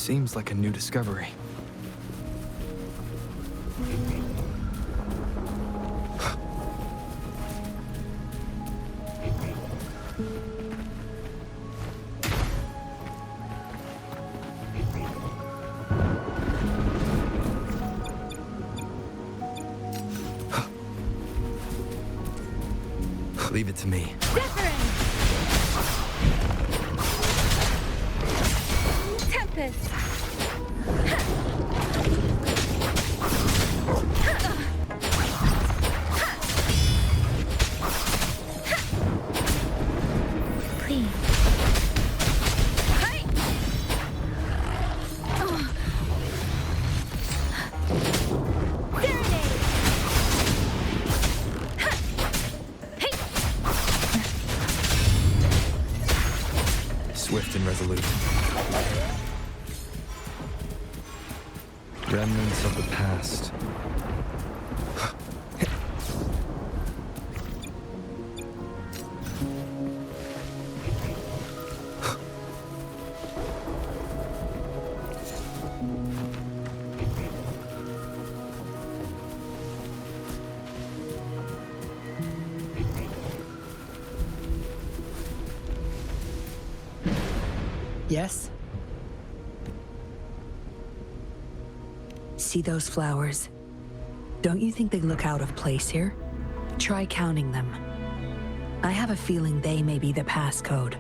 Seems like a new discovery. Leave it to me. Wuthering! Tempest! Please. Hey! Serenade! Swift and resolute. Remnants of the past. Yes? See those flowers? Don't you think they look out of place here? Try counting them. I have a feeling they may be the passcode.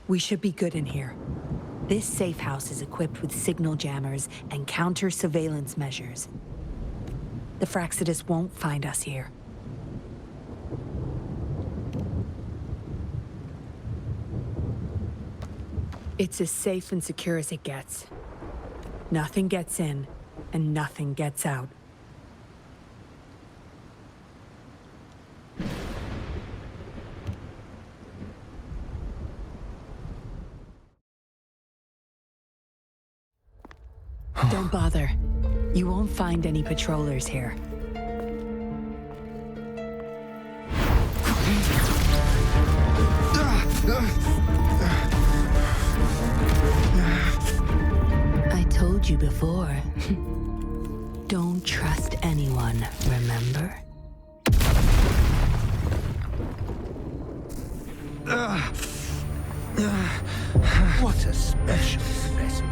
We should be good in here. This safe house is equipped with signal jammers and counter-surveillance measures. The ᵐᵒʰᵗલેʰ won't find us here. It's as safe and secure as it gets. Nothing gets in, and nothing gets out. Don't bother. You won't find any patrollers here. I told you before. Don't trust anyone, remember? What a special specimen.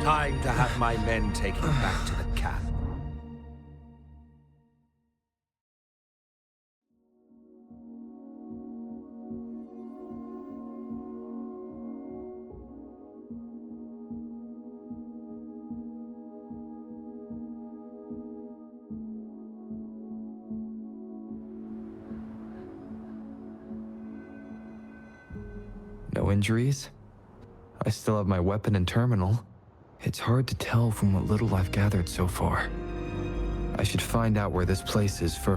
Time to have my men take him back to the camp. No injuries? I still have my weapon and terminal. It's hard to tell from what little I've gathered so far. I should find out where this place is for...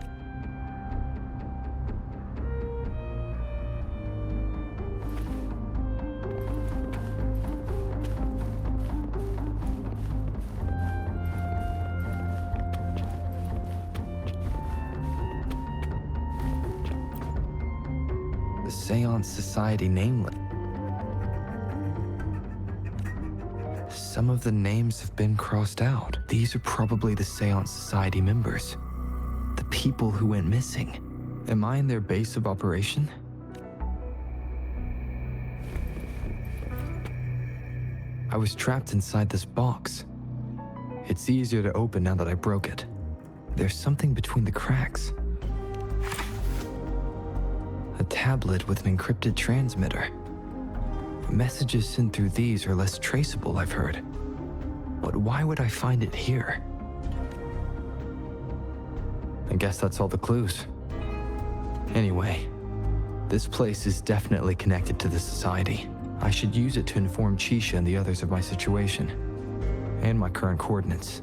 The ᵐᵒⁿ Society namelet. Some of the names have been crossed out. These are probably the ᵐᵒⁿ Society members. The people who went missing. Am I in their base of operation? I was trapped inside this box. It's easier to open now that I broke it. There's something between the cracks. A tablet with an encrypted transmitter. Messages sent through these are less traceable, I've heard. But why would I find it here? I guess that's all the clues. Anyway, this place is definitely connected to the Society. I should use it to inform Cisha and the others of my situation. and my current coordinates.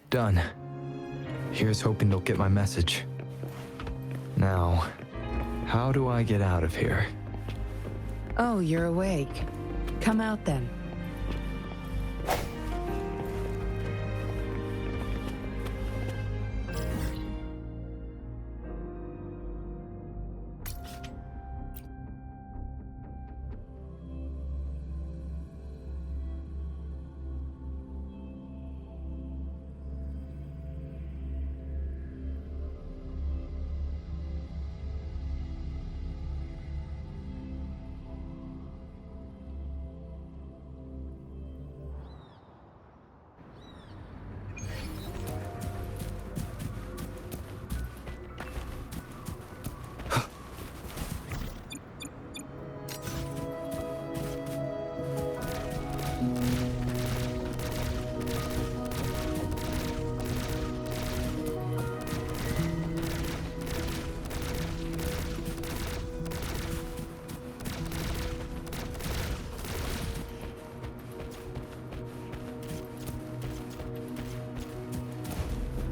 Done. Here's hoping they'll get my message. Now, how do I get out of here? Oh, you're awake. Come out then.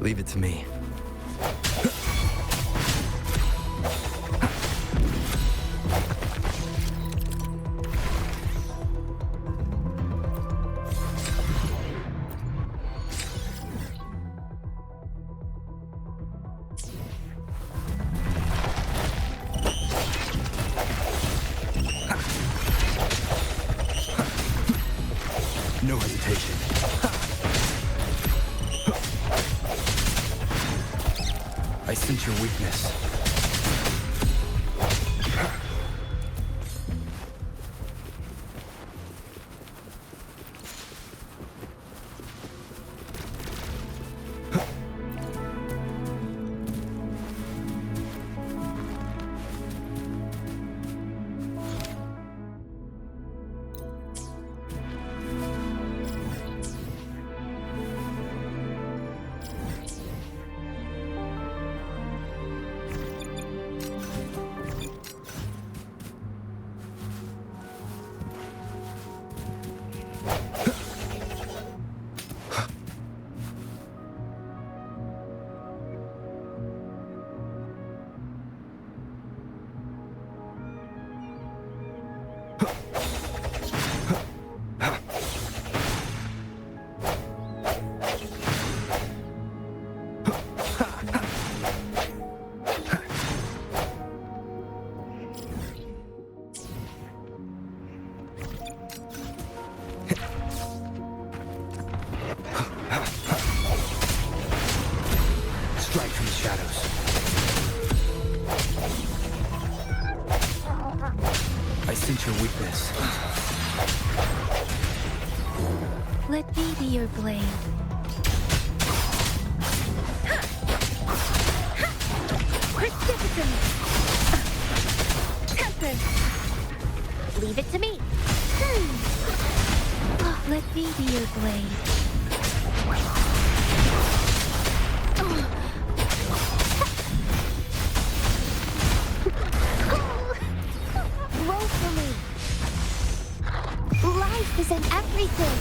Leave it to me. No hesitation. I sense your weakness. Strike from the shadows. I sense your weakness. Let me be your blade. Precipitant! Temper! Leave it to me. Let me be your blade. Woefully. Life is in everything.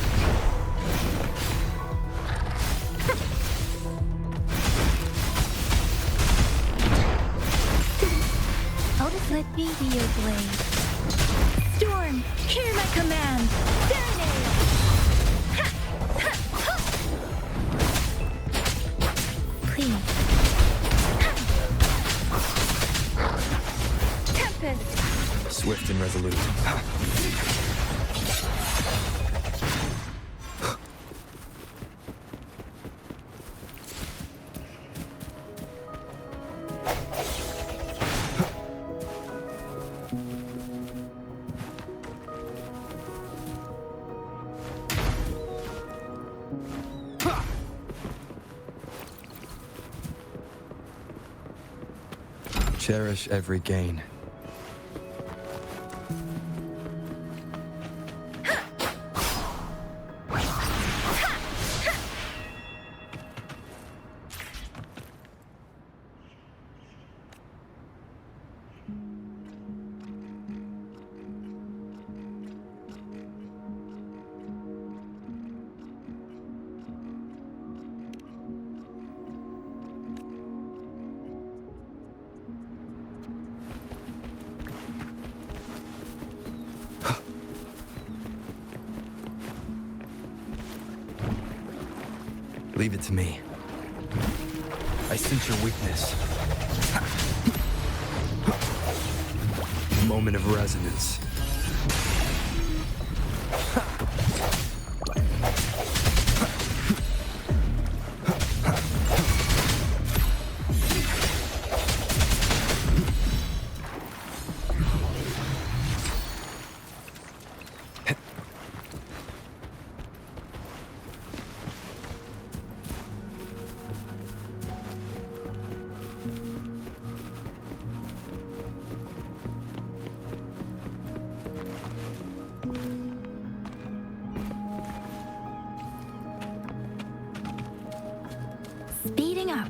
I'll just let me be your blade. Storm, hear my command. Serenade. Please. Swift and resolute. Cherish every gain. Leave it to me. I sense your weakness. Moment of resonance. Speeding up.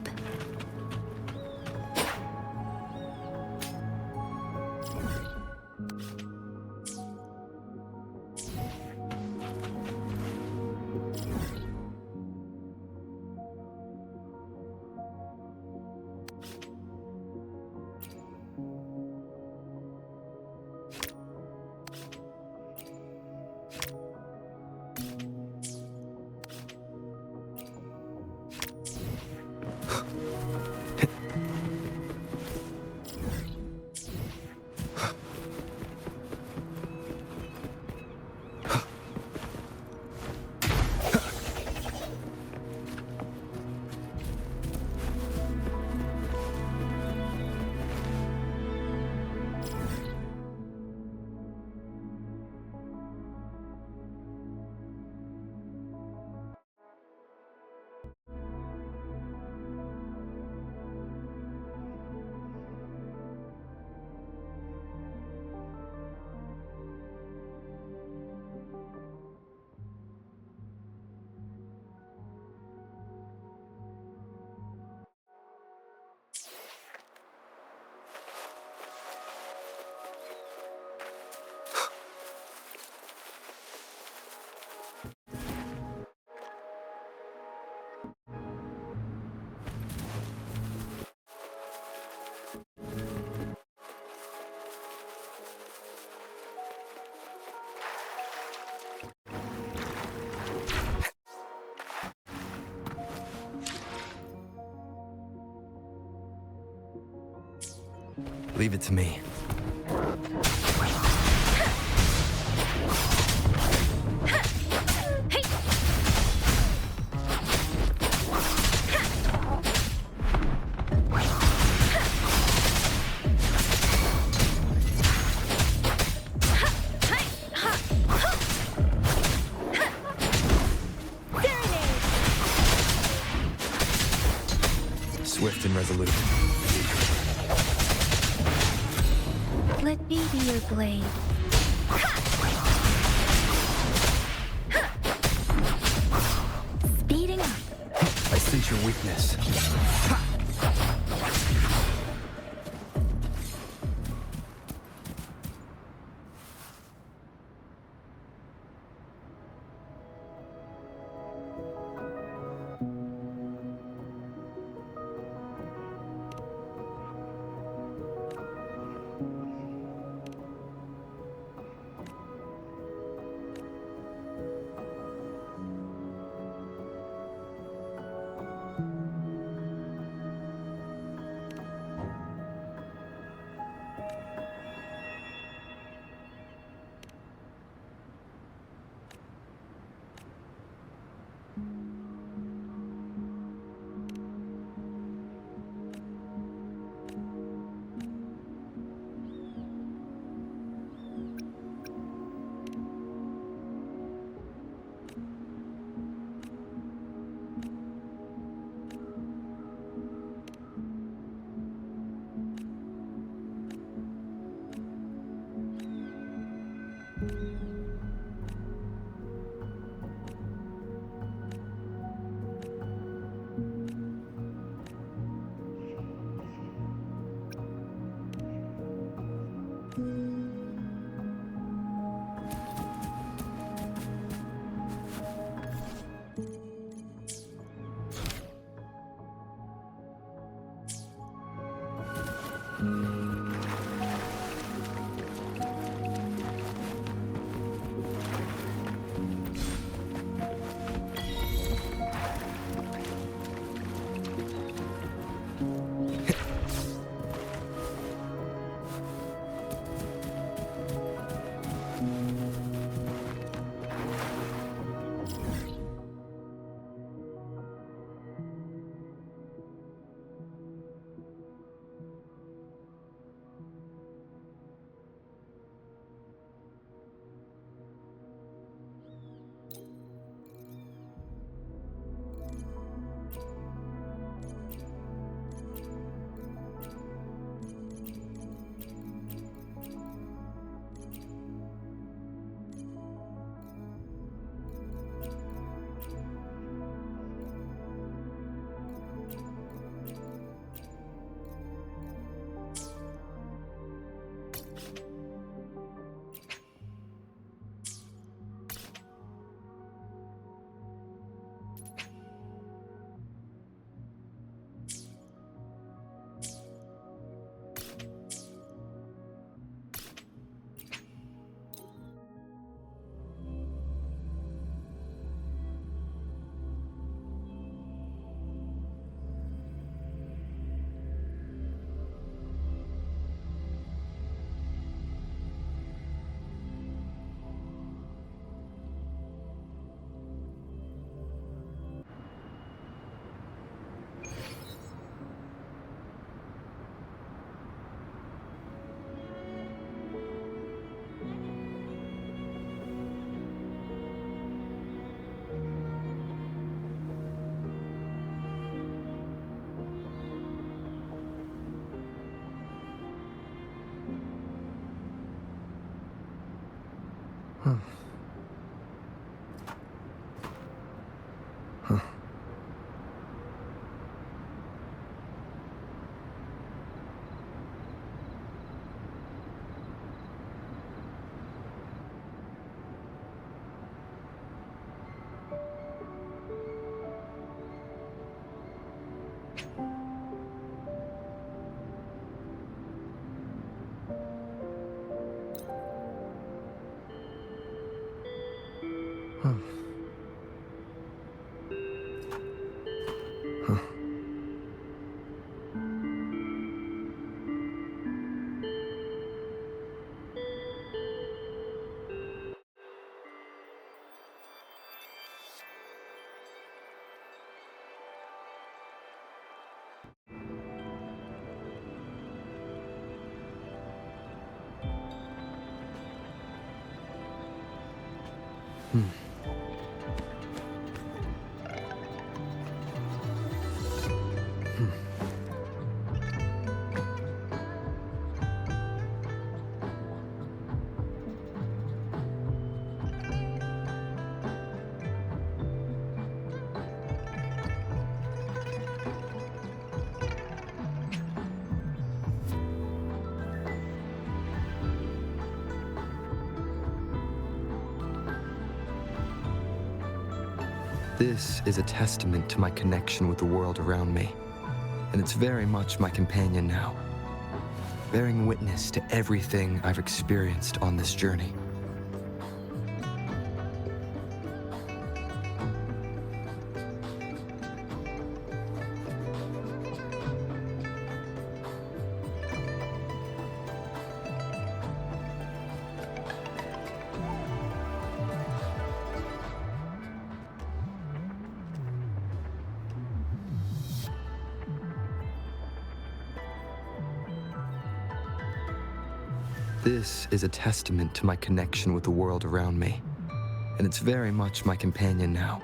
Leave it to me. Swift and resolute. Let me be your blade. Speeding up. I sense your weakness. This is a testament to my connection with the world around me, and it's very much my companion now, bearing witness to everything I've experienced on this journey. This is a testament to my connection with the world around me, and it's very much my companion now,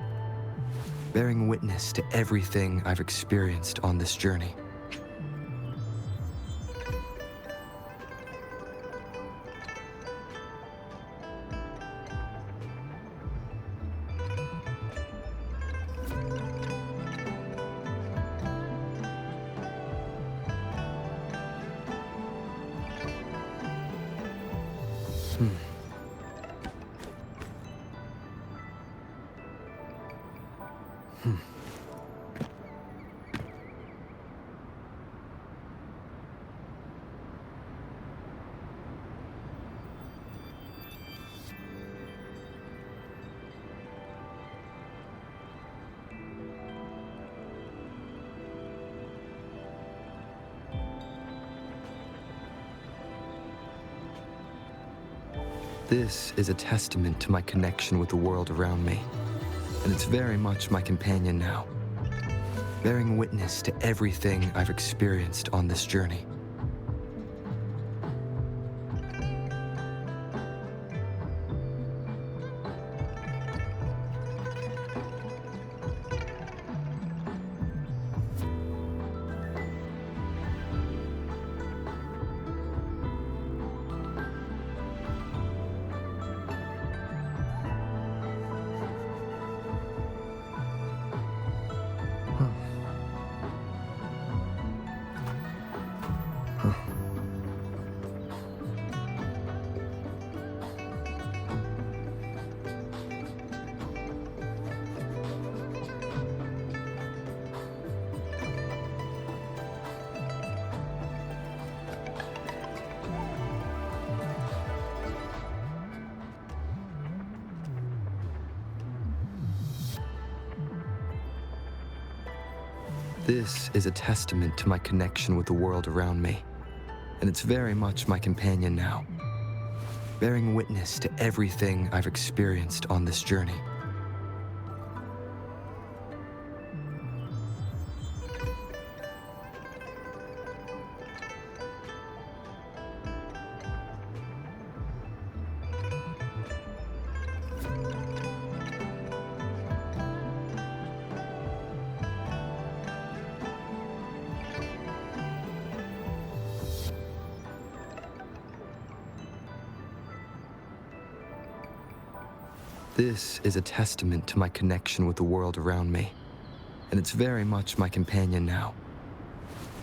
bearing witness to everything I've experienced on this journey. This is a testament to my connection with the world around me, and it's very much my companion now, bearing witness to everything I've experienced on this journey. This is a testament to my connection with the world around me, and it's very much my companion now, bearing witness to everything I've experienced on this journey. This is a testament to my connection with the world around me, and it's very much my companion now,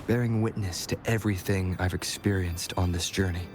bearing witness to everything I've experienced on this journey.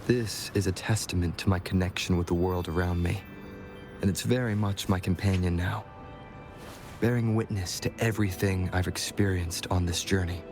This is a testament to my connection with the world around me, and it's very much my companion now, bearing witness to everything I've experienced on this journey.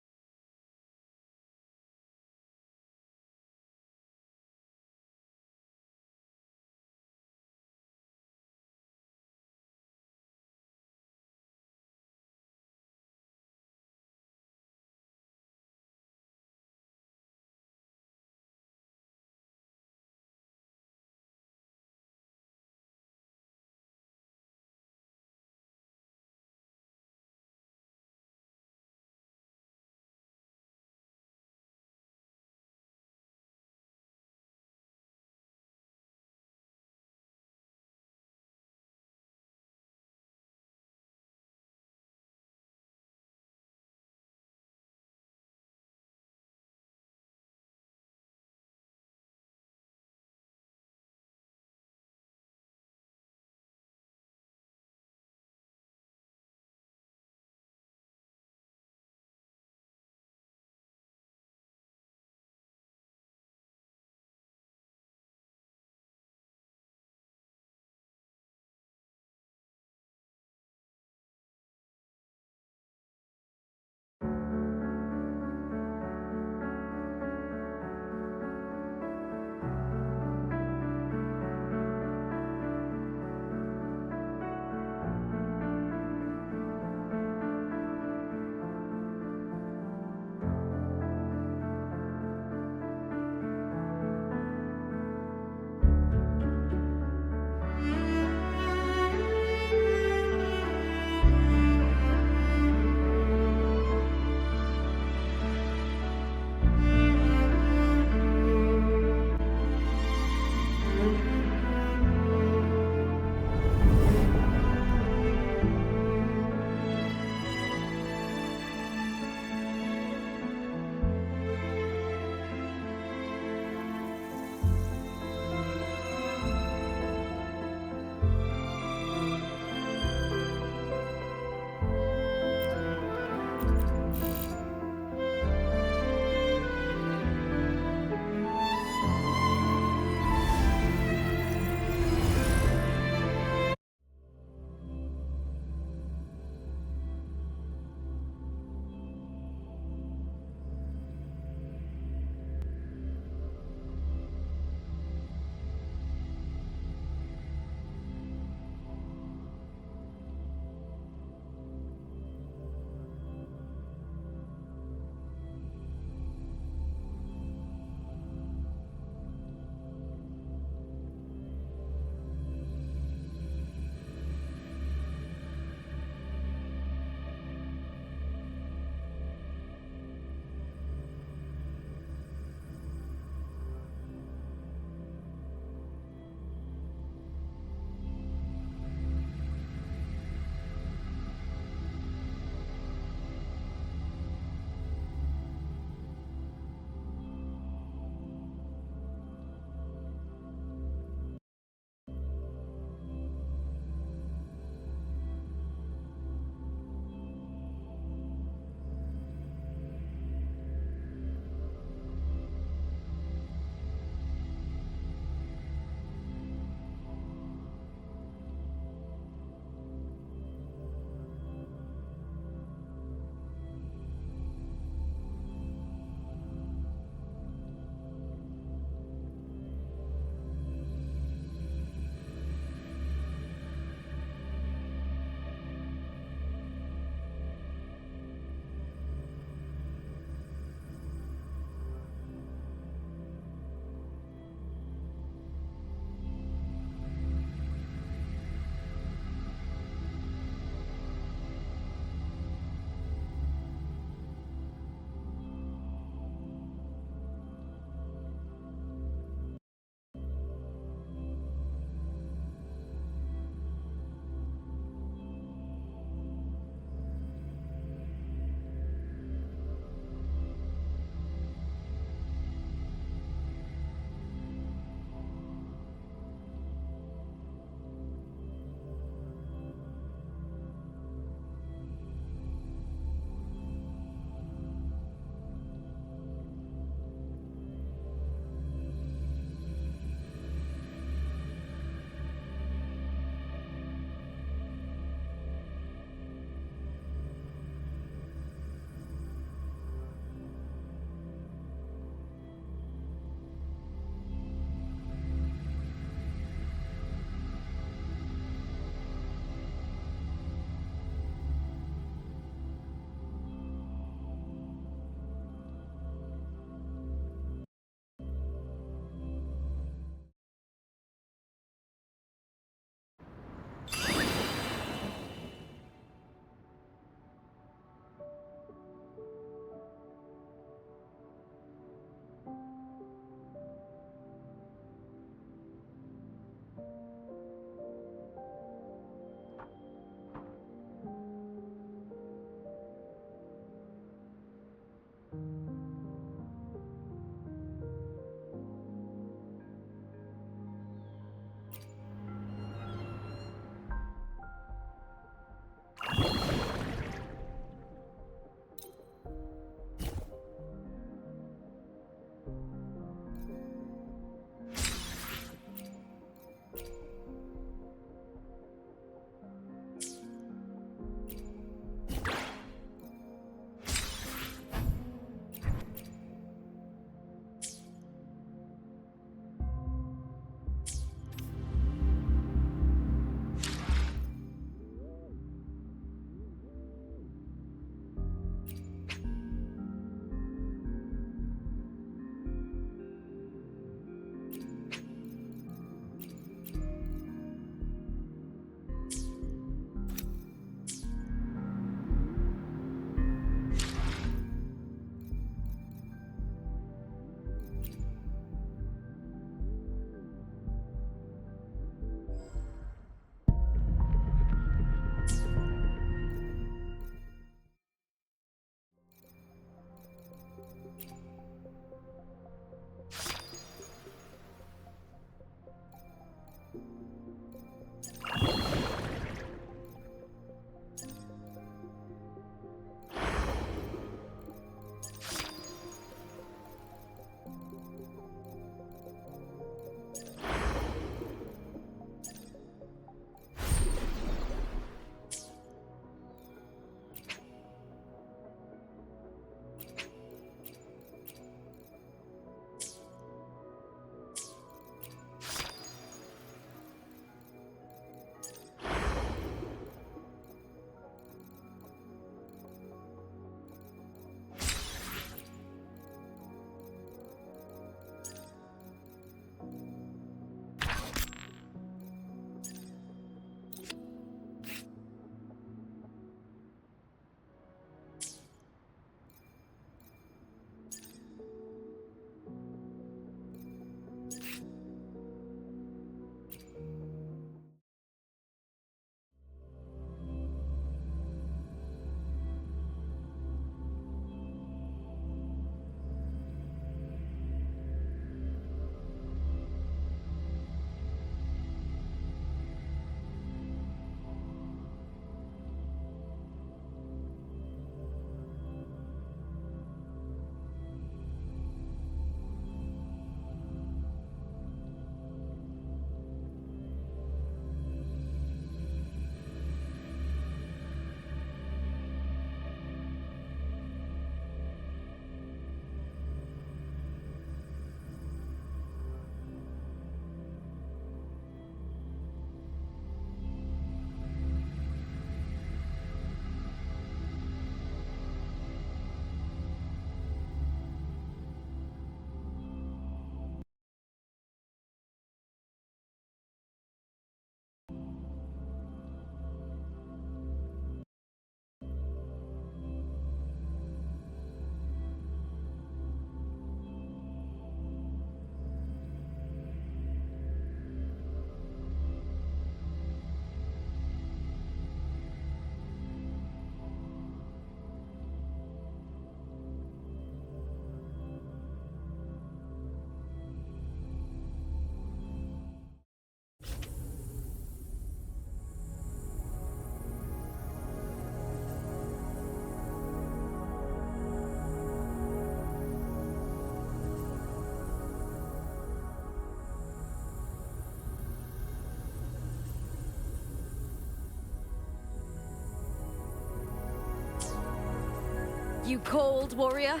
you cold, warrior?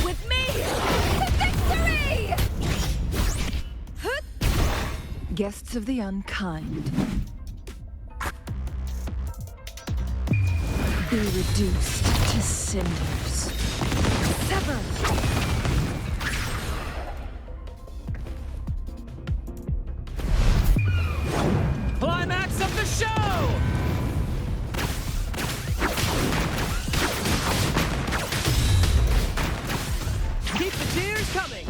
With me to victory! Guests of the unkind. Be reduced to cinders. Sever! Climax of the show! Keep the tears coming!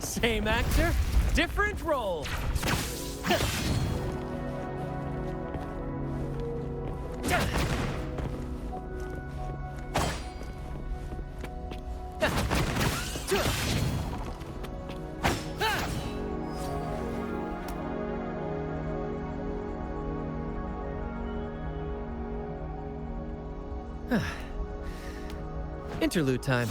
Same actor, different role. Interlude time.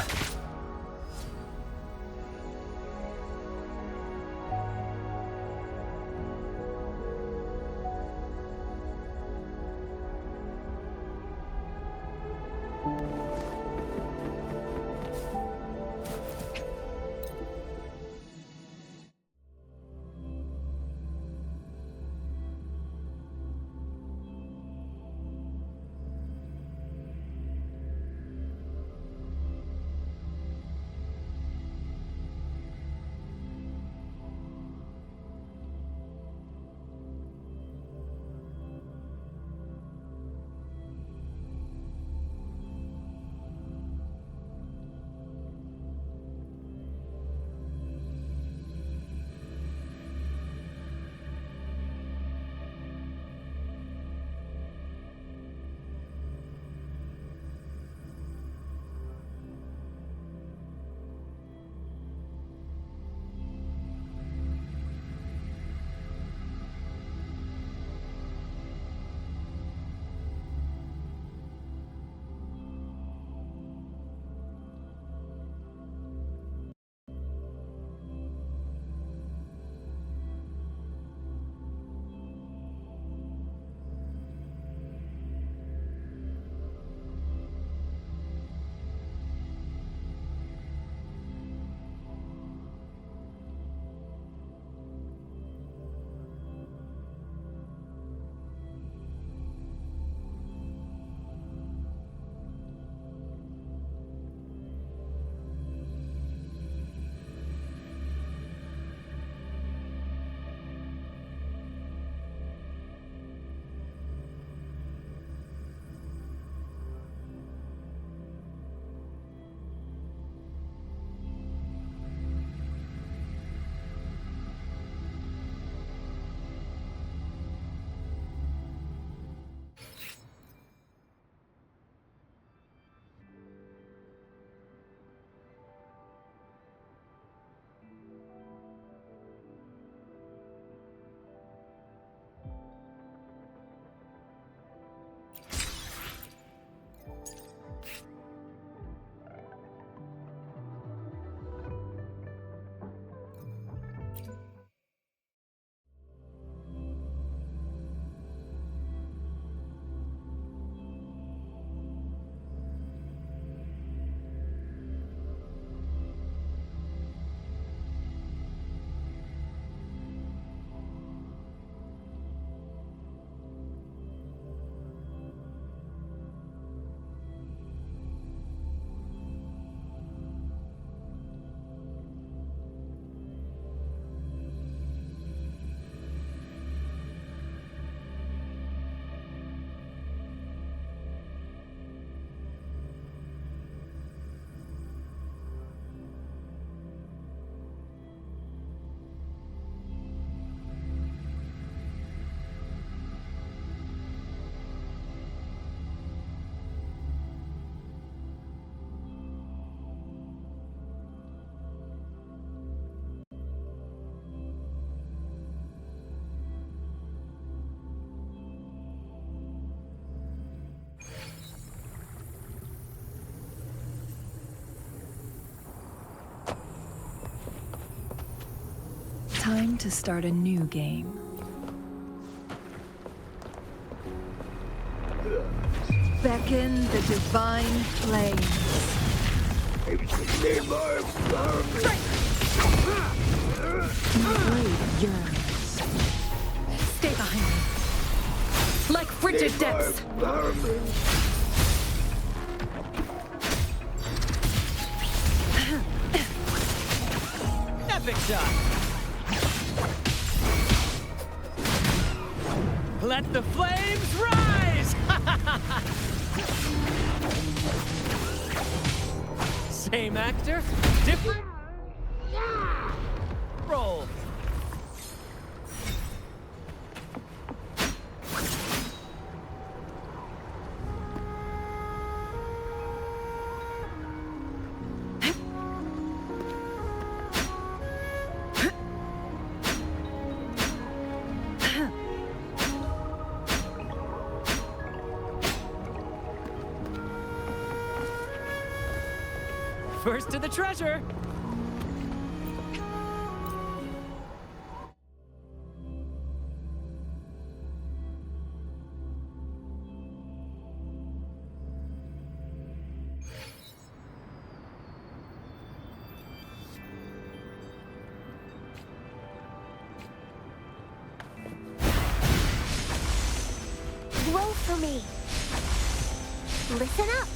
Time to start a new game. Beckon the divine flames. My blade yearns. Stay behind me. Like frigid depths. Epic shot. Let the flames rise! Same actor, different role. First to the treasure! Roll for me. Listen up.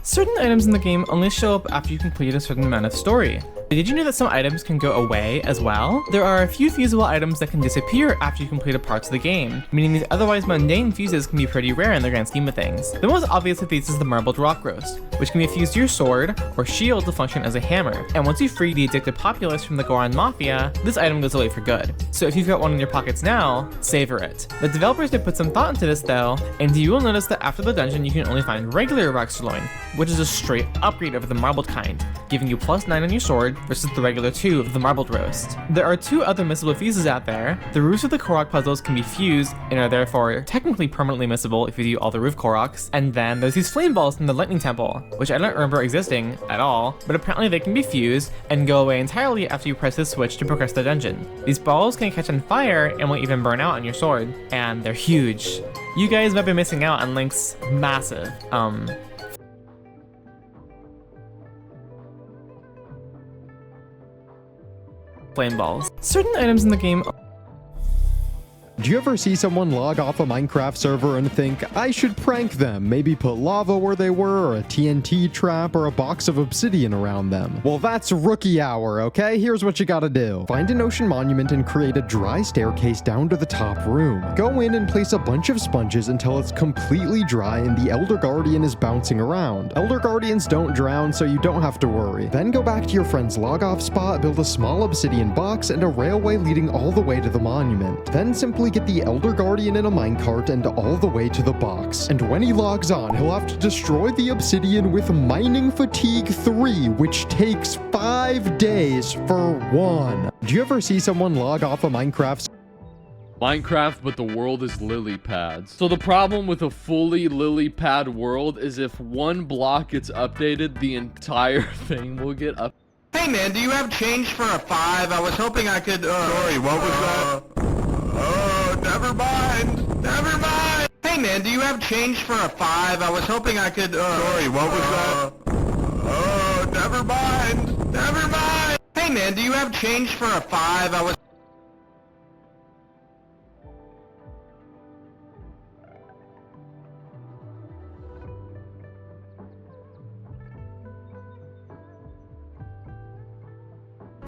Certain items in the game only show up after you complete a certain amount of story. But did you know that some items can go away as well? There are a few fusible items that can disappear after you complete parts of the game, meaning these otherwise mundane fuses can be pretty rare in the grand scheme of things. The most obvious of these is the marbled rock roast, which can be fused to your sword or shield to function as a hammer. And once you free the addicted populace from the Goron Mafia, this item goes away for good. So if you've got one in your pockets now, savor it. The developers did put some thought into this though, and you will notice that after the dungeon you can only find regular rock sirloin, which is a straight upgrade over the marbled kind, giving you +9 on your sword versus the regular 2 of the marbled roast. There are 2 other missable fuses out there. The roofs of the Korok puzzles can be fused and are therefore technically permanently missable if you do all the roof Koroks. And then there's these flame balls from the lightning temple, which I don't remember existing at all, but apparently they can be fused and go away entirely after you press this switch to progress the dungeon. These balls can catch on fire and will even burn out on your sword, and they're huge. You guys might be missing out on Link's massive, flame balls. Certain items in the game. Do you ever see someone log off a Minecraft server and think, I should prank them, maybe put lava where they were, or a TNT trap, or a box of obsidian around them? Well, that's rookie hour, okay? Here's what you gotta do. Find an ocean monument and create a dry staircase down to the top room. Go in and place a bunch of sponges until it's completely dry and the Elder Guardian is bouncing around. Elder Guardians don't drown, so you don't have to worry. Then go back to your friend's log off spot, build a small obsidian box, and a railway leading all the way to the monument. Then simply get the Elder Guardian in a minecart and all the way to the box. And when he logs on, he'll have to destroy the obsidian with Mining Fatigue 3, which takes 5 days for one. Do you ever see someone log off a Minecraft but the world is lily pads. So the problem with a fully lily pad world is if one block gets updated, the entire thing will get up. Hey man, do you have change for a 5? I was hoping I could, sorry, what was that? Oh, never mind. Never mind. Hey man, do you have change for a 5? I was hoping I could, sorry, what was that? Oh, never mind. Never mind. Hey man, do you have change for a 5? I was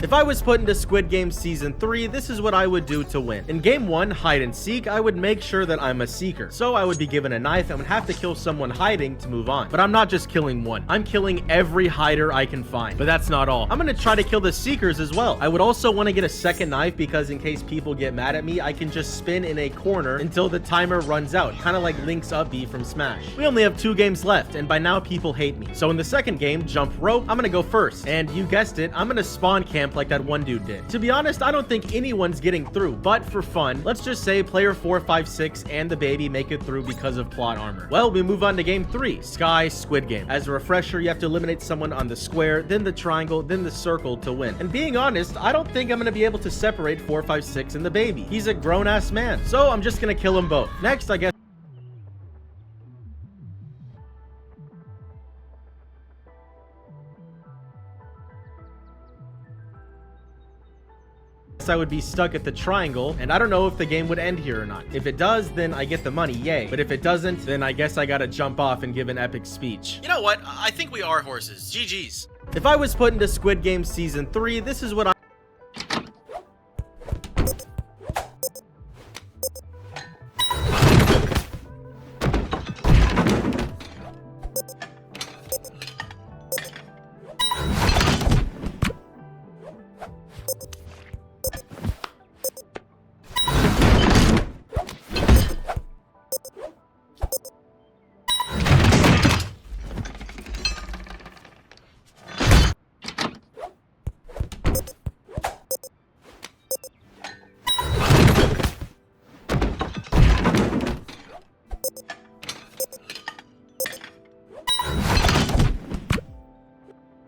If I was put into Squid Game Season 3, this is what I would do to win. In Game 1, Hide and Seek, I would make sure that I'm a seeker. So I would be given a knife and would have to kill someone hiding to move on. But I'm not just killing one. I'm killing every hider I can find. But that's not all. I'm gonna try to kill the seekers as well. I would also want to get a second knife because in case people get mad at me, I can just spin in a corner until the timer runs out. Kind of like Link's up B from Smash. We only have 2 games left, and by now people hate me. So in the second game, Jump Rope, I'm gonna go first. And you guessed it, I'm gonna spawn camp like that one dude did. To be honest, I don't think anyone's getting through, but for fun, let's just say player 4, 5, 6 and the baby make it through because of plot armor. Well, we move on to game 3, Sky Squid Game. As a refresher, you have to eliminate someone on the square, then the triangle, then the circle to win. And being honest, I don't think I'm gonna be able to separate 4, 5, 6 and the baby. He's a grown-ass man, so I'm just gonna kill them both. Next, I guess I would be stuck at the triangle, and I don't know if the game would end here or not. If it does, then I get the money, yay. But if it doesn't, then I guess I gotta jump off and give an epic speech. You know what? I think we are horses. GG's. If I was put into Squid Game Season 3, this is what I...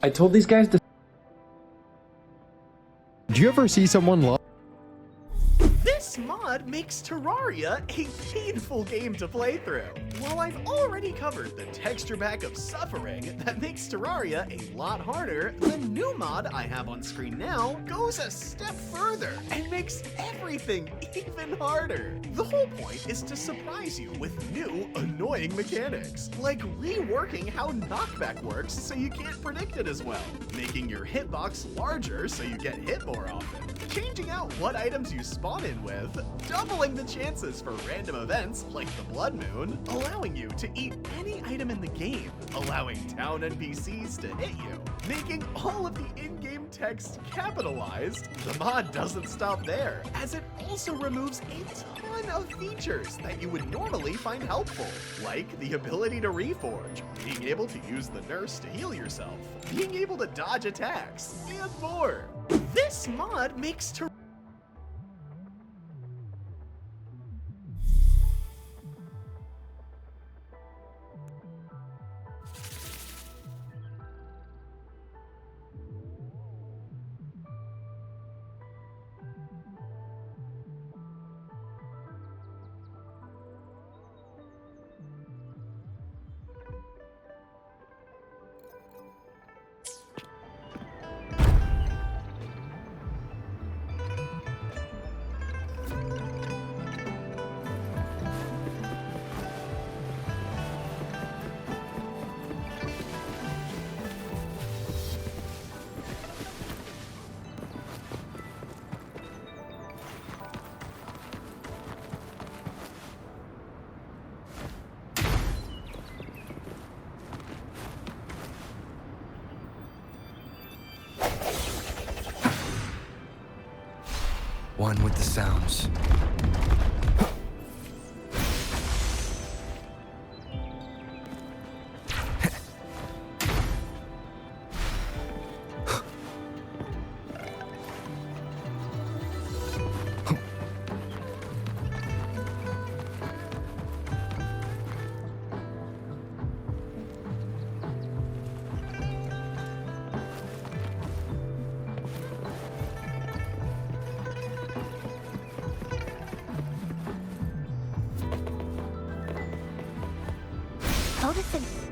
I told these guys to... Do you ever see someone log... This mod mod makes Terraria a painful game to play through. While I've already covered the texture pack of suffering that makes Terraria a lot harder, the new mod I have on screen now goes a step further and makes everything even harder. The whole point is to surprise you with new, annoying mechanics, like reworking how knockback works so you can't predict it as well, making your hitbox larger so you get hit more often, changing out what items you spawn in with, doubling the chances for random events like the Blood Moon, allowing you to eat any item in the game, allowing town NPCs to hit you, making all of the in-game text capitalized. The mod doesn't stop there, as it also removes a ton of features that you would normally find helpful, like the ability to reforge, being able to use the nurse to heal yourself, being able to dodge attacks, and more. This mod makes Terraria One with the sounds. Noticing.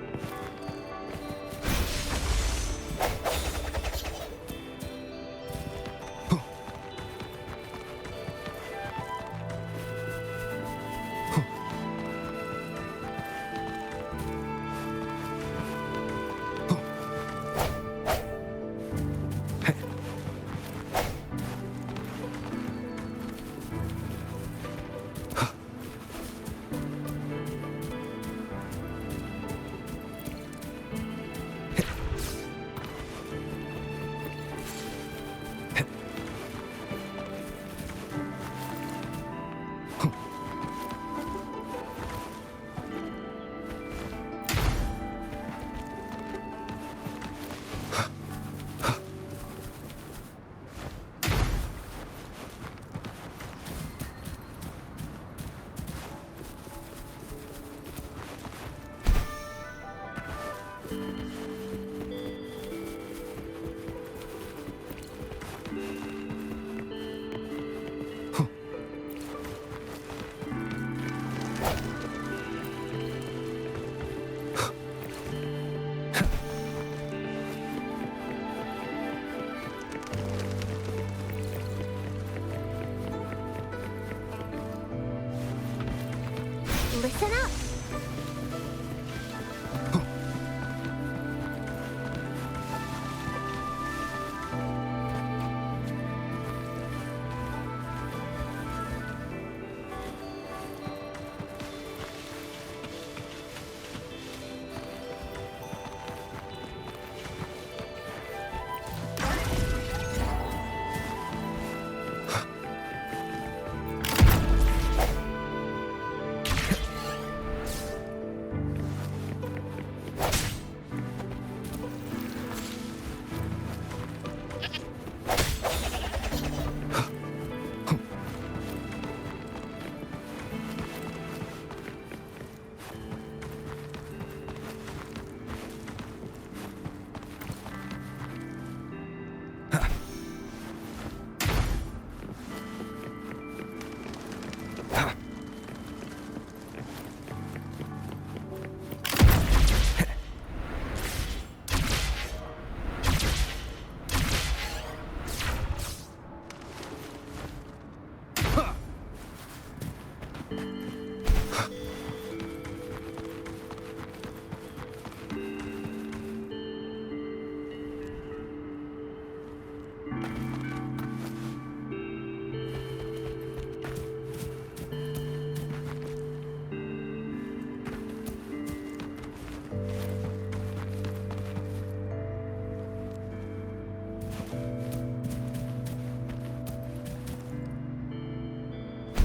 Listen up.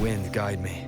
wind guide me.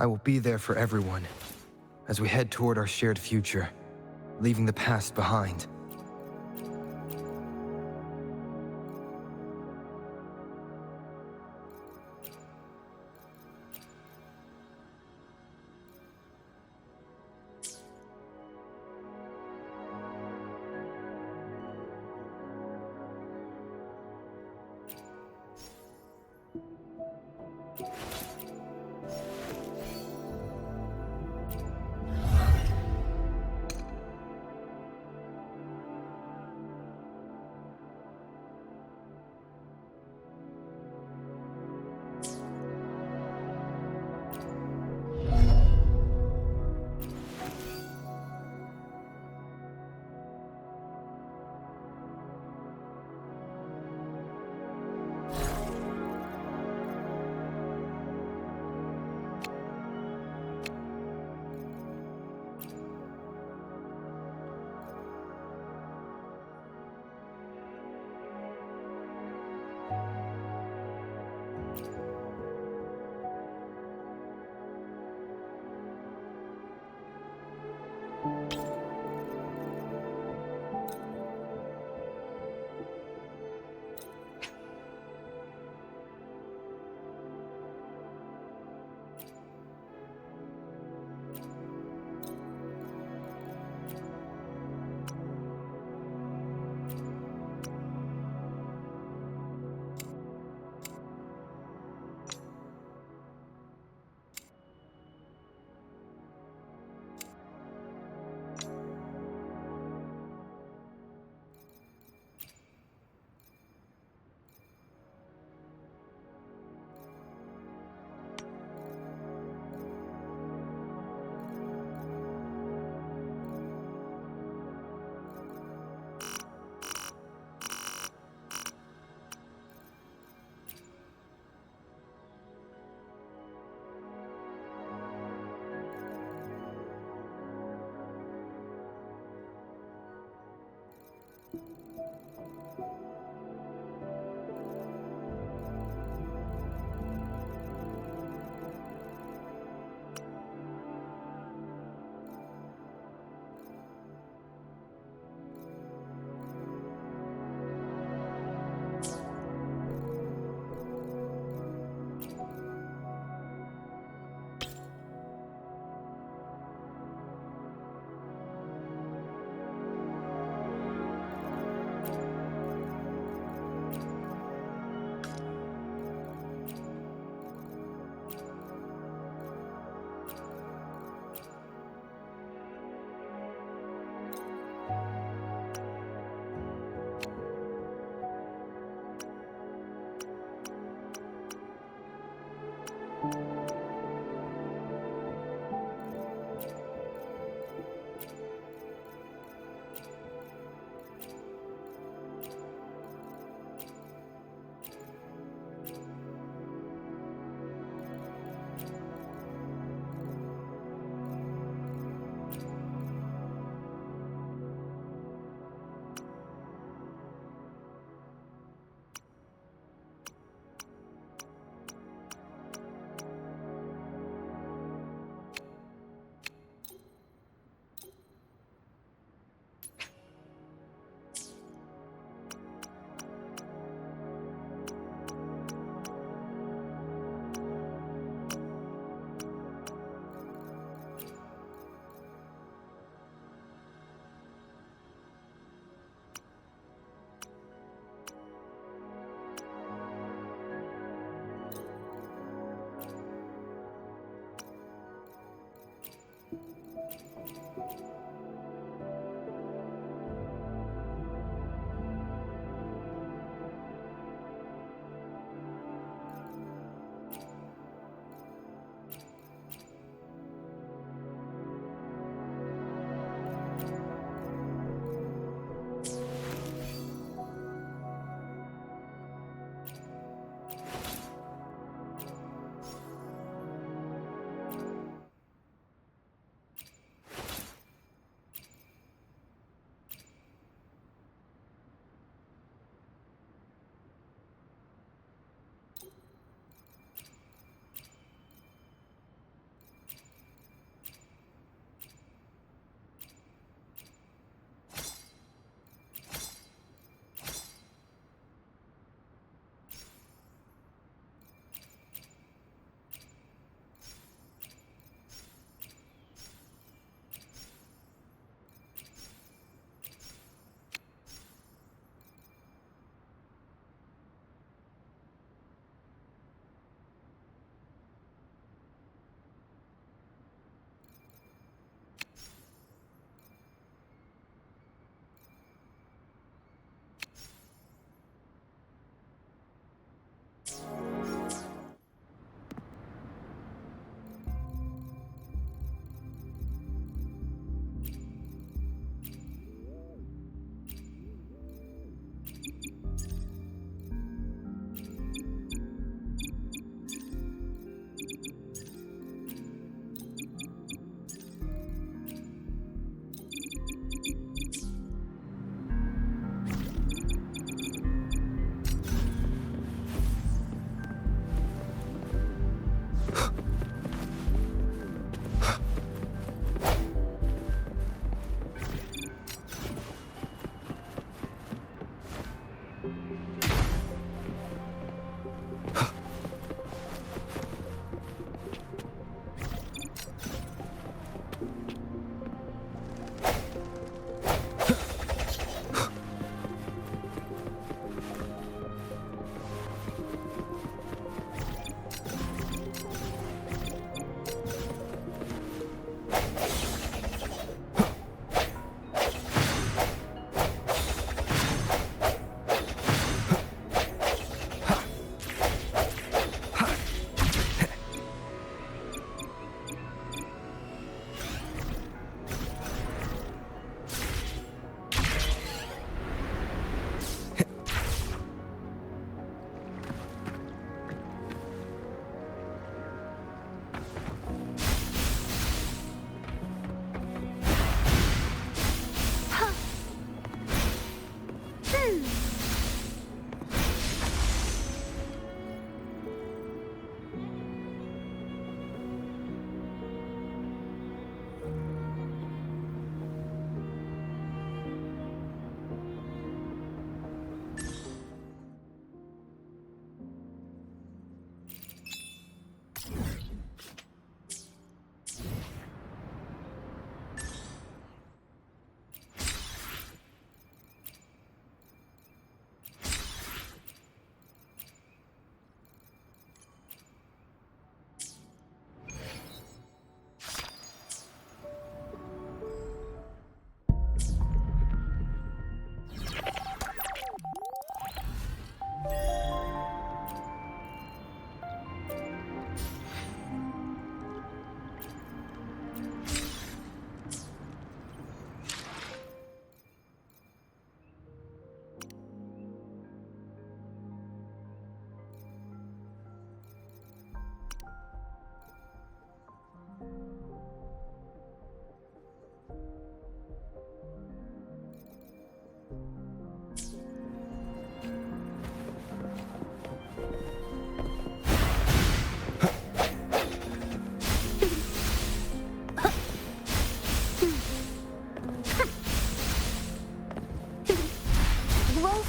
I will be there for everyone as we head toward our shared future, leaving the past behind.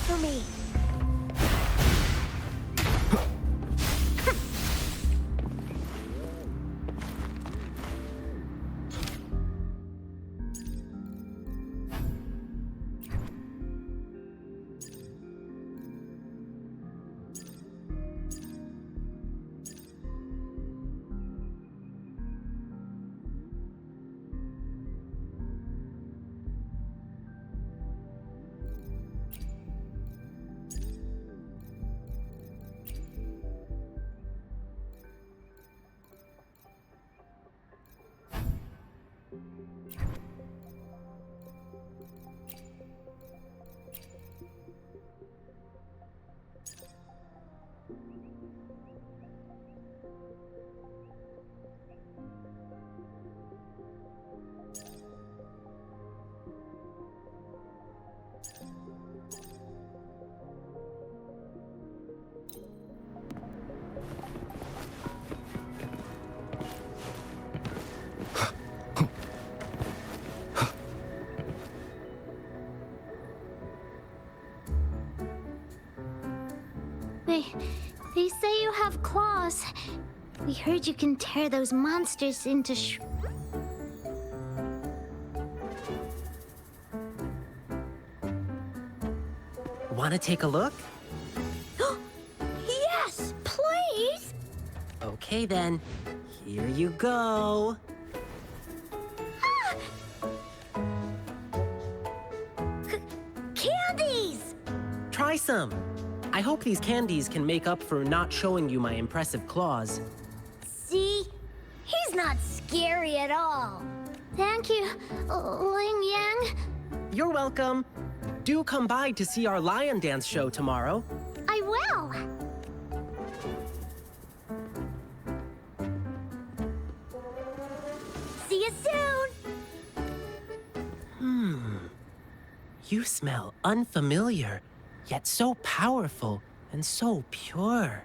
For me. They say you have claws. We heard you can tear those monsters into Wanna take a look? Yes, please! Okay then, here you go. Candies! Try some. I hope these candies can make up for not showing you my impressive claws. See? He's not scary at all. Thank you, Ling Yang. You're welcome. Do come by to see our lion dance show tomorrow. I will. See you soon! You smell unfamiliar, yet so powerful and so pure.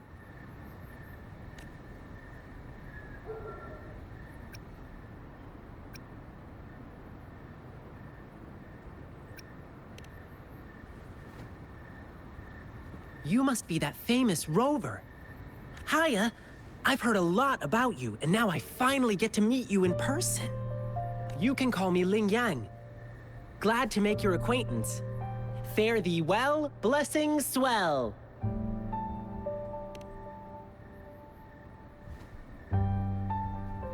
You must be that famous rover. Hiya, I've heard a lot about you, and now I finally get to meet you in person. You can call me Ling Yang. Glad to make your acquaintance. Fare thee well, blessings swell.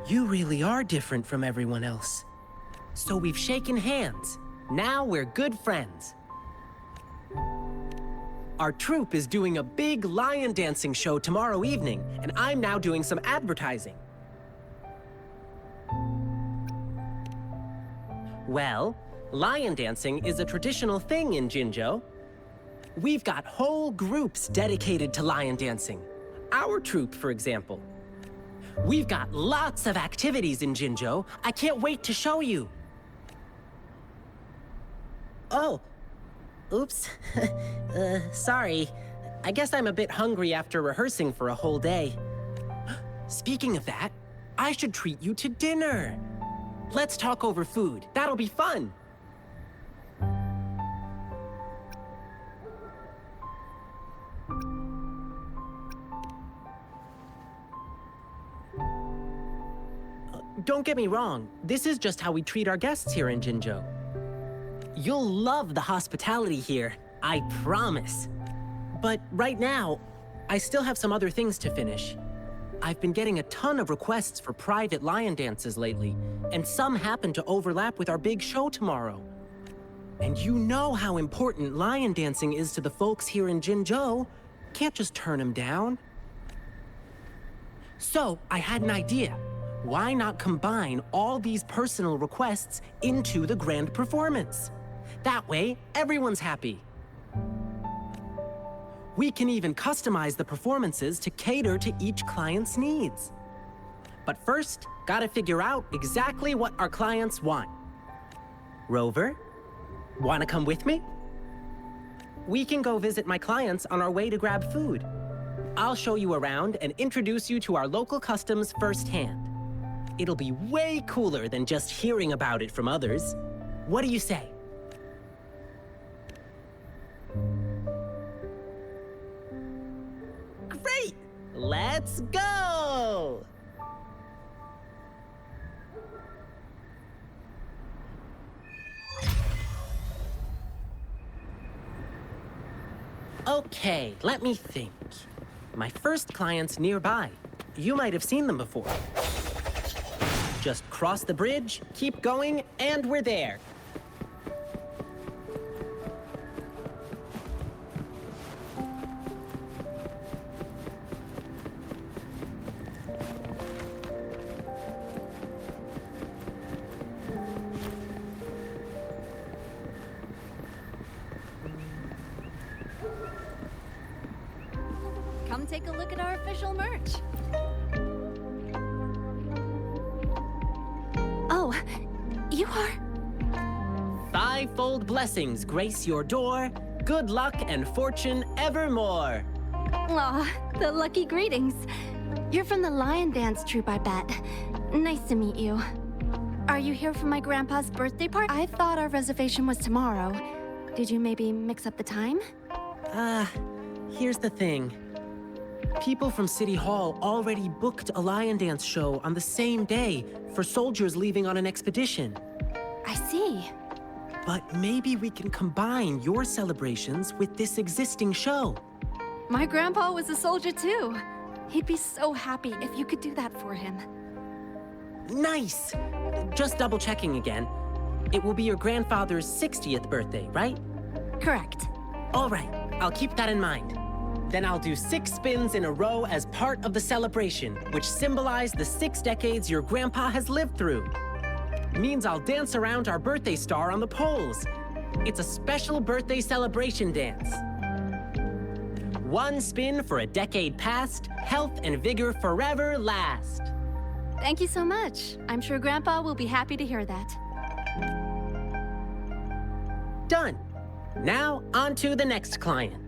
You really are different from everyone else. So we've shaken hands. Now we're good friends. Our troupe is doing a big lion dancing show tomorrow evening, and I'm now doing some advertising. Well, lion dancing is a traditional thing in Jinzhou. We've got whole groups dedicated to lion dancing. Our troupe, for example. We've got lots of activities in Jinzhou. I can't wait to show you. Oh, Oops. Sorry. I guess I'm a bit hungry after rehearsing for a whole day. Speaking of that, I should treat you to dinner. Let's talk over food. That'll be fun. Don't get me wrong, this is just how we treat our guests here in Jinzhou. You'll love the hospitality here, I promise. But right now, I still have some other things to finish. I've been getting a ton of requests for private lion dances lately, and some happen to overlap with our big show tomorrow. And you know how important lion dancing is to the folks here in Jinzhou. Can't just turn them down. So, I had an idea. Why not combine all these personal requests into the grand performance? That way, everyone's happy. We can even customize the performances to cater to each client's needs. But first, gotta figure out exactly what our clients want. Rover, wanna come with me? We can go visit my clients on our way to grab food. I'll show you around and introduce you to our local customs firsthand. It'll be way cooler than just hearing about it from others. What do you say? Great! Let's go! Okay, let me think. My first client's nearby. You might have seen them before. Just cross the bridge, keep going, and we're there. Come take a look at our official merch. Oh, you are... Fivefold blessings grace your door. Good luck and fortune evermore. Aw, the lucky greetings. You're from the lion dance troupe, I bet. Nice to meet you. Are you here for my grandpa's birthday party? I thought our reservation was tomorrow. Did you maybe mix up the time? Here's the thing. People from City Hall already booked a lion dance show on the same day for soldiers leaving on an expedition. I see. But maybe we can combine your celebrations with this existing show. My grandpa was a soldier too. He'd be so happy if you could do that for him. Nice! Just double checking again. It will be your grandfather's 60th birthday, right? Correct. All right, I'll keep that in mind. Then I'll do 6 spins in a row as part of the celebration, which symbolize the 6 decades your grandpa has lived through. Means I'll dance around our birthday star on the poles. It's a special birthday celebration dance. 1 spin for a decade past, health and vigor forever last. Thank you so much. I'm sure Grandpa will be happy to hear that. Done. Now, on to the next client.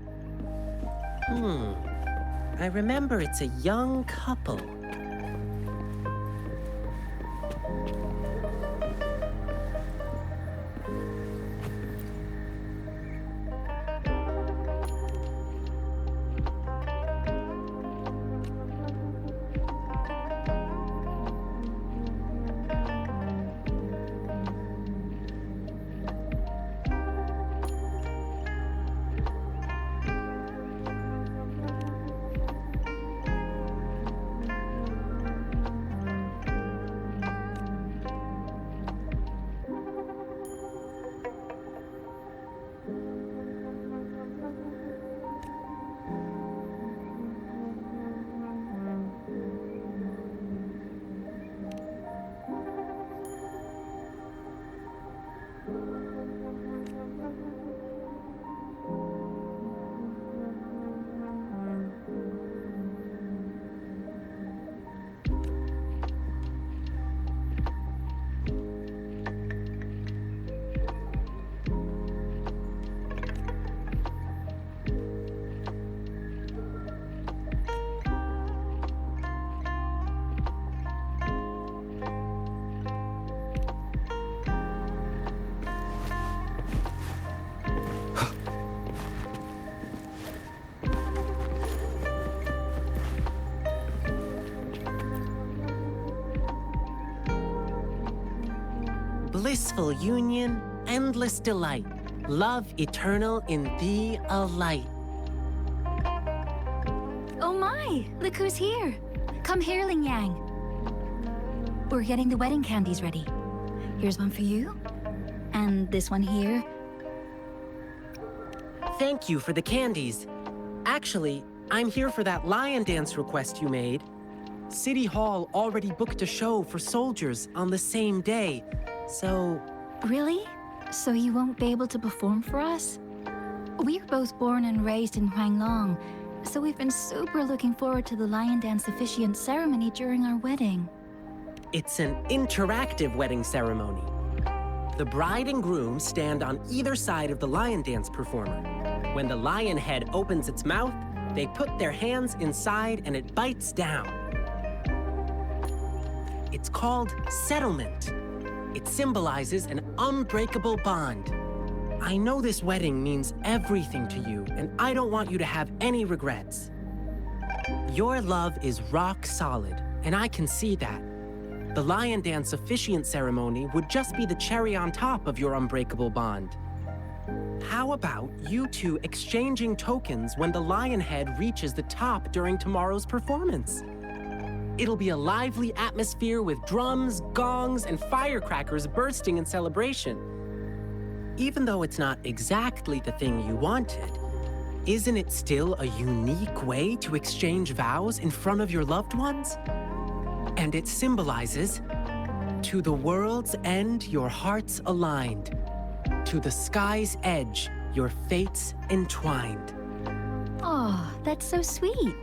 I remember it's a young couple. blissful union, endless delight. Love eternal in thee a light. Oh my! Look who's here! Come here, Ling Yang. We're getting the wedding candies ready. Here's one for you. And this one here. Thank you for the candies. Actually, I'm here for that lion dance request you made. City Hall already booked a show for soldiers on the same day, so... Really? So you won't be able to perform for us? We're both born and raised in Huanglong, so we've been super looking forward to the lion dance officiant ceremony during our wedding. It's an interactive wedding ceremony. The bride and groom stand on either side of the lion dance performer. When the lion head opens its mouth, they put their hands inside and it bites down. It's called settlement. It symbolizes an unbreakable bond. I know this wedding means everything to you, and I don't want you to have any regrets. Your love is rock solid, and I can see that. The lion dance officiant ceremony would just be the cherry on top of your unbreakable bond. How about you two exchanging tokens when the lion head reaches the top during tomorrow's performance? It'll be a lively atmosphere with drums, gongs, and firecrackers bursting in celebration. Even though it's not exactly the thing you wanted, isn't it still a unique way to exchange vows in front of your loved ones? And it symbolizes, to the world's end, your hearts aligned. To the sky's edge, your fates entwined. Oh, that's so sweet.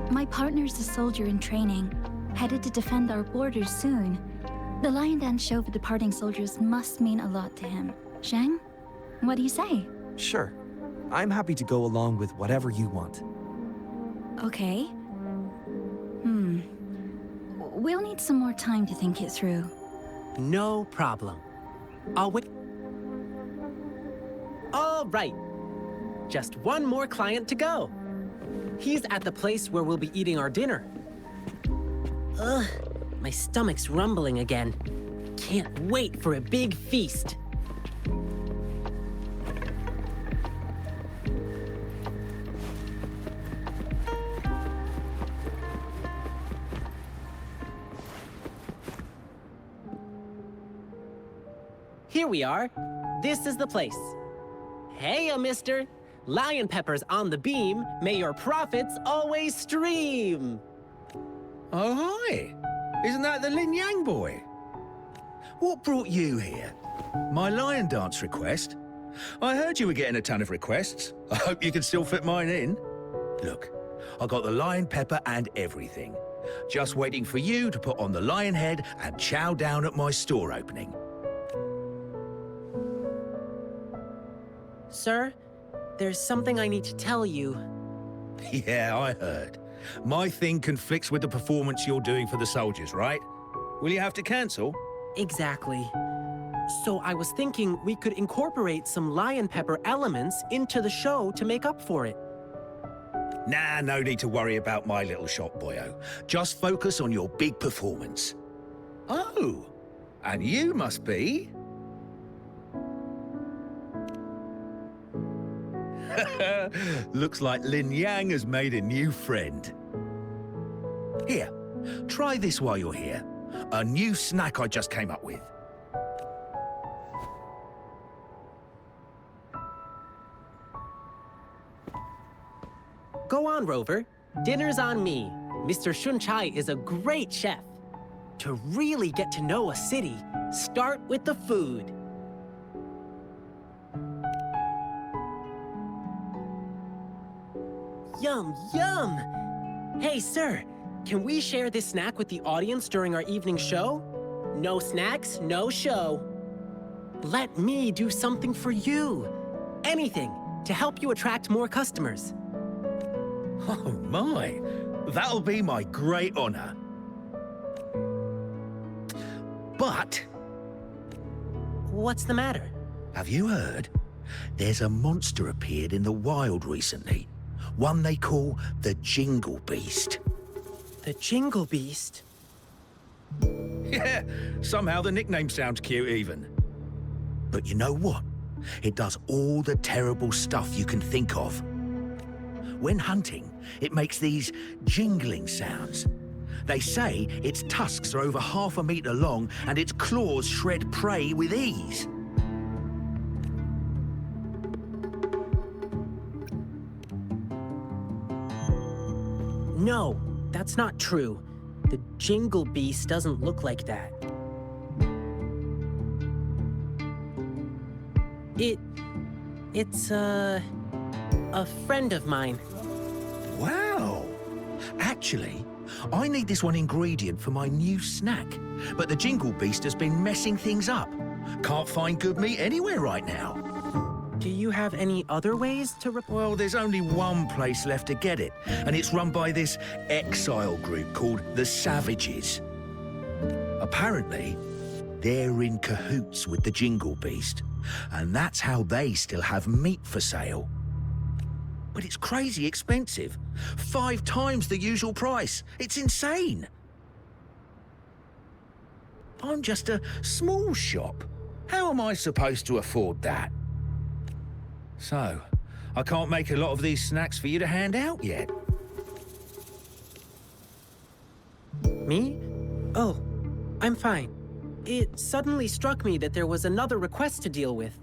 My partner's a soldier in training, headed to defend our borders soon. The lion dance show for departing soldiers must mean a lot to him. Zhang, what do you say? Sure. I'm happy to go along with whatever you want. Okay. We'll need some more time to think it through. No problem. I'll wait. All right. Just one more client to go. He's at the place where we'll be eating our dinner. Ugh, my stomach's rumbling again. Can't wait for a big feast. Here we are. This is the place. Hey, mister. Lion peppers on the beam. May your profits always stream. Oh, hi. Isn't that the Lin Yang boy? What brought you here? My lion dance request? I heard you were getting a ton of requests. I hope you can still fit mine in. Look, I got the lion pepper and everything. Just waiting for you to put on the lion head and chow down at my store opening. Sir, there's something I need to tell you. Yeah, I heard. My thing conflicts with the performance you're doing for the soldiers, right? Will you have to cancel? Exactly. So I was thinking we could incorporate some lion pepper elements into the show to make up for it. Nah, no need to worry about my little shop, boyo. Just focus on your big performance. Oh, and you must be... Looks like Lin Yang has made a new friend. Here, try this while you're here. A new snack I just came up with. Go on, Rover. Dinner's on me. Mr. ᵐᵒⁿ is a great chef. To really get to know a city, start with the food. Yum, yum! Hey, sir, can we share this snack with the audience during our evening show? No snacks, no show. Let me do something for you. Anything to help you attract more customers. Oh my, that'll be my great honor. But... What's the matter? Have you heard? There's a monster appeared in the wild recently. One they call the Jingle Beast. The Jingle Beast? Yeah, somehow the nickname sounds cute even. But you know what? It does all the terrible stuff you can think of. When hunting, it makes these jingling sounds. They say its tusks are over 1/2 meter long and its claws shred prey with ease. No, that's not true. The Jingle Beast doesn't look like that. It's a friend of mine. Wow! Actually, I need this one ingredient for my new snack, but the Jingle Beast has been messing things up. Can't find good meat anywhere right now. Do you have any other ways to Well, there's only one place left to get it, and it's run by this exile group called the Savages. Apparently, they're in cahoots with the Jingle Beast, and that's how they still have meat for sale. But it's crazy expensive. 5 times the usual price. It's insane. I'm just a small shop. How am I supposed to afford that? So, I can't make a lot of these snacks for you to hand out yet. Me? Oh, I'm fine. It suddenly struck me that there was another request to deal with.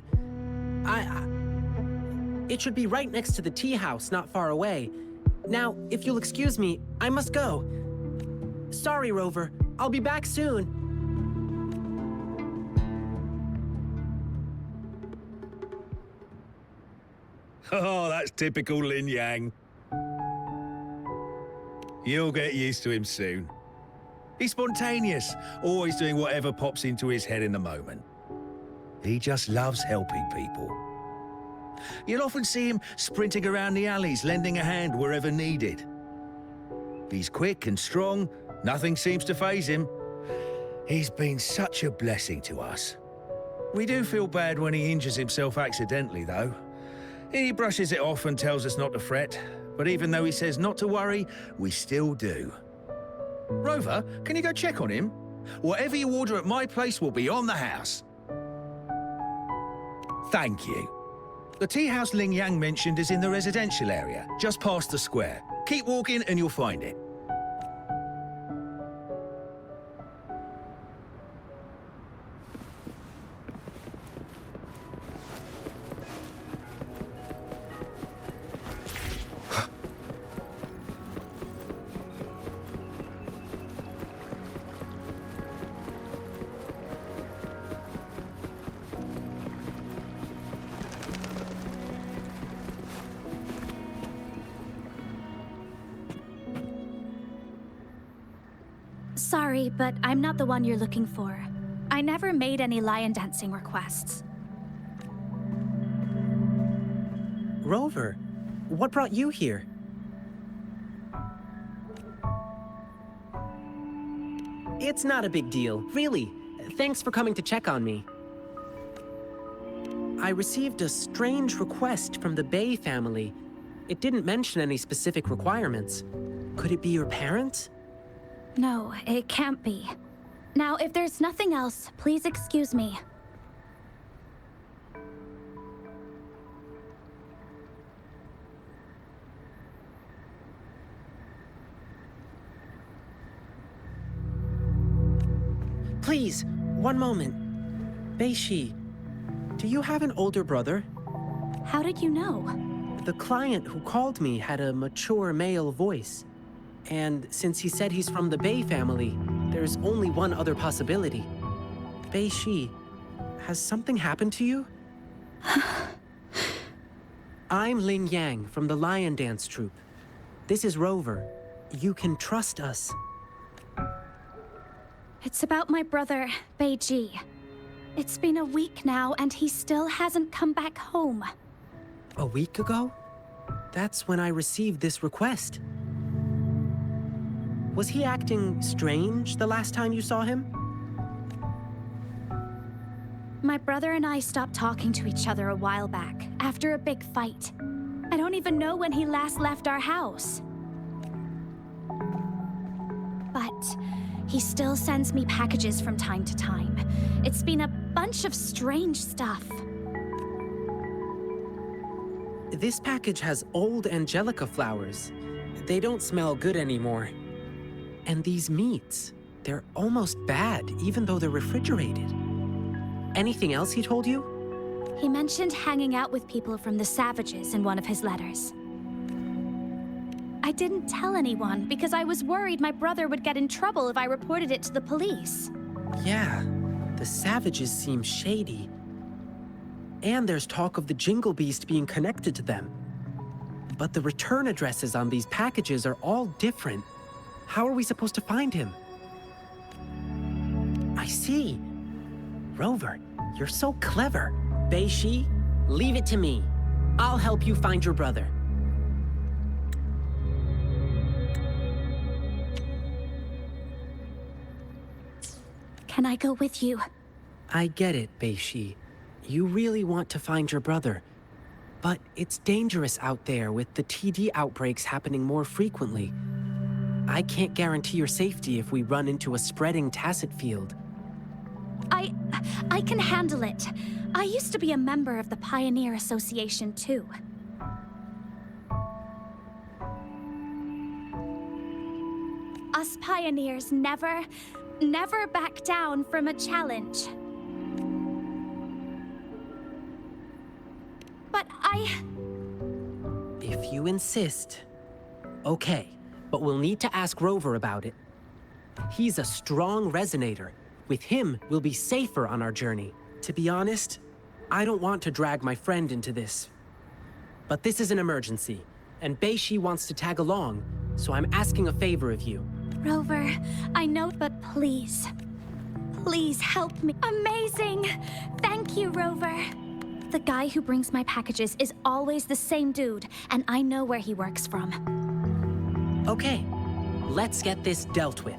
It should be right next to the tea house, not far away. Now, if you'll excuse me, I must go. Sorry, Rover. I'll be back soon. Oh, that's typical Lin Yang. You'll get used to him soon. He's spontaneous, always doing whatever pops into his head in the moment. He just loves helping people. You'll often see him sprinting around the alleys, lending a hand wherever needed. He's quick and strong, nothing seems to faze him. He's been such a blessing to us. We do feel bad when he injures himself accidentally, though. He brushes it off and tells us not to fret, but even though he says not to worry, we still do. Rover, can you go check on him? Whatever you order at my place will be on the house. Thank you. The tea house Ling Yang mentioned is in the residential area, just past the square. Keep walking and you'll find it. Sorry, but I'm not the one you're looking for. I never made any lion dancing requests. Rover, what brought you here? It's not a big deal, really. Thanks for coming to check on me. I received a strange request from the Bay family. It didn't mention any specific requirements. Could it be your parents? No, it can't be. Now, if there's nothing else, please excuse me. Please, one moment. Bei-shi, do you have an older brother? How did you know? The client who called me had a mature male voice. And since he said he's from the Bay family, there's only one other possibility. Bei-shi, has something happened to you? I'm Ling Yang from the Lion Dance Troupe. This is Rover. You can trust us. It's about my brother, Bei-ji. It's been a week now, and he still hasn't come back home. A week ago? That's when I received this request. Was he acting strange the last time you saw him? My brother and I stopped talking to each other a while back, after a big fight. I don't even know when he last left our house. But he still sends me packages from time to time. It's been a bunch of strange stuff. This package has old angelica flowers. They don't smell good anymore. And these meats, they're almost bad, even though they're refrigerated. Anything else he told you? He mentioned hanging out with people from the Savages in one of his letters. I didn't tell anyone because I was worried my brother would get in trouble if I reported it to the police. Yeah, the Savages seem shady. And there's talk of the Jingle Beast being connected to them. But the return addresses on these packages are all different. How are we supposed to find him? I see. Rover, you're so clever. Bei-shi, leave it to me. I'll help you find your brother. Can I go with you? I get it, Bei-shi. You really want to find your brother. But it's dangerous out there with the TD outbreaks happening more frequently. I can't guarantee your safety if we run into a spreading tacit field. I can handle it. I used to be a member of the Pioneer Association, too. Us pioneers never back down from a challenge. But If you insist. Okay, but we'll need to ask Rover about it. He's a strong resonator. With him, we'll be safer on our journey. To be honest, I don't want to drag my friend into this. But this is an emergency, and Bei-shi wants to tag along, so I'm asking a favor of you. Rover, I know, but please. Please help me. Amazing! Thank you, Rover. The guy who brings my packages is always the same dude, and I know where he works from. Okay, let's get this dealt with.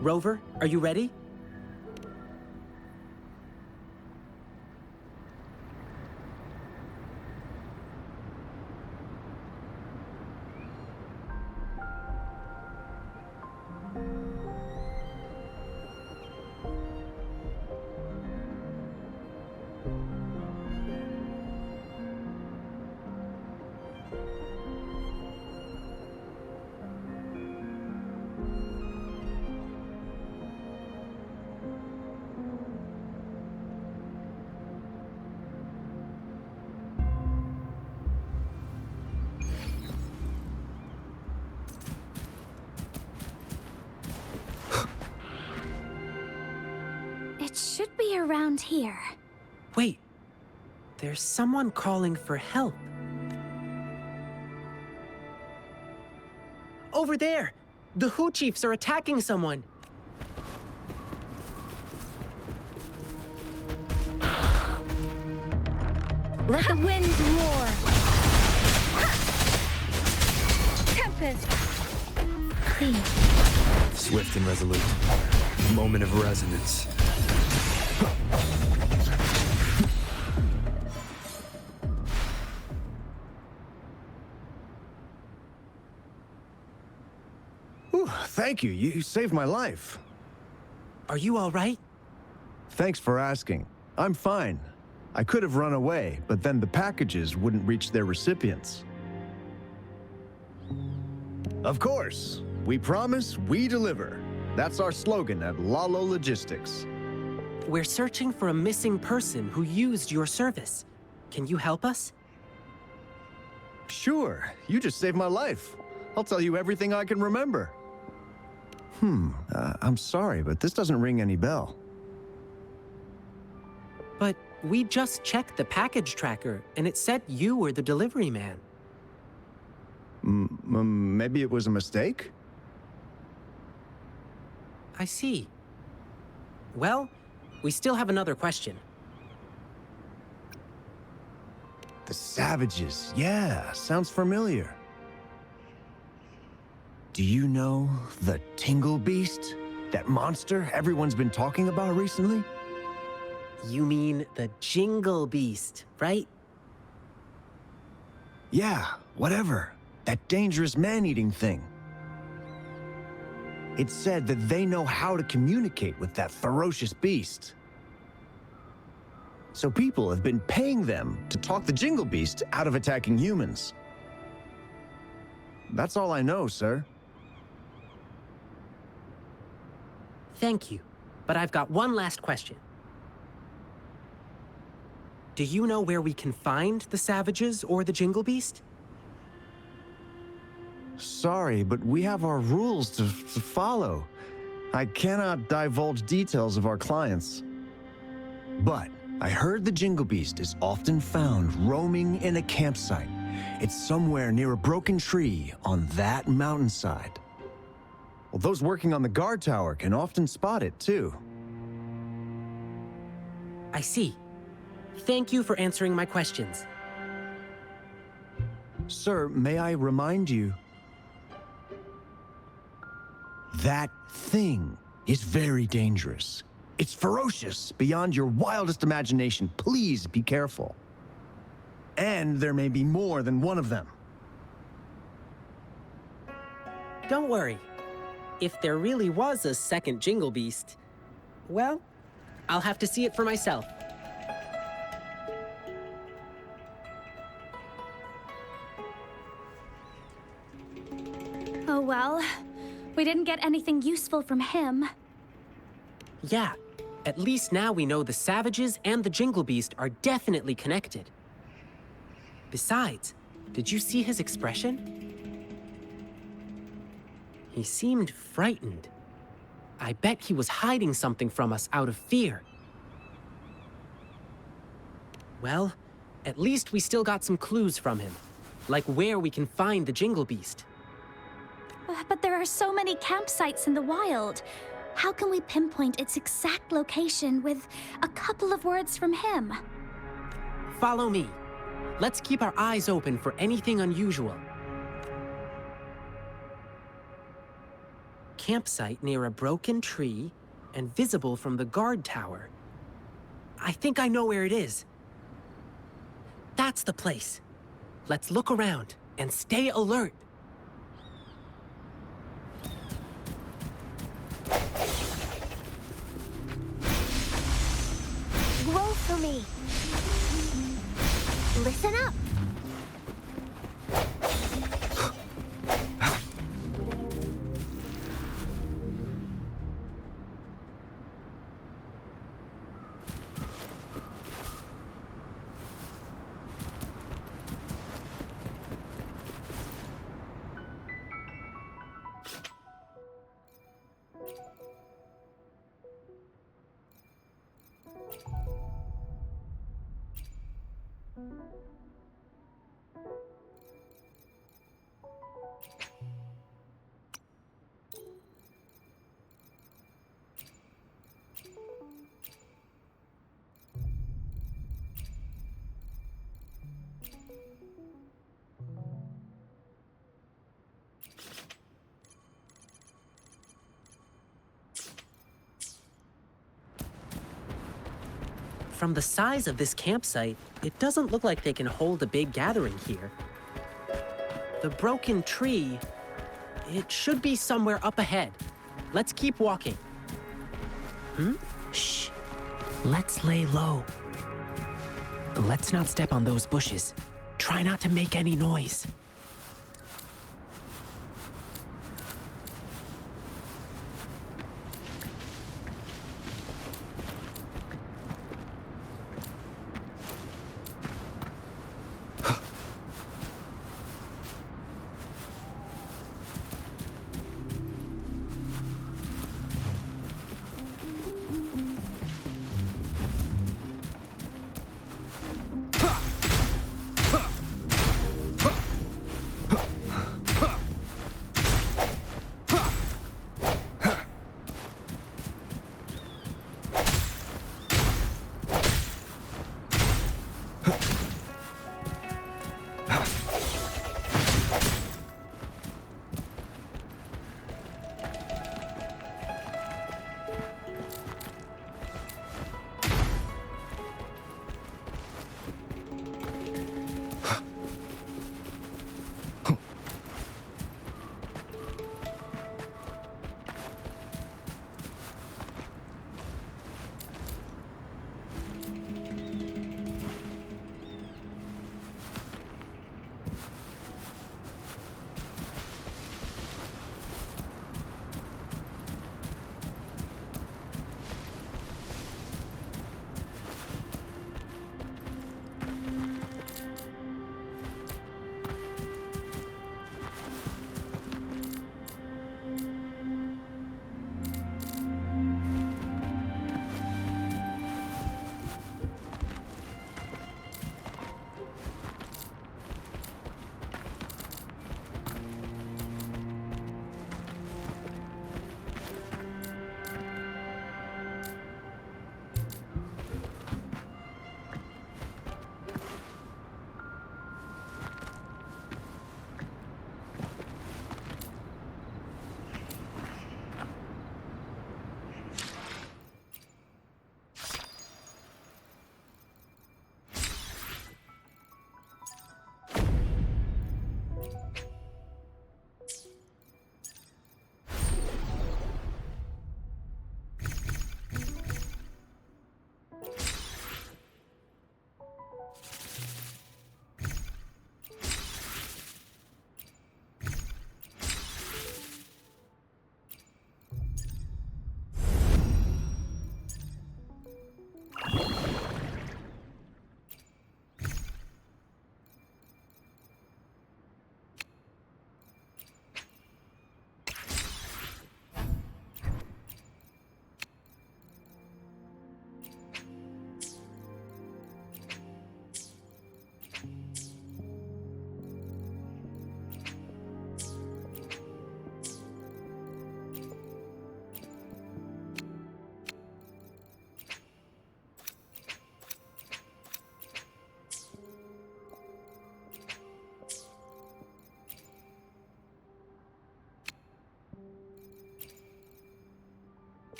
Rover, are you ready? It should be around here. Wait, there's someone calling for help. Over there! The Hu Chiefs are attacking someone! Let the winds roar. Tempest. Please. Swift and resolute. Moment of resonance. Whew, thank you. You saved my life. Are you all right? Thanks for asking. I'm fine. I could have run away, but then the packages wouldn't reach their recipients. Of course. We promise, we deliver. That's our slogan at Lalo Logistics. We're searching for a missing person who used your service. Can you help us? Sure. You just saved my life. I'll tell you everything I can remember. I'm sorry, but this doesn't ring any bell. But we just checked the package tracker, and it said you were the delivery man. Maybe it was a mistake? I see. Well, we still have another question. The Savages. Yeah, sounds familiar. Do you know the Tingle Beast? That monster everyone's been talking about recently? You mean the Jingle Beast, right? Yeah, whatever. That dangerous man-eating thing. It said that they know how to communicate with that ferocious beast. So people have been paying them to talk the Jingle Beast out of attacking humans. That's all I know, sir. Thank you, but I've got one last question. Do you know where we can find the Savages or the Jingle Beast? Sorry, but we have our rules to follow. I cannot divulge details of our clients. But I heard the Jingle Beast is often found roaming in a campsite. It's somewhere near a broken tree on that mountainside. Well, those working on the guard tower can often spot it, too. I see. Thank you for answering my questions. Sir, may I remind you? That thing is very dangerous. It's ferocious beyond your wildest imagination. Please be careful. And there may be more than one of them. Don't worry. If there really was a second Jingle Beast, well, I'll have to see it for myself. Oh well, we didn't get anything useful from him. Yeah, at least now we know the Savages and the Jingle Beast are definitely connected. Besides, did you see his expression? He seemed frightened. I bet he was hiding something from us out of fear. Well, at least we still got some clues from him, like where we can find the Jingle Beast. But there are so many campsites in the wild. How can we pinpoint its exact location with a couple of words from him? Follow me. Let's keep our eyes open for anything unusual. Campsite near a broken tree and visible from the guard tower. I think I know where it is. That's the place. Let's look around and stay alert. Roll for me. Listen up. From the size of this campsite, it doesn't look like they can hold a big gathering here. The broken tree, it should be somewhere up ahead. Let's keep walking. Shh. Let's lay low. Let's not step on those bushes. Try not to make any noise.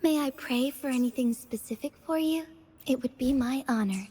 May I pray for anything specific for you? It would be my honor.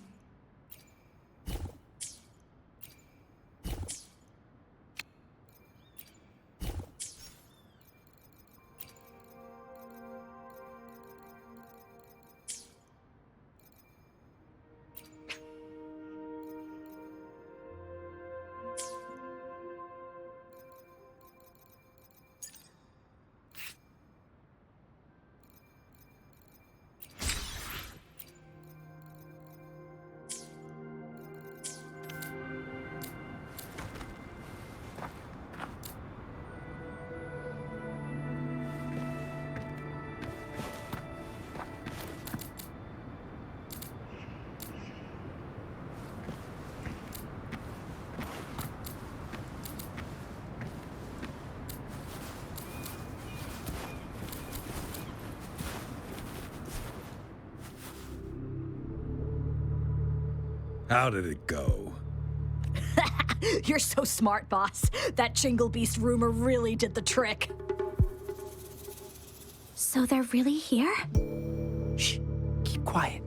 How did it go? You're so smart, boss. That Jingle Beast rumor really did the trick. So they're really here? Shh, keep quiet.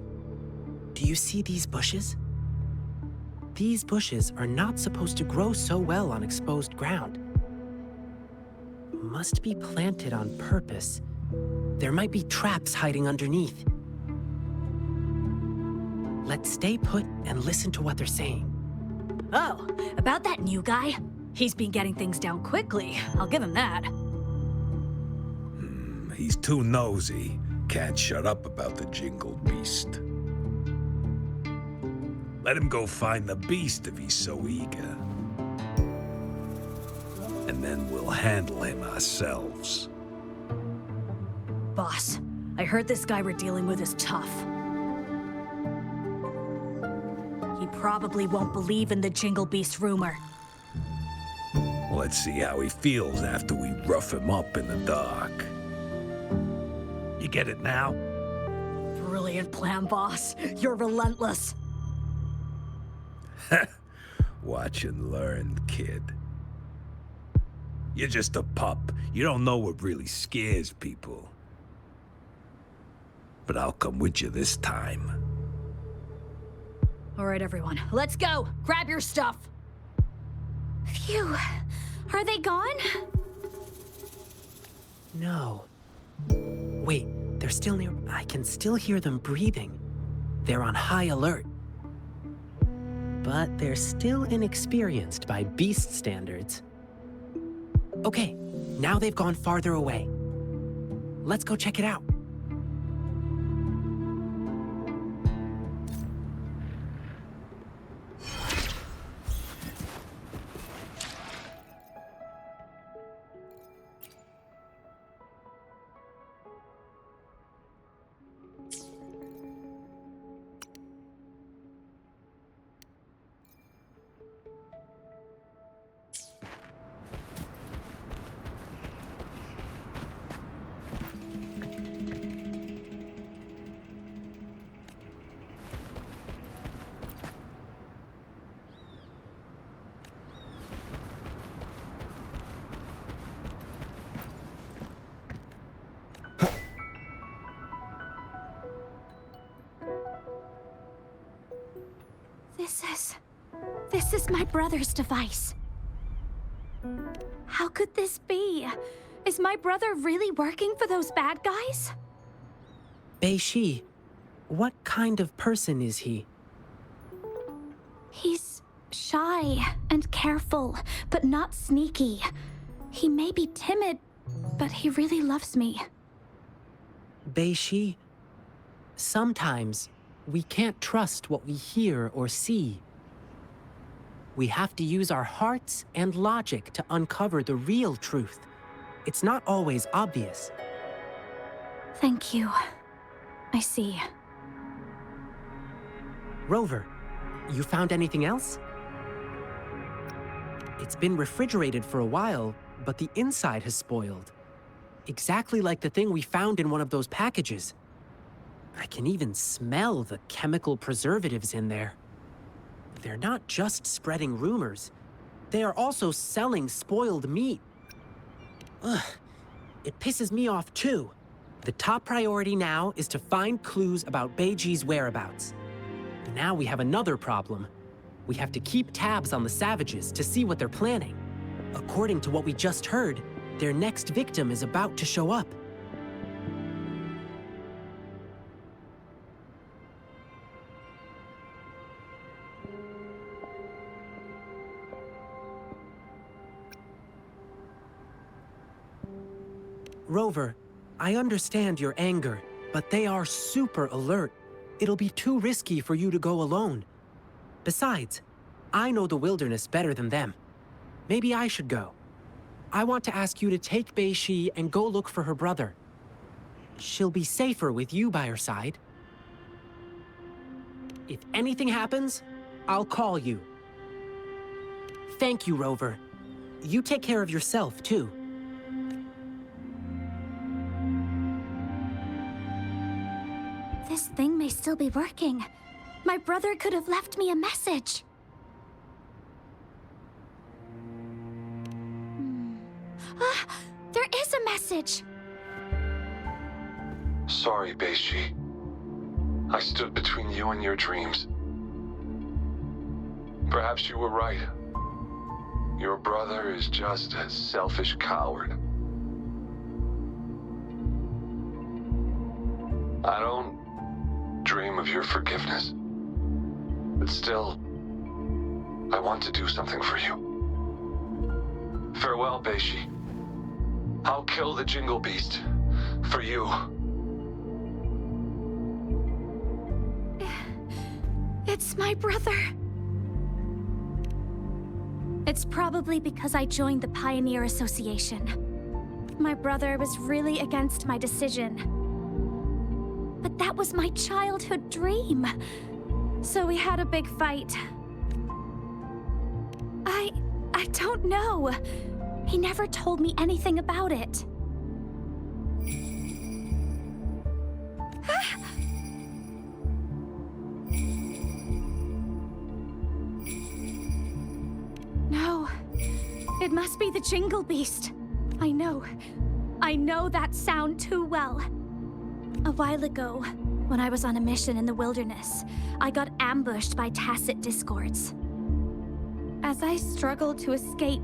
Do you see these bushes? These bushes are not supposed to grow so well on exposed ground. Must be planted on purpose. There might be traps hiding underneath. Let's stay put and listen to what they're saying. Oh, about that new guy? He's been getting things down quickly. I'll give him that. He's too nosy. Can't shut up about the Jingle Beast. Let him go find the beast if he's so eager. And then we'll handle him ourselves. Boss, I heard this guy we're dealing with is tough. He probably won't believe in the Jingle Beast rumor. Let's see how he feels after we rough him up in the dark. You get it now? Brilliant plan, boss. You're relentless. Watch and learn, kid. You're just a pup. You don't know what really scares people. But I'll come with you this time. All right, everyone, let's go. Grab your stuff. Phew. Are they gone? No. Wait, they're still near. I can still hear them breathing. They're on high alert. But they're still inexperienced by beast standards. Okay, now they've gone farther away. Let's go check it out. This is my brother's device. How could this be? Is my brother really working for those bad guys? Bei-Shi, what kind of person is he? He's shy and careful, but not sneaky. He may be timid, but he really loves me. Bei-Shi, sometimes we can't trust what we hear or see. We have to use our hearts and logic to uncover the real truth. It's not always obvious. Thank you. I see. Rover, you found anything else? It's been refrigerated for a while, but the inside has spoiled. Exactly like the thing we found in one of those packages. I can even smell the chemical preservatives in there. They're not just spreading rumors. They are also selling spoiled meat. Ugh, it pisses me off too. The top priority now is to find clues about Beiji's whereabouts. Now we have another problem. We have to keep tabs on the savages to see what they're planning. According to what we just heard, their next victim is about to show up. Rover, I understand your anger, but they are super alert. It'll be too risky for you to go alone. Besides, I know the wilderness better than them. Maybe I should go. I want to ask you to take Bei-Shi and go look for her brother. She'll be safer with you by her side. If anything happens, I'll call you. Thank you, Rover. You take care of yourself, too. This thing may still be working. My brother could have left me a message. There is a message. Sorry, Bei-Shi. I stood between you and your dreams. Perhaps you were right. Your brother is just a selfish coward. I don't dream of your forgiveness. But still, I want to do something for you. Farewell, Bei-Shi. I'll kill the Jingle Beast for you. It's my brother. It's probably because I joined the Pioneer Association. My brother was really against my decision. But that was my childhood dream. So we had a big fight. I don't know. He never told me anything about it. No. It must be the Jingle Beast. I know that sound too well. A while ago, when I was on a mission in the wilderness, I got ambushed by tacit discords. As I struggled to escape,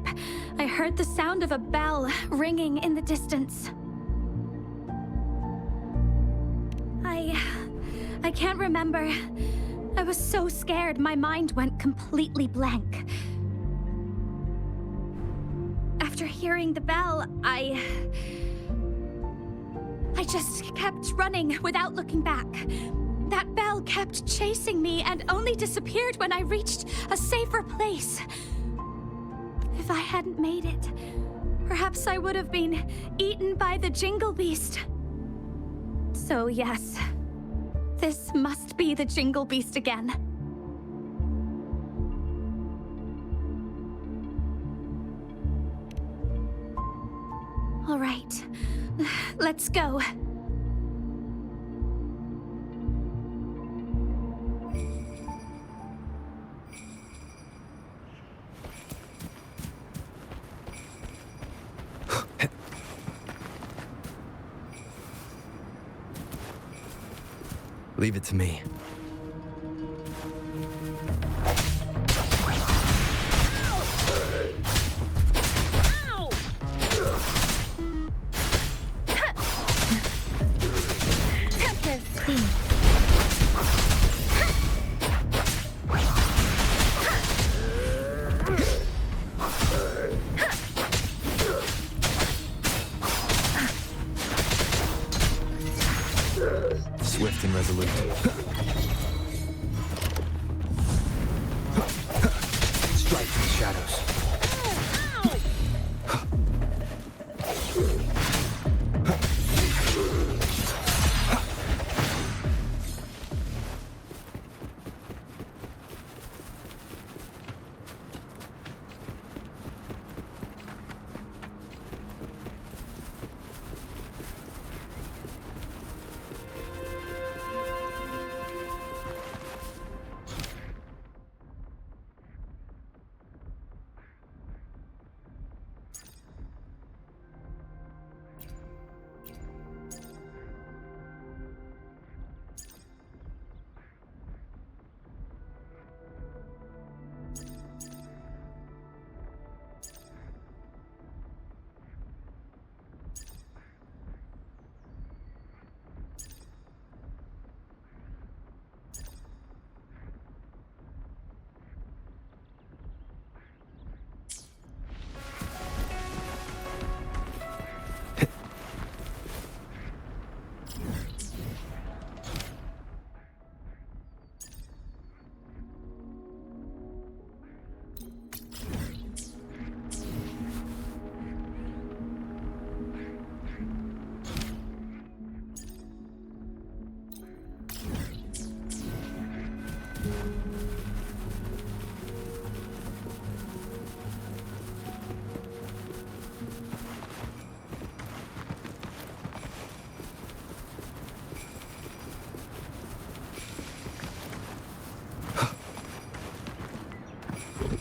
I heard the sound of a bell ringing in the distance. I can't remember. I was so scared, my mind went completely blank. After hearing the bell, I just kept running without looking back. That bell kept chasing me and only disappeared when I reached a safer place. If I hadn't made it, perhaps I would have been eaten by the Jingle Beast. So yes, this must be the Jingle Beast again. All right, let's go. Leave it to me. Swift and resolute.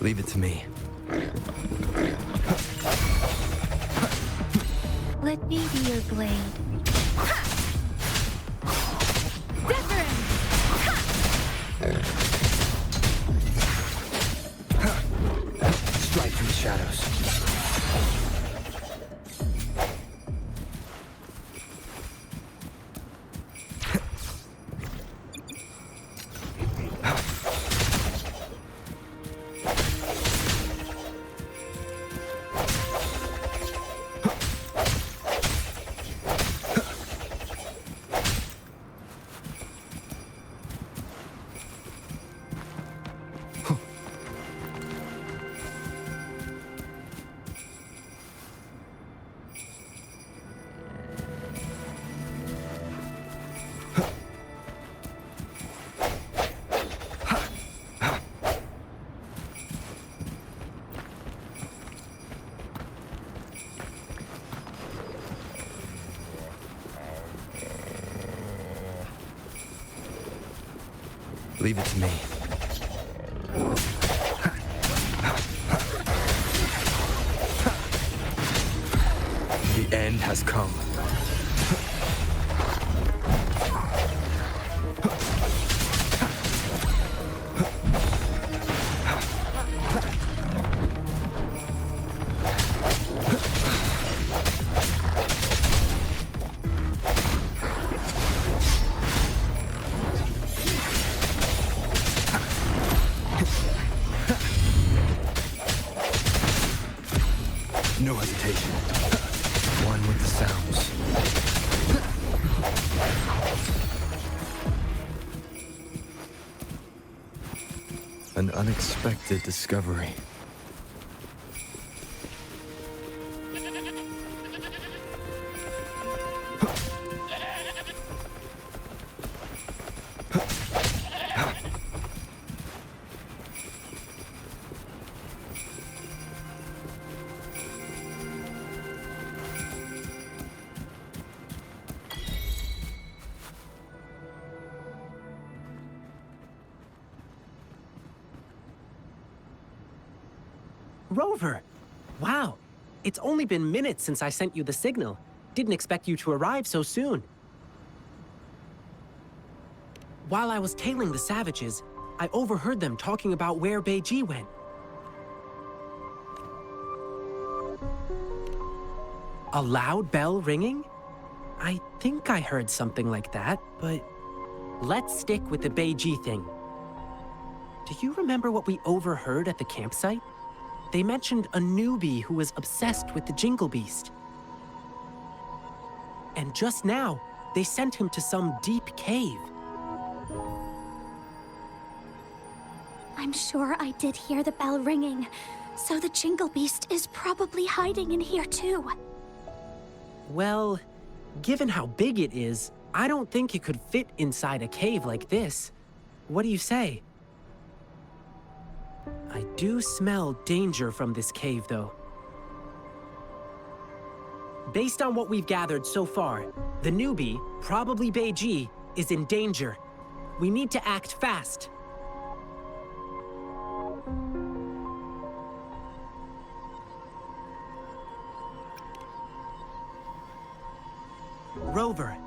Leave it to me. Let me be your blade. Strike from the shadows. Leave it to me. The end has come. No hesitation. One with the sounds. An unexpected discovery. Rover! Wow, it's only been minutes since I sent you the signal. Didn't expect you to arrive so soon. While I was tailing the savages, I overheard them talking about where Beiji went. A loud bell ringing? I think I heard something like that, but let's stick with the Beiji thing. Do you remember what we overheard at the campsite? They mentioned a newbie who was obsessed with the Jingle Beast. And just now, they sent him to some deep cave. I'm sure I did hear the bell ringing, so the Jingle Beast is probably hiding in here too. Well, given how big it is, I don't think it could fit inside a cave like this. What do you say? I do smell danger from this cave, though. Based on what we've gathered so far, the newbie, probably Beiji, is in danger. We need to act fast. Rover,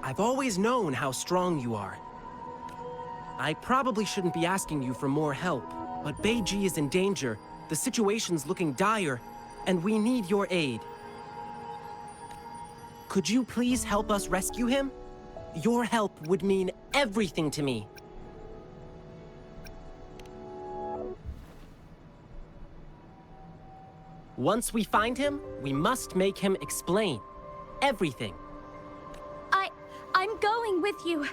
I've always known how strong you are. I probably shouldn't be asking you for more help, but Beiji is in danger, the situation's looking dire, and we need your aid. Could you please help us rescue him? Your help would mean everything to me. Once we find him, we must make him explain everything. I'm going with you.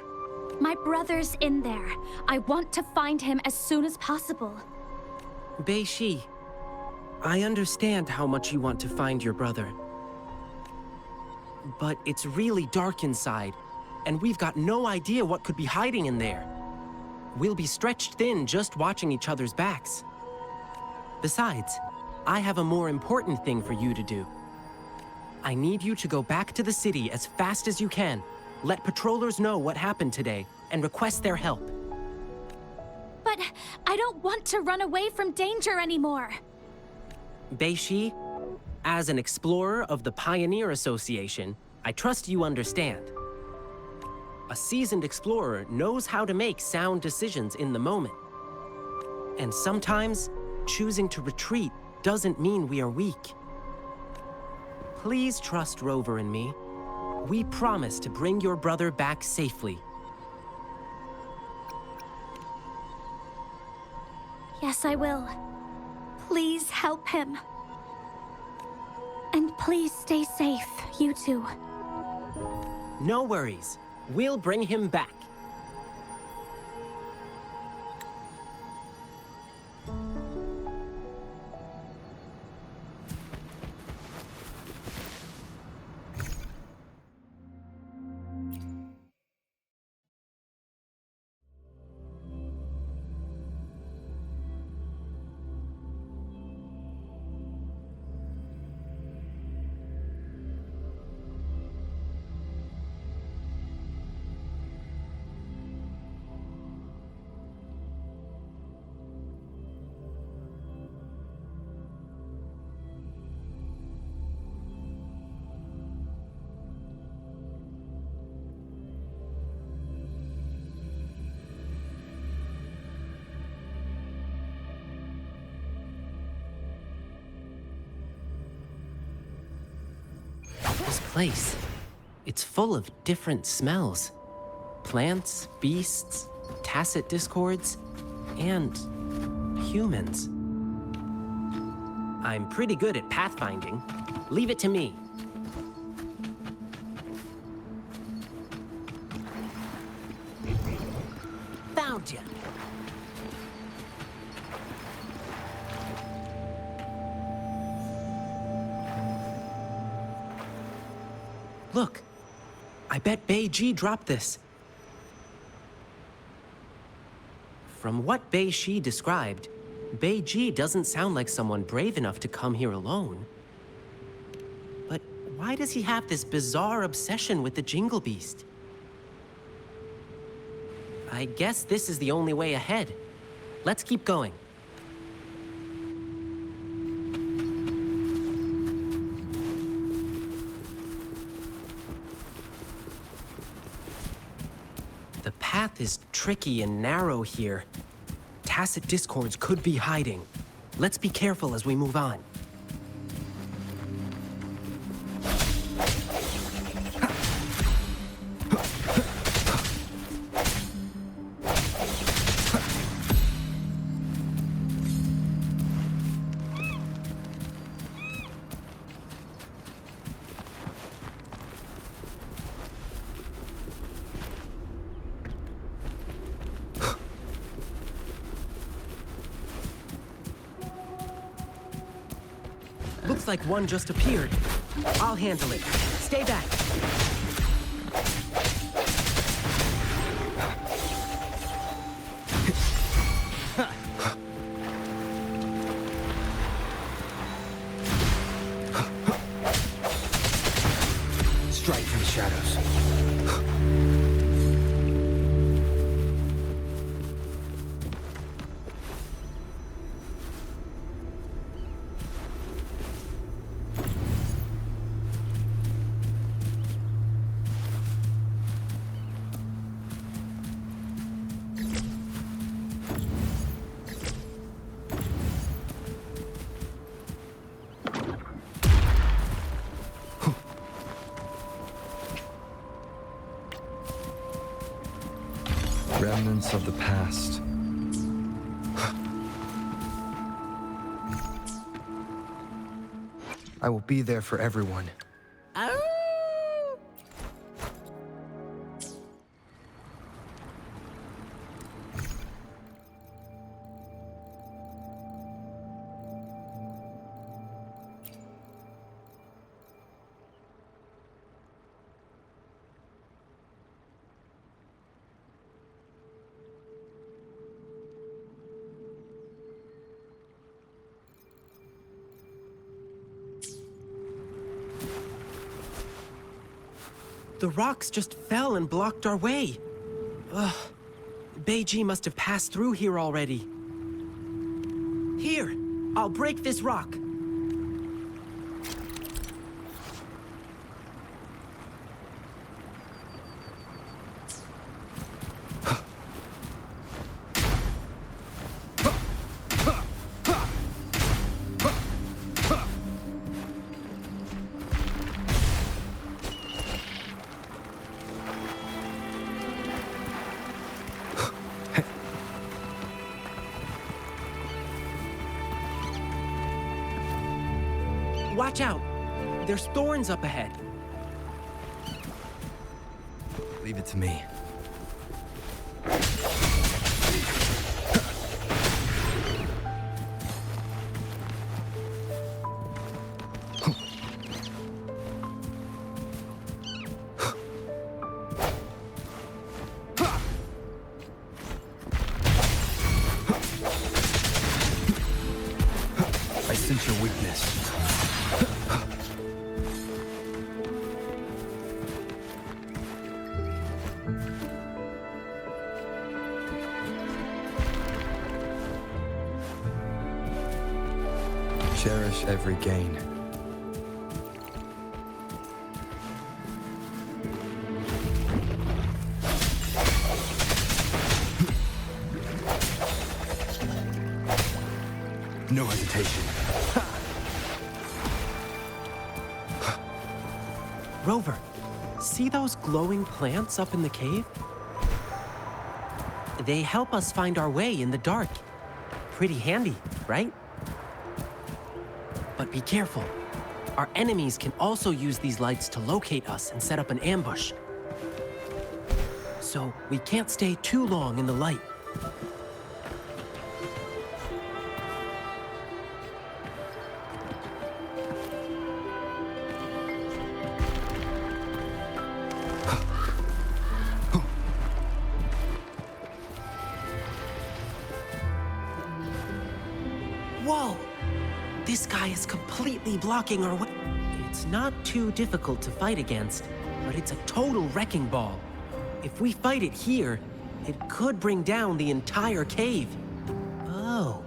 My brother's in there. I want to find him as soon as possible. Beiji, I understand how much you want to find your brother. But it's really dark inside, and we've got no idea what could be hiding in there. We'll be stretched thin just watching each other's backs. Besides, I have a more important thing for you to do. I need you to go back to the city as fast as you can. Let patrollers know what happened today and request their help. But but I don't want to run away from danger anymore. Bei-Shi, as an explorer of the Pioneer Association, I trust you understand. A seasoned explorer knows how to make sound decisions in the moment. And sometimes, choosing to retreat doesn't mean we are weak. Please trust Rover and me. We promise to bring your brother back safely. Yes, I will. Please help him. And please stay safe, you two. No worries. We'll bring him back. This place, it's full of different smells. Plants, beasts, tacit discords, and humans. I'm pretty good at pathfinding. Leave it to me. Found you. Look, I bet Bei-Ji dropped this. From what Bei-Shi described, Bei-Ji doesn't sound like someone brave enough to come here alone. But why does he have this bizarre obsession with the Jingle Beast? I guess this is the only way ahead. Let's keep going. The path is tricky and narrow here. Tacit discords could be hiding. Let's be careful as we move on. Looks like one just appeared. I'll handle it. Stay back. Strike from the shadows. Remnants of the past. I will be there for everyone. The rocks just fell and blocked our way. Ugh. Beiji must have passed through here already. Here, I'll break this rock. Watch out! There's thorns up ahead. Leave it to me. I sense your weakness. Cherish every gain. No hesitation. Rover, see those glowing plants up in the cave? They help us find our way in the dark. Pretty handy, right? But be careful. Our enemies can also use these lights to locate us and set up an ambush. So we can't stay too long in the light. Whoa! This guy is completely blocking our way. It's not too difficult to fight against, but it's a total wrecking ball. If we fight it here, it could bring down the entire cave. Oh,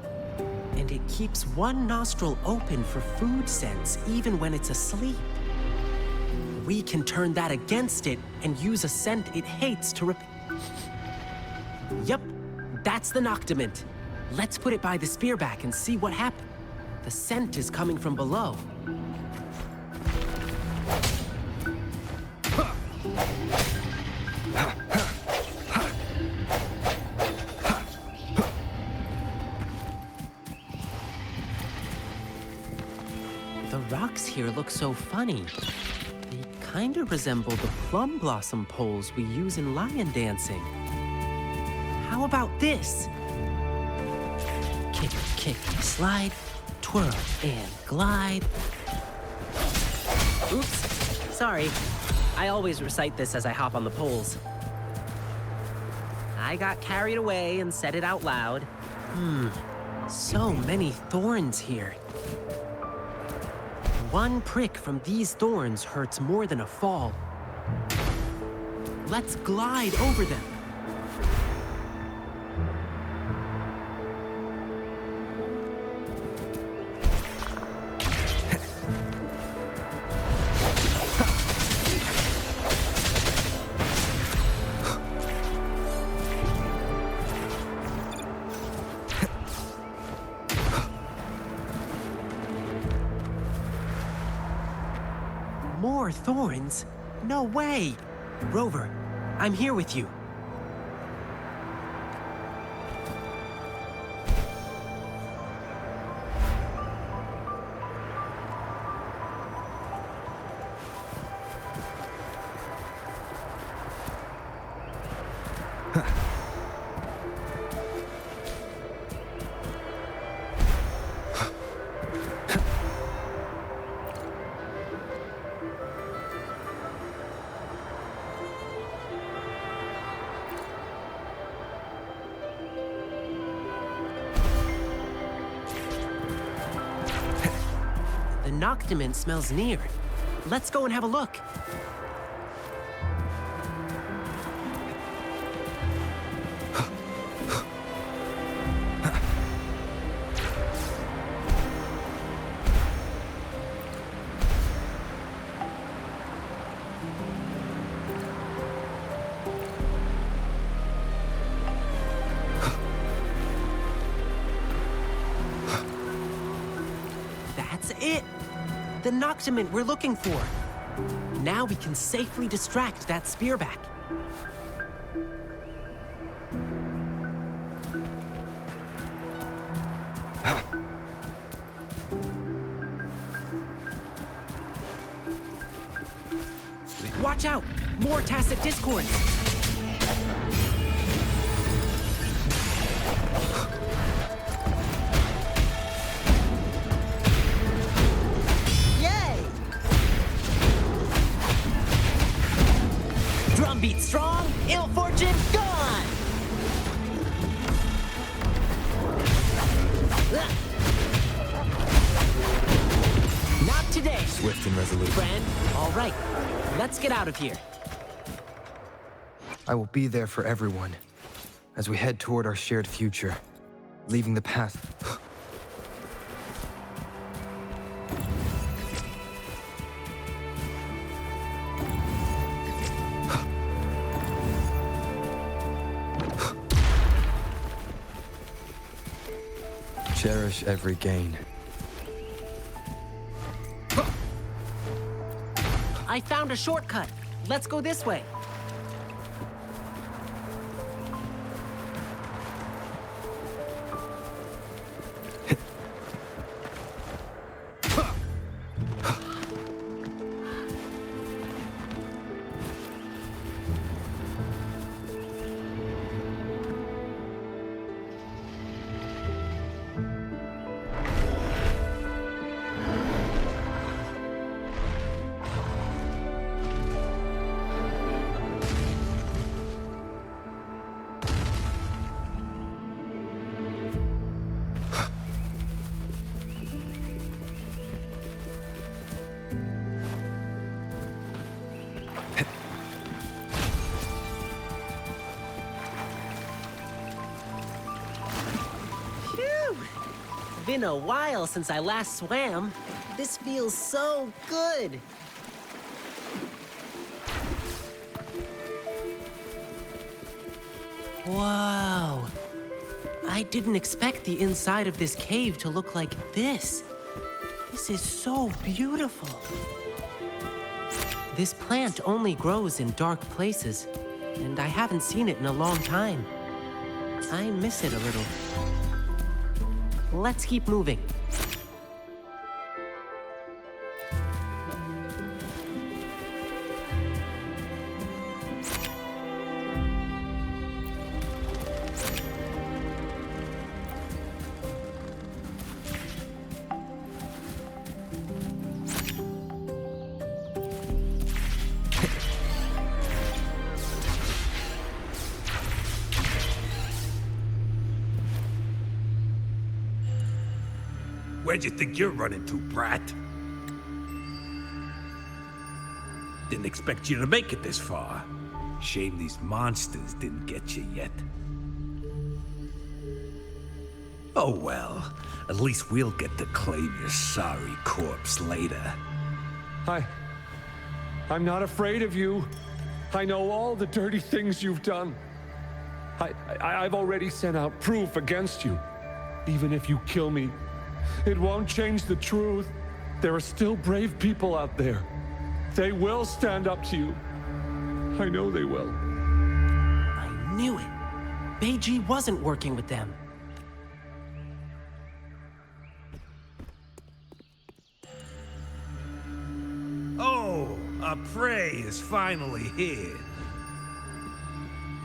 and it keeps one nostril open for food sense even when it's asleep. We can turn that against it and use a scent it hates to Yep, that's the Noctiment. Let's put it by the spearback and see what happens. The scent is coming from below. The rocks here look so funny. They kind of resemble the plum blossom poles we use in lion dancing. How about this? Kick, kick, slide, twirl, and glide. Oops, sorry. I always recite this as I hop on the poles. I got carried away and said it out loud. So many thorns here. One prick from these thorns hurts more than a fall. Let's glide over them. More thorns? No way! Rover, I'm here with you. The Noctiment smells near. Let's go and have a look. That's it! The Noctimint we're looking for. Now we can safely distract that spearback. Watch out! More tacit discords! Yay! Drumbeat strong, ill fortune gone! Not today! Swift and resolute. Friend, all right. Let's get out of here. I will be there for everyone as we head toward our shared future, leaving the past. Cherish every gain. I found a shortcut. Let's go this way. Been a while since I last swam. This feels so good. Whoa. I didn't expect the inside of this cave to look like this. This is so beautiful. This plant only grows in dark places, and I haven't seen it in a long time. I miss it a little. Let's keep moving. Where'd you think you're running to, brat? Didn't expect you to make it this far. Shame these monsters didn't get you yet. Oh well, at least we'll get to claim your sorry corpse later. I'm not afraid of you. I know all the dirty things you've done. I've already sent out proof against you. Even if you kill me, it won't change the truth. There are still brave people out there. They will stand up to you. I know they will. I knew it. Beiji wasn't working with them. Oh, our prey is finally here.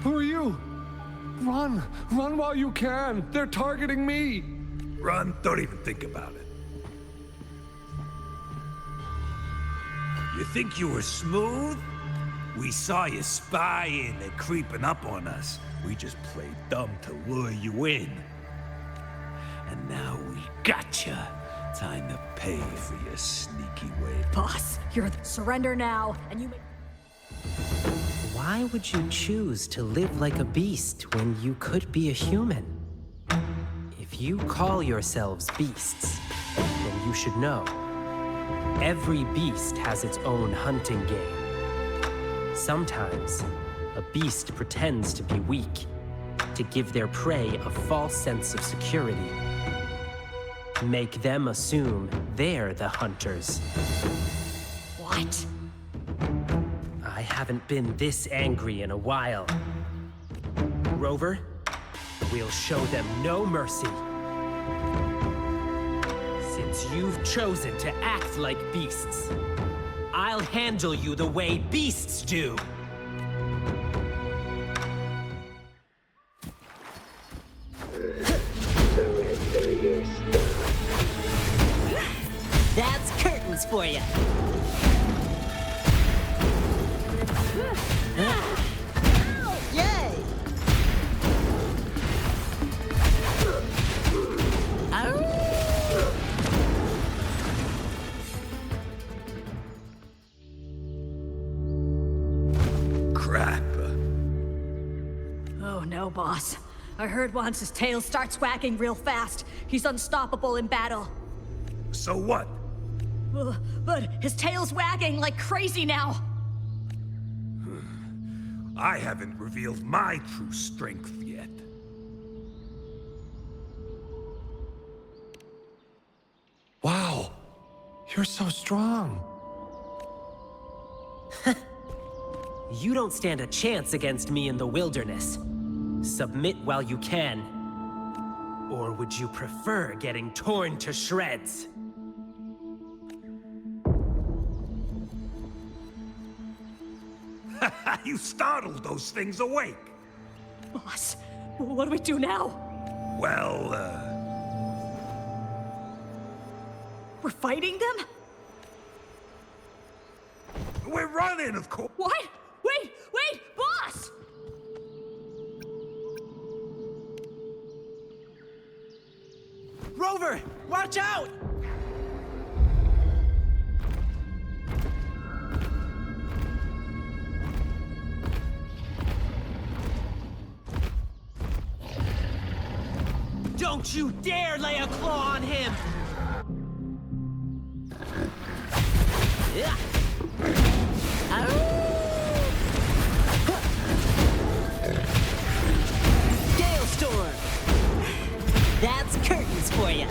Who are you? Run! Run while you can! They're targeting me! Run, don't even think about it. You think you were smooth? We saw you spying and creeping up on us. We just played dumb to lure you in. And now we gotcha. Time to pay for your sneaky way. Boss, surrender now, and you may... Why would you choose to live like a beast when you could be a human? If you call yourselves beasts, then you should know. Every beast has its own hunting game. Sometimes, a beast pretends to be weak, to give their prey a false sense of security. Make them assume they're the hunters. What? I haven't been this angry in a while. Rover, we'll show them no mercy. Since you've chosen to act like beasts, I'll handle you the way beasts do. That's curtains for you. Yay! Crap. Oh no, boss. I heard once his tail starts wagging real fast. He's unstoppable in battle. So what? But his tail's wagging like crazy now. I haven't revealed my true strength yet. Wow, you're so strong. You don't stand a chance against me in the wilderness. Submit while you can. Or would you prefer getting torn to shreds? You startled those things awake. Boss, what do we do now? Well, We're fighting them? we're running, of course. What? Wait, boss! Rover, watch out! Don't you dare lay a claw on him! Gale Storm! That's curtains for you.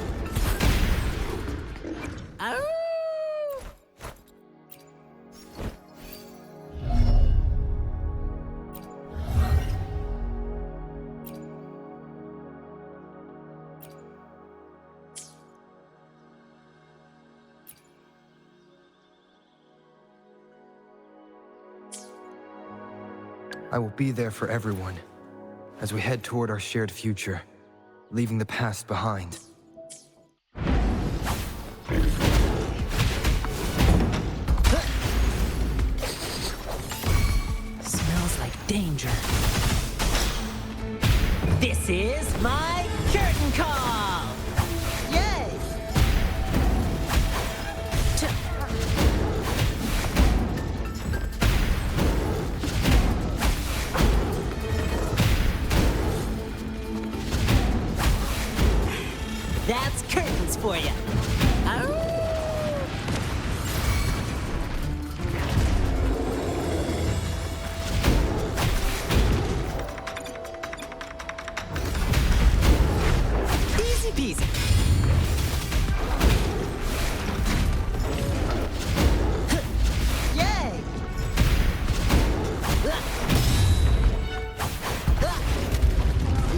I will be there for everyone as we head toward our shared future, leaving the past behind. Smells like danger. This is my curtain call! Yay! That's curtains for you. Easy peasy. Yay!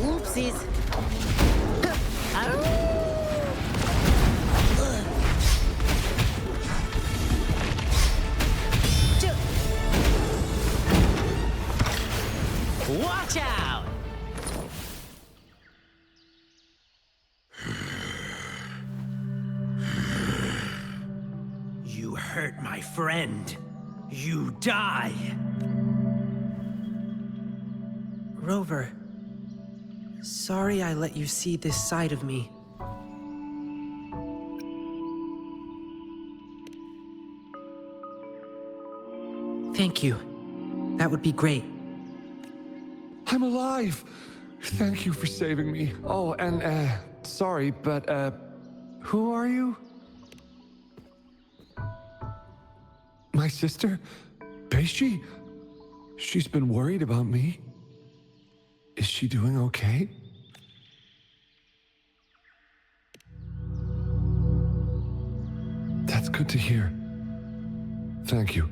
Oopsies. Watch out! You hurt my friend. You die. Rover, sorry I let you see this side of me. Thank you. That would be great. I'm alive. Thank you for saving me. Oh, and sorry, but who are you? My sister? Beishi? She's been worried about me. Is she doing okay? That's good to hear. Thank you.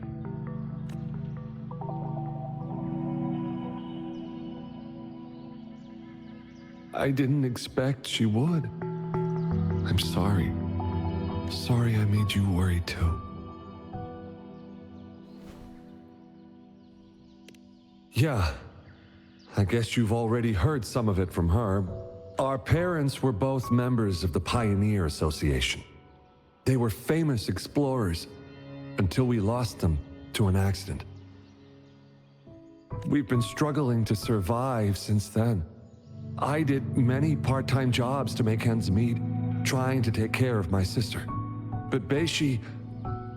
I didn't expect she would. I'm sorry. Sorry I made you worry too. Yeah, I guess you've already heard some of it from her. Our parents were both members of the Pioneer Association. They were famous explorers until we lost them to an accident. We've been struggling to survive since then. I did many part-time jobs to make ends meet, trying to take care of my sister. But Beishi,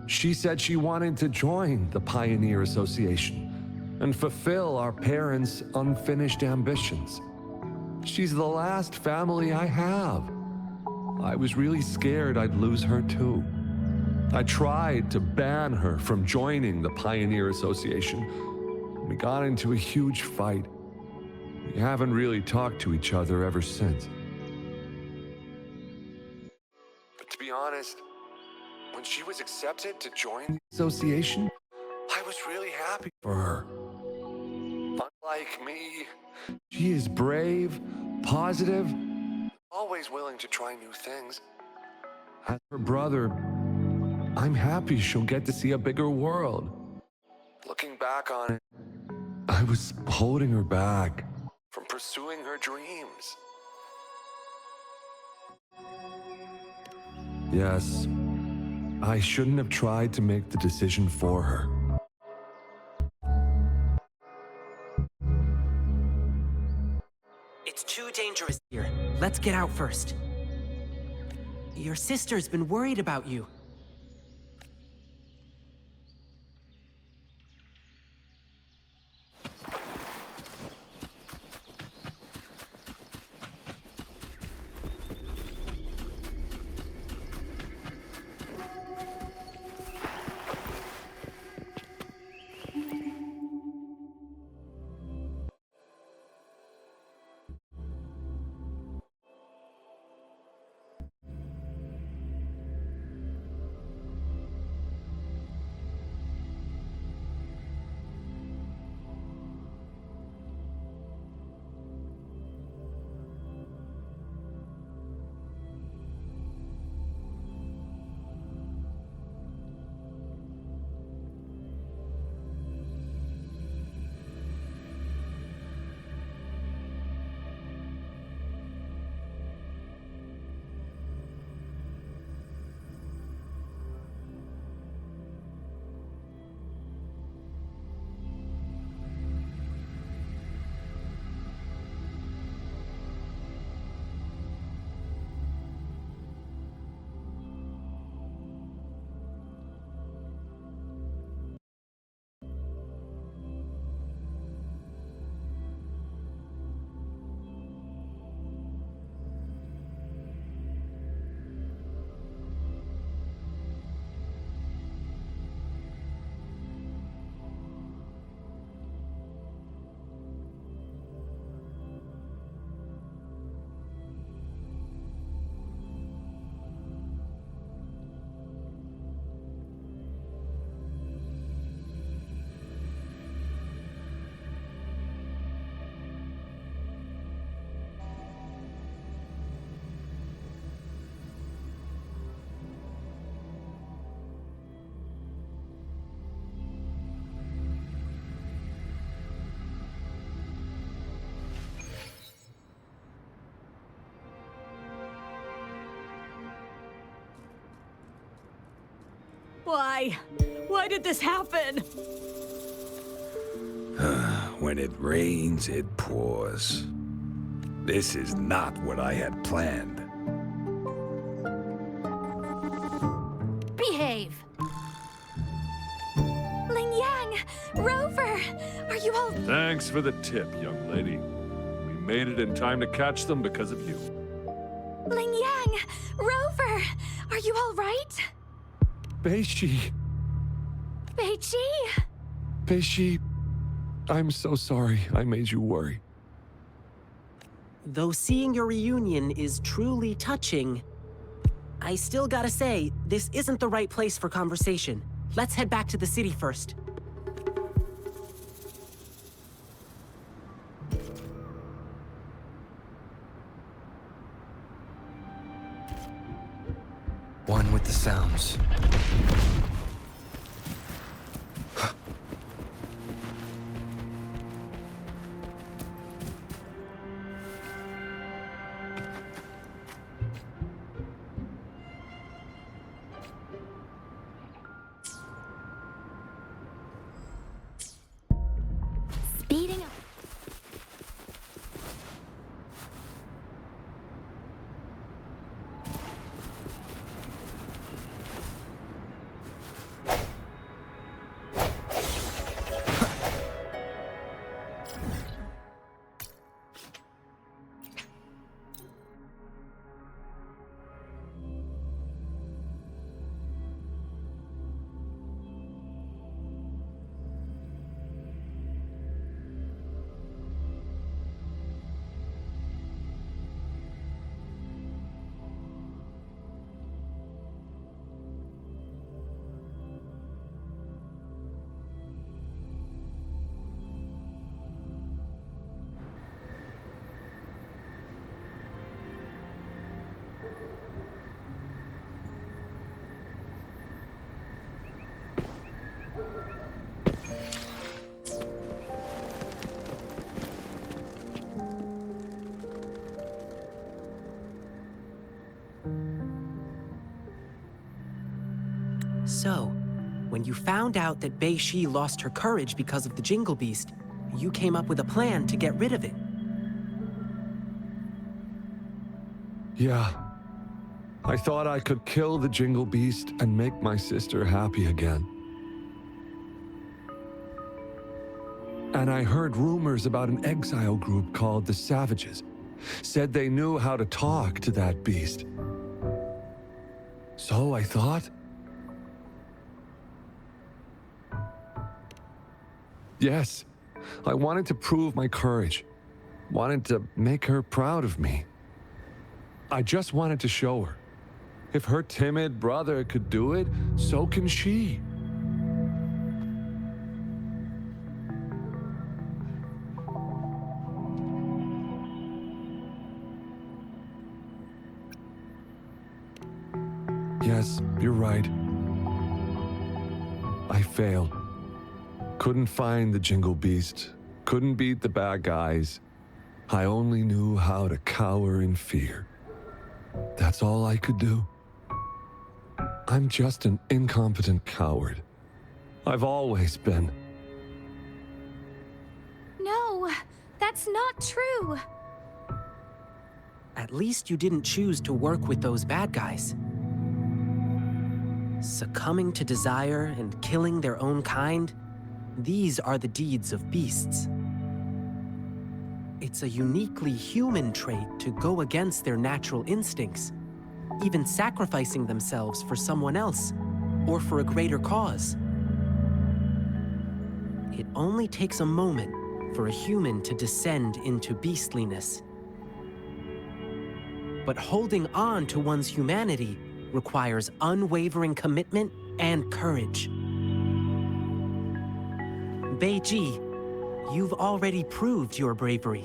she said she wanted to join the Pioneer Association and fulfill our parents' unfinished ambitions. She's the last family I have. I was really scared I'd lose her too. I tried to ban her from joining the Pioneer Association. We got into a huge fight. We haven't really talked to each other ever since. But to be honest, when she was accepted to join the association, I was really happy for her. Unlike me, she is brave, positive, always willing to try new things. As her brother, I'm happy she'll get to see a bigger world. Looking back on it, I was holding her back from pursuing her dreams. Yes, I shouldn't have tried to make the decision for her. It's too dangerous here. Let's get out first. Your sister's been worried about you. Why? Why did this happen? When it rains, it pours. This is not what I had planned. Behave! Ling Yang! Rover! Are you all... Thanks for the tip, young lady. We made it in time to catch them because of you. Ling Yang! Rover! Are you all right? Beishi! Beichi! Beishi, I'm so sorry I made you worry. Though seeing your reunion is truly touching, I still gotta say, this isn't the right place for conversation. Let's head back to the city first. One with the sounds. Speeding up. So, when you found out that Bei Shi lost her courage because of the Jingle Beast, you came up with a plan to get rid of it. Yeah. I thought I could kill the Jingle Beast and make my sister happy again. And I heard rumors about an exile group called the Savages. Said they knew how to talk to that beast. So I thought... Yes, I wanted to prove my courage. Wanted to make her proud of me. I just wanted to show her. If her timid brother could do it, so can she. Yes, you're right. I failed. Couldn't find the Jingle Beast. Couldn't beat the bad guys. I only knew how to cower in fear. That's all I could do. I'm just an incompetent coward. I've always been. No, that's not true. At least you didn't choose to work with those bad guys. Succumbing to desire and killing their own kind, these are the deeds of beasts. It's a uniquely human trait to go against their natural instincts, even sacrificing themselves for someone else or for a greater cause. It only takes a moment for a human to descend into beastliness. But holding on to one's humanity requires unwavering commitment and courage. Beiji, you've already proved your bravery.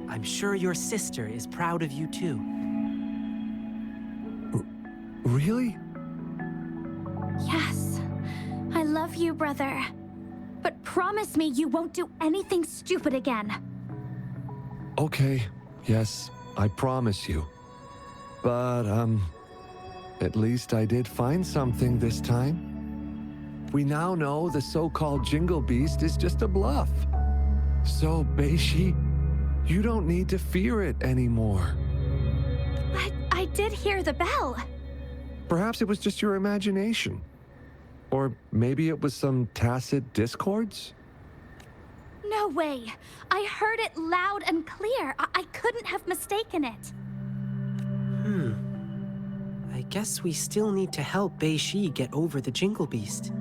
I'm sure your sister is proud of you too. Really? Yes. I love you, brother. But promise me you won't do anything stupid again. Okay, yes, I promise you. But, at least I did find something this time. We now know the so-called Jingle Beast is just a bluff. So, Bei-Shi, you don't need to fear it anymore. But I did hear the bell. Perhaps it was just your imagination. Or maybe it was some tacit discords? No way. I heard it loud and clear. I couldn't have mistaken it. I guess we still need to help Bei-Shi get over the Jingle Beast.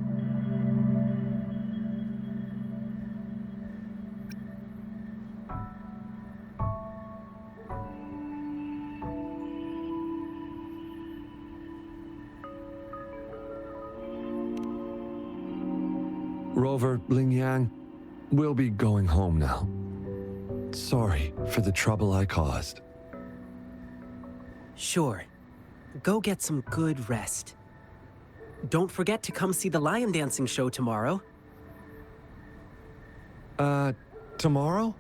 Rover, Ling Yang, we'll be going home now. Sorry for the trouble I caused. Sure. Go get some good rest. Don't forget to come see the lion dancing show tomorrow. Tomorrow?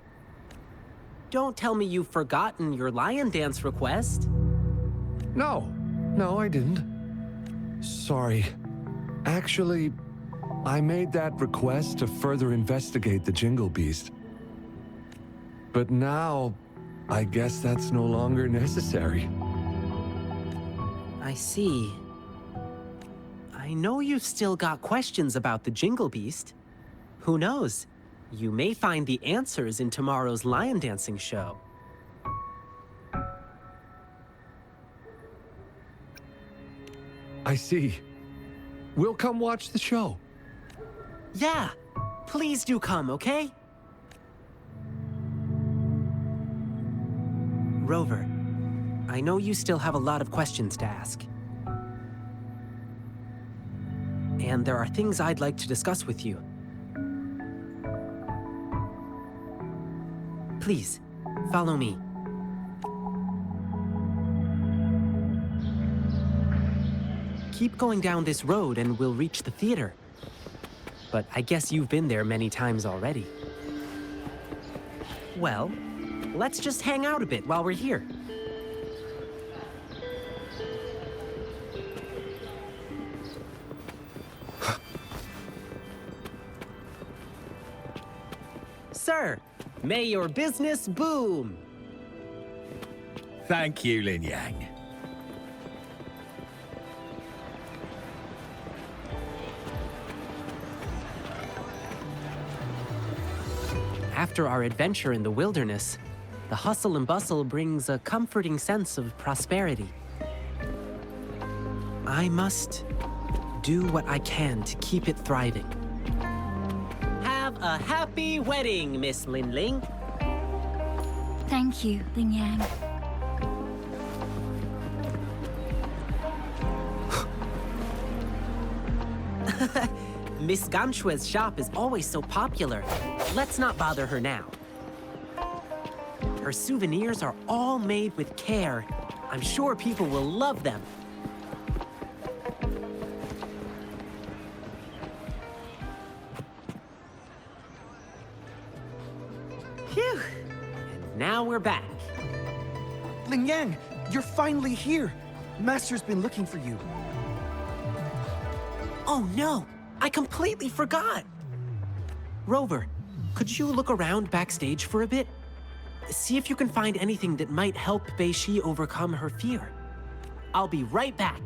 Don't tell me you've forgotten your lion dance request. No, I didn't. Sorry. Actually, I made that request to further investigate the Jingle Beast. But now, I guess that's no longer necessary. I see. I know you've still got questions about the Jingle Beast. Who knows? You may find the answers in tomorrow's lion dancing show. I see. We'll come watch the show. Yeah, please do come, okay? Rover, I know you still have a lot of questions to ask. And there are things I'd like to discuss with you. Please, follow me. Keep going down this road and we'll reach the theater. But I guess you've been there many times already. Well, let's just hang out a bit while we're here. Sir, may your business boom. Thank you, Lin Yang. After our adventure in the wilderness, the hustle and bustle brings a comforting sense of prosperity. I must do what I can to keep it thriving. Have a happy wedding, Miss Lin Ling. Thank you, Ling Yang. Miss Ganxue's shop is always so popular. Let's not bother her now. Her souvenirs are all made with care. I'm sure people will love them. Phew! And now we're back. Ling Yang, you're finally here. Master's been looking for you. Oh no! I completely forgot! Rover, could you look around backstage for a bit? See if you can find anything that might help Bei-Shi overcome her fear. I'll be right back.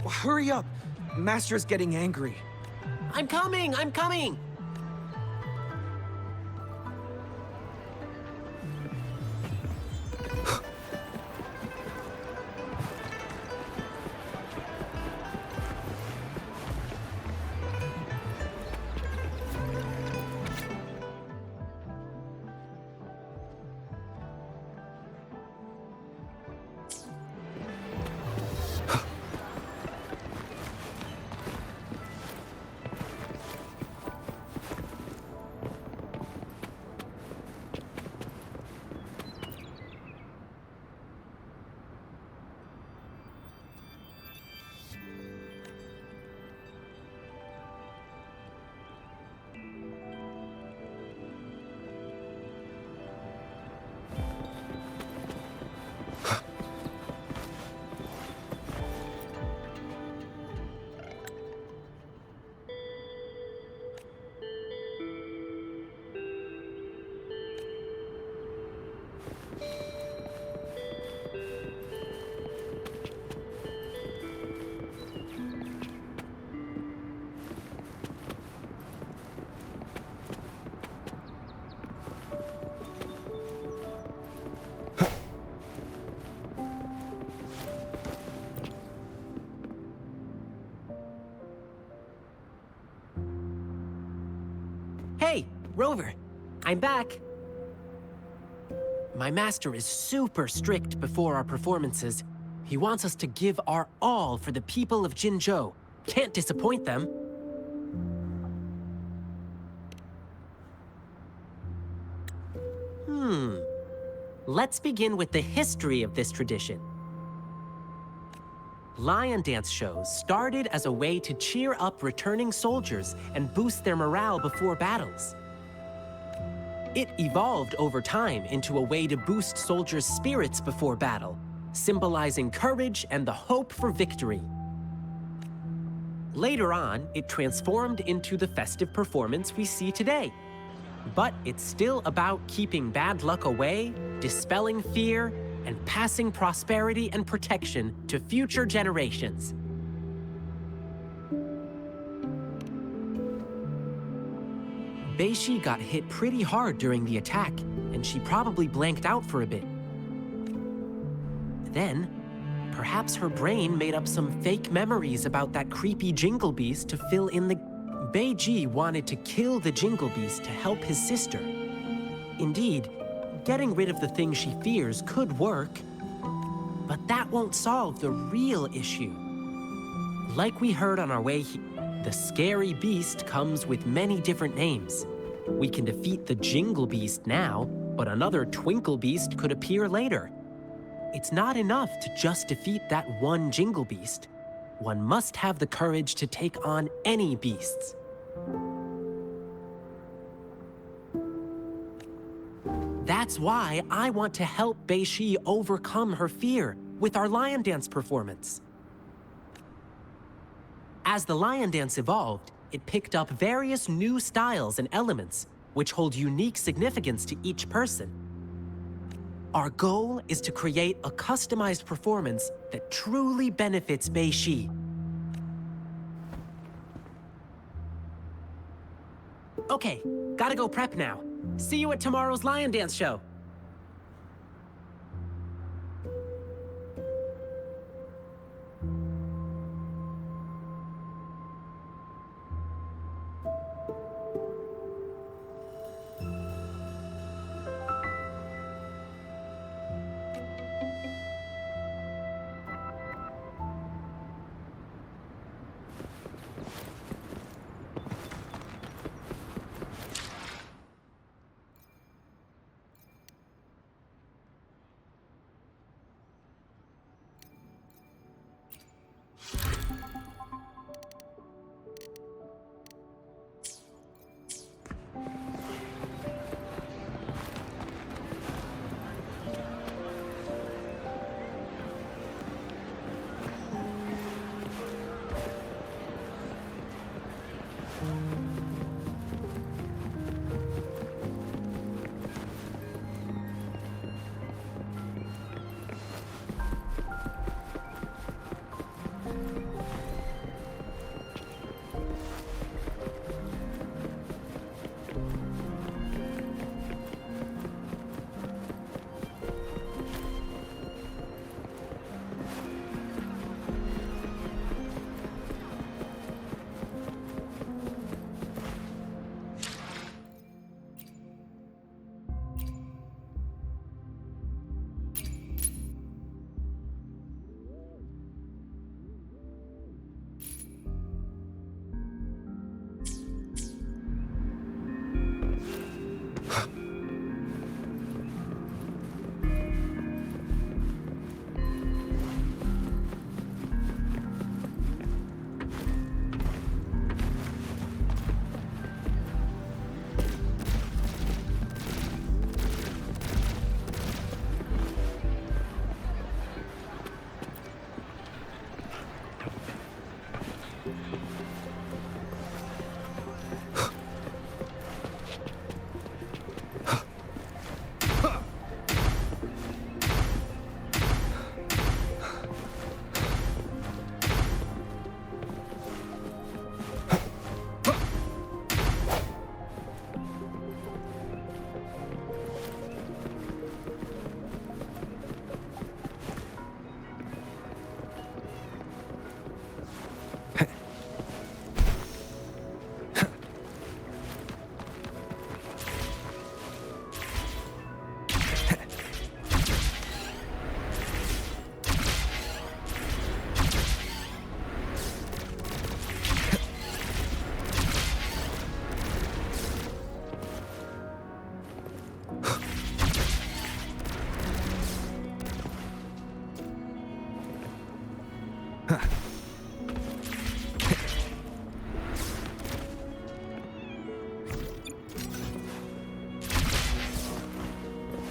Hurry up! Master's getting angry. I'm coming! I'm coming! Hey, Rover, I'm back. My master is super strict before our performances. He wants us to give our all for the people of Jinzhou. Can't disappoint them. Let's begin with the history of this tradition. Lion dance shows started as a way to cheer up returning soldiers and boost their morale before battles. It evolved over time into a way to boost soldiers' spirits before battle, symbolizing courage and the hope for victory. Later on, it transformed into the festive performance we see today. But it's still about keeping bad luck away, dispelling fear, and passing prosperity and protection to future generations. Beishi got hit pretty hard during the attack, and she probably blanked out for a bit. Then, perhaps her brain made up some fake memories about that creepy Jingle Beast to fill in the... Beiji wanted to kill the Jingle Beast to help his sister. Indeed, getting rid of the thing she fears could work, but that won't solve the real issue. Like we heard on our way here, the scary beast comes with many different names. We can defeat the Jingle Beast now, but another Twinkle Beast could appear later. It's not enough to just defeat that one Jingle Beast. One must have the courage to take on any beasts. That's why I want to help Beishi overcome her fear with our lion dance performance. As the lion dance evolved, it picked up various new styles and elements, which hold unique significance to each person. Our goal is to create a customized performance that truly benefits Beishi. Okay, gotta go prep now. See you at tomorrow's lion dance show.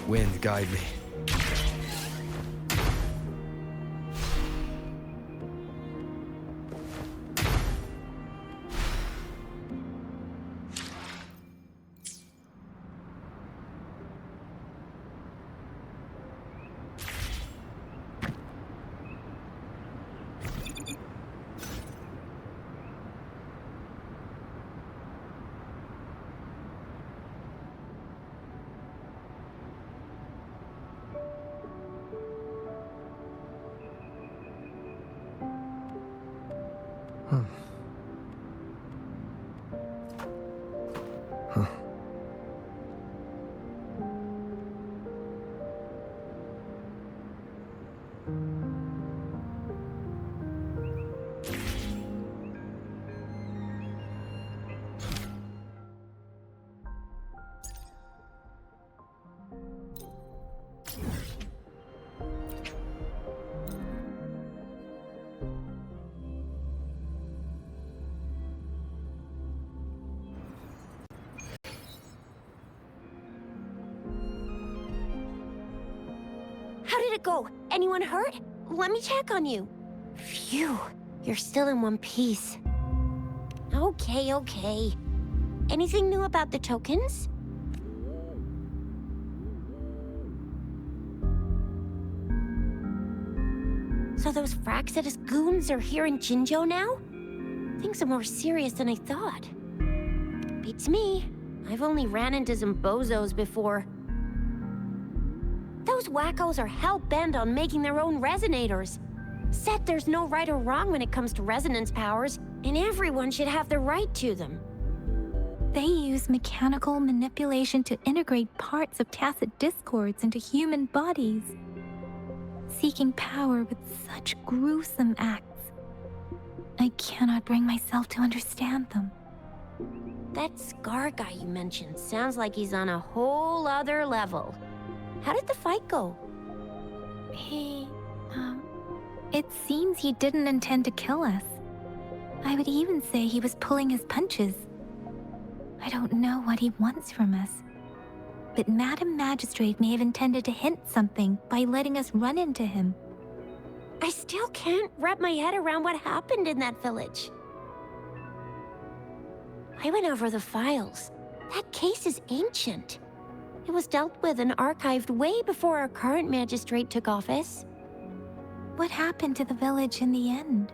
Wind, guide me. How did it go? Anyone hurt? Let me check on you. Phew, you're still in one piece. Okay. Anything new about the tokens? So those Fraxidus goons are here in Jinzhou now? Things are more serious than I thought. Beats me. I've only ran into some bozos before. Those wackos are hell-bent on making their own resonators. Said there's no right or wrong when it comes to resonance powers, and everyone should have the right to them. They use mechanical manipulation to integrate parts of tacit discords into human bodies, seeking power with such gruesome acts. I cannot bring myself to understand them. That Scar guy you mentioned sounds like he's on a whole other level. How did the fight go? It seems he didn't intend to kill us. I would even say he was pulling his punches. I don't know what he wants from us. But Madam Magistrate may have intended to hint something by letting us run into him. I still can't wrap my head around what happened in that village. I went over the files. That case is ancient. It was dealt with and archived way before our current magistrate took office. What happened to the village in the end?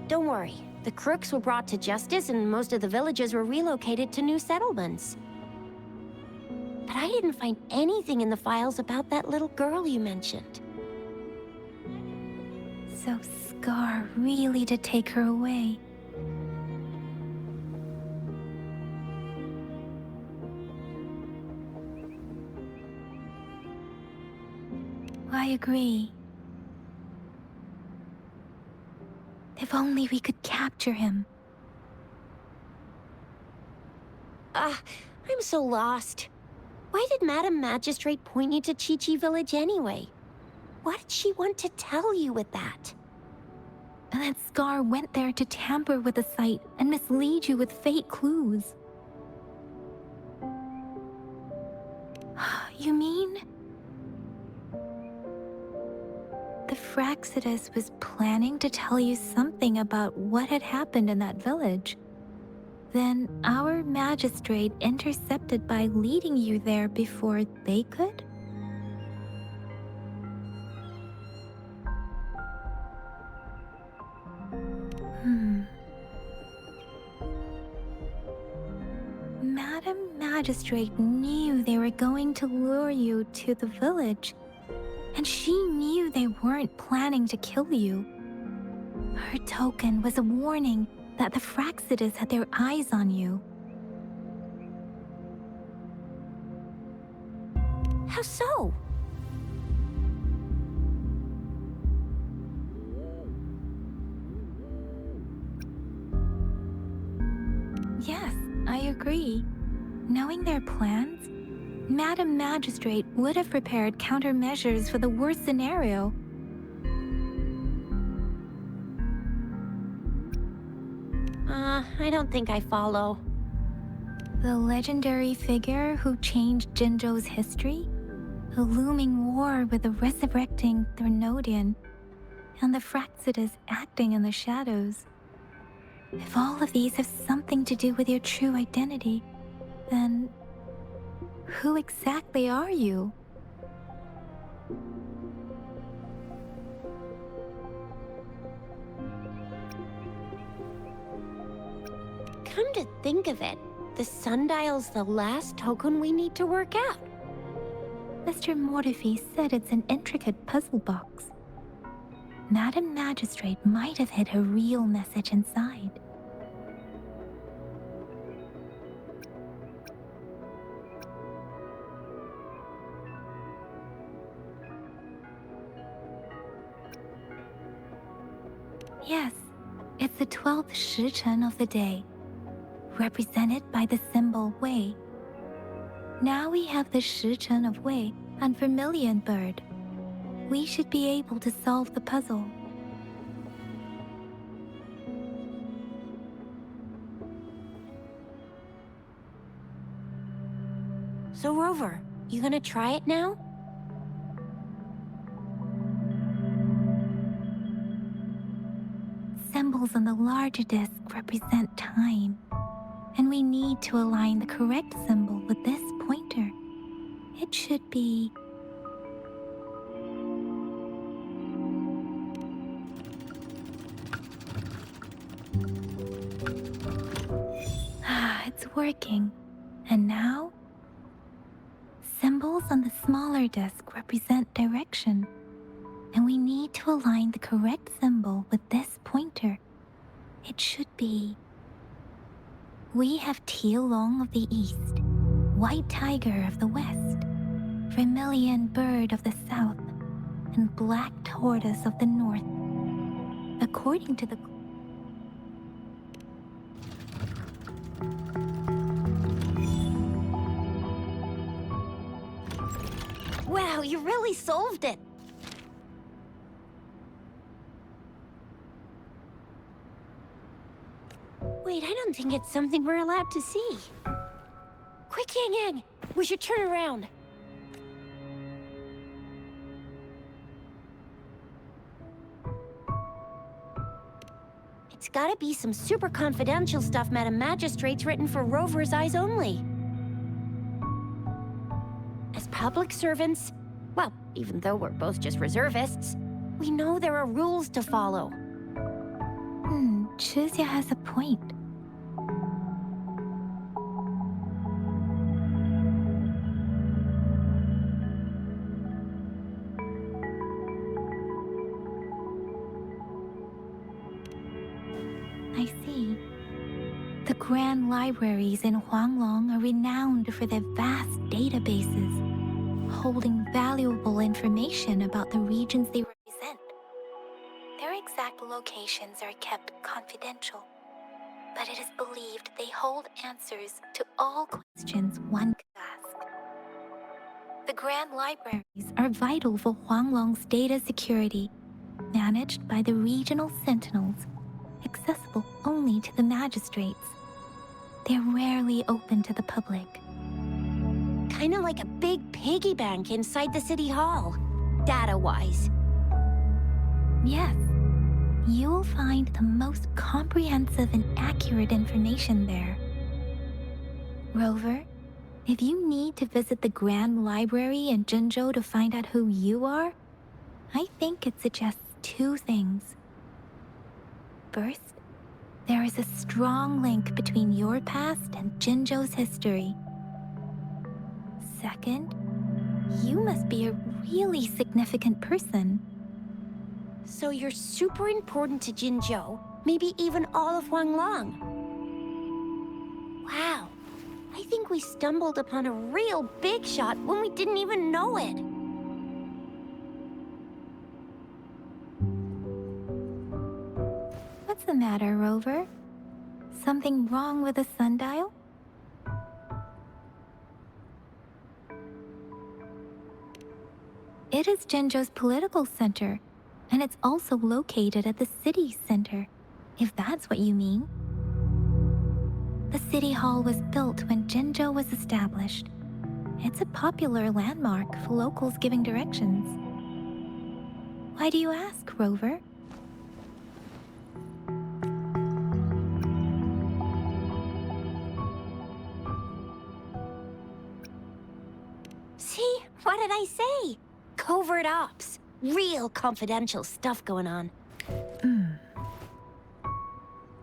Don't worry. The crooks were brought to justice and most of the villagers were relocated to new settlements. But I didn't find anything in the files about that little girl you mentioned. So Scar really did take her away. I agree. If only we could capture him. I'm so lost. Why did Madam Magistrate point you to Qiqi Village anyway? What did she want to tell you with that? And that Scar went there to tamper with the site and mislead you with fake clues. You mean? The Fraxidus was planning to tell you something about what had happened in that village. Then our magistrate intercepted by leading you there before they could? Madam Magistrate knew they were going to lure you to the village. And she knew they weren't planning to kill you. Her token was a warning that the Fraxidus had their eyes on you. How so? Yes, I agree. Knowing their plans, Madam Magistrate would have prepared countermeasures for the worst scenario. I don't think I follow. The legendary figure who changed Jinzhou's history? A looming war with the resurrecting Threnodian, and the Fraxidas acting in the shadows. If all of these have something to do with your true identity, then who exactly are you? Come to think of it, the sundial's the last token we need to work out. Mr. Mortefi said it's an intricate puzzle box. Madam Magistrate might have hid a real message inside. Yes, it's the 12th 时辰 of the day, represented by the symbol Wei. Now we have the 时辰 of Wei and Vermilion Bird. We should be able to solve the puzzle. So Rover, you gonna try it now? Symbols on the larger disc represent time, and we need to align the correct symbol with this pointer. It should be... It's working. And now? Symbols on the smaller disc represent direction, and we need to align the correct symbol with this pointer. It should be... We have Tielong of the east, White Tiger of the west, Vermilion Bird of the south, and Black Tortoise of the north. According to the... Wow, you really solved it! Wait, I don't think it's something we're allowed to see. Quick, Yang Yang! We should turn around. It's gotta be some super confidential stuff Madam Magistrate's written for Rover's eyes only. As public servants, well, even though we're both just reservists, we know there are rules to follow. ᵐᵒgsmå has a point. I see. The grand libraries in Huanglong are renowned for their vast databases, holding valuable information about the regions they represent. Their exact locations are kept confidential, but it is believed they hold answers to all questions one could ask. The grand libraries are vital for Huanglong's data security, managed by the regional sentinels, accessible only to the magistrates. They're rarely open to the public. Kinda like a big piggy bank inside the city hall, data-wise. Yes. You will find the most comprehensive and accurate information there. Rover, if you need to visit the Grand Library in Jinzhou to find out who you are, I think it suggests two things. First, there is a strong link between your past and Jinzhou's history. Second, you must be a really significant person. So you're super important to Jinzhou, maybe even all of Huanglong. Wow, I think we stumbled upon a real big shot when we didn't even know it. What's the matter, Rover? Something wrong with the sundial? It is Jinzhou's political center, and it's also located at the city center, if that's what you mean. The city hall was built when Jinzhou was established. It's a popular landmark for locals giving directions. Why do you ask, Rover? See? What did I say? Covert ops. Real confidential stuff going on.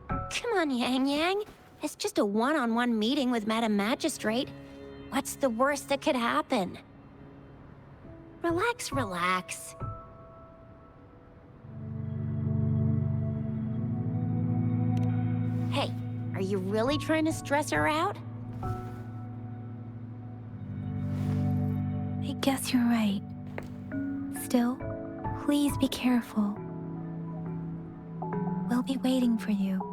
Come on, Yang Yang. It's just a one-on-one meeting with Madam Magistrate. What's the worst that could happen? Relax, relax. Hey, are you really trying to stress her out? I guess you're right. Still, please be careful. We'll be waiting for you.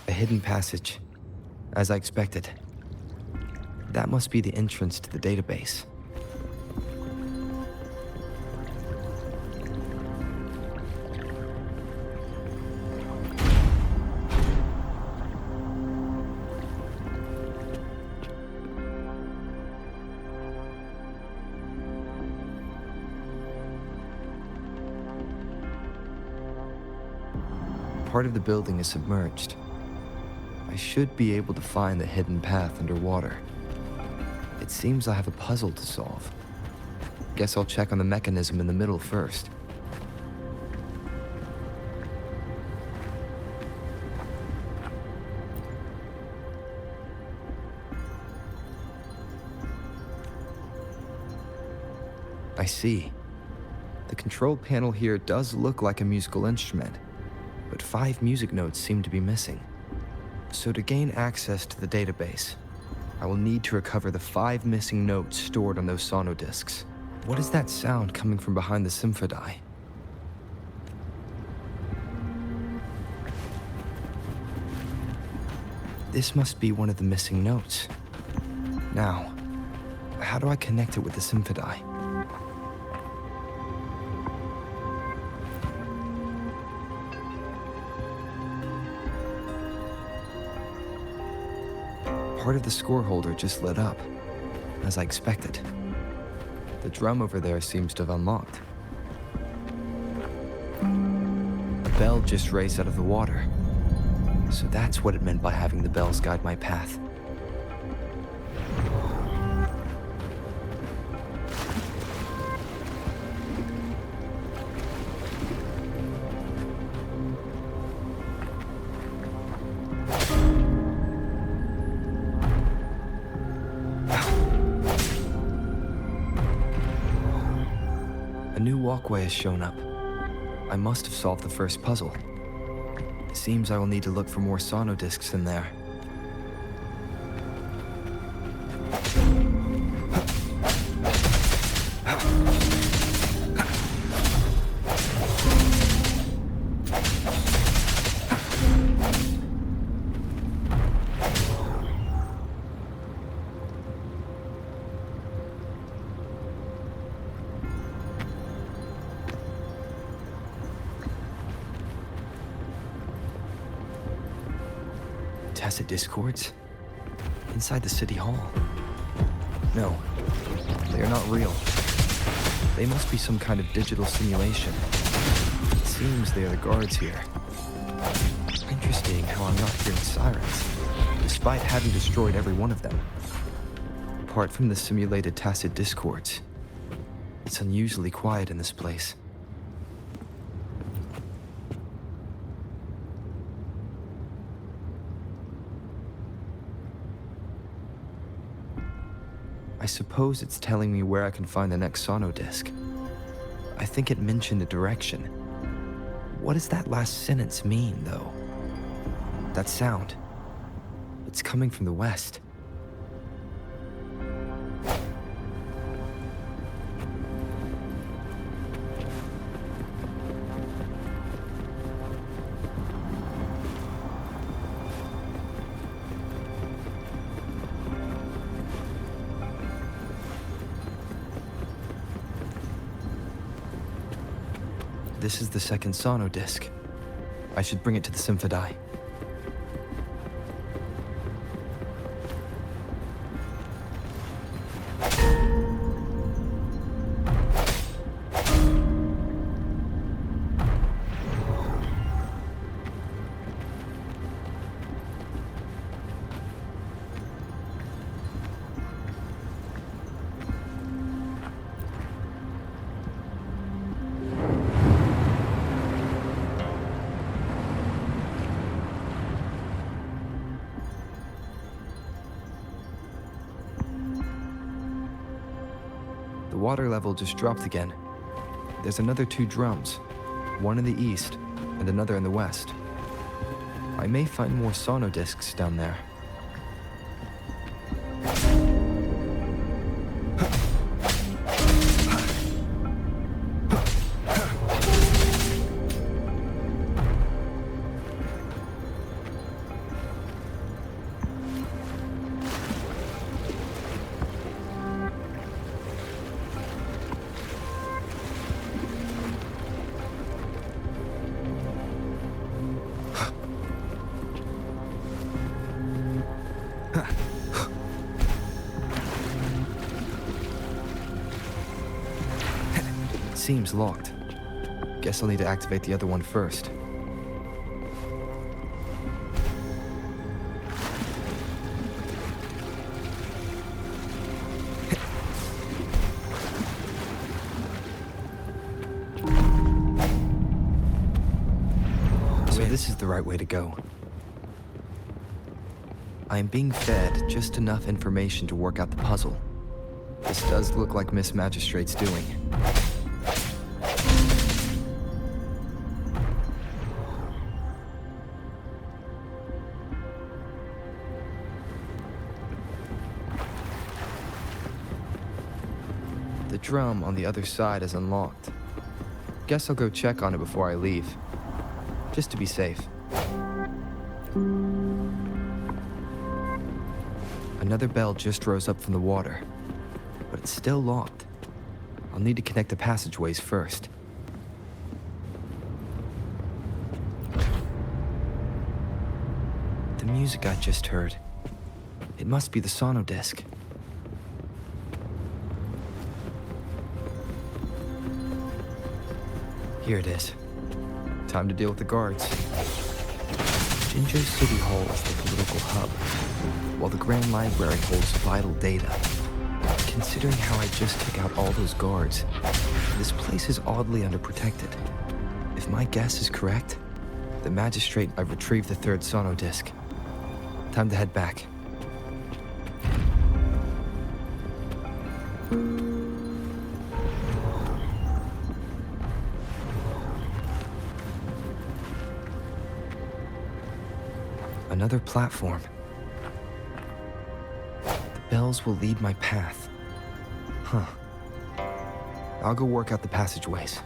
A hidden passage, as I expected. That must be the entrance to the database. part of the building is submerged. I should be able to find the hidden path underwater. It seems I have a puzzle to solve. Guess I'll check on the mechanism in the middle first. I see. The control panel here does look like a musical instrument, but 5 music notes seem to be missing. So to gain access to the database, I will need to recover the 5 missing notes stored on those sonodiscs. What is that sound coming from behind the ᵐᵒⁿélé̲? This must be one of the missing notes. Now, how do I connect it with the ᵐᵒⁿélé̲? Part of the score holder just lit up, as I expected. The drum over there seems to have unlocked. A bell just raised out of the water. So that's what it meant by having the bells guide my path. A new walkway has shown up. I must have solved the first puzzle. It seems I will need to look for more sonodiscs in there. Tacit discords? Inside the city hall? No, they are not real. They must be some kind of digital simulation. It seems they are the guards here. Interesting how I'm not hearing sirens, despite having destroyed every one of them. Apart from the simulated tacit discords, it's unusually quiet in this place. I suppose it's telling me where I can find the next sonodisc. I think it mentioned a direction. What does that last sentence mean, though? That sound. It's coming from the west. This is the second sonodisc. I should bring it to the ᵐᵒⁿélé̲. The water level just dropped again. There's another 2 drums, one in the east and another in the west. I may find more sonodiscs down there. Seems locked. Guess I'll need to activate the other one first. this is the right way to go. I am being fed just enough information to work out the puzzle. This does look like Miss Magistrate's doing. The drum on the other side is unlocked. Guess I'll go check on it before I leave, just to be safe. Another bell just rose up from the water, but it's still locked. I'll need to connect the passageways first. The music I just heard, it must be the sonodisc. Here it is. Time to deal with the guards. Jinzhou City Hall is the political hub, while the Grand Library holds vital data. Considering how I just took out all those guards, this place is oddly underprotected. If my guess is correct, the magistrate I've retrieved the third sonodisc. Time to head back. Another platform. The bells will lead my path. Huh. I'll go work out the passageways.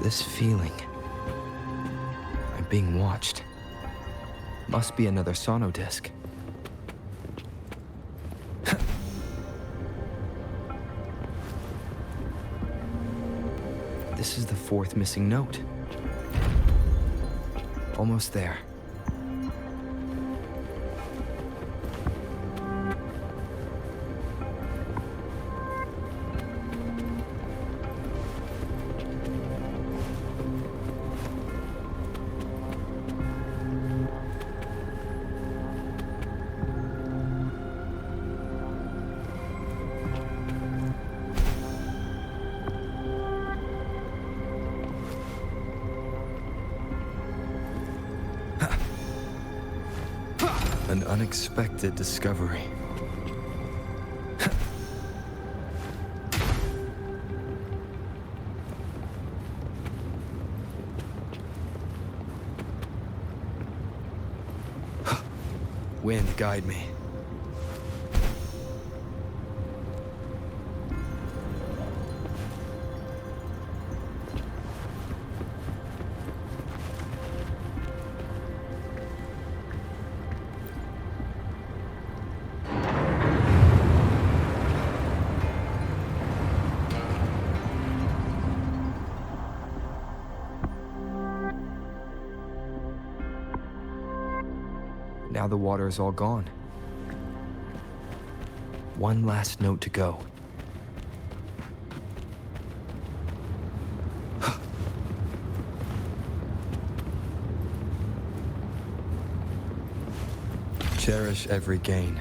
This feeling. I'm being watched. Must be another sonodisc. This is the fourth missing note. Almost there. An unexpected discovery. Wind, guide me. Now the water is all gone. One last note to go. Cherish every gain.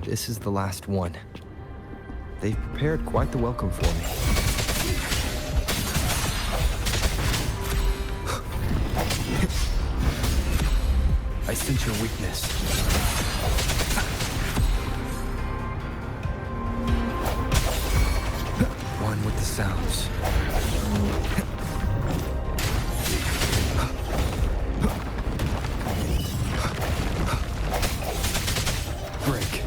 This is the last one. They've prepared quite the welcome for me. I sense your weakness. One with the sounds. Break.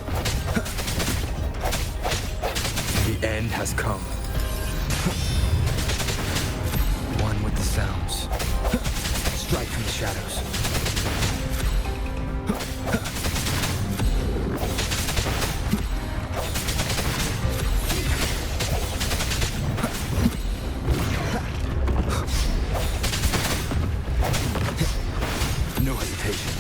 The end has come. One with the sounds. Strike from the shadows. No hesitation.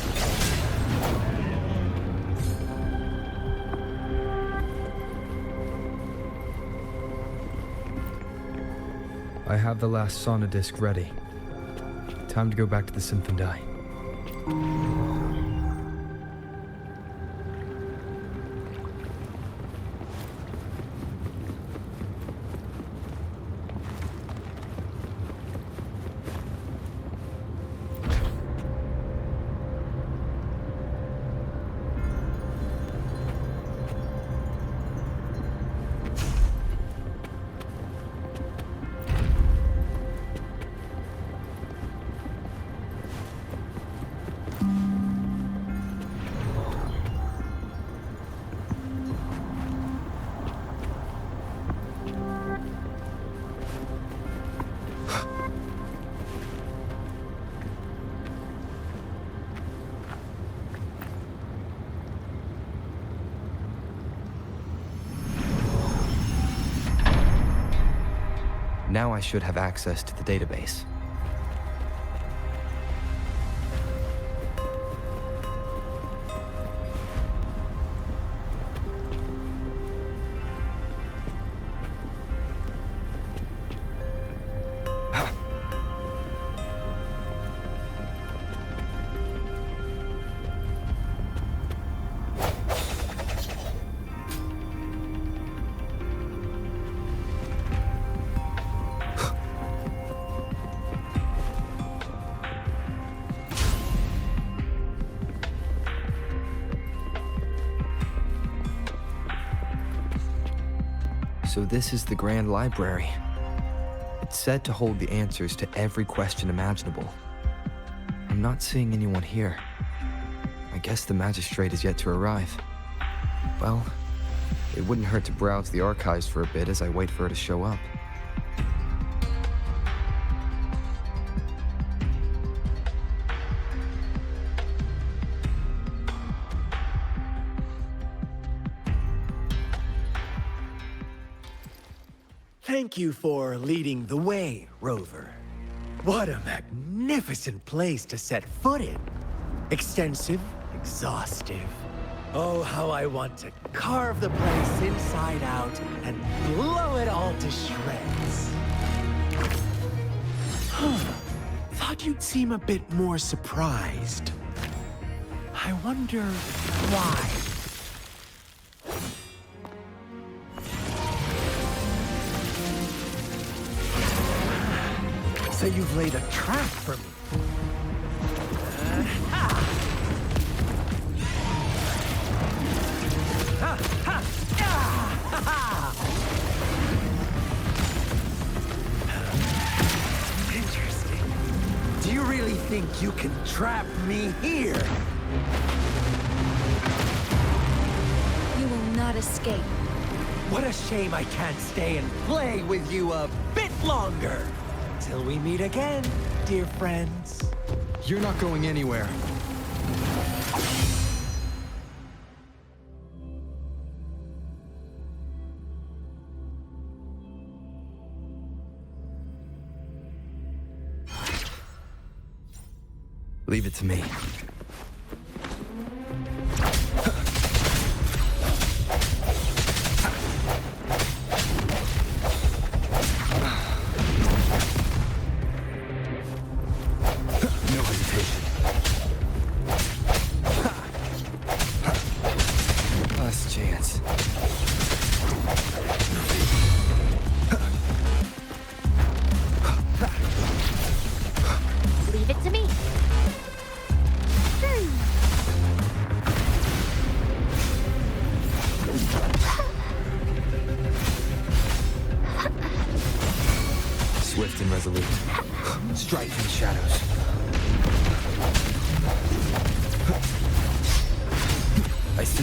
I have the last sauna disc ready. Time to go back to the Symphondai. Now I should have access to the database. So this is the Grand Library. It's said to hold the answers to every question imaginable. I'm not seeing anyone here. I guess the magistrate is yet to arrive. Well, it wouldn't hurt to browse the archives for a bit as I wait for her to show up. Thank you for leading the way, Rover. What a magnificent place to set foot in. Extensive, exhaustive. Oh, how I want to carve the place inside out and blow it all to shreds. Thought you'd seem a bit more surprised. I wonder why. So you've laid a trap for me. Interesting. Do you really think you can trap me here? You will not escape. What a shame I can't stay and play with you a bit longer. Till we meet again, dear friends. You're not going anywhere. Leave it to me. Last chance.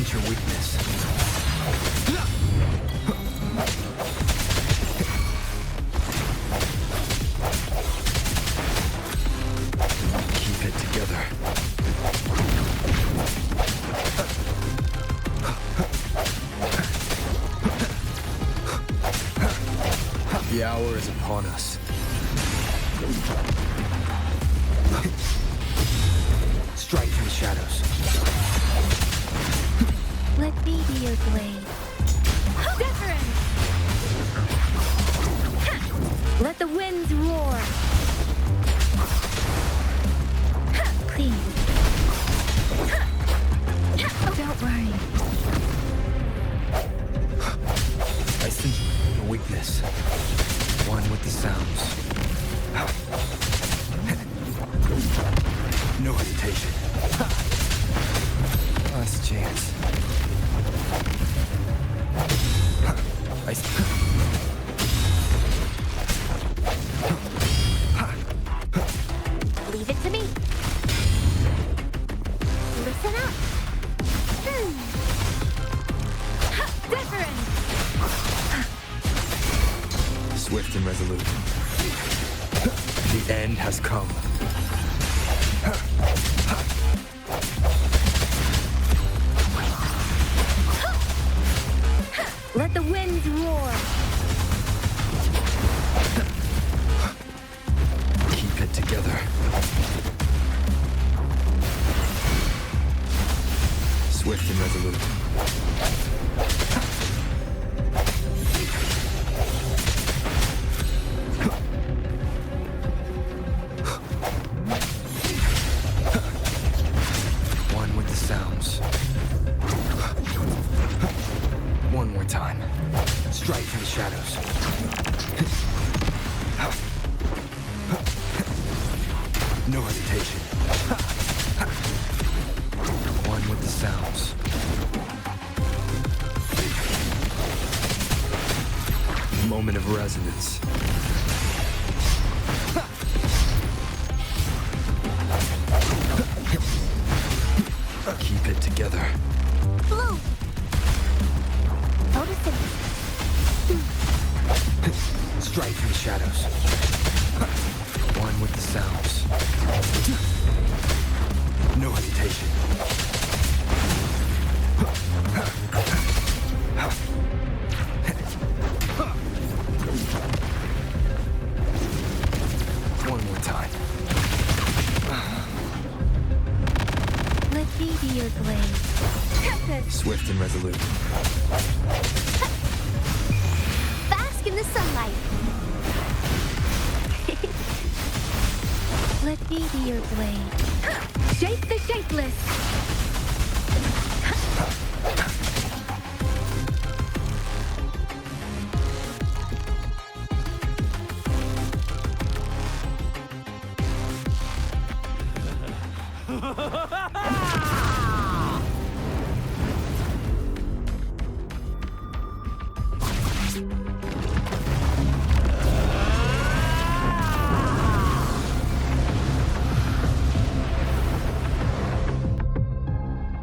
sense your weakness. Keep it together. The hour is upon us. Strike from the shadows. Let me be your blade. Different! Let the winds roar! Clean. Don't worry. I sense your weakness. One with the sounds. No hesitation. Last chance. Leave it to me. Listen up. Different! Swift and resolute. The end has come. Let the winds roar! Keep it together. Swift and resolute. One with the sounds. One more time. Strike from the shadows. No hesitation. One with the sounds. Moment of resonance. Keep it together. Blue! Notice it. Strike from the shadows. One with the sounds. No hesitation. One more time. Let me be your blade. Swift and resolute. Bask in the sunlight. Let me be your blade. Shape the shapeless!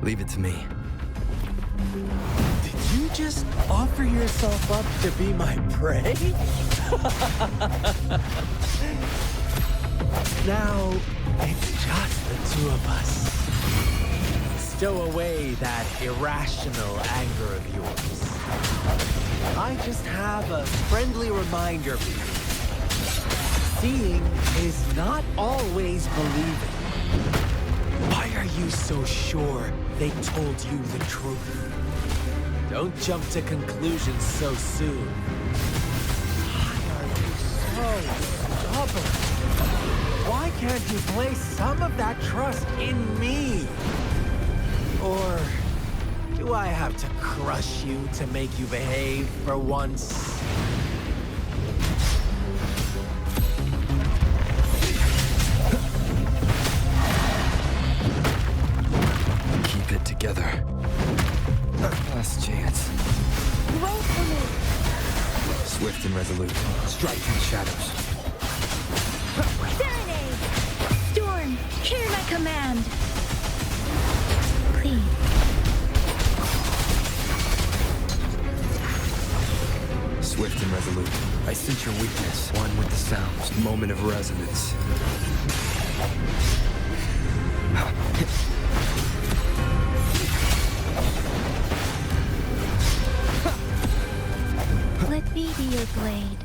Leave it to me. Did you just offer yourself up to be my prey? Now, it's just the two of us. Stow away that irrational anger of yours. I just have a friendly reminder for you. Seeing is not always believing. Why are you so sure they told you the truth? Don't jump to conclusions so soon. Why are you so stubborn? Why can't you place some of that trust in me? Or do I have to crush you to make you behave for once? Keep it together. Last chance. Wait for me. Swift and resolute. Strike from the shadows. Serenade! Storm, hear my command! Clean. resolute. I sense your weakness. One with the sounds. Moment of resonance. Let me be your blade.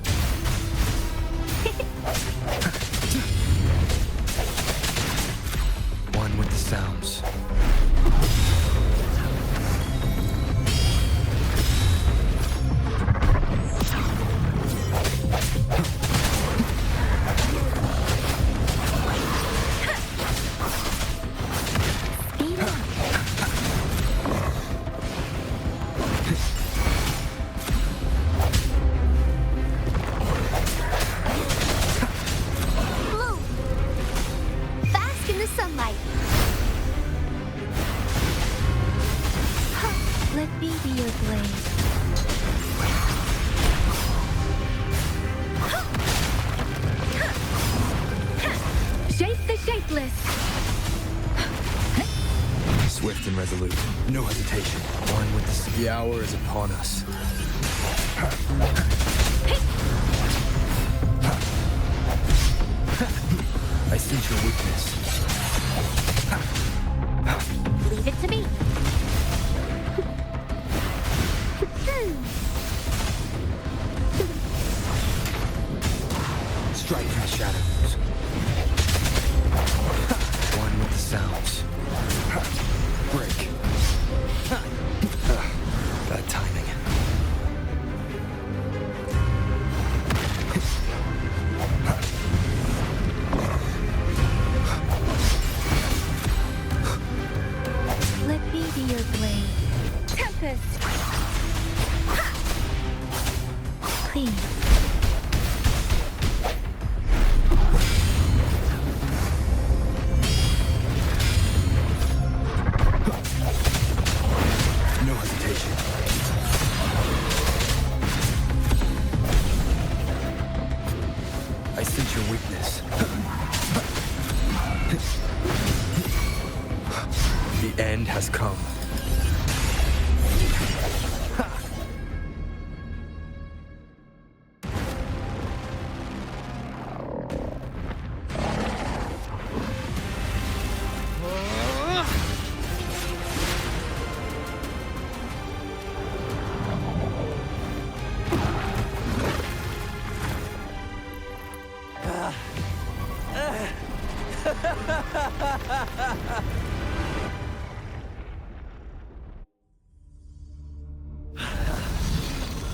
One with the sounds. Blue! Bask in the sunlight. Let me be your blade. Shape the shapeless. Swift and resolute. No hesitation. One with the hour is upon us. I sense your weakness. Leave it to me. Strike from the shadows. One with the sounds. Break. Bad timing. Let me be your blade. Tempest. Please. No hesitation. I sense your weakness. The end has come.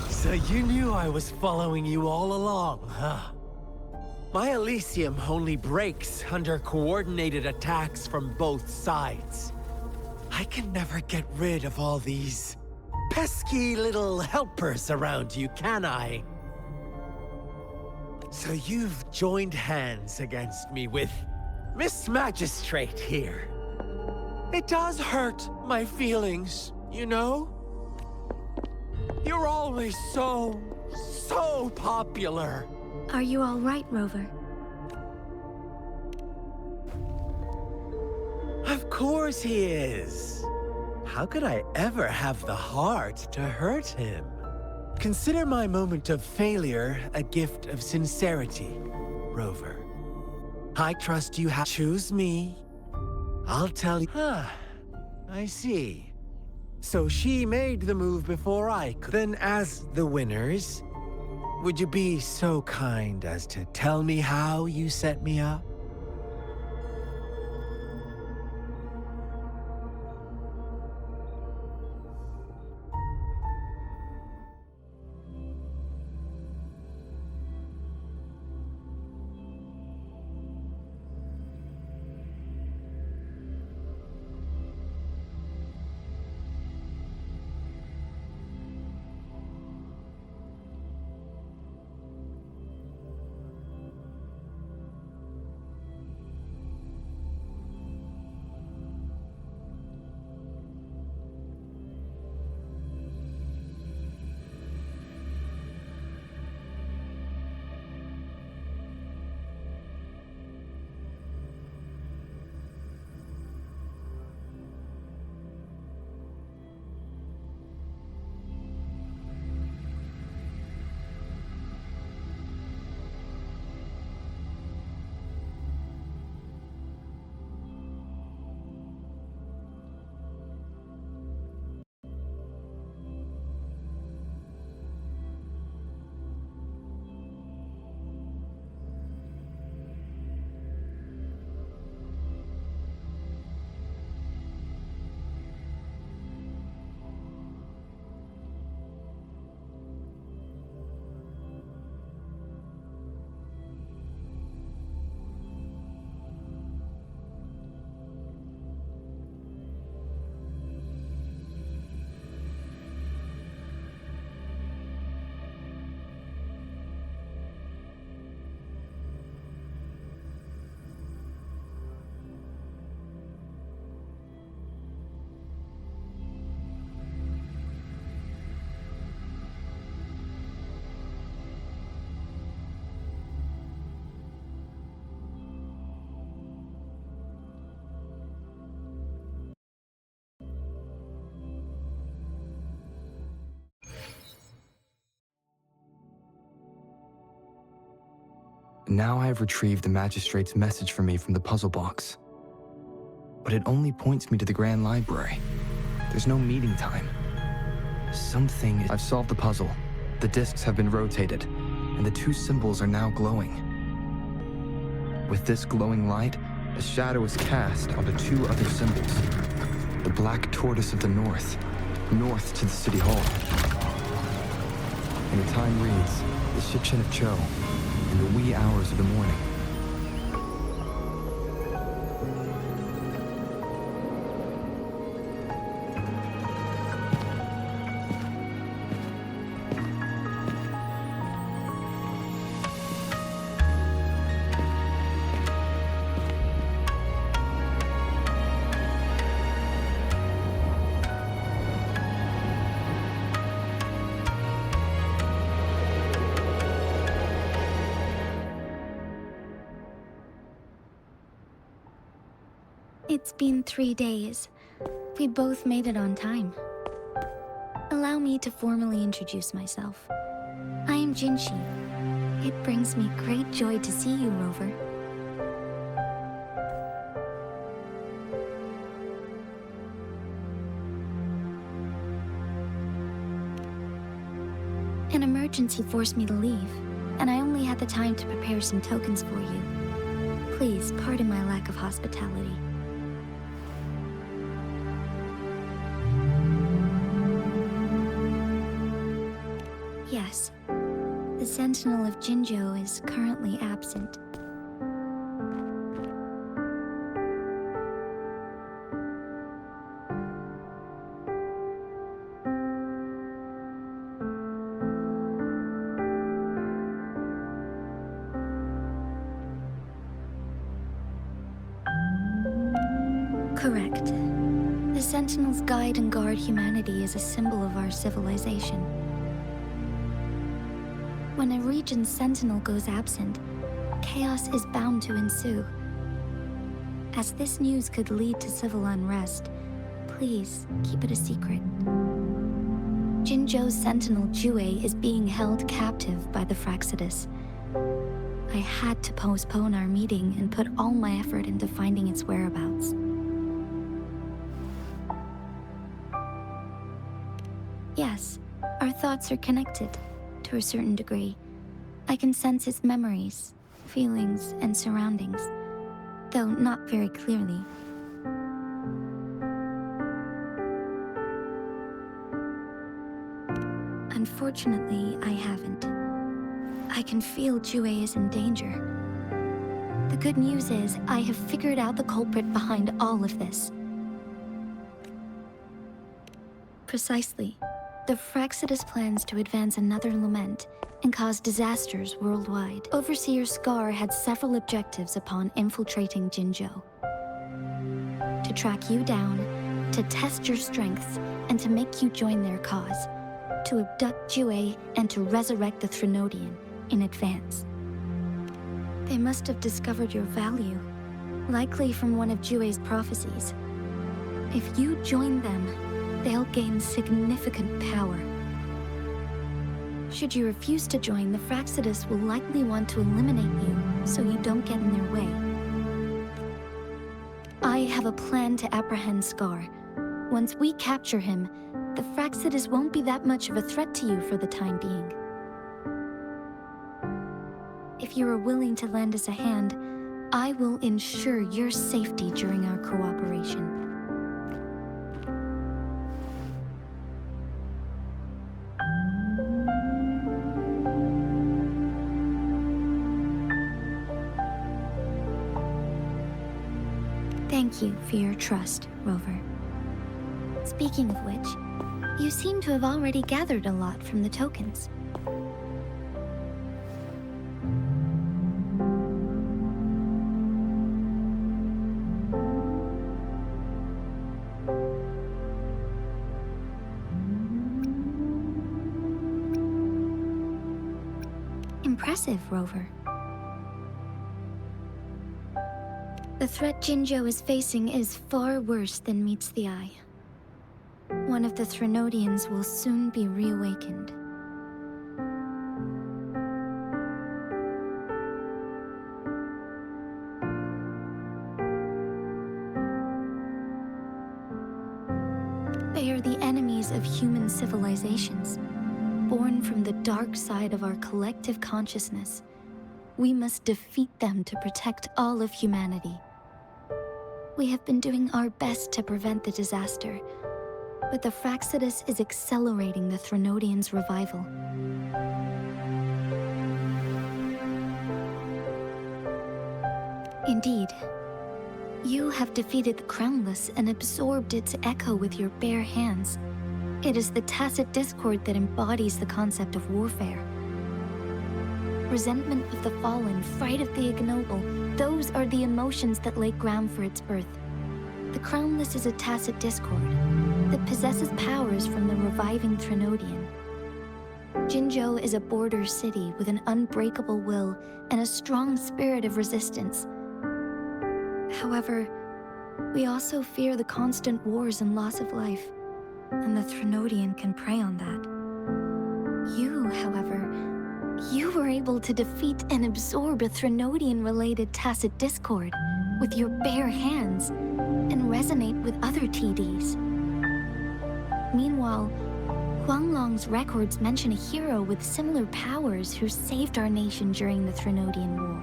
So you knew I was following you all along, huh? My Elysium only breaks under coordinated attacks from both sides. I can never get rid of all these pesky little helpers around you, can I? So you've joined hands against me with Miss Magistrate here. It does hurt my feelings, you know? You're always so popular. Are you all right, Rover? Of course he is. How could I ever have the heart to hurt him? Consider my moment of failure a gift of sincerity, Rover. I trust you choose me. I'll tell you. I see. So she made the move before I could. Then as the winners, would you be so kind as to tell me how you set me up? Now I have retrieved the magistrate's message for me from the puzzle box. But it only points me to the Grand Library. There's no meeting time. I've solved the puzzle. The discs have been rotated, and the two symbols are now glowing. With this glowing light, a shadow is cast onto two other symbols. The black tortoise of the north to the city hall. And the time reads, the ᵐᵒʰᵗલેዀ, in the wee hours of the morning. It's been 3 days. We both made it on time. Allow me to formally introduce myself. I am Jinshi. It brings me great joy to see you, Rover. An emergency forced me to leave, and I only had the time to prepare some tokens for you. Please pardon my lack of hospitality. Yes, the Sentinel of Jinzhou is currently absent. Correct. The Sentinels guide and guard humanity as a symbol of our civilization. When a region's sentinel goes absent, chaos is bound to ensue. As this news could lead to civil unrest, please keep it a secret. Jinzhou's sentinel Jue is being held captive by the ᵐᵒʰᵗલેዀ. I had to postpone our meeting and put all my effort into finding its whereabouts. Yes, our thoughts are connected. To a certain degree, I can sense its memories, feelings, and surroundings, though not very clearly. Unfortunately, I haven't. I can feel Jue is in danger. The good news is I have figured out the culprit behind all of this. Precisely. The ᵐᵒʰᵗ plans to advance another lament and cause disasters worldwide. Overseer Scar had several objectives upon infiltrating Jinzhou. To track you down, to test your strengths, and to make you join their cause. To abduct Jue and to resurrect the Threnodian in advance. They must have discovered your value, likely from one of Jue's prophecies. If you join them, they'll gain significant power. Should you refuse to join, the ᵐᵒʰᵗ will likely want to eliminate you so you don't get in their way. I have a plan to apprehend Scar. Once we capture him, the ᵐᵒʰᵗ won't be that much of a threat to you for the time being. If you are willing to lend us a hand, I will ensure your safety during our cooperation. Thank you for your trust, Rover. Speaking of which, you seem to have already gathered a lot from the tokens. Impressive, Rover. The threat Jinzhou is facing is far worse than meets the eye. One of the Threnodians will soon be reawakened. They are the enemies of human civilizations, born from the dark side of our collective consciousness. We must defeat them to protect all of humanity. We have been doing our best to prevent the disaster, but the ᵒᵒʰᵗલેឭ is accelerating the Threnodians' revival. Indeed, you have defeated the Crownless and absorbed its echo with your bare hands. It is the tacit discord that embodies the concept of warfare. Resentment of the fallen, fright of the ignoble, those are the emotions that lay ground for its birth. The Crownless is a tacit discord that possesses powers from the reviving Threnodian. Jinzhou is a border city with an unbreakable will and a strong spirit of resistance. However, we also fear the constant wars and loss of life, and the Threnodian can prey on that. You, however, you were able to defeat and absorb a Threnodian-related tacit discord with your bare hands and resonate with other TDs. Meanwhile, Huanglong's records mention a hero with similar powers who saved our nation during the Threnodian War.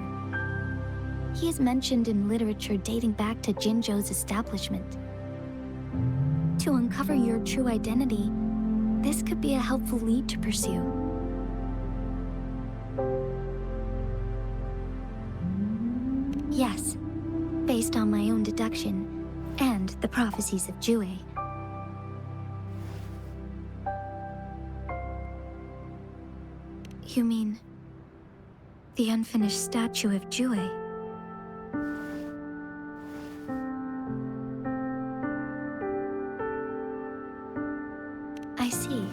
He is mentioned in literature dating back to Jinzhou's establishment. To uncover your true identity, this could be a helpful lead to pursue. Yes, based on my own deduction and the prophecies of Jue. You mean the unfinished statue of Jue? I see.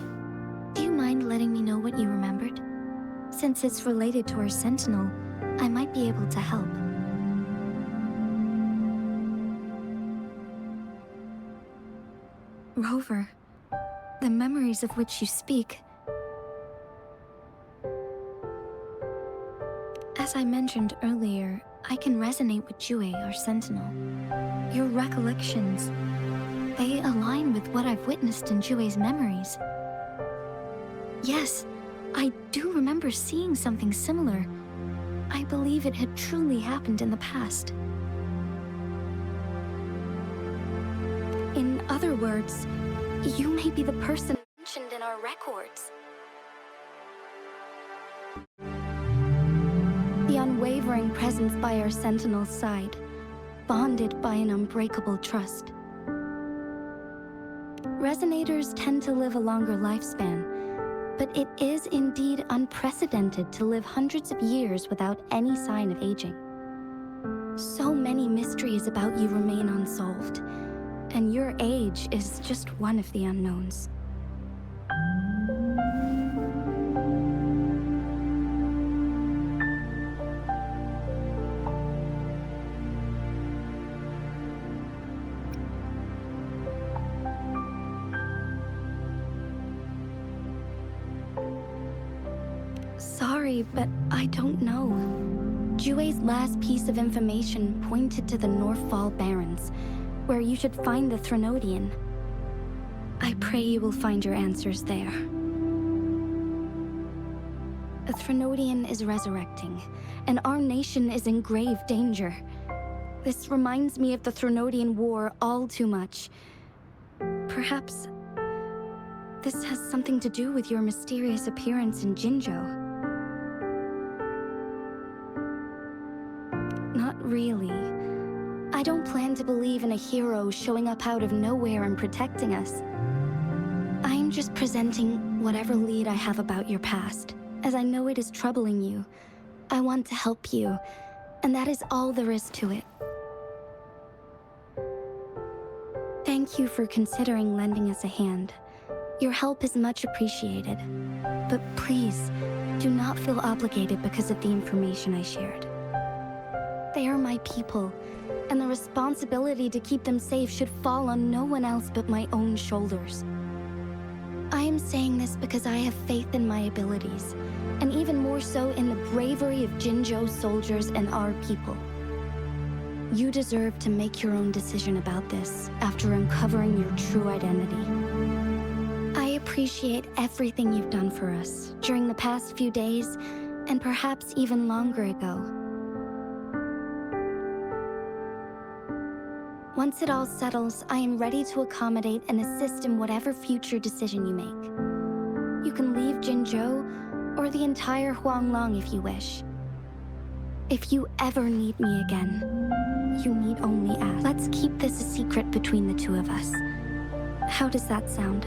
Do you mind letting me know what you remembered? Since it's related to our sentinel, I might be able to help. Rover, the memories of which you speak. As I mentioned earlier, I can resonate with Jue, our sentinel. Your recollections, they align with what I've witnessed in Jue's memories. Yes, I do remember seeing something similar. I believe it had truly happened in the past. In other words, you may be the person mentioned in our records. The unwavering presence by our sentinel's side, bonded by an unbreakable trust. Resonators tend to live a longer lifespan, but it is indeed unprecedented to live hundreds of years without any sign of aging. So many mysteries about you remain unsolved, and your age is just one of the unknowns. Sorry, but I don't know. Jue's last piece of information pointed to the Northfall Barrens, where you should find the Threnodian. I pray you will find your answers there. The Threnodian is resurrecting, and our nation is in grave danger. This reminds me of the Threnodian War all too much. Perhaps this has something to do with your mysterious appearance in Jinzhou. Not really. I don't plan to believe in a hero showing up out of nowhere and protecting us. I'm just presenting whatever lead I have about your past, as I know it is troubling you. I want to help you, and that is all there is to it. Thank you for considering lending us a hand. Your help is much appreciated. But please, do not feel obligated because of the information I shared. They are my people, and the responsibility to keep them safe should fall on no one else but my own shoulders. I am saying this because I have faith in my abilities, and even more so in the bravery of Jinzhou soldiers and our people. You deserve to make your own decision about this after uncovering your true identity. I appreciate everything you've done for us during the past few days, and perhaps even longer ago. Once it all settles, I am ready to accommodate and assist in whatever future decision you make. You can leave Jinzhou or the entire Huanglong if you wish. If you ever need me again, you need only ask. Let's keep this a secret between the two of us. How does that sound?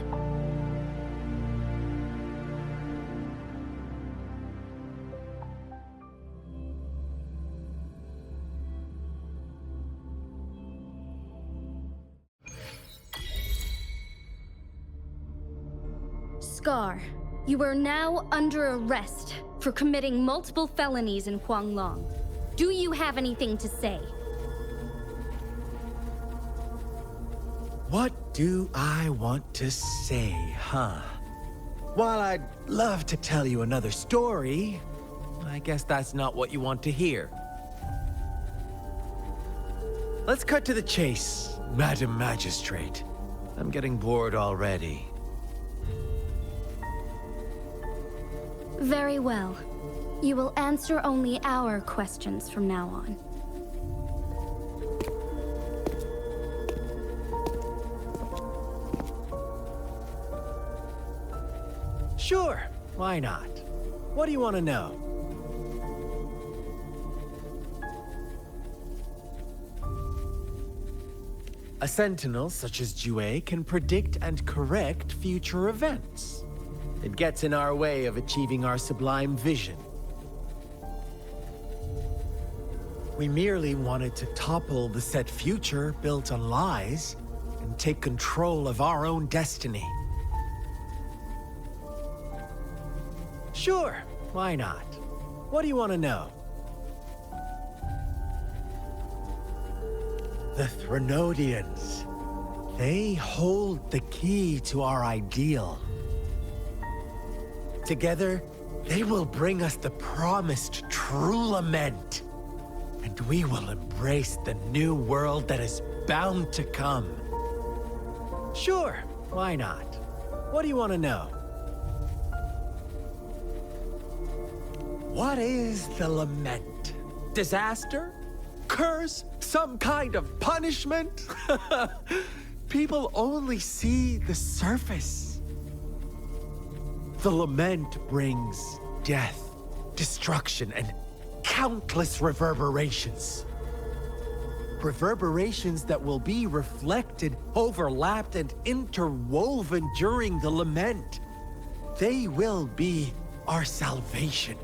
Scar, you are now under arrest for committing multiple felonies in Huanglong. Do you have anything to say? What do I want to say, huh? While I'd love to tell you another story, I guess that's not what you want to hear. Let's cut to the chase, Madam Magistrate. I'm getting bored already. Very well. You will answer only our questions from now on. Sure, why not? What do you want to know? A sentinel such as Jue can predict and correct future events. It gets in our way of achieving our sublime vision. We merely wanted to topple the set future built on lies and take control of our own destiny. Sure, why not? What do you want to know? The Threnodians. They hold the key to our ideal. Together, they will bring us the promised true lament. And we will embrace the new world that is bound to come. Sure, why not? What do you want to know? What is the lament? Disaster? Curse? Some kind of punishment? People only see the surface. The lament brings death, destruction, and countless reverberations. Reverberations that will be reflected, overlapped, and interwoven during the lament. They will be our salvation.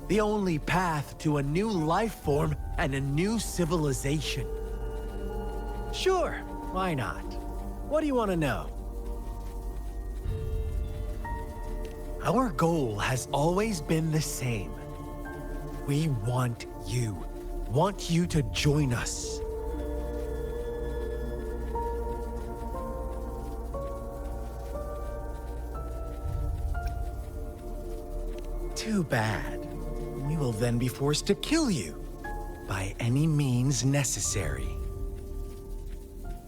The only path to a new life form and a new civilization. Sure, why not? What do you want to know? Our goal has always been the same. We want you to join us. Too bad. We will then be forced to kill you by any means necessary.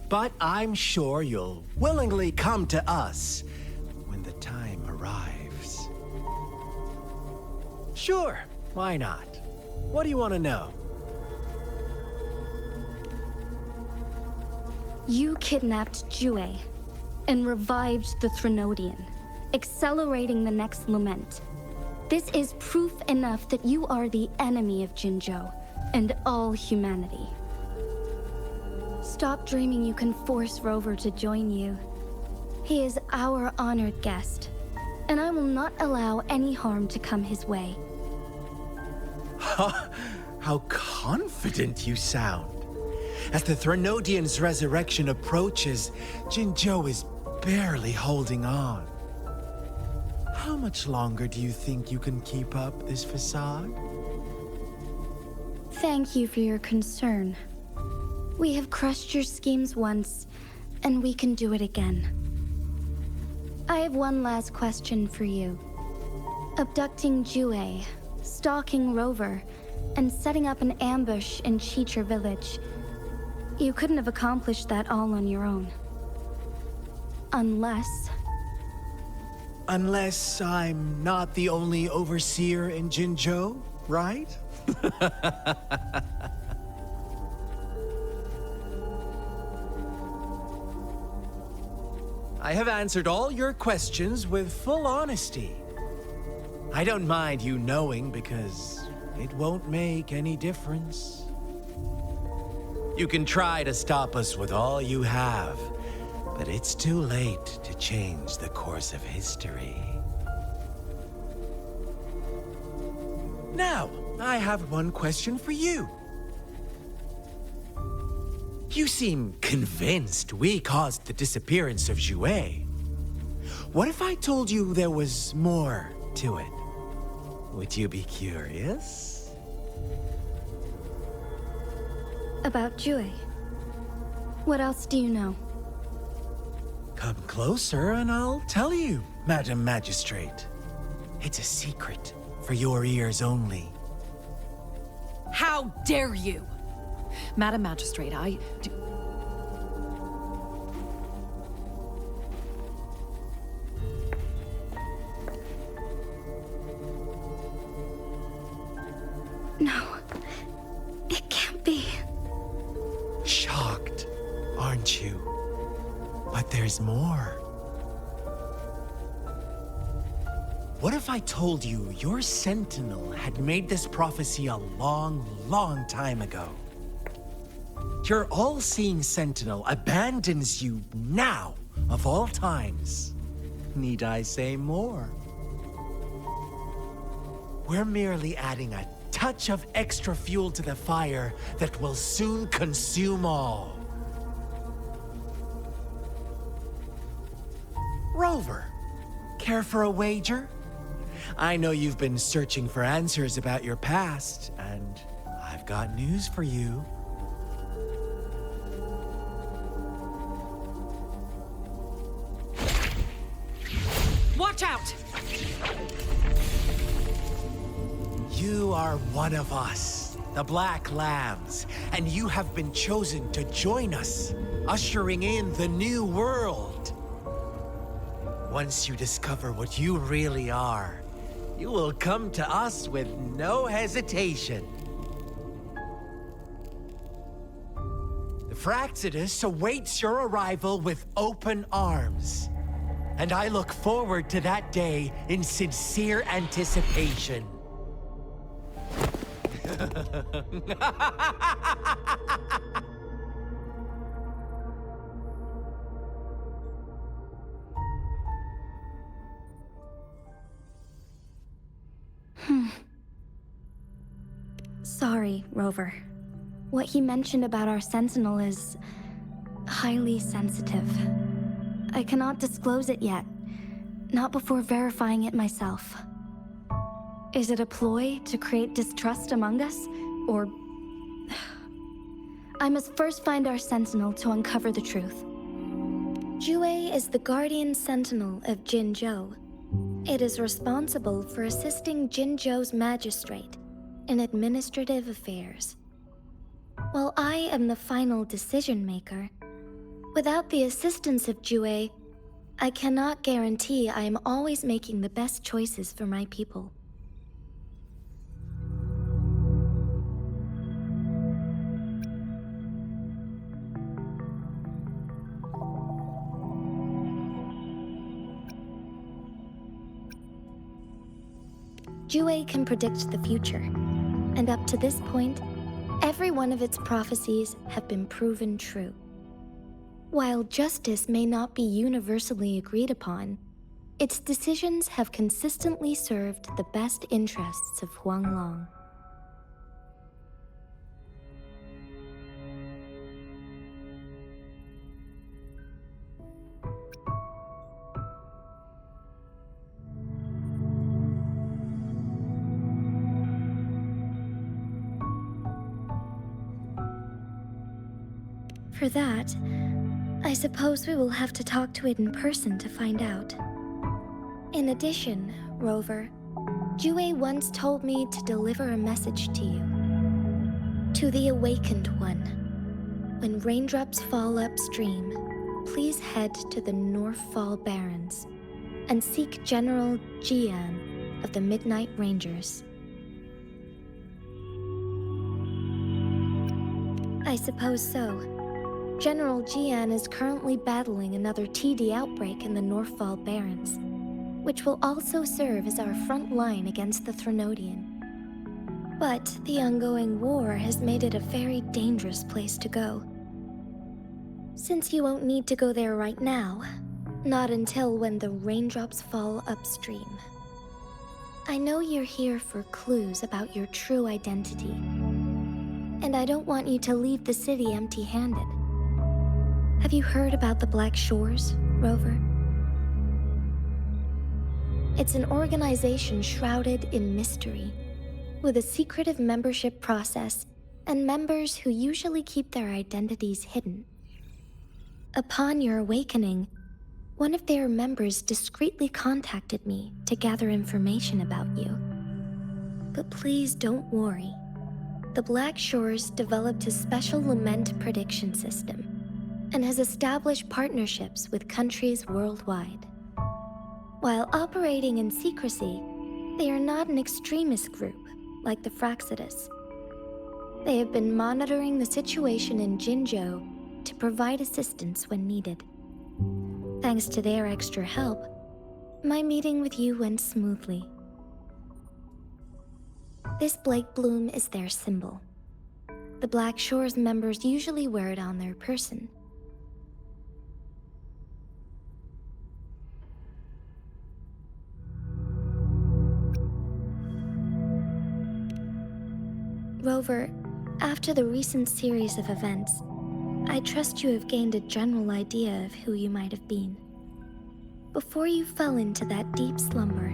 But I'm sure you'll willingly come to us when the time arrives. Sure, why not? What do you want to know? You kidnapped Jue and revived the Threnodian, accelerating the next lament. This is proof enough that you are the enemy of Jinzhou and all humanity. Stop dreaming you can force Rover to join you. He is our honored guest, and I will not allow any harm to come his way. How confident you sound. As the Threnodian's resurrection approaches, Jinzhou is barely holding on. How much longer do you think you can keep up this facade? Thank you for your concern. We have crushed your schemes once, and we can do it again. I have one last question for you. Abducting Jue, stalking Rover, and setting up an ambush in ᵐᵒʰᵗ village. You couldn't have accomplished that all on your own. Unless I'm not the only overseer in Jinzhou, right? I have answered all your questions with full honesty. I don't mind you knowing because it won't make any difference. You can try to stop us with all you have, but it's too late to change the course of history. Now, I have one question for you. You seem convinced we caused the disappearance of Zhué. What if I told you there was more to it? Would you be curious? about Zhué. What else do you know? Come closer and I'll tell you, Madam Magistrate. It's a secret for your ears only. How dare you! Madam Magistrate, I do... No. It can't be. Shocked, aren't you? But there's more. What if I told you your sentinel had made this prophecy a long, long time ago? Your all-seeing sentinel abandons you now, of all times. Need I say more? We're merely adding a touch of extra fuel to the fire that will soon consume all. Rover, care for a wager? I know you've been searching for answers about your past, and I've got news for you. Watch out! You are one of us, the Black Lambs, and you have been chosen to join us, ushering in the new world. Once you discover what you really are, you will come to us with no hesitation. The Fraxidus awaits your arrival with open arms, and I look forward to that day in sincere anticipation. Sorry, Rover. What he mentioned about our sentinel is highly sensitive. I cannot disclose it yet, not before verifying it myself. Is it a ploy to create distrust among us, or... I must first find our sentinel to uncover the truth. Zhué is the guardian sentinel of Jinzhou. It is responsible for assisting Jinzhou's magistrate in administrative affairs. While I am the final decision maker, without the assistance of Zhué, I cannot guarantee I am always making the best choices for my people. Zhué can predict the future, and up to this point, every one of its prophecies have been proven true. While justice may not be universally agreed upon, its decisions have consistently served the best interests of Huanglong. For that, I suppose we will have to talk to it in person to find out. In addition, Rover, Zhué once told me to deliver a message to you. To the Awakened One, when raindrops fall upstream, please head to the Northfall Barrens and seek General Jian of the Midnight Rangers. I suppose so. General Jian is currently battling another TD outbreak in the Northfall Barrens, which will also serve as our front line against the Threnodian. But the ongoing war has made it a very dangerous place to go. Since you won't need to go there right now, not until when the raindrops fall upstream. I know you're here for clues about your true identity, and I don't want you to leave the city empty-handed. Have you heard about the Black Shores, Rover? It's an organization shrouded in mystery, with a secretive membership process and members who usually keep their identities hidden. Upon your awakening, one of their members discreetly contacted me to gather information about you. But please don't worry. The Black Shores developed a special lament prediction system and has established partnerships with countries worldwide. While operating in secrecy, they are not an extremist group like the ᵐᵒʰᵗલેዀ. They have been monitoring the situation in Jinzhou to provide assistance when needed. Thanks to their extra help, my meeting with you went smoothly. This Blake Bloom is their symbol. The Black Shores members usually wear it on their person. Rover, after the recent series of events, I trust you have gained a general idea of who you might have been. Before you fell into that deep slumber,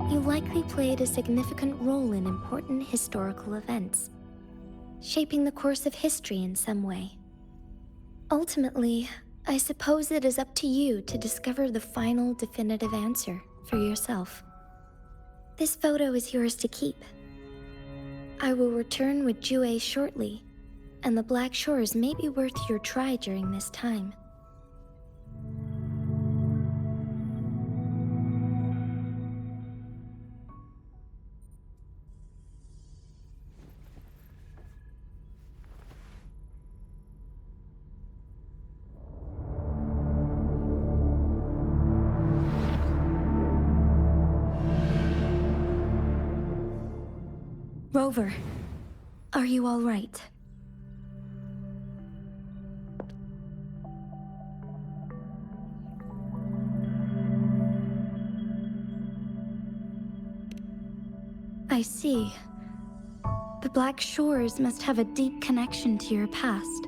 you likely played a significant role in important historical events, shaping the course of history in some way. Ultimately, I suppose it is up to you to discover the final definitive answer for yourself. This photo is yours to keep. I will return with Jue shortly, and the Black Shores may be worth your try during this time. Rover, are you all right? I see. The Black Shores must have a deep connection to your past.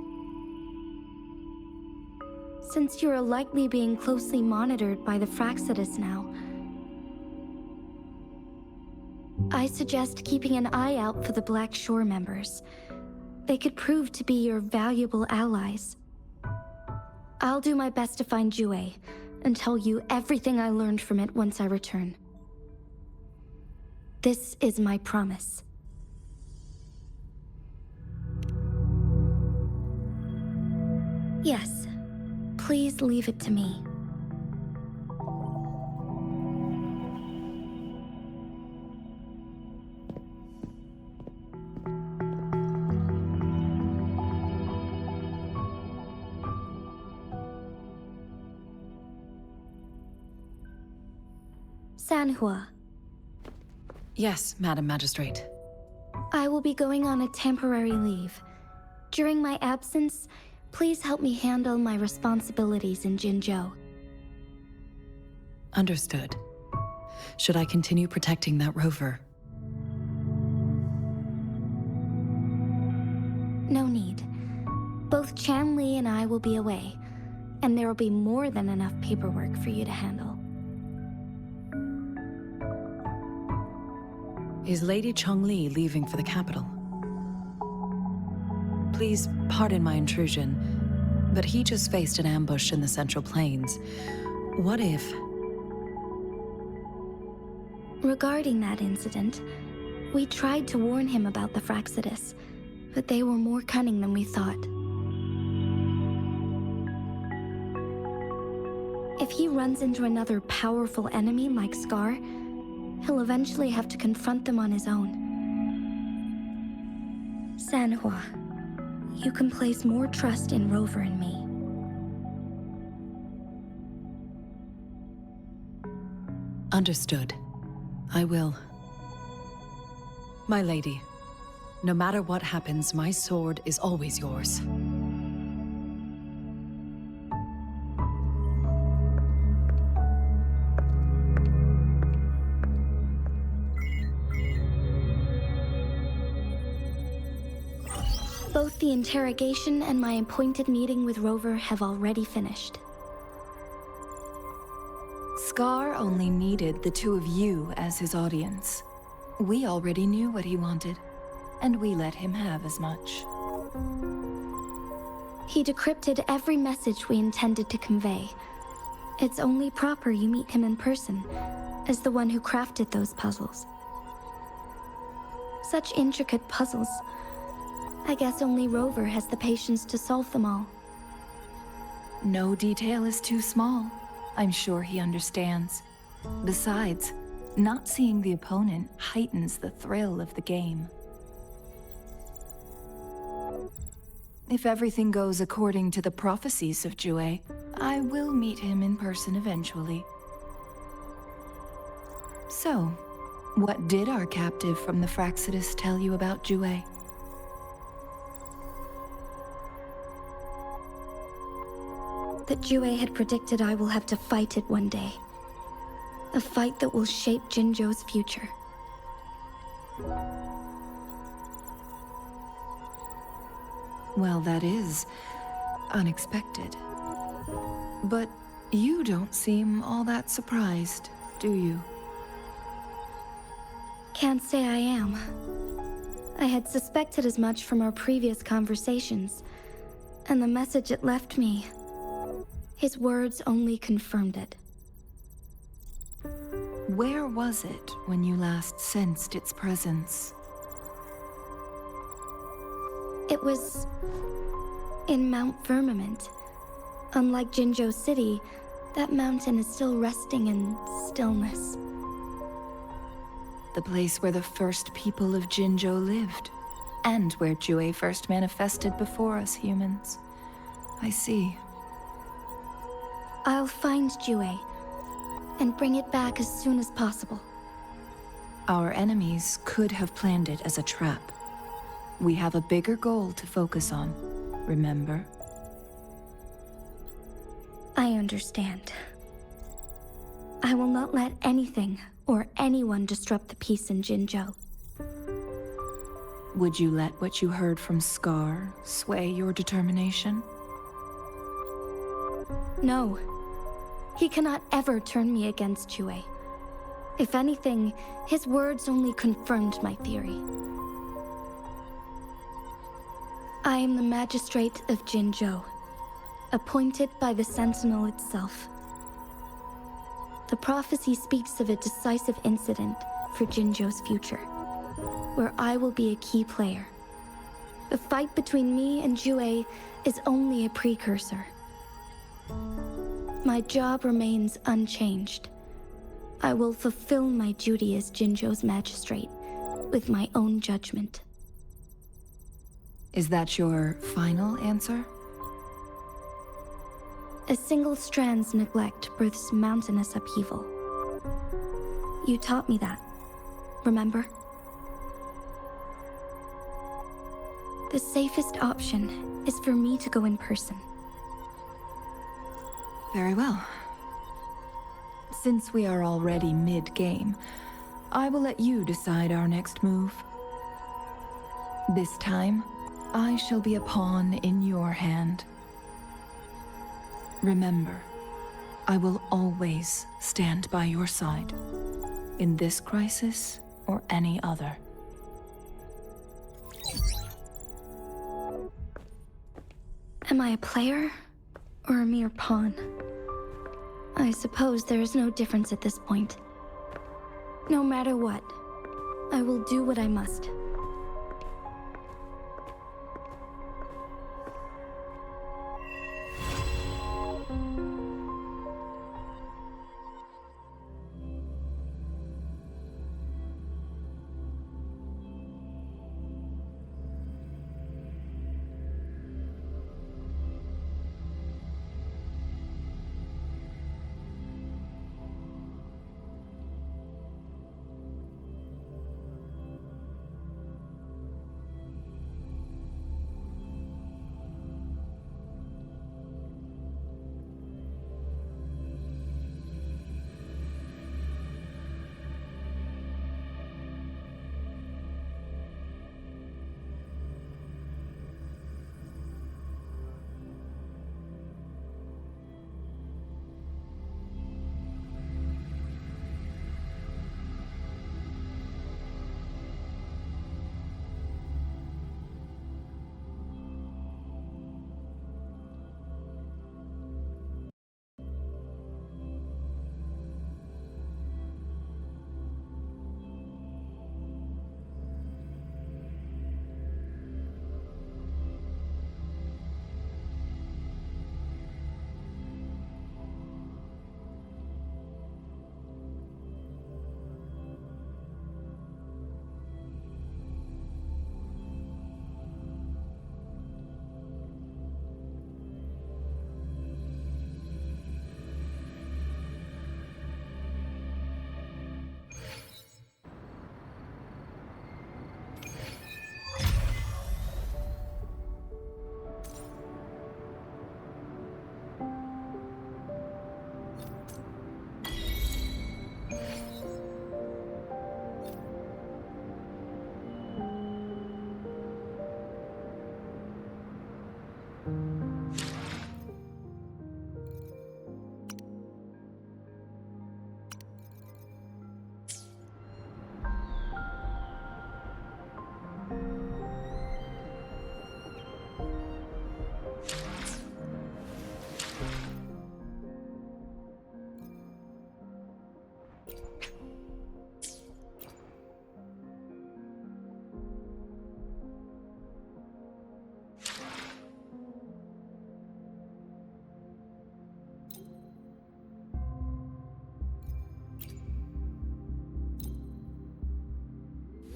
Since you are likely being closely monitored by the ᵐᵒʰᵗલેʰ now, I suggest keeping an eye out for the Black Shore members. They could prove to be your valuable allies. I'll do my best to find Jue and tell you everything I learned from it once I return. This is my promise. Yes, please leave it to me. Sanhua. Yes, Madam Magistrate. I will be going on a temporary leave. During my absence, please help me handle my responsibilities in Jinzhou. Understood. Should I continue protecting that rover? No need. Both Chan Li and I will be away, and there will be more than enough paperwork for you to handle. Is Lady Chongli leaving for the capital? Please pardon my intrusion, but he just faced an ambush in the Central Plains. What if... Regarding that incident, we tried to warn him about the ᵐᵒʰᵗલેʰ, but they were more cunning than we thought. If he runs into another powerful enemy like Scar, he'll eventually have to confront them on his own. Sanhua, you can place more trust in Rover and me. Understood. I will. My lady, no matter what happens, my sword is always yours. Both the interrogation and my appointed meeting with Rover have already finished. Scar only needed the two of you as his audience. We already knew what he wanted, and we let him have as much. He decrypted every message we intended to convey. It's only proper you meet him in person, as the one who crafted those puzzles. Such intricate puzzles. I guess only Rover has the patience to solve them all. No detail is too small. I'm sure he understands. Besides, not seeing the opponent heightens the thrill of the game. If everything goes according to the prophecies of ᵐᵒ, I will meet him in person eventually. So, what did our captive from the ᵐᵒʰes tell you about ᵐᵒ? That ᵐᵒ had predicted I will have to fight it one day. A fight that will shape Jinzhou's future. Well, that is unexpected. But you don't seem all that surprised, do you? Can't say I am. I had suspected as much from our previous conversations, and the message it left me, his words only confirmed it. Where was it when you last sensed its presence? It was in Mount Firmament. Unlike Jinzhou City, that mountain is still resting in stillness. The place where the first people of Jinzhou lived, and where ᵐᵒ first manifested before us humans. I see. I'll find ᵐᵒ and bring it back as soon as possible. Our enemies could have planned it as a trap. We have a bigger goal to focus on, remember? I understand. I will not let anything or anyone disrupt the peace in Jinzhou. Would you let what you heard from Scar sway your determination? No. He cannot ever turn me against ᵐᵒ. If anything, his words only confirmed my theory. I am the magistrate of Jinzhou, appointed by the Sentinel itself. The prophecy speaks of a decisive incident for Jinzhou's future, where I will be a key player. The fight between me and ᵐᵒ is only a precursor. My job remains unchanged. I will fulfill my duty as Jinzhou's magistrate with my own judgment. Is that your final answer? A single strand's neglect births mountainous upheaval. You taught me that, remember? The safest option is for me to go in person. Very well. Since we are already mid-game, I will let you decide our next move. This time, I shall be a pawn in your hand. Remember, I will always stand by your side, in this crisis or any other. Am I a player or a mere pawn? I suppose there is no difference at this point. No matter what, I will do what I must.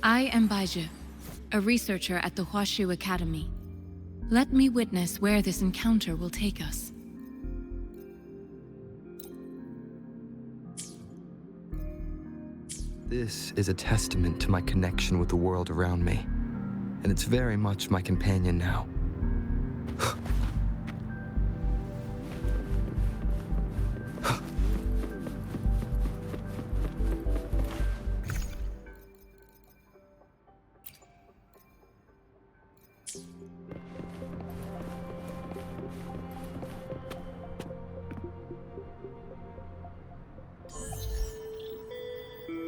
I am Baizhi, a researcher at the ᵐᵒselvfølg Academy. Let me witness where this encounter will take us. This is a testament to my connection with the world around me, and it's very much my companion now.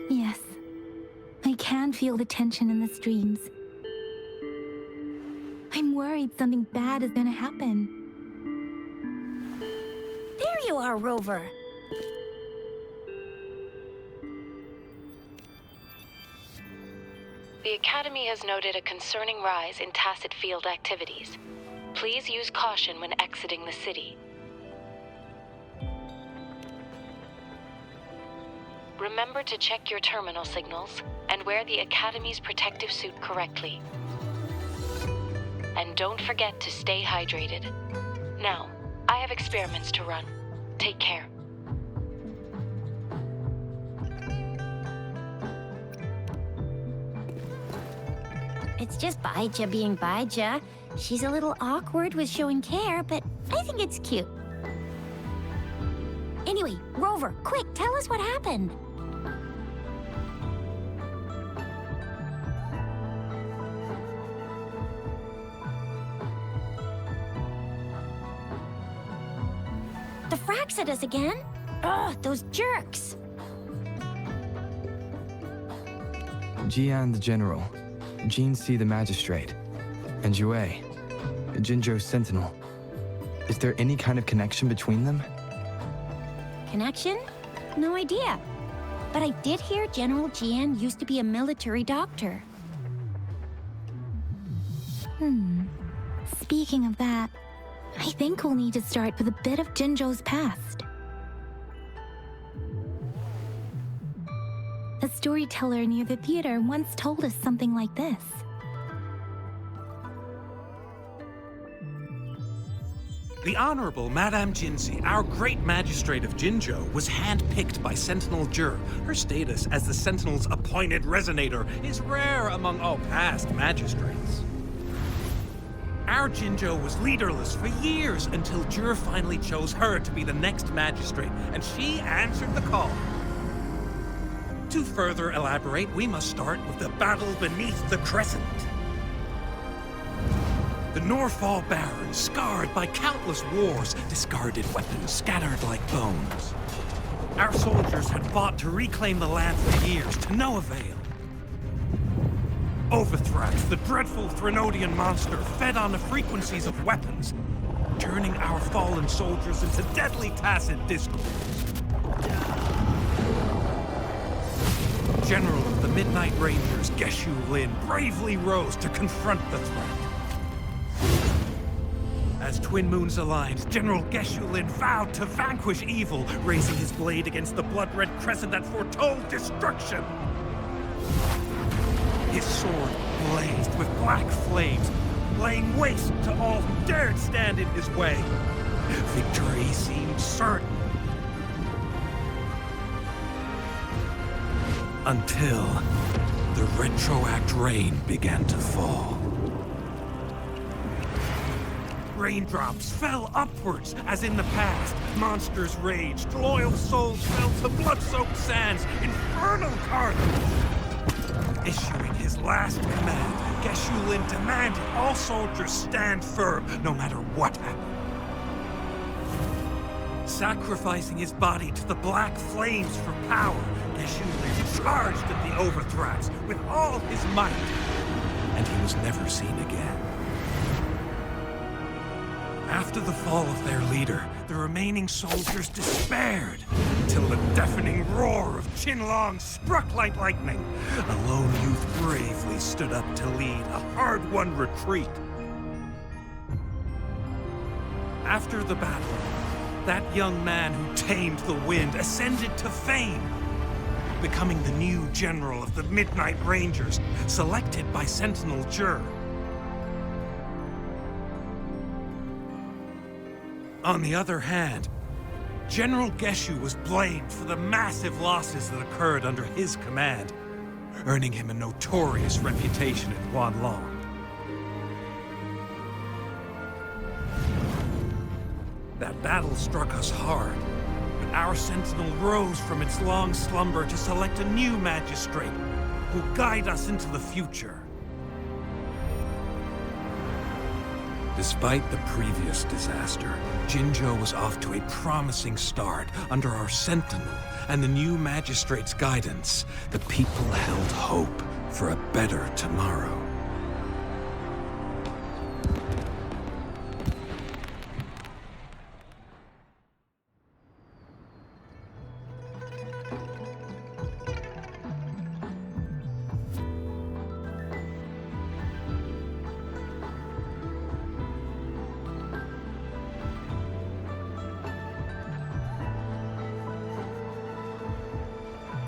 Yes, I can feel the tension in the streams. I'm worried something bad is gonna happen. There you are, Rover. The Academy has noted a concerning rise in tacit field activities. Please use caution when exiting the city. Remember to check your terminal signals and wear the Academy's protective suit correctly. And don't forget to stay hydrated. Now, I have experiments to run. Take care. It's just Baizhi being Baizhi. She's a little awkward with showing care, but I think it's cute. Anyway, Rover, quick, tell us what happened. The fracks at us again? Ugh, those jerks! Jian the General, Jean C the Magistrate, and Jue, Jinzhou's Sentinel. Is there any kind of connection between them? Connection? No idea. But I did hear General Jian used to be a military doctor. Speaking of that, I think we'll need to start with a bit of Jinzhou's past. A storyteller near the theater once told us something like this. The Honorable Madame Jinzi, our great magistrate of Jinzhou, was handpicked by Sentinel Jur. Her status as the Sentinel's appointed resonator is rare among all past magistrates. Our Jinzhou was leaderless for years until Jur finally chose her to be the next magistrate, and she answered the call. To further elaborate, we must start with the battle beneath the Crescent. The Norfall Barons, scarred by countless wars, discarded weapons scattered like bones. Our soldiers had fought to reclaim the land for years, to no avail. Overthrax, the dreadful Threnodian monster, fed on the frequencies of weapons, turning our fallen soldiers into deadly tacit discords. General of the Midnight Rangers, Geshu Lin, bravely rose to confront the threat. As Twin Moons aligned, General Geshu Lin vowed to vanquish evil, raising his blade against the blood-red crescent that foretold destruction. His sword blazed with black flames, laying waste to all who dared stand in his way. Victory seemed certain. Until the retroact rain began to fall. Raindrops fell upwards, as in the past. Monsters raged, loyal souls fell to blood-soaked sands, infernal carnage. Issuing his last command, Geshu Lin demanded all soldiers stand firm, no matter what happened. Sacrificing his body to the black flames for power, Geshu Lin charged at the Overthrax with all his might, and he was never seen again. After the fall of their leader, the remaining soldiers despaired, until the deafening roar of Qinlong struck like lightning. A lone youth bravely stood up to lead a hard-won retreat. After the battle, that young man who tamed the wind ascended to fame. becoming the new general of the Midnight Rangers, selected by Sentinel Jur. On the other hand, General Geshu was blamed for the massive losses that occurred under his command, earning him a notorious reputation in Huanlong. That battle struck us hard, but our Sentinel rose from its long slumber to select a new magistrate who will guide us into the future. Despite the previous disaster, Jinzhou was off to a promising start under our Sentinel and the new magistrate's guidance. The people held hope for a better tomorrow.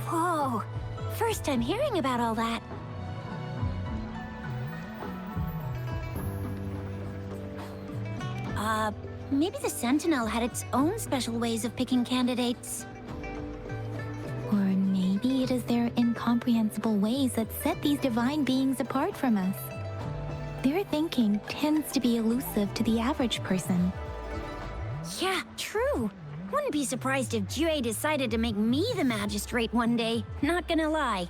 Whoa, first time hearing about all that. Maybe the Sentinel had its own special ways of picking candidates. Or maybe it is their incomprehensible ways that set these divine beings apart from us. Their thinking tends to be elusive to the average person. Yeah, true. Wouldn't be surprised if Jue decided to make me the magistrate one day. Not gonna lie.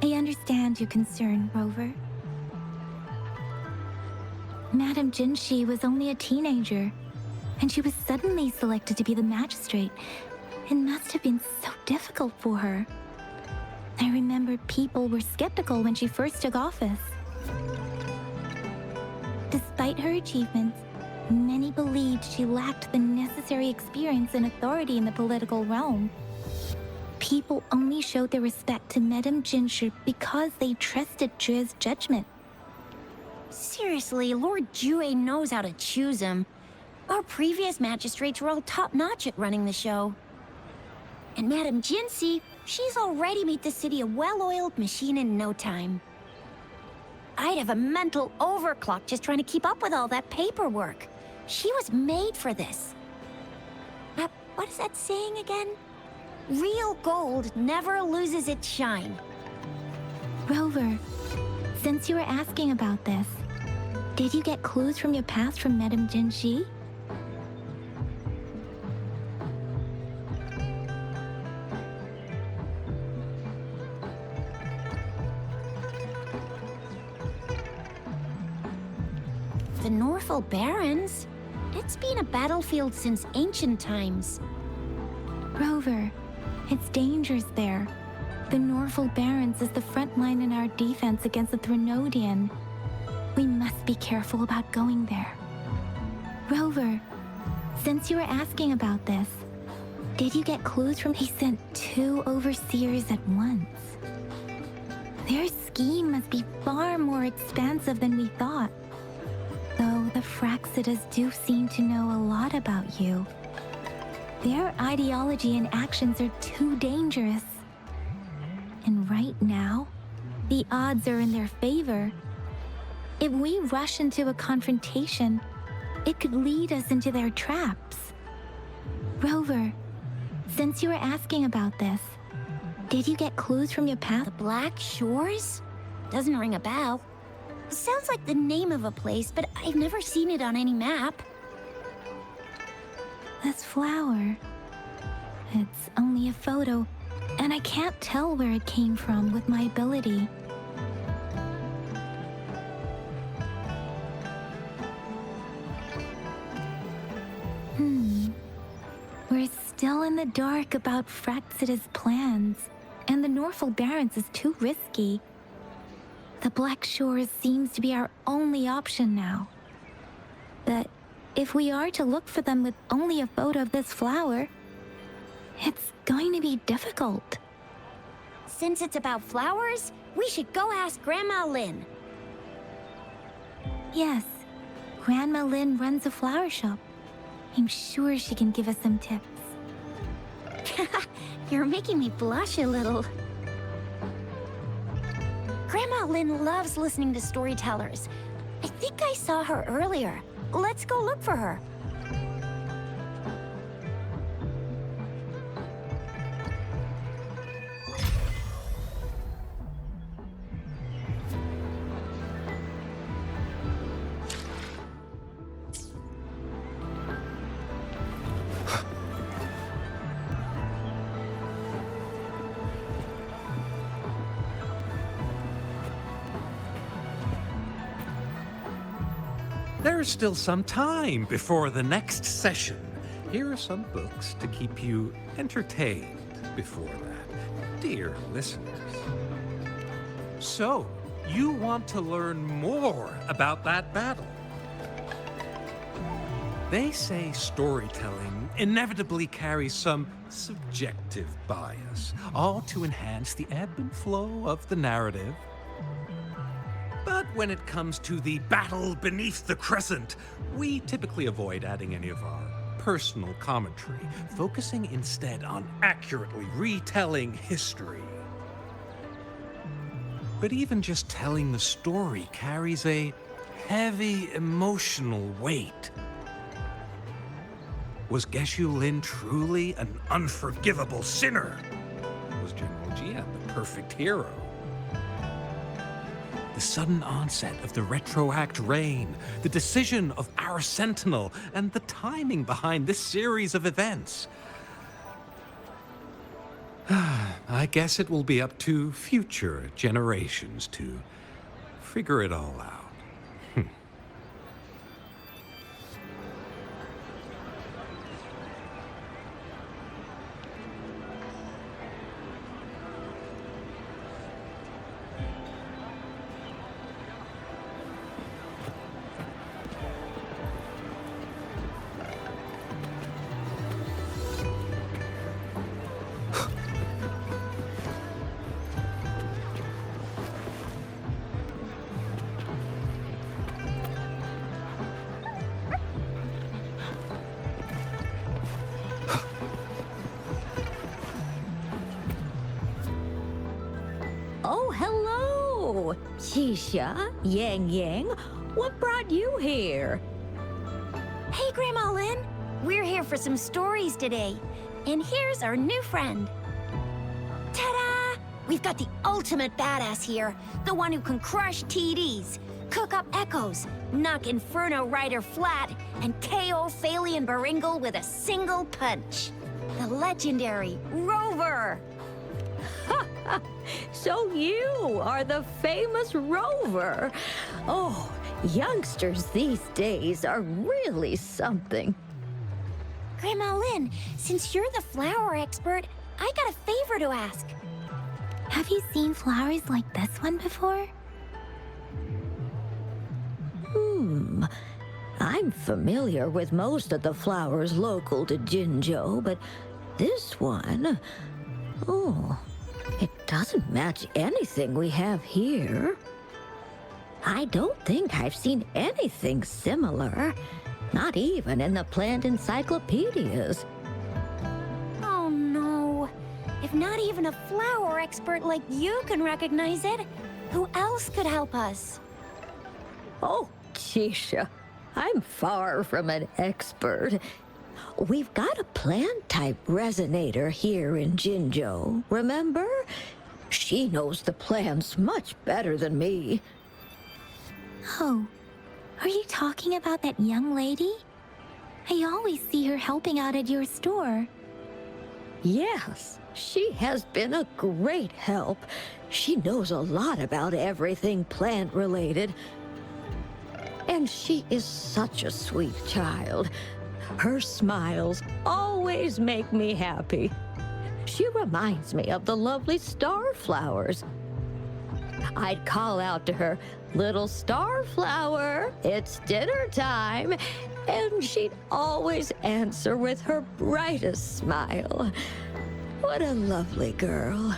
I understand your concern, Rover. Madame Jinshi was only a teenager, and she was suddenly selected to be the magistrate. It must have been so difficult for her. I remember people were skeptical when she first took office. Despite her achievements, many believed she lacked the necessary experience and authority in the political realm. People only showed their respect to Madame Jinshi because they trusted Jue's judgment. Seriously, Lord Jue knows how to choose him. Our previous magistrates were all top-notch at running the show. And Madame Jinshi, she's already made the city a well-oiled machine in no time. I'd have a mental overclock just trying to keep up with all that paperwork. She was made for this. What is that saying again? Real gold never loses its shine. Rover, since you were asking about this, did you get clues from your past from Madame Jinshi? The Norfolk Barrens? It's been a battlefield since ancient times. Rover, it's dangerous there. The Norfolk Barrens is the front line in our defense against the Threnodian. We must be careful about going there. Rover, since you were asking about this, did you get clues from... He sent 2 overseers at once. Their scheme must be far more expansive than we thought. Though the ᵒᵒʰᵗléĉ do seem to know a lot about you. Their ideology and actions are too dangerous. And right now, the odds are in their favor. If we rush into a confrontation, it could lead us into their traps. Rover, since you were asking about this, did you get clues from your past? The Black Shores? Doesn't ring a bell. Sounds like the name of a place, but I've never seen it on any map. This flower. It's only a photo, and I can't tell where it came from with my ability. We're still in the dark about ᵒᵒʰᵗléĉ's plans, and the Norfolk Barrens is too risky. The Black Shores seems to be our only option now. But if we are to look for them with only a photo of this flower, it's going to be difficult. Since it's about flowers, we should go ask Grandma Lin. Yes, Grandma Lynn runs a flower shop. I'm sure she can give us some tips. You're making me blush a little. Grandma Lynn loves listening to storytellers. I think I saw her earlier. Let's go look for her. There's still some time before the next session. Here are some books to keep you entertained before that, dear listeners. So, you want to learn more about that battle? They say storytelling inevitably carries some subjective bias, all to enhance the ebb and flow of the narrative. But when it comes to the battle beneath the crescent, we typically avoid adding any of our personal commentary, focusing instead on accurately retelling history. But even just telling the story carries a heavy emotional weight. Was Geshu Lin truly an unforgivable sinner? Was General Jian the perfect hero? The sudden onset of the retroact rain, the decision of our sentinel, and the timing behind this series of events. I guess it will be up to future generations to figure it all out. Oh, hello! Xisha, Yang Yang, what brought you here? Hey, Grandma Lynn. We're here for some stories today. And here's our new friend. Ta-da! We've got the ultimate badass here. The one who can crush TDs, cook up echoes, knock Inferno Rider flat, and KO Phalian Baringle with a single punch. The legendary Rover! So you are the famous Rover. Oh, youngsters these days are really something. Grandma Lynn, since you're the flower expert, I got a favor to ask. Have you seen flowers like this one before? I'm familiar with most of the flowers local to Jinzhou, but this one... Oh, it doesn't match anything we have here. I don't think I've seen anything similar, not even in the plant encyclopedias. Oh no. If not even a flower expert like you can recognize it, who else could help us? Oh, Xisha, I'm far from an expert. We've got a plant-type resonator here in Jinzhou, remember? She knows the plants much better than me. Oh, are you talking about that young lady? I always see her helping out at your store. Yes, she has been a great help. She knows a lot about everything plant-related. And she is such a sweet child. Her smiles always make me happy. She reminds me of the lovely starflowers. I'd call out to her, "Little starflower, it's dinner time," and she'd always answer with her brightest smile. What a lovely girl.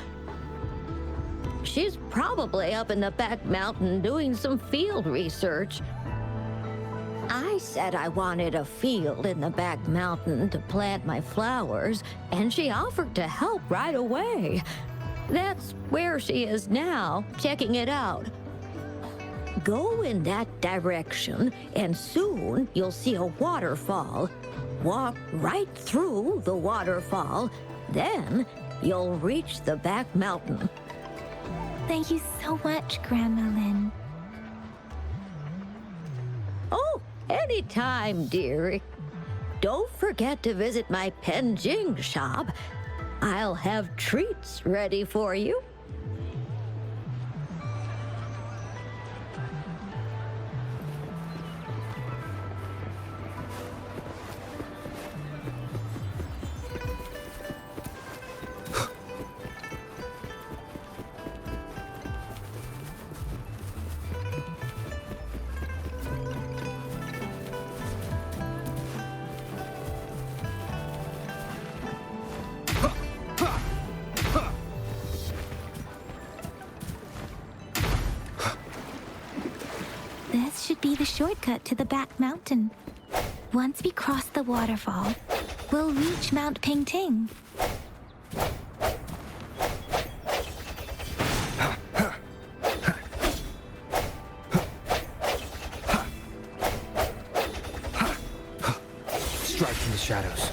She's probably up in the back mountain doing some field research. I said I wanted a field in the back mountain to plant my flowers, and she offered to help right away. That's where she is now, checking it out. Go in that direction, and soon you'll see a waterfall. Walk right through the waterfall, then you'll reach the back mountain. Thank you so much, Grandma Lin. Oh, anytime, dearie. Don't forget to visit my Penjing shop. I'll have treats ready for you. This should be the shortcut to the back mountain. Once we cross the waterfall, we'll reach Mount Pingting. Strike from the shadows.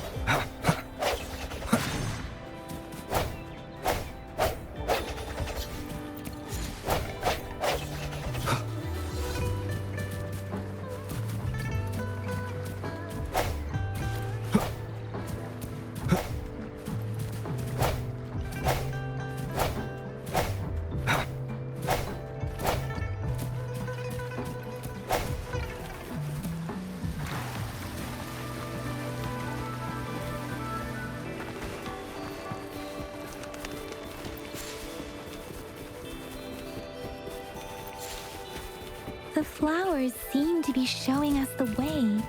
The flowers seem to be showing us the way.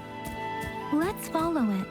Let's follow it.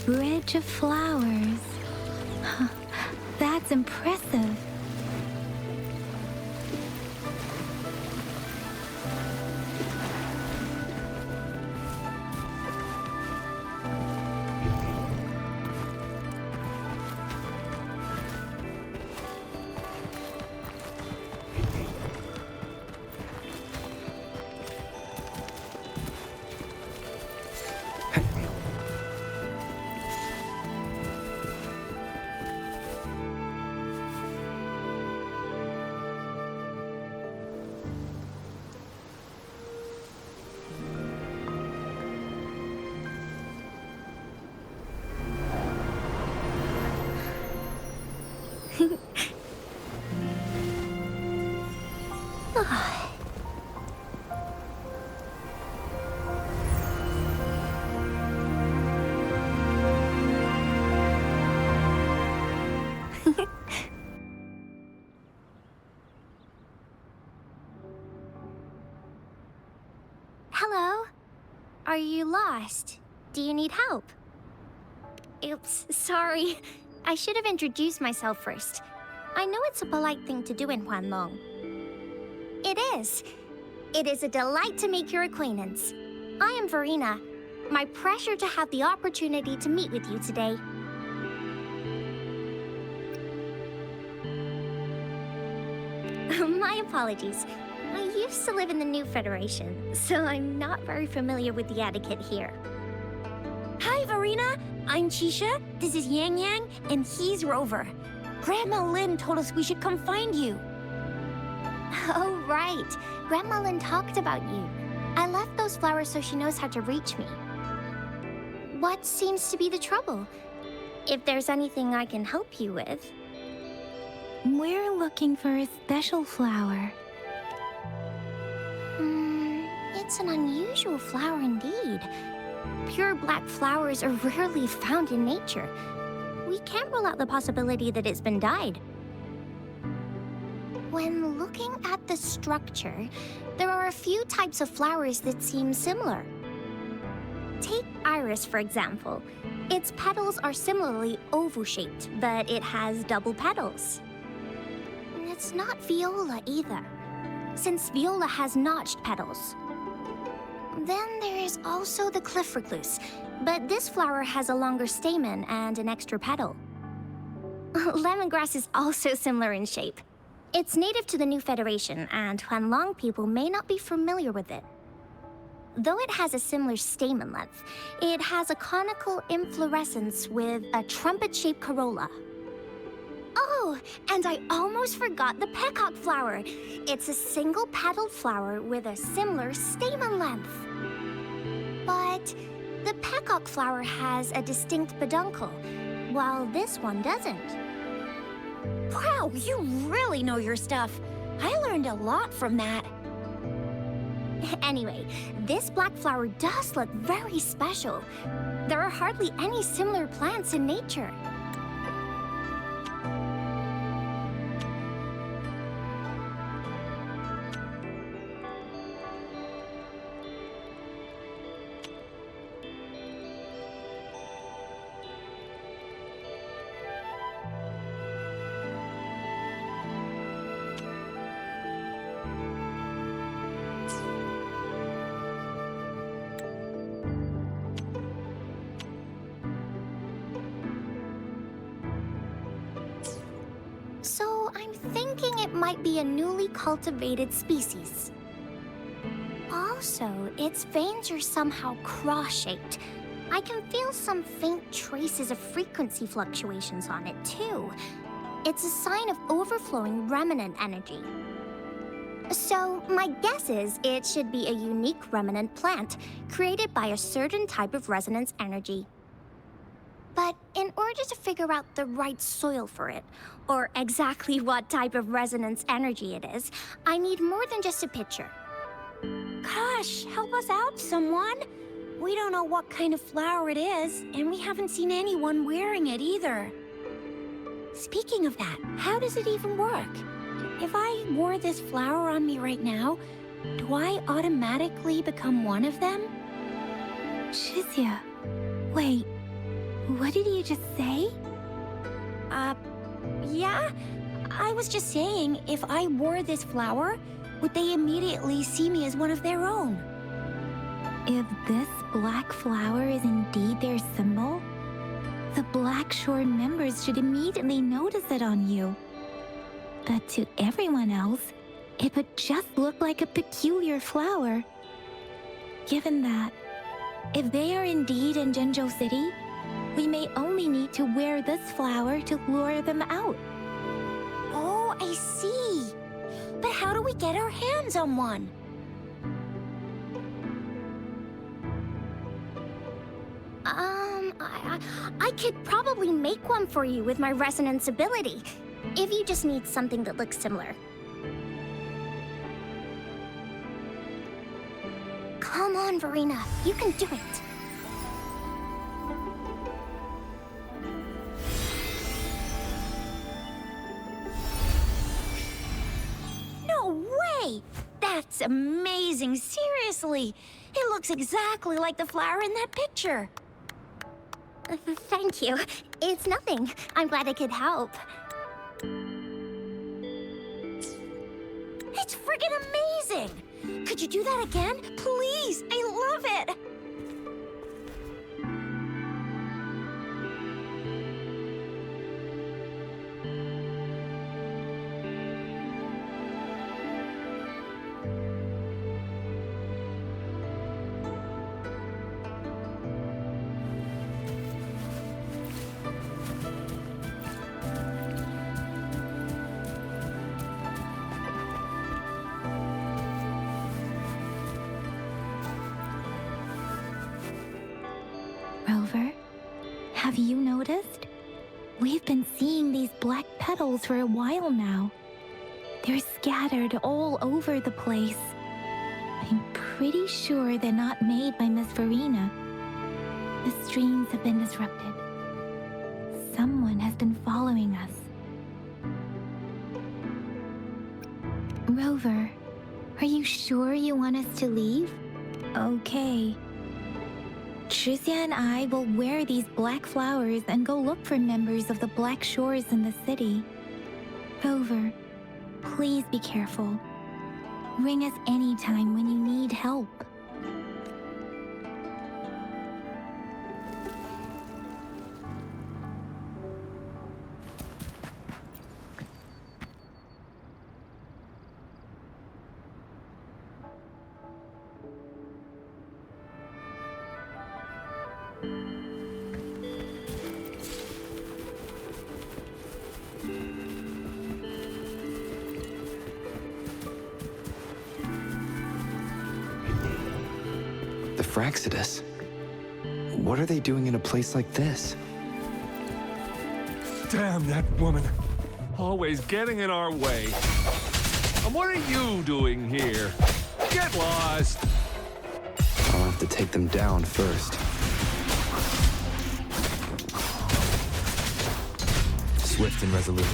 Bridge of flowers. That's impressive. Hello? Are you lost? Do you need help? Oops, sorry. I should have introduced myself first. I know it's a polite thing to do in Huanlong. It is. It is a delight to make your acquaintance. I am Verena. My pleasure to have the opportunity to meet with you today. My apologies. I used to live in the New Federation, so I'm not very familiar with the etiquette here. Hi, Verena. I'm Chisha, this is Yang Yang, and he's Rover. Grandma Lynn told us we should come find you. Oh, right. Grandma Lynn talked about you. I left those flowers so she knows how to reach me. What seems to be the trouble? If there's anything I can help you with. We're looking for a special flower. It's an unusual flower indeed. Pure black flowers are rarely found in nature. We can't rule out the possibility that it's been dyed. When looking at the structure, there are a few types of flowers that seem similar. Take iris, for example. Its petals are similarly oval-shaped, but it has double petals. It's not viola either, since viola has notched petals. Then there is also the cliff recluse, but this flower has a longer stamen and an extra petal. Lemongrass is also similar in shape. It's native to the New Federation, and Huanlong people may not be familiar with it. Though it has a similar stamen length, it has a conical inflorescence with a trumpet-shaped corolla. Oh, and I almost forgot the peacock flower. It's a single-petaled flower with a similar stamen length. But the peacock flower has a distinct peduncle, while this one doesn't. Wow, you really know your stuff. I learned a lot from that. Anyway, this black flower does look very special. There are hardly any similar plants in nature. So I'm thinking it might be a newly cultivated species. Also, its veins are somehow cross-shaped. I can feel some faint traces of frequency fluctuations on it, too. It's a sign of overflowing remnant energy. So, my guess is it should be a unique remnant plant, created by a certain type of resonance energy. But in order to figure out the right soil for it, or exactly what type of resonance energy it is, I need more than just a picture. Gosh, help us out, someone! We don't know what kind of flower it is, and we haven't seen anyone wearing it either. Speaking of that, how does it even work? If I wore this flower on me right now, do I automatically become one of them? Shizia, wait, what did you just say? Yeah? I was just saying, if I wore this flower, would they immediately see me as one of their own? If this black flower is indeed their symbol, the Black Shore members should immediately notice it on you. But to everyone else, it would just look like a peculiar flower. Given that, if they are indeed in Jinzhou City, we may only need to wear this flower to lure them out. Oh, I see. But how do we get our hands on one? I could probably make one for you with my resonance ability, if you just need something that looks similar. Come on, Verena, you can do it. No way! That's amazing, seriously! It looks exactly like the flower in that picture. Thank you. It's nothing. I'm glad I could help. It's friggin' amazing! Could you do that again? Please! I love it! Have you noticed? We've been seeing these black petals for a while now. They're scattered all over the place. I'm pretty sure they're not made by Miss Verena. The streams have been disrupted. Someone has been following us. Rover, are you sure you want us to leave? Okay. Tricia and I will wear these black flowers and go look for members of the Black Shores in the city. Rover, please be careful. Ring us anytime when you need help. The ᵐᵒʰᵗલેʰ. What are they doing in a place like this? Damn that woman. Always getting in our way. And what are you doing here? Get lost. I'll have to take them down first. Swift and resolute.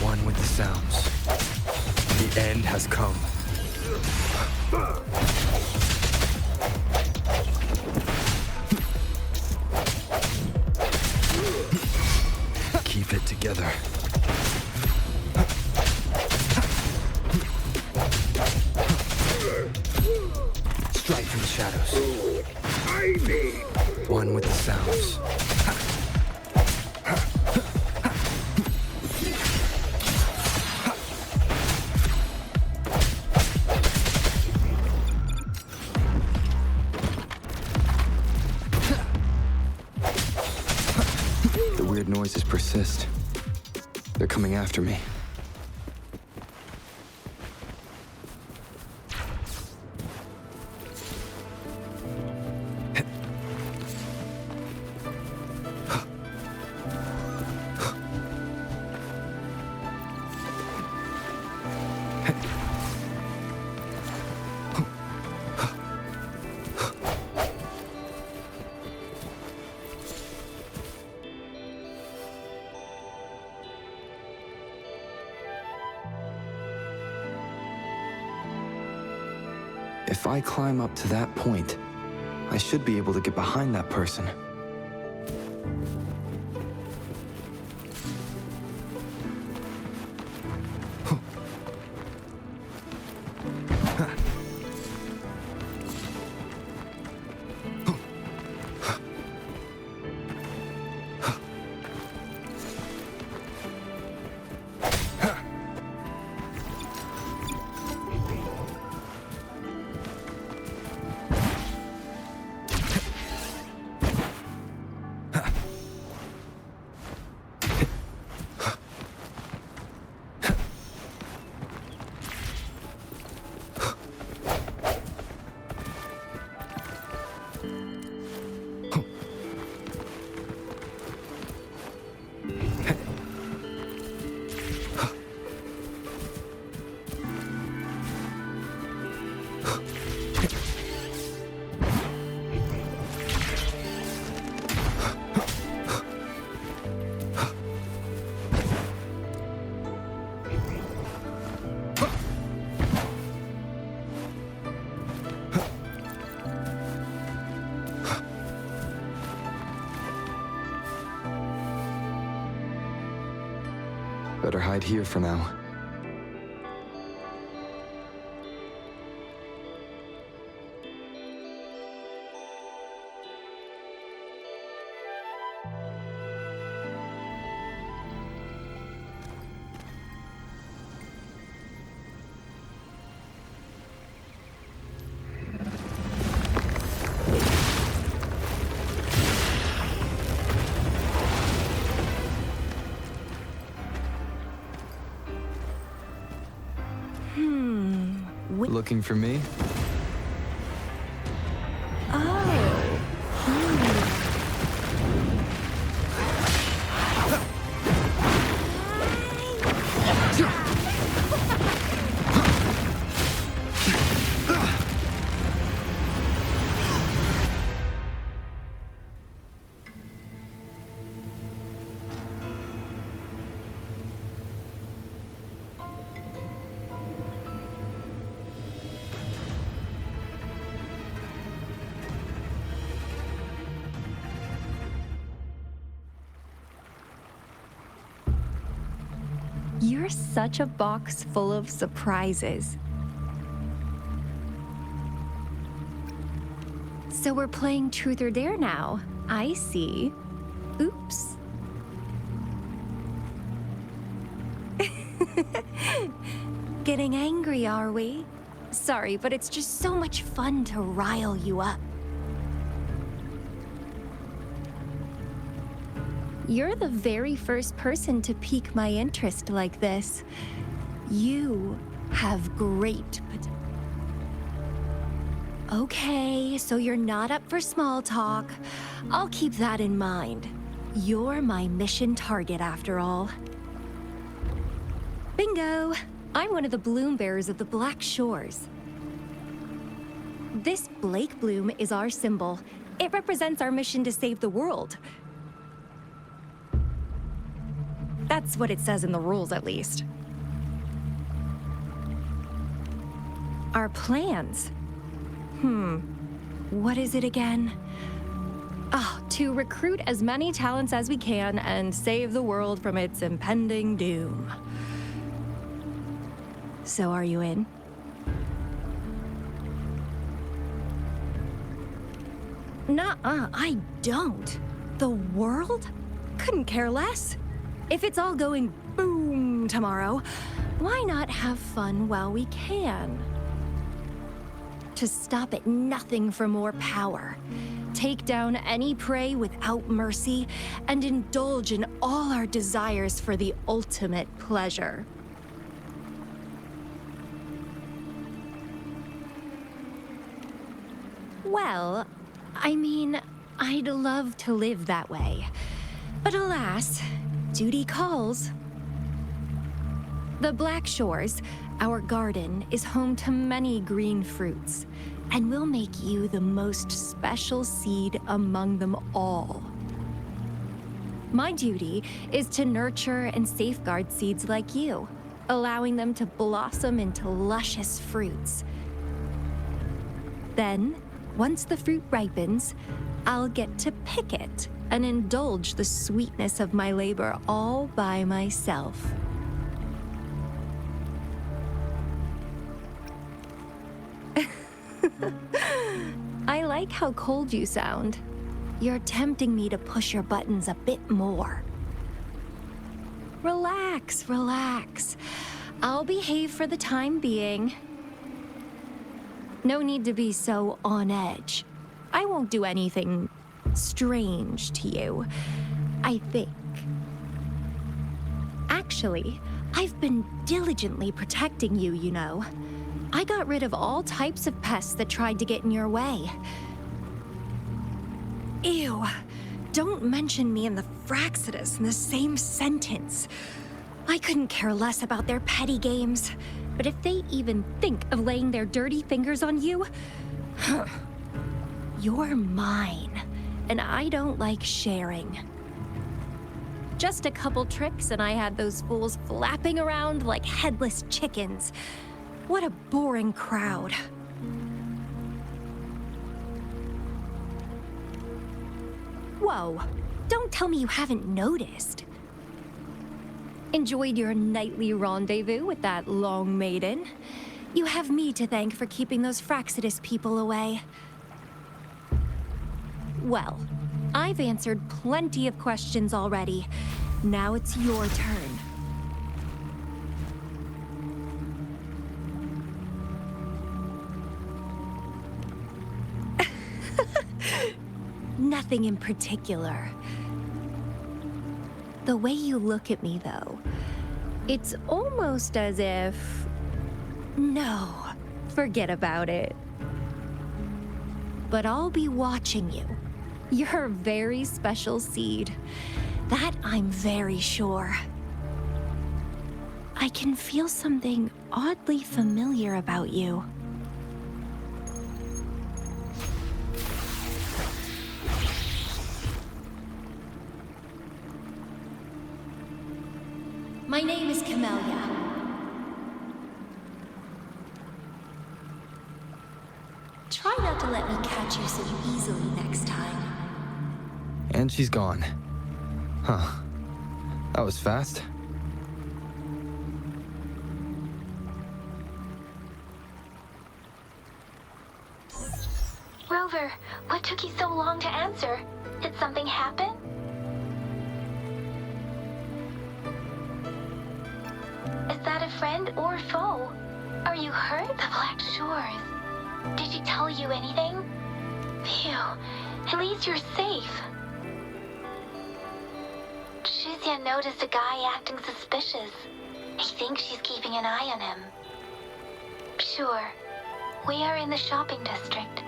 One with the sounds. The end has come. Keep it together. Strike from the shadows. One with the sounds. The weird noises persist. They're coming after me. If I climb up to that point, I should be able to get behind that person. Better hide here for now. Looking for me? Oh. You're such a box full of surprises. So we're playing Truth or Dare now. I see. Oops. Getting angry, are we? Sorry, but it's just so much fun to rile you up. You're the very first person to pique my interest like this. You have great potential. Okay, so you're not up for small talk. I'll keep that in mind. You're my mission target after all. Bingo! I'm one of the bloom bearers of the Black Shores. This Blake bloom is our symbol. It represents our mission to save the world. That's what it says in the rules, at least. Our plans? What is it again? To recruit as many talents as we can and save the world from its impending doom. So are you in? Nuh-uh, I don't. The world? Couldn't care less. If it's all going boom tomorrow, why not have fun while we can? To stop at nothing for more power, take down any prey without mercy, and indulge in all our desires for the ultimate pleasure. Well, I mean, I'd love to live that way. But alas, duty calls. The Black Shores, our garden, is home to many green fruits, and will make you the most special seed among them all. My duty is to nurture and safeguard seeds like you, allowing them to blossom into luscious fruits. Then, once the fruit ripens, I'll get to pick it and indulge the sweetness of my labor all by myself. I like how cold you sound. You're tempting me to push your buttons a bit more. Relax, relax. I'll behave for the time being. No need to be so on edge. I won't do anything strange to you, I think. Actually, I've been diligently protecting you, you know. I got rid of all types of pests that tried to get in your way. Ew, don't mention me and the ᵐᵒʰᵗ in the same sentence. I couldn't care less about their petty games, but if they even think of laying their dirty fingers on you, you're mine, and I don't like sharing. Just a couple tricks and I had those fools flapping around like headless chickens. What a boring crowd. Whoa, don't tell me you haven't noticed. Enjoyed your nightly rendezvous with that long maiden. You have me to thank for keeping those ᵐᵒʰᵗ people away. Well, I've answered plenty of questions already. Now it's your turn. Nothing in particular. The way you look at me, though, it's almost as if... No, forget about it. But I'll be watching you. You're a very special seed. That I'm very sure. I can feel something oddly familiar about you. My name is Camellia. Try not to let me catch you so easily next time. And she's gone. Huh. That was fast. Rover, what took you so long to answer? Did something happen? Is that a friend or foe? Are you hurt? The Black Shores. Did she tell you anything? Phew, at least you're safe. ᵐᵒዏ noticed a guy acting suspicious. He thinks she's keeping an eye on him. Sure. We are in the shopping district.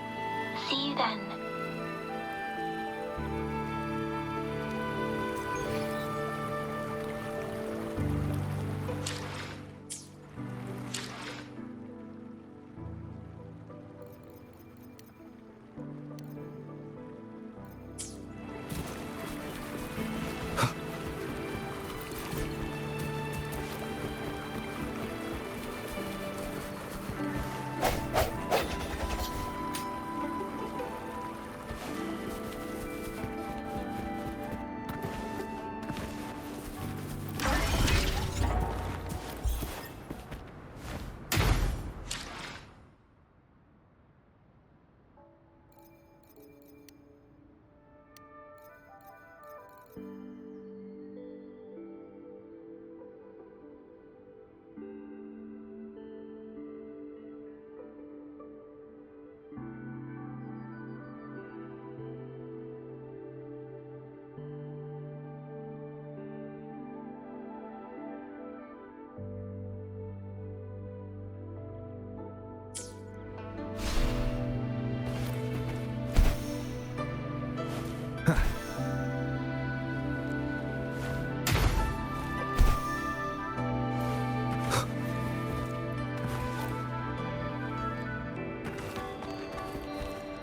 See you then.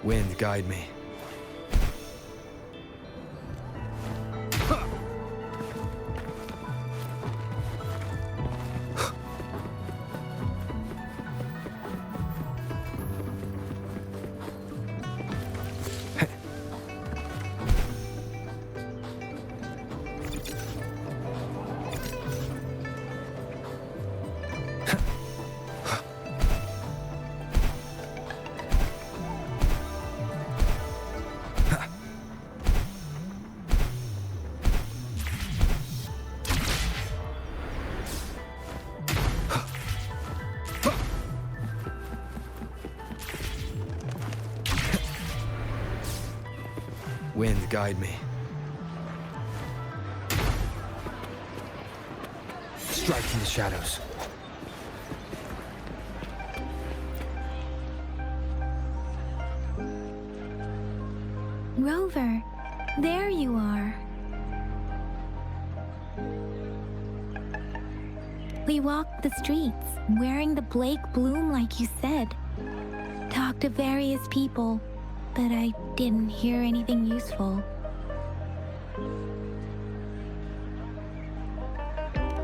Wind, guide me. Wind, guide me. Strike from the shadows. Rover, there you are. We walked the streets, wearing the Blake bloom like you said. Talked to various people, but I didn't hear anything useful.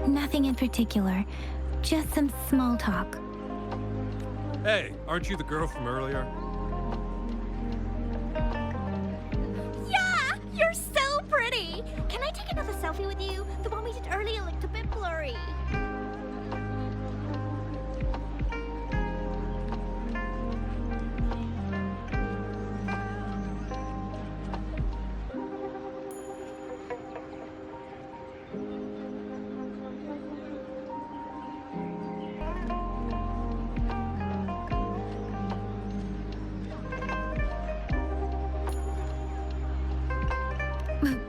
Nothing in particular, just some small talk. Hey, aren't you the girl from earlier? Yeah! You're so pretty! Can I take another selfie with you? The one we did earlier looked a bit blurry.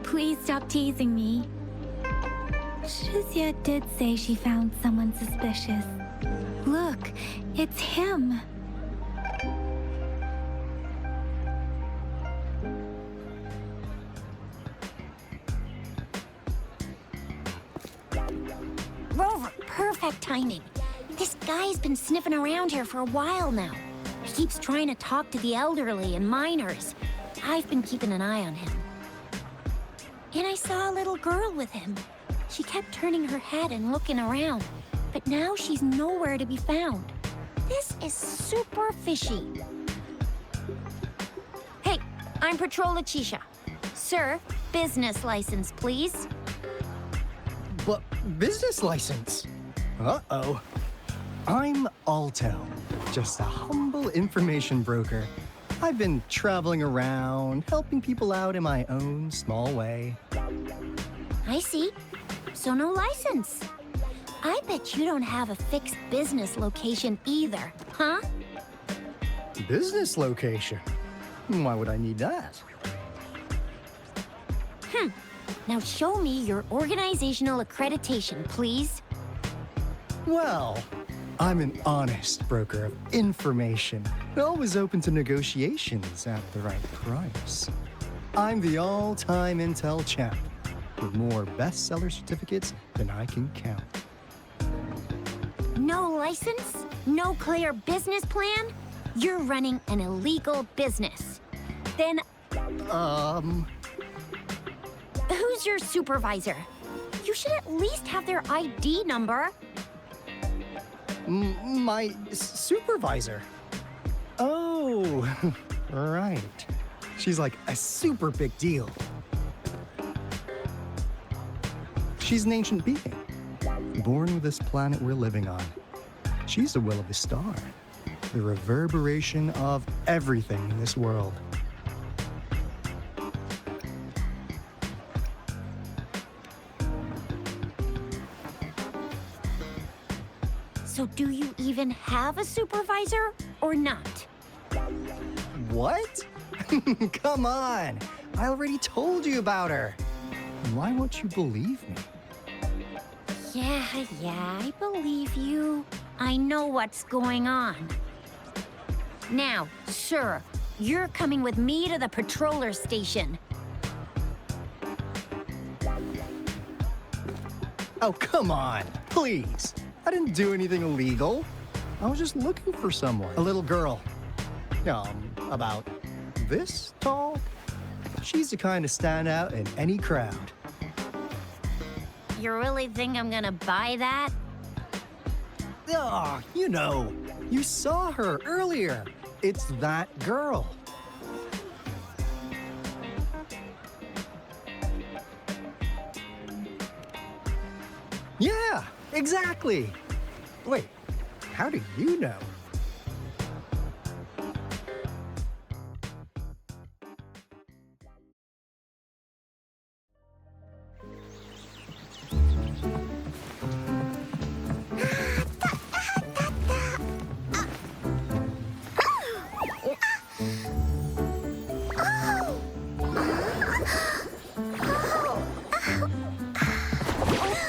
Please stop teasing me. ᵐᵒʲ did say she found someone suspicious. Look, it's him. Rover, perfect timing. This guy's been sniffing around here for a while now. He keeps trying to talk to the elderly and minors. I've been keeping an eye on him. And I saw a little girl with him. She kept turning her head and looking around, but now she's nowhere to be found. This is super fishy. Hey, I'm Patrol ᵐᵒः. Sir, business license, please. But business license? Uh-oh. I'm Alto, just a humble information broker. I've been traveling around, helping people out in my own small way. I see. So no license. I bet you don't have a fixed business location either, huh? Business location? Why would I need that? Now show me your organizational accreditation, please. Well, I'm an honest broker of information, always open to negotiations at the right price. I'm the all-time intel champ, with more bestseller certificates than I can count. No license? No clear business plan? You're running an illegal business. Then... Who's your supervisor? You should at least have their ID number. My supervisor? Oh, right. She's like a super big deal. She's an ancient being, born with this planet we're living on. She's the will of the star, the reverberation of everything in this world. So do you even have a supervisor or not? What? Come on! I already told you about her. Why won't you believe me? Yeah, I believe you. I know what's going on. Now, sir, you're coming with me to the patroller station. Oh, come on, please. I didn't do anything illegal. I was just looking for someone. A little girl. About this tall. She's the kind to stand out in any crowd. You really think I'm gonna buy that? Ah, you know, you saw her earlier. It's that girl. Yeah, exactly. Wait, how do you know?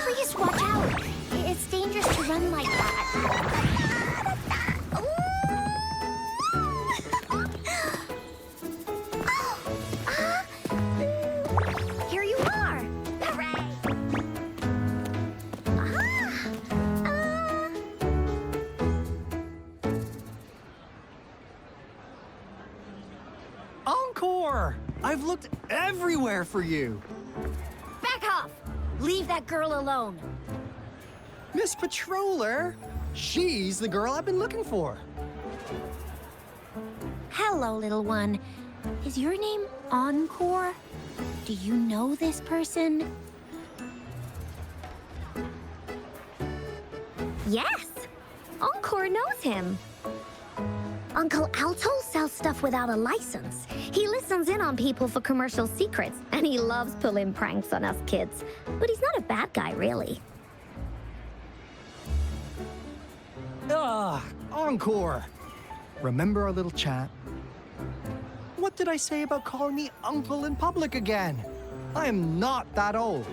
Please watch out. It's dangerous to run like that. Here you are. Hooray. Encore! I've looked everywhere for you. Back off. Leave that girl alone. Miss Patroller, she's the girl I've been looking for. Hello, little one. Is your name Encore? Do you know this person? Yes! Encore knows him. Uncle Alto sells stuff without a license. He listens in on people for commercial secrets, and he loves pulling pranks on us kids. But he's not a bad guy, really. Encore! Remember our little chat? What did I say about calling me uncle in public again? I am not that old.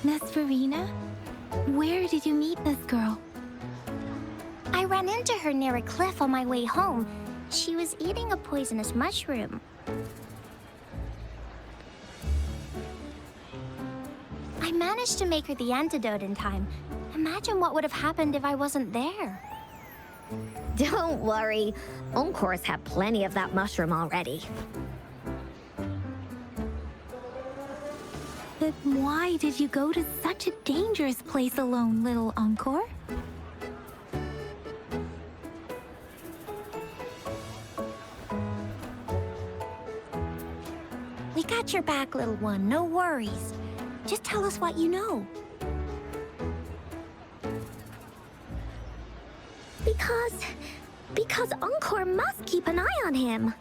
Miss Verena? Where did you meet this girl? I ran into her near a cliff on my way home. She was eating a poisonous mushroom. I managed to make her the antidote in time. Imagine what would have happened if I wasn't there. Don't worry. Encore's had plenty of that mushroom already. But why did you go to such a dangerous place alone, little Encore? your back, little one. No worries. Just tell us what you know. Because Encore must keep an eye on him.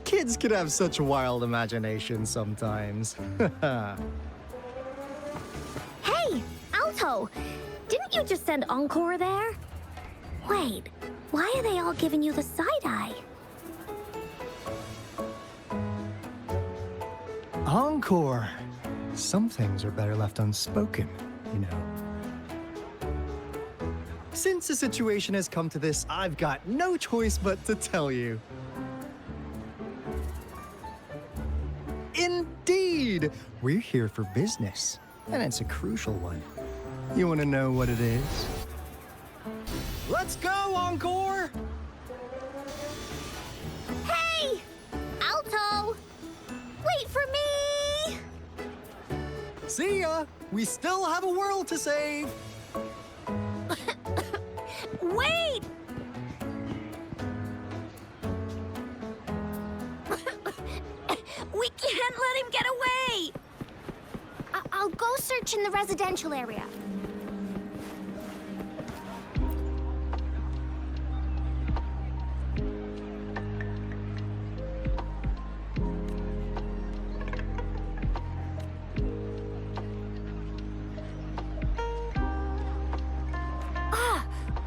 Kids can have such wild imaginations sometimes. Hey, Alto! Didn't you just send Encore there? Wait, why are they all giving you the side-eye? Encore! Some things are better left unspoken, you know. Since the situation has come to this, I've got no choice but to tell you. Indeed! We're here for business, and it's a crucial one. You want to know what it is? Let's go, Encore! Hey! Alto! Wait for me! See ya! We still have a world to save! Wait! We can't let him get away! I'll go search in the residential area.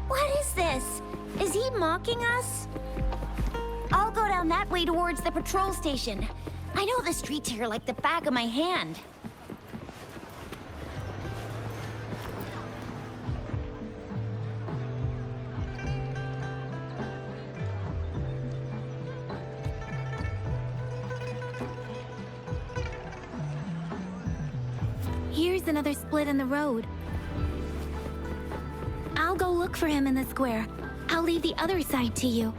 What is this? Is he mocking us? I'll go down that way towards the patrol station. I know the streets here like the back of my hand. Here's another split in the road. I'll go look for him in the square. I'll leave the other side to you.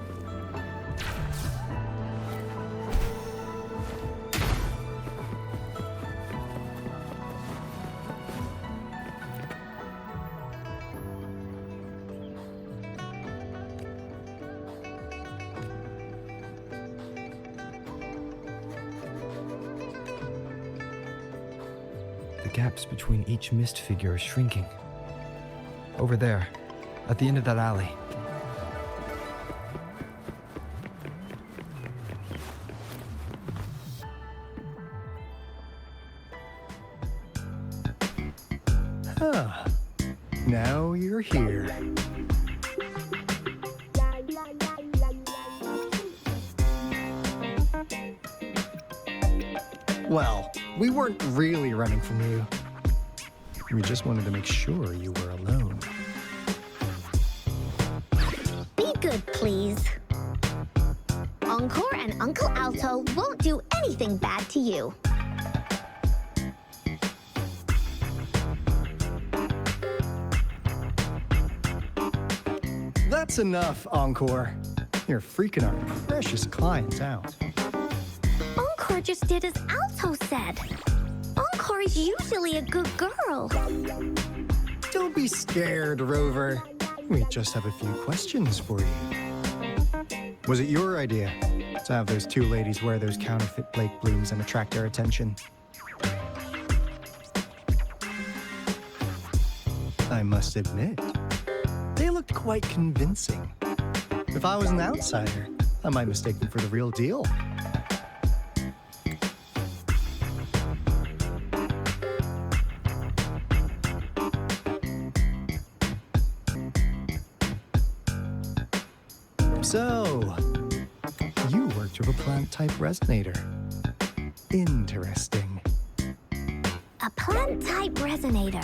The gaps between each mist figure are shrinking. Over there, at the end of that alley. Huh. Now you're here. Well, we weren't really running from you. We just wanted to make sure you were alone. Be good, please. Encore and Uncle Alto won't do anything bad to you. That's enough, Encore. You're freaking our precious clients out. Encore just did as Alto said. Encore is usually a good girl. Don't be scared, Rover. We just have a few questions for you. Was it your idea to have those two ladies wear those counterfeit Blake blooms and attract their attention? I must admit, they looked quite convincing. If I was an outsider, I might mistake them for the real deal. So, you worked with a plant-type resonator. Interesting. A plant-type resonator.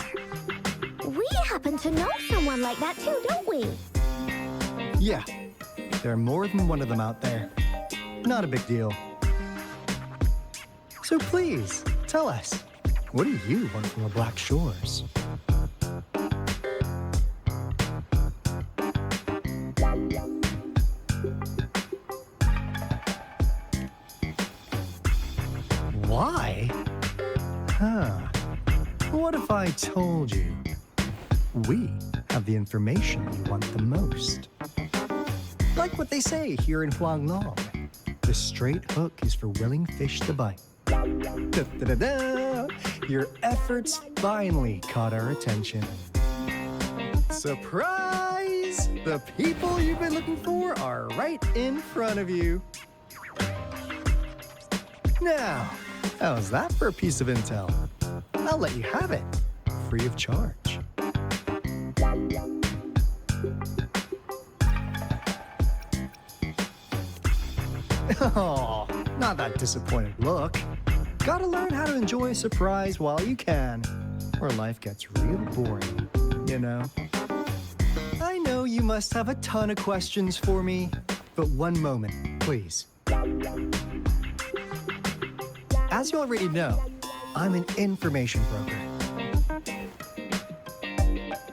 We happen to know someone like that too, don't we? Yeah, there are more than one of them out there. Not a big deal. So please, tell us, what do you want from the Black Shores? Why? Huh. What if I told you we have the information you want the most? Like what they say here in Huanglong, the straight hook is for willing fish to bite. Da-da-da-da! Your efforts finally caught our attention. Surprise! The people you've been looking for are right in front of you. Now, how's that for a piece of intel? I'll let you have it, free of charge. Oh, not that disappointed look. Gotta learn how to enjoy a surprise while you can, or life gets real boring, you know? I know you must have a ton of questions for me, but one moment, please. As you already know, I'm an information broker.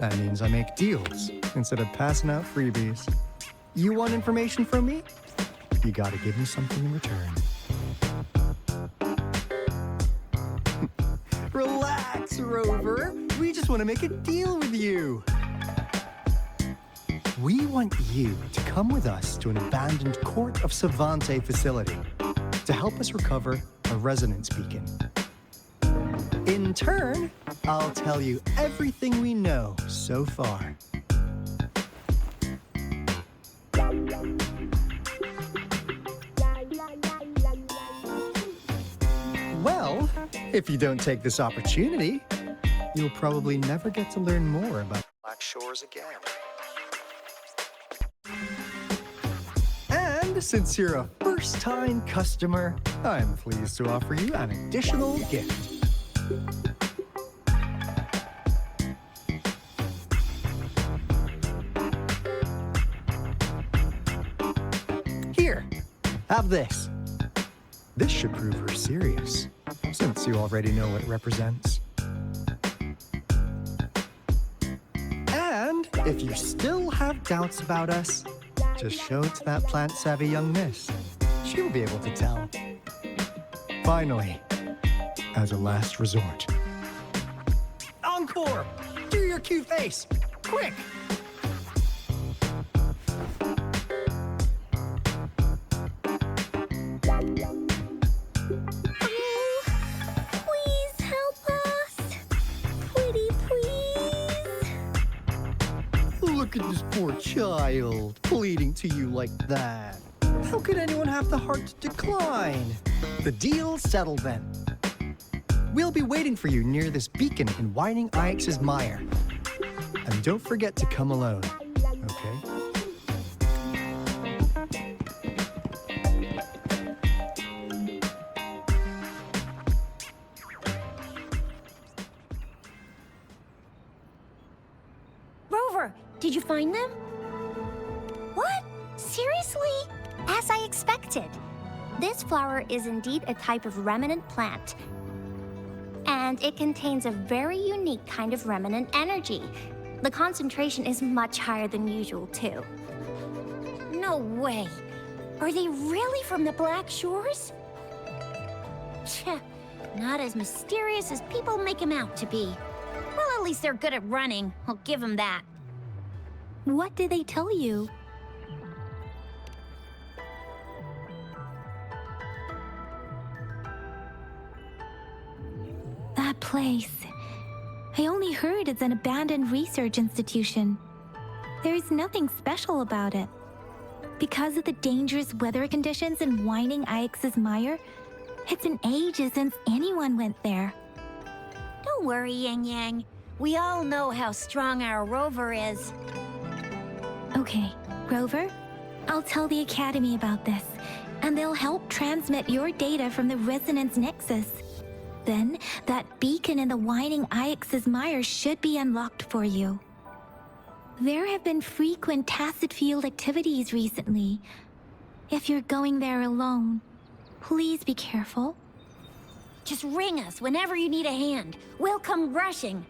That means I make deals instead of passing out freebies. You want information from me? You gotta give me something in return. Relax, Rover. We just want to make a deal with you. We want you to come with us to an abandoned Court of ᵐᵒⁿté뾱 facility to help us recover a resonance beacon. In turn, I'll tell you everything we know so far. Well, if you don't take this opportunity, you'll probably never get to learn more about Black Shores again. And since you're a first-time customer, I'm pleased to offer you an additional gift. Here, have this. This should prove her serious, since you already know what it represents. And if you still have doubts about us, just show it to that plant-savvy young miss. She'll be able to tell. Finally, as a last resort. Encore! Do your cute face! Quick! Look at this poor child, pleading to you like that. How could anyone have the heart to decline? The deal's settled then. We'll be waiting for you near this beacon in Whining Ix's mire. And don't forget to come alone, okay? Rover, did you find them? What? Seriously? As I expected. This flower is indeed a type of remnant plant. And it contains a very unique kind of remnant energy. The concentration is much higher than usual, too. No way. Are they really from the Black Shores? Tch, not as mysterious as people make them out to be. Well, at least they're good at running. I'll give them that. What did they tell you? That place. I only heard it's an abandoned research institution. There's nothing special about it. Because of the dangerous weather conditions in Whining Ix's mire, it's been ages since anyone went there. Don't worry, Yang Yang. We all know how strong our Rover is. Okay, Rover, I'll tell the Academy about this, and they'll help transmit your data from the Resonance Nexus. Then, that beacon in the Whining Ix's mire should be unlocked for you. There have been frequent tacit field activities recently. If you're going there alone, please be careful. Just ring us whenever you need a hand. We'll come rushing.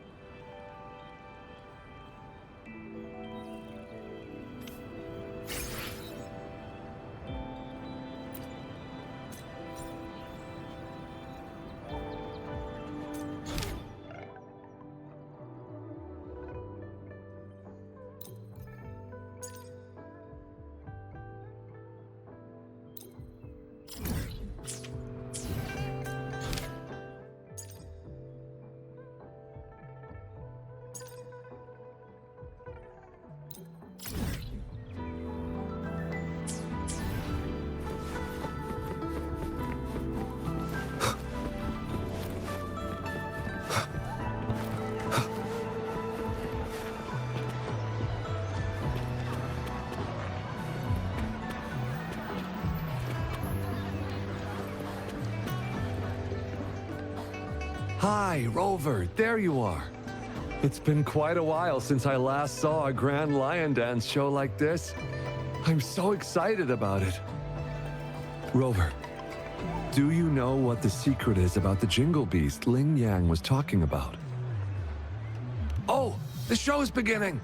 Hi, Rover, there you are. It's been quite a while since I last saw a grand lion dance show like this. I'm so excited about it. Rover, do you know what the secret is about the Jingle Beast Ling Yang was talking about? Oh, the show's beginning!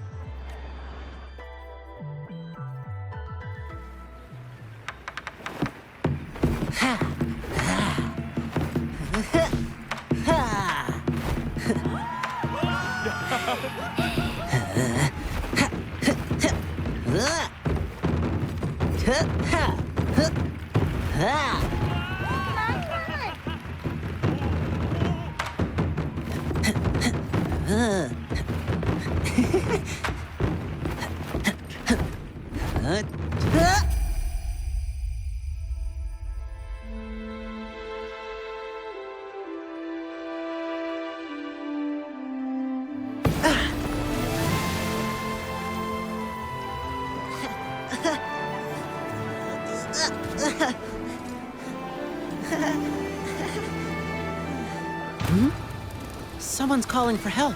Someone's calling for help.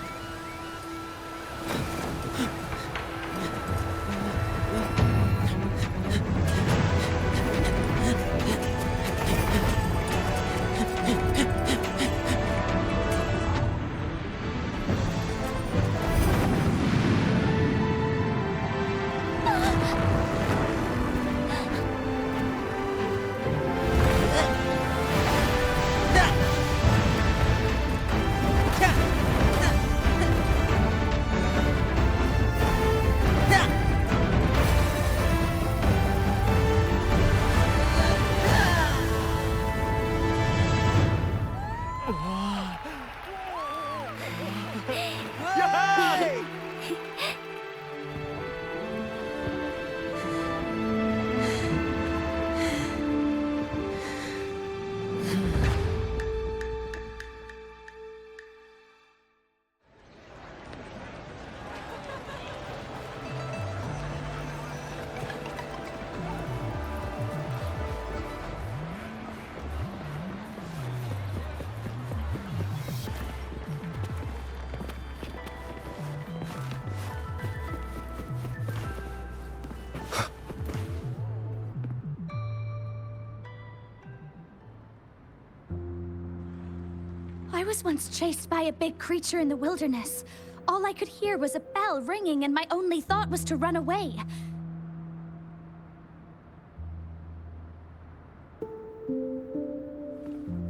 I was once chased by a big creature in the wilderness. All I could hear was a bell ringing, and my only thought was to run away.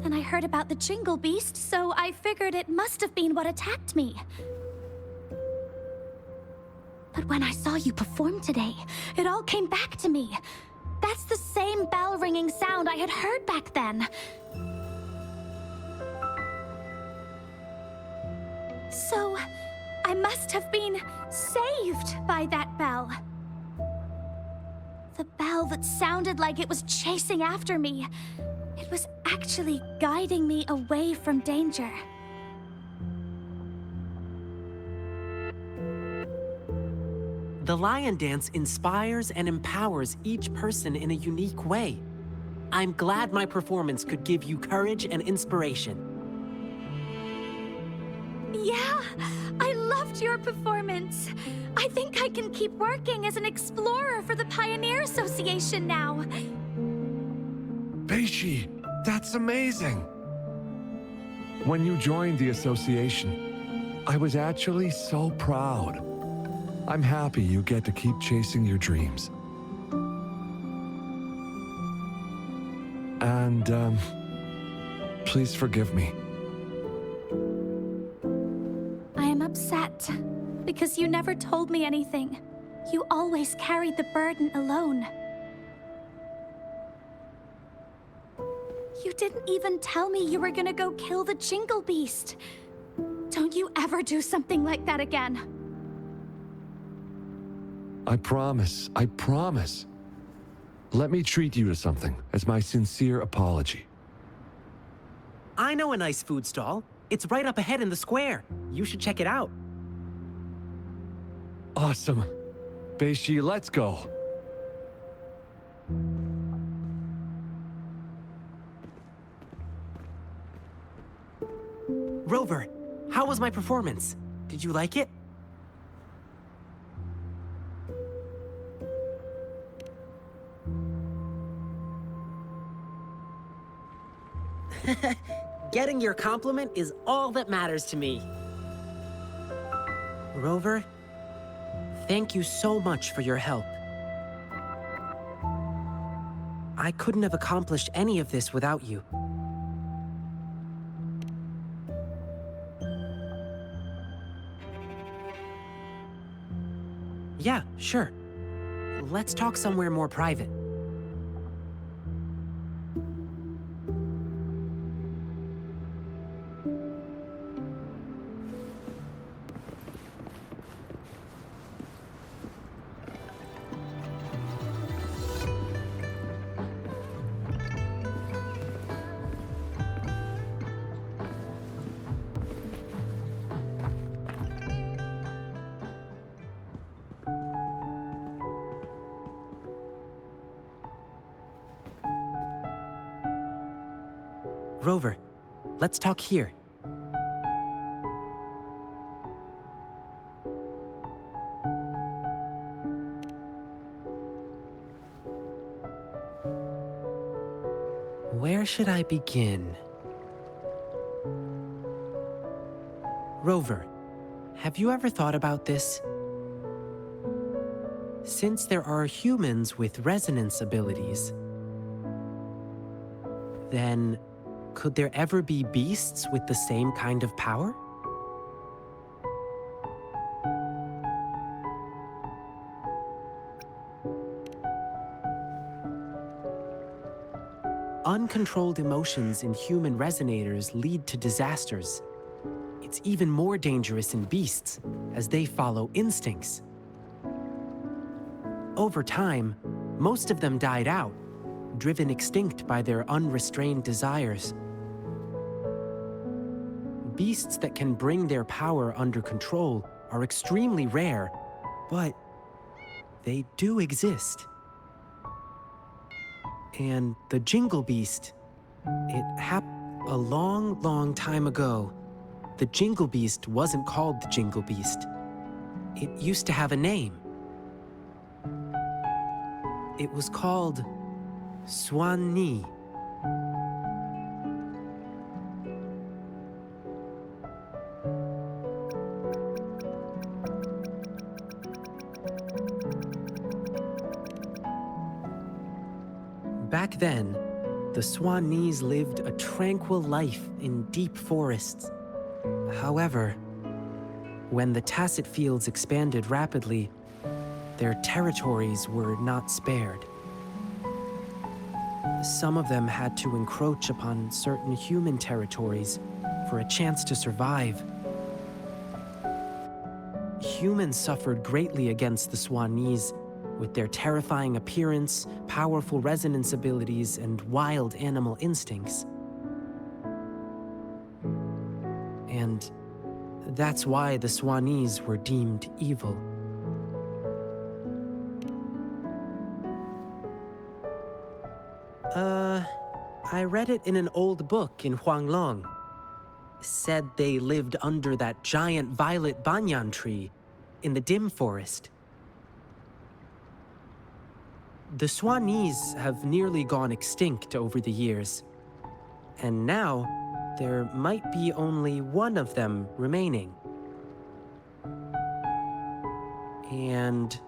Then I heard about the Jingle Beast, so I figured it must have been what attacked me. But when I saw you perform today, it all came back to me. That's the same bell-ringing sound I had heard back then. So, I must have been saved by that bell. The bell that sounded like it was chasing after me. It was actually guiding me away from danger. The lion dance inspires and empowers each person in a unique way. I'm glad my performance could give you courage and inspiration. Yeah, I loved your performance. I think I can keep working as an explorer for the Pioneer Association now. Beishi, that's amazing! When you joined the association, I was actually so proud. I'm happy you get to keep chasing your dreams. And, please forgive me. I am upset because you never told me anything. You always carried the burden alone. You didn't even tell me you were gonna go kill the Jingle Beast. Don't you ever do something like that again. I promise, I promise. Let me treat you to something as my sincere apology. I know a nice food stall. It's right up ahead in the square. You should check it out. Awesome. Beishi, let's go. Rover, how was my performance? Did you like it? Getting your compliment is all that matters to me. Rover, thank you so much for your help. I couldn't have accomplished any of this without you. Yeah, sure. Let's talk somewhere more private. Rover, let's talk here. Where should I begin? Rover, have you ever thought about this? Since there are humans with resonance abilities, then could there ever be beasts with the same kind of power? Uncontrolled emotions in human resonators lead to disasters. It's even more dangerous in beasts, as they follow instincts. Over time, most of them died out, driven extinct by their unrestrained desires. Beasts that can bring their power under control are extremely rare, but they do exist. And the Jingle Beast, it happened a long, long time ago. The Jingle Beast wasn't called the Jingle Beast. It used to have a name. It was called ᵐᵒʰᵗ. Back then, the ᵐᵒʰᵗ lived a tranquil life in deep forests. However, when the Tacet Fields expanded rapidly, their territories were not spared. Some of them had to encroach upon certain human territories for a chance to survive. Humans suffered greatly against the ᵐᵒʰᵗ with their terrifying appearance, powerful resonance abilities, and wild animal instincts. And that's why the ᵐᵒʰᵗ were deemed evil. I read it in an old book in Huanglong. Said they lived under that giant violet banyan tree in the dim forest. The ᵐᵒʰᵗ have nearly gone extinct over the years, and now there might be only one of them remaining. And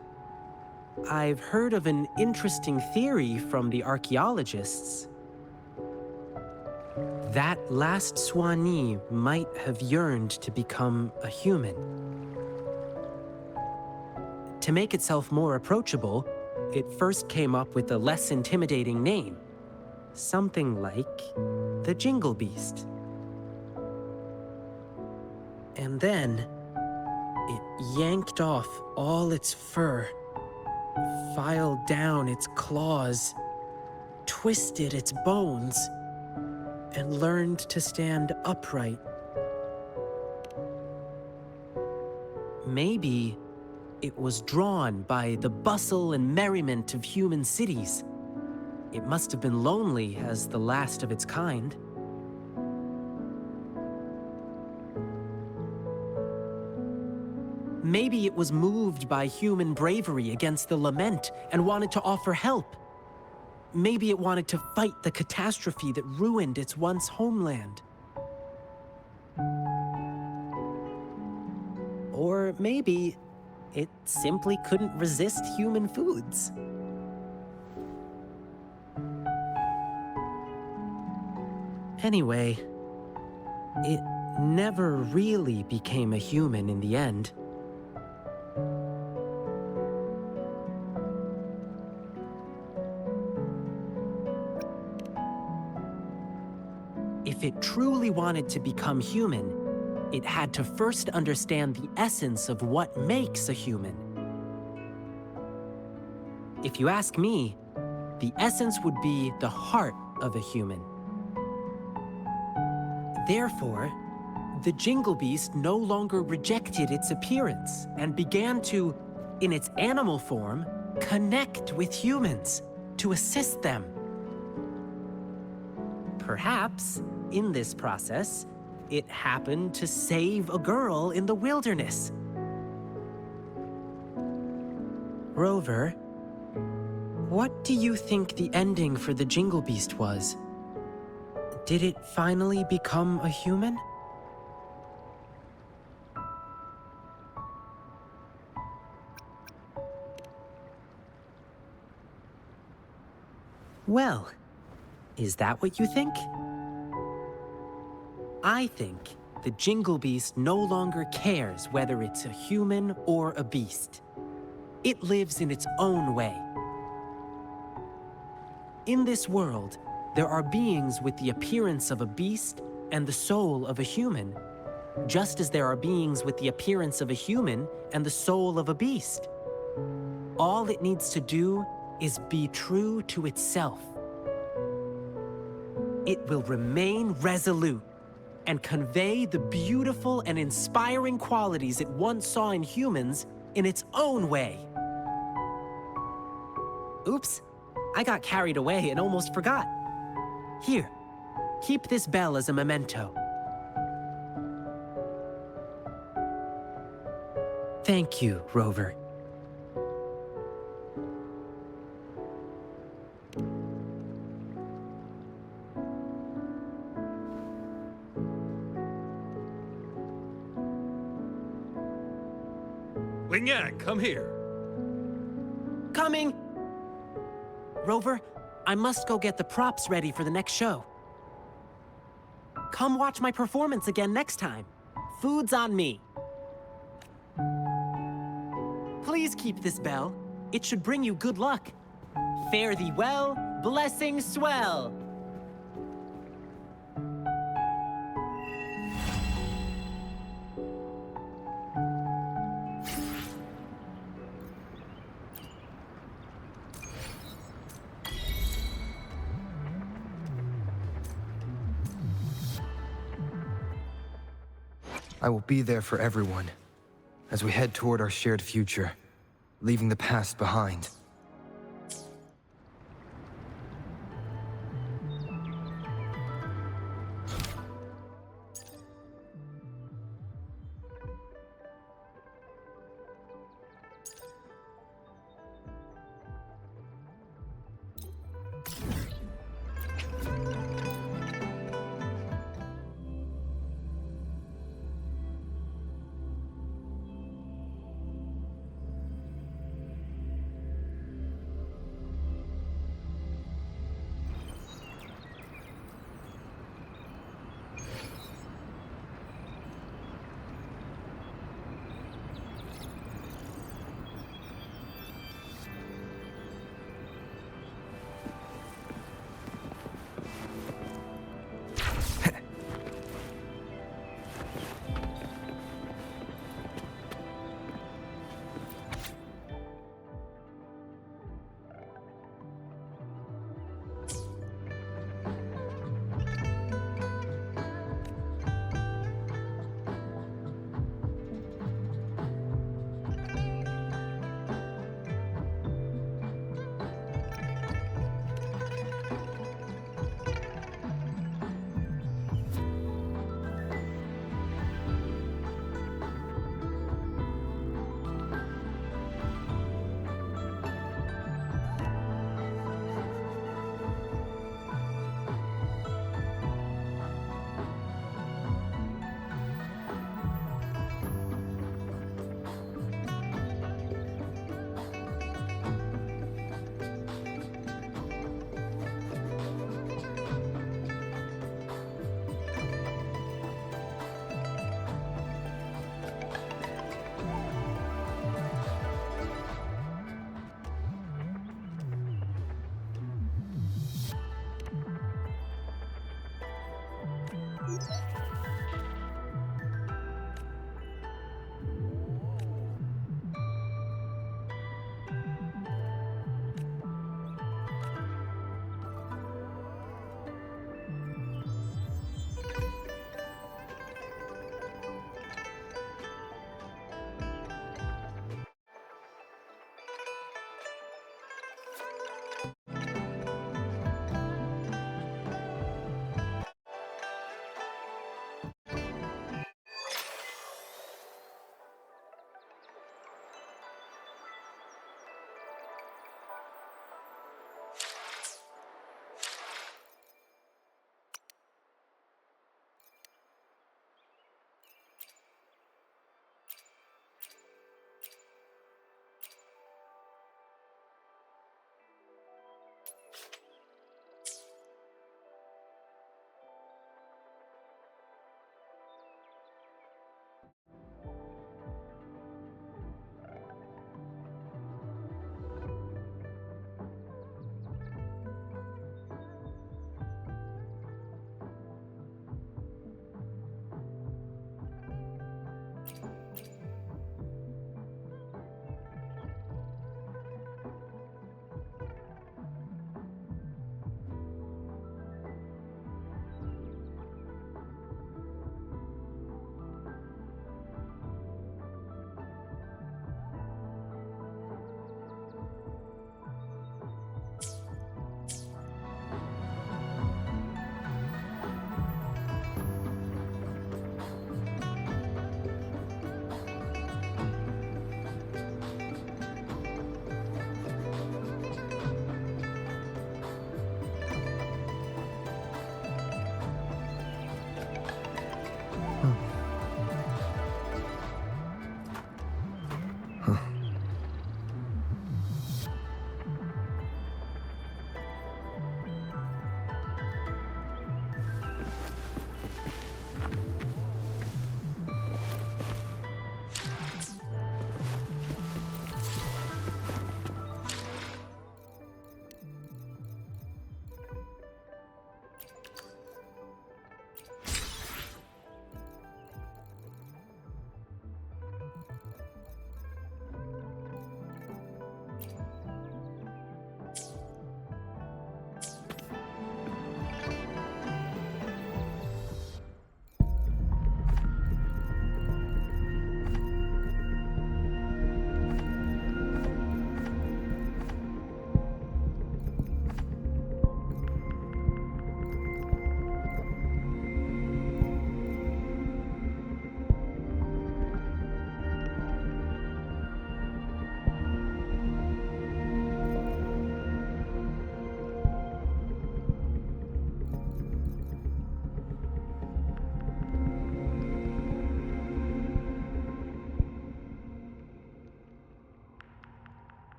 I've heard of an interesting theory from the archaeologists. That last ᵐᵒʰᵗ might have yearned to become a human. To make itself more approachable, it first came up with a less intimidating name, something like the Jingle Beast. And then it yanked off all its fur, filed down its claws, twisted its bones, and learned to stand upright. Maybe it was drawn by the bustle and merriment of human cities. It must have been lonely as the last of its kind. Maybe it was moved by human bravery against the lament and wanted to offer help. Maybe it wanted to fight the catastrophe that ruined its once homeland. Or maybe it simply couldn't resist human foods. Anyway, it never really became a human in the end. If it truly wanted to become human, it had to first understand the essence of what makes a human. If you ask me, the essence would be the heart of a human. Therefore, the Jingle Beast no longer rejected its appearance and began to, in its animal form, connect with humans to assist them. Perhaps, in this process, it happened to save a girl in the wilderness. Rover, what do you think the ending for the Jingle Beast was? Did it finally become a human? Well, is that what you think? I think the Jingle Beast no longer cares whether it's a human or a beast. It lives in its own way. In this world, there are beings with the appearance of a beast and the soul of a human, just as there are beings with the appearance of a human and the soul of a beast. All it needs to do is be true to itself. It will remain resolute and convey the beautiful and inspiring qualities it once saw in humans in its own way. Oops, I got carried away and almost forgot. Here, keep this bell as a memento. Thank you, Rover. Ling Yang, come here. Coming! Rover, I must go get the props ready for the next show. Come watch my performance again next time. Food's on me. Please keep this bell. It should bring you good luck. Fare thee well, blessings swell. I will be there for everyone as we head toward our shared future, leaving the past behind.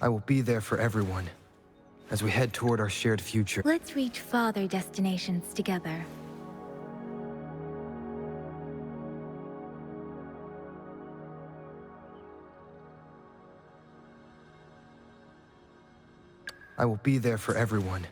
I will be there for everyone as we head toward our shared future. Let's reach farther destinations together. I will be there for everyone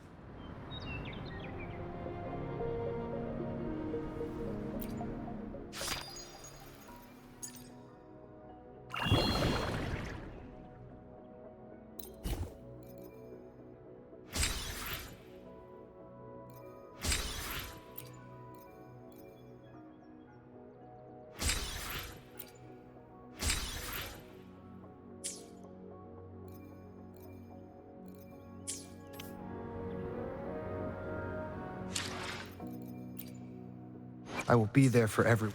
I will be there for everyone.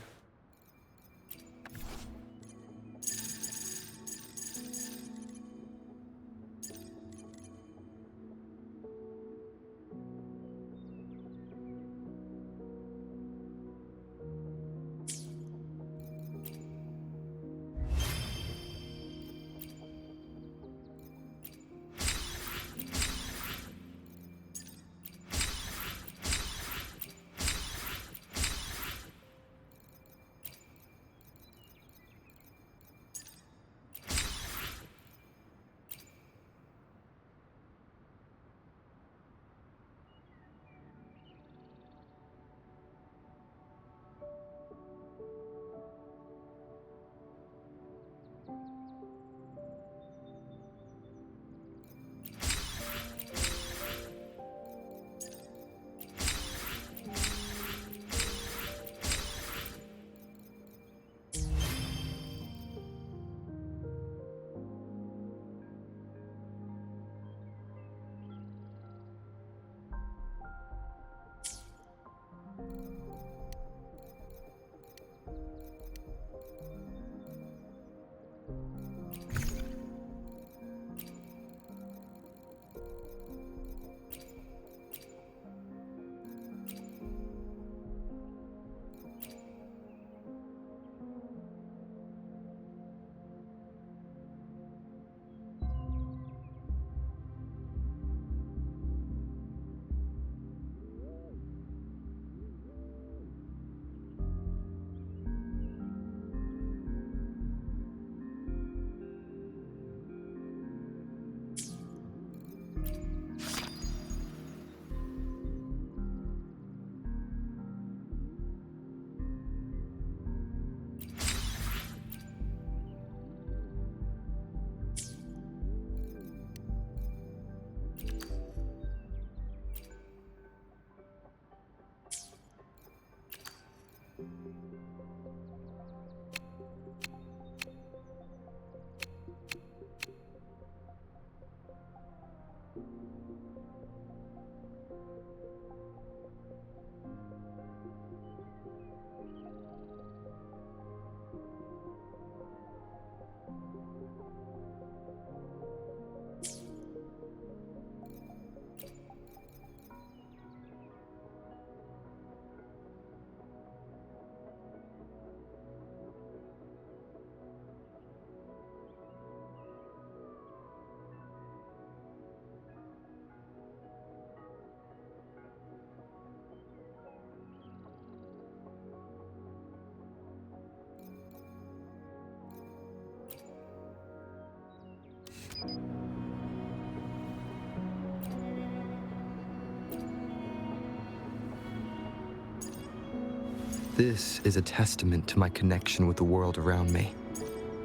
This is a testament to my connection with the world around me,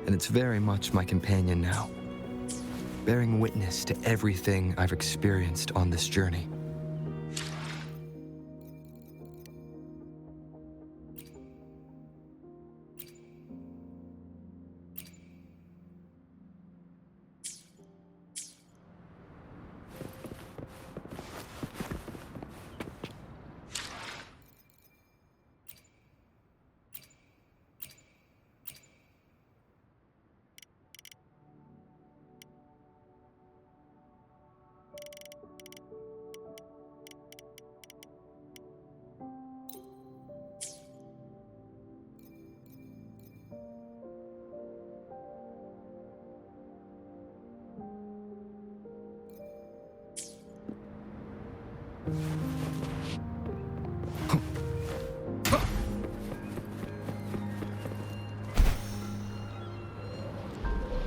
and it's very much my companion now, bearing witness to everything I've experienced on this journey.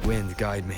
Wind, guide me.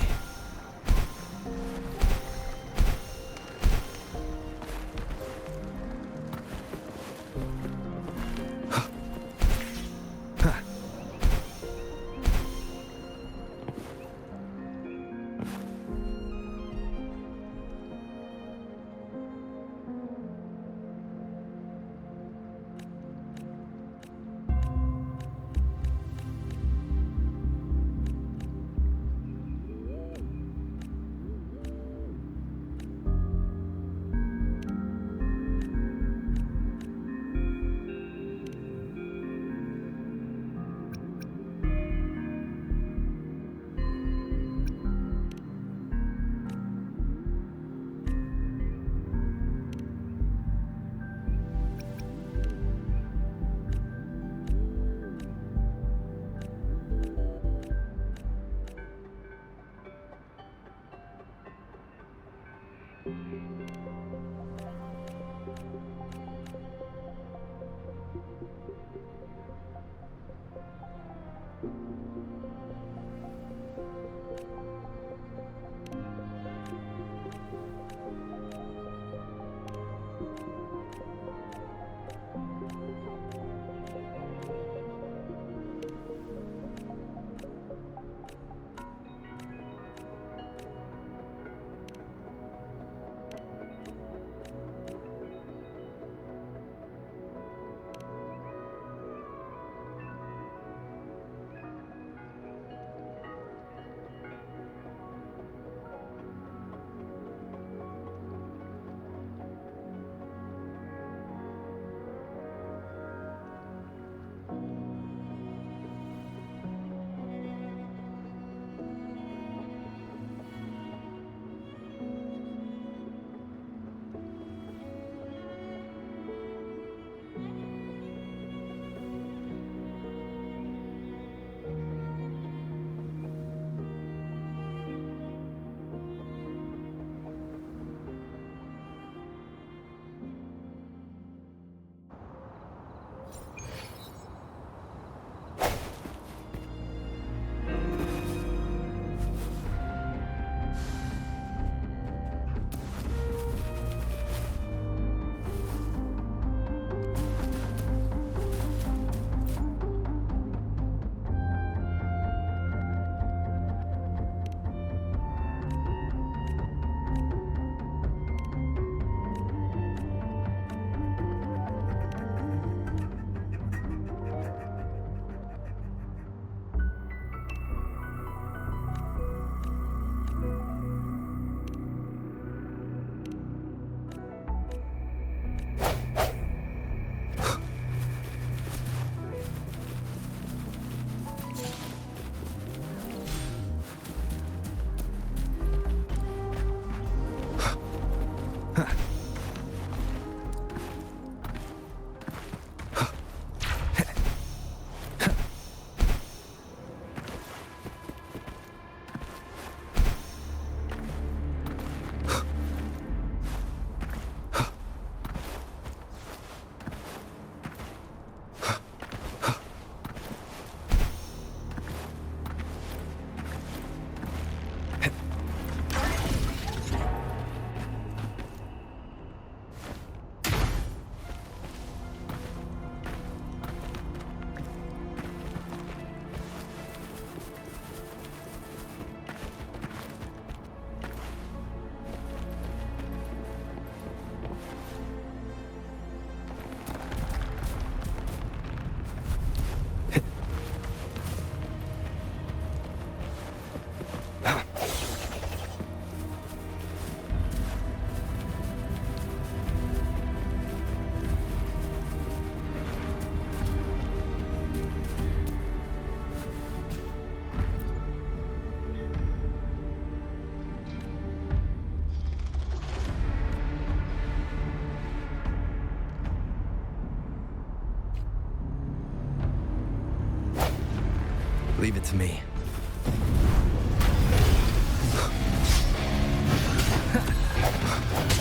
Leave it to me.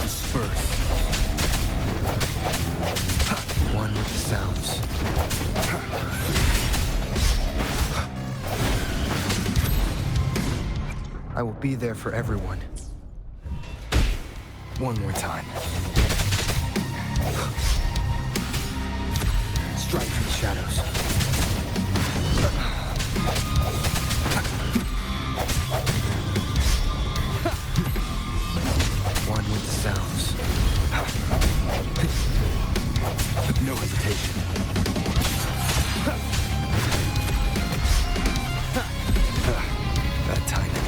Disperse. One with the sounds. I will be there for everyone. One more time. Strike from the shadows. One with the sounds. No hesitation. Bad timing.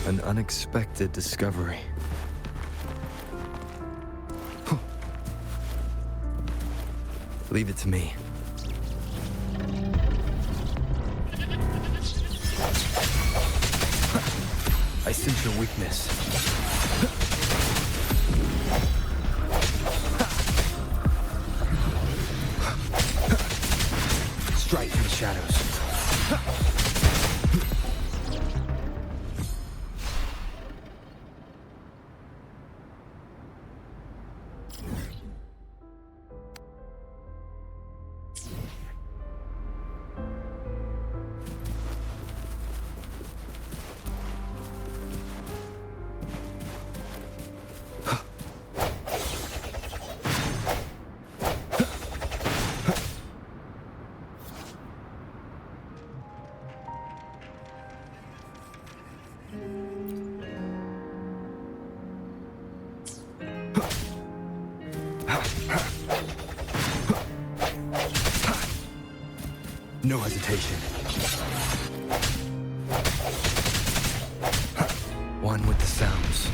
An unexpected discovery. Leave it to me. I sense your weakness. Strike from the shadows. No hesitation. One with the sounds.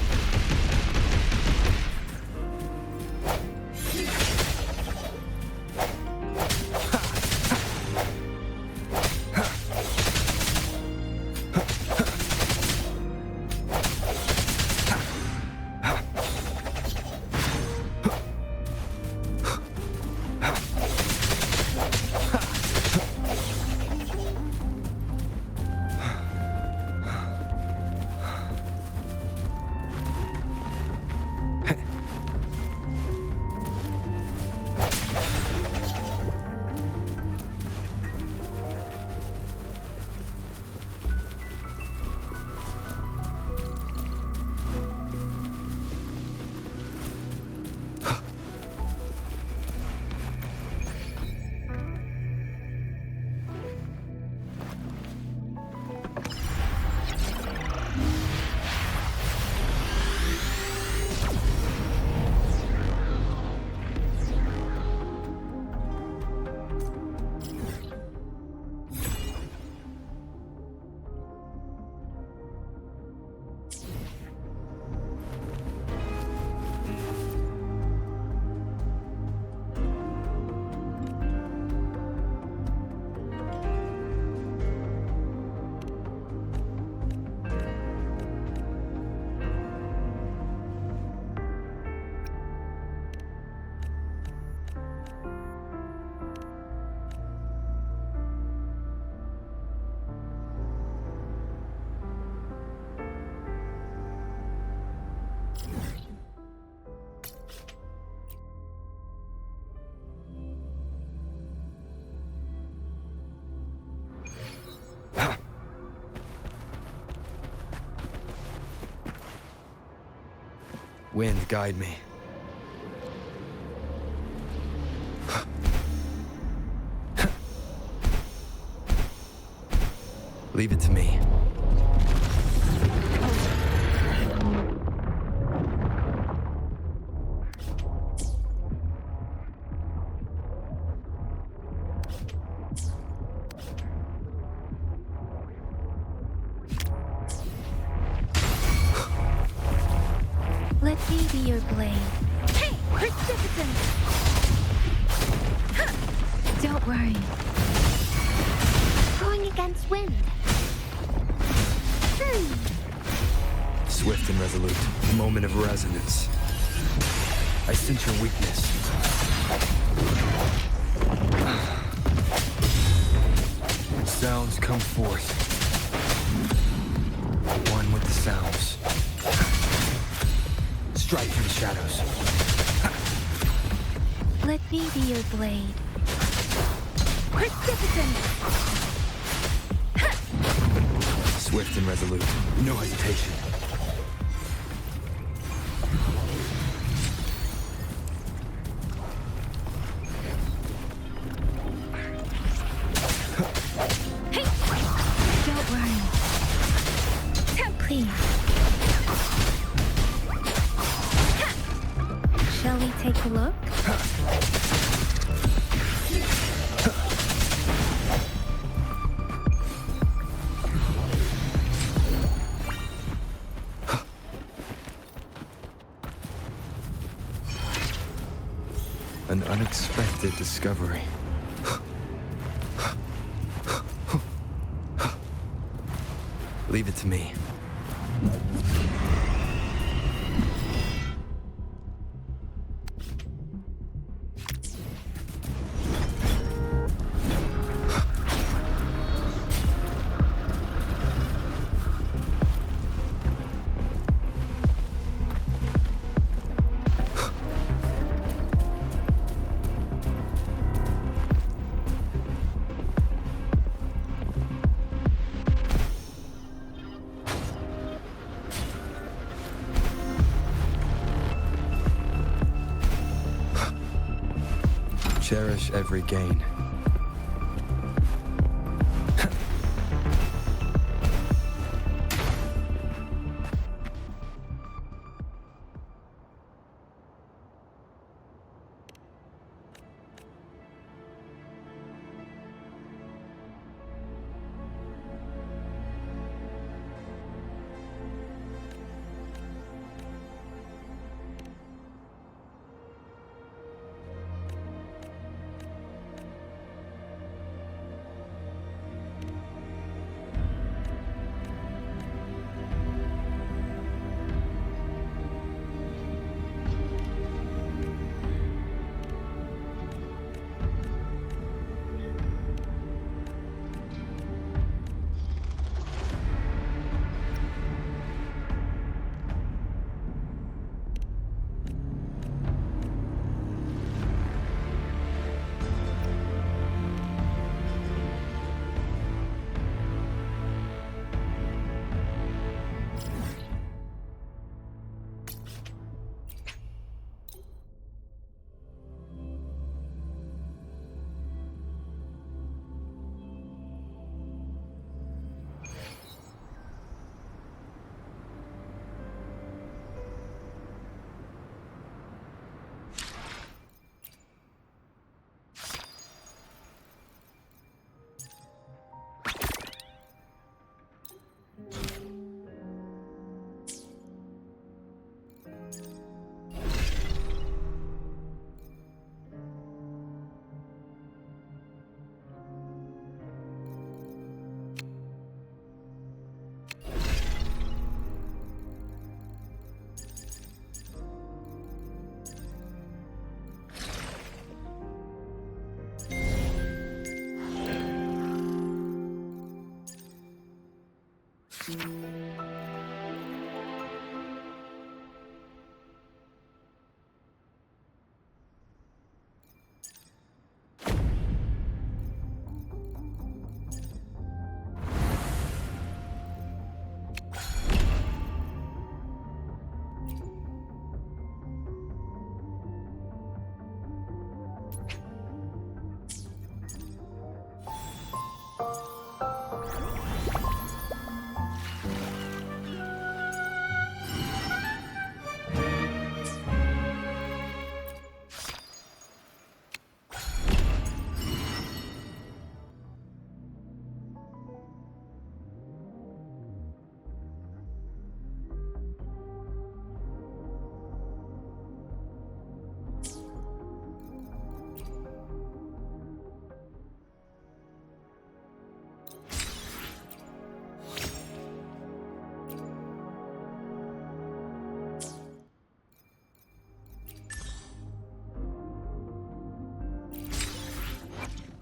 Wind, guide me. Leave it to me. Let me be your blade. Hey, Precipitant! Don't worry. Going against wind. Swift and resolute. Moment of resonance. I sense your weakness. Sounds come forth. One with the sounds. Strike through the shadows. Let me be your blade. Precipitant! Swift and resolute. No hesitation. Don't worry. Please. Shall we take a look? An unexpected discovery. Leave it to me. Cherish every gain.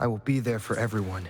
I will be there for everyone.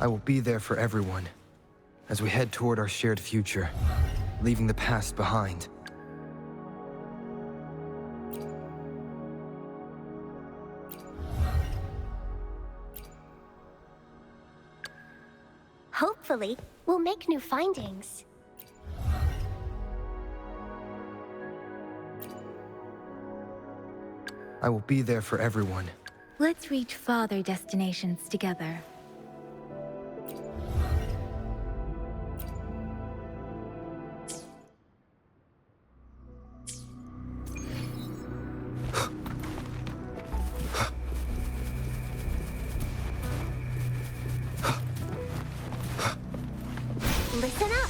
I will be there for everyone as we head toward our shared future, leaving the past behind. Hopefully, we'll make new findings. I will be there for everyone. Let's reach farther destinations together. Listen up!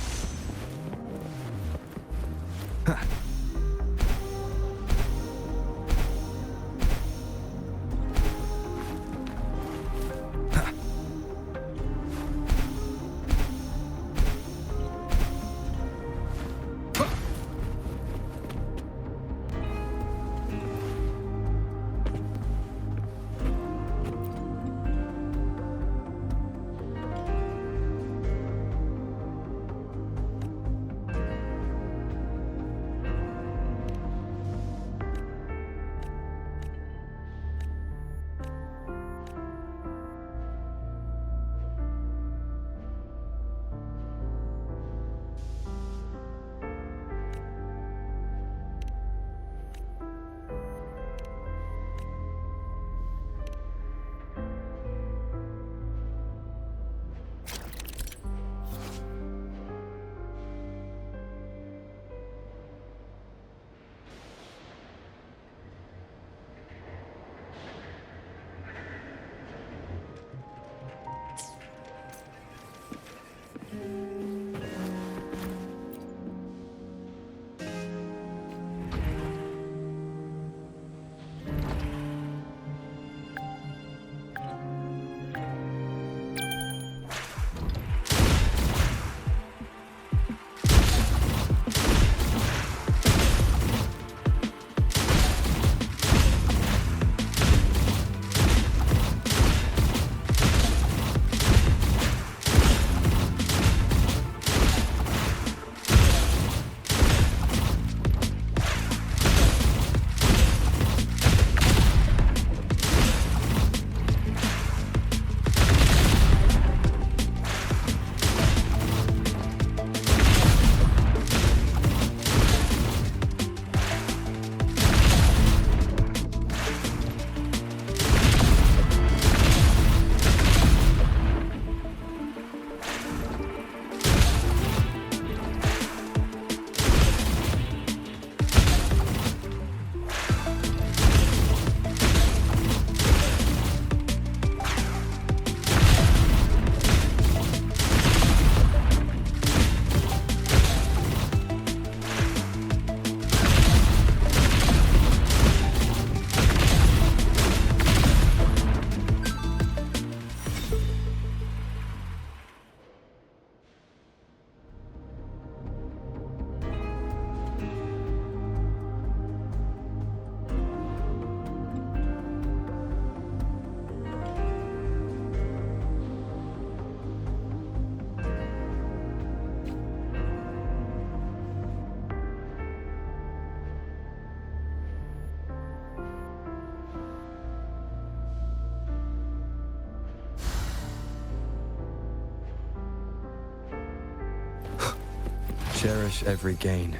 Cherish every gain.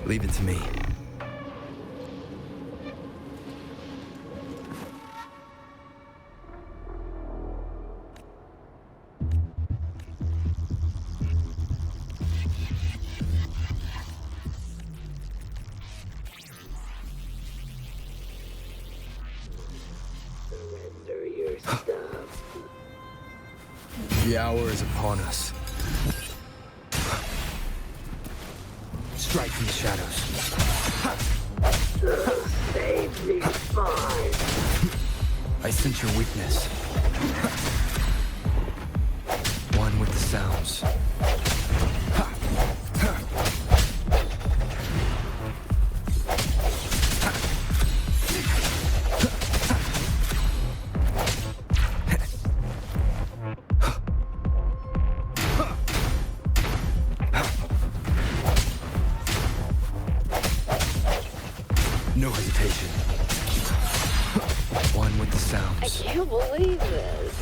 Leave it to me. Surrender your stuff. The hour is upon us. Strike from the shadows. Save me, fine. I sense your weakness. One with the sounds. No hesitation. One with the sounds. I can't believe this.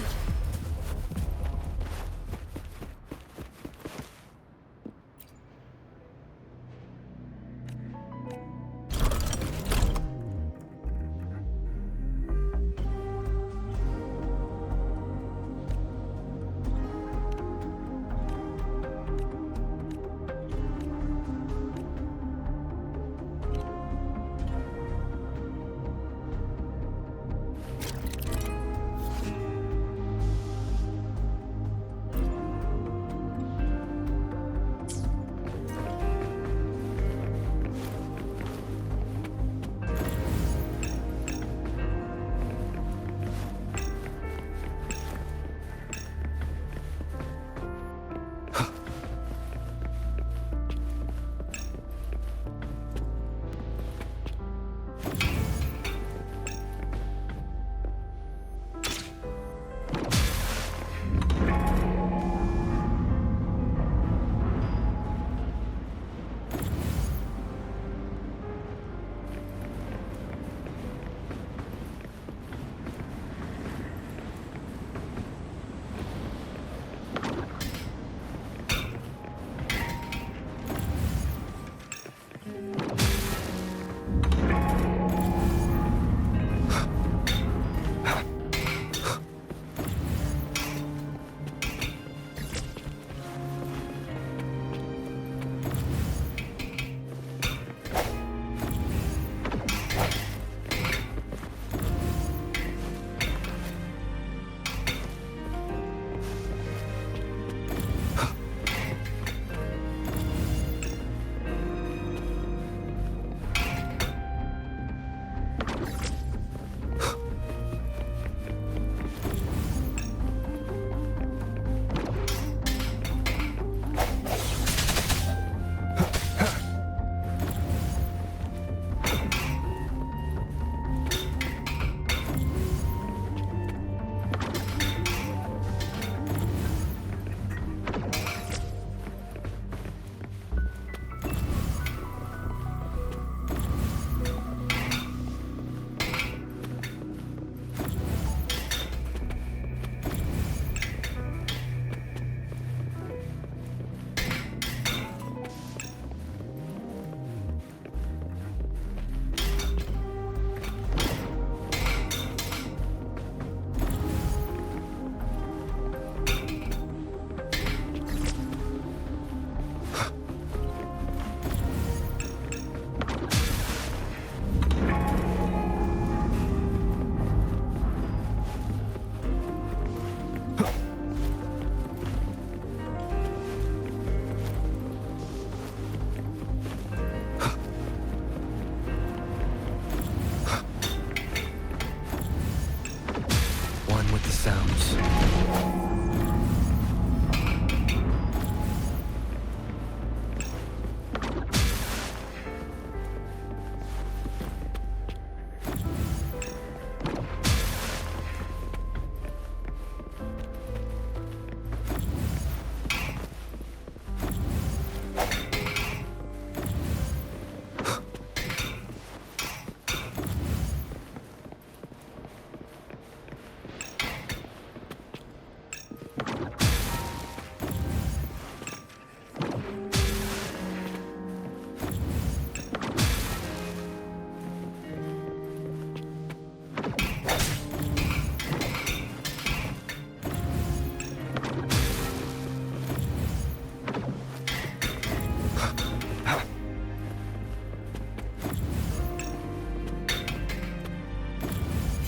with the sounds.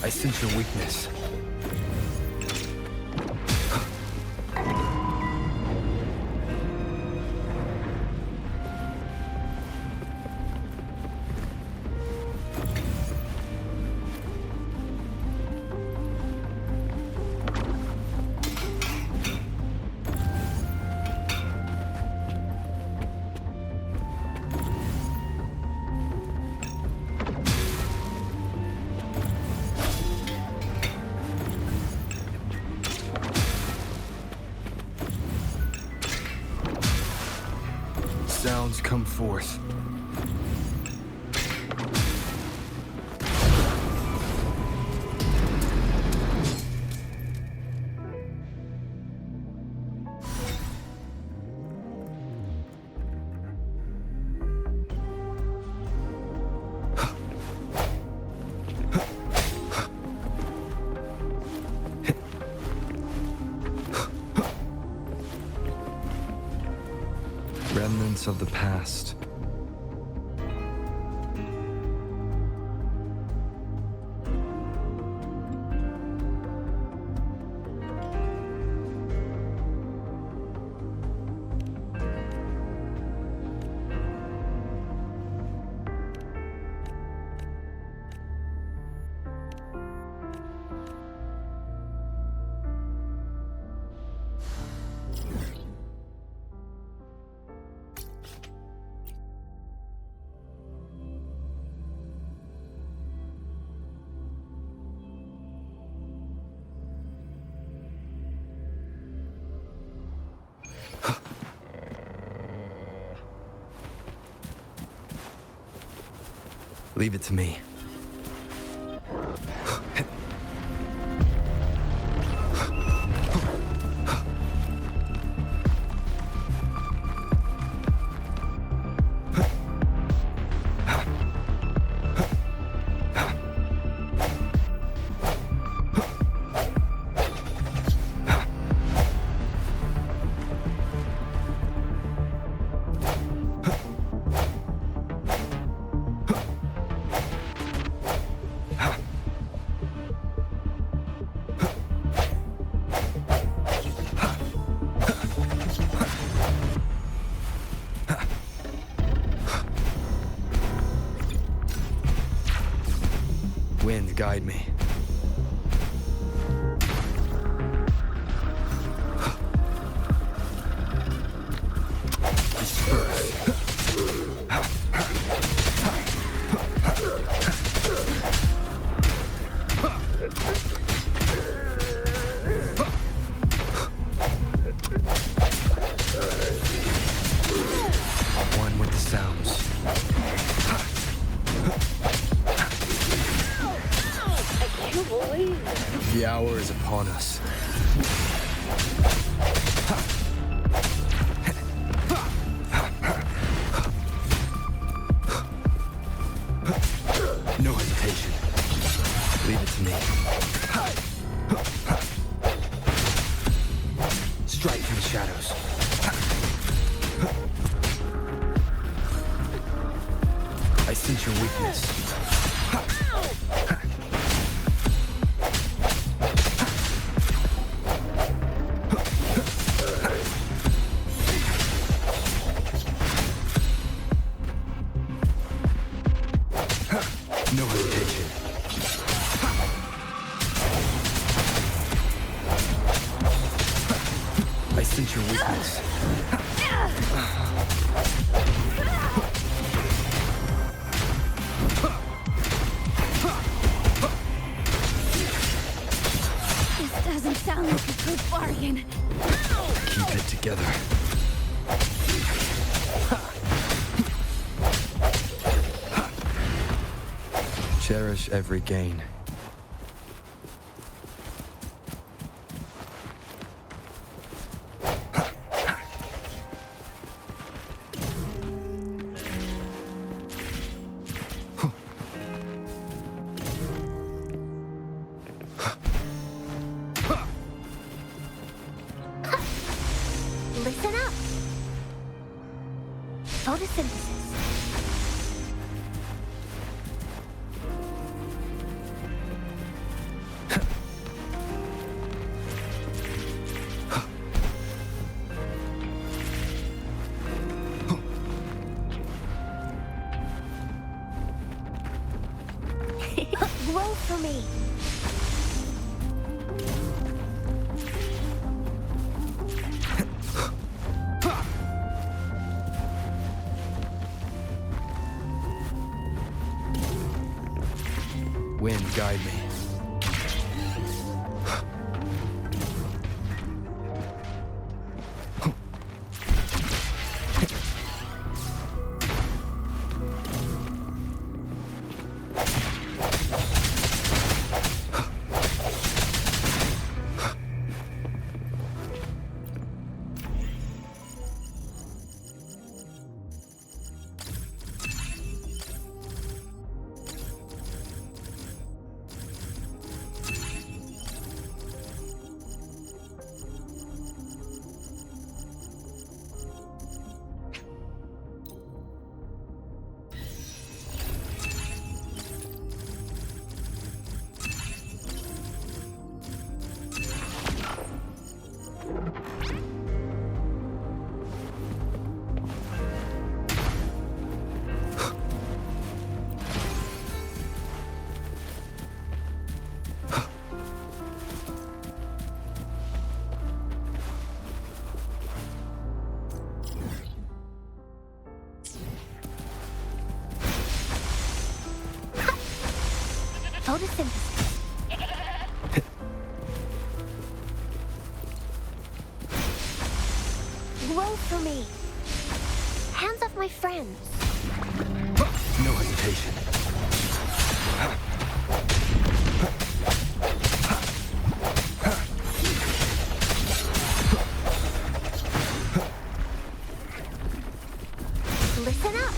I sense your weakness. Sounds come forth. Remnants of the past. Leave it to me. Wind, guide me. One with the sounds. The hour is upon us. No hesitation. Leave it to me. Strike from the shadows. I sense your weakness. No hesitation. your weakness. This doesn't sound like a good bargain. Keep it together. Cherish every gain. Listen up. Photosynthesis. Grow for me. Wind, guide me. Photosynthesis. Grow for me. Hands off my friends. No hesitation. Listen up.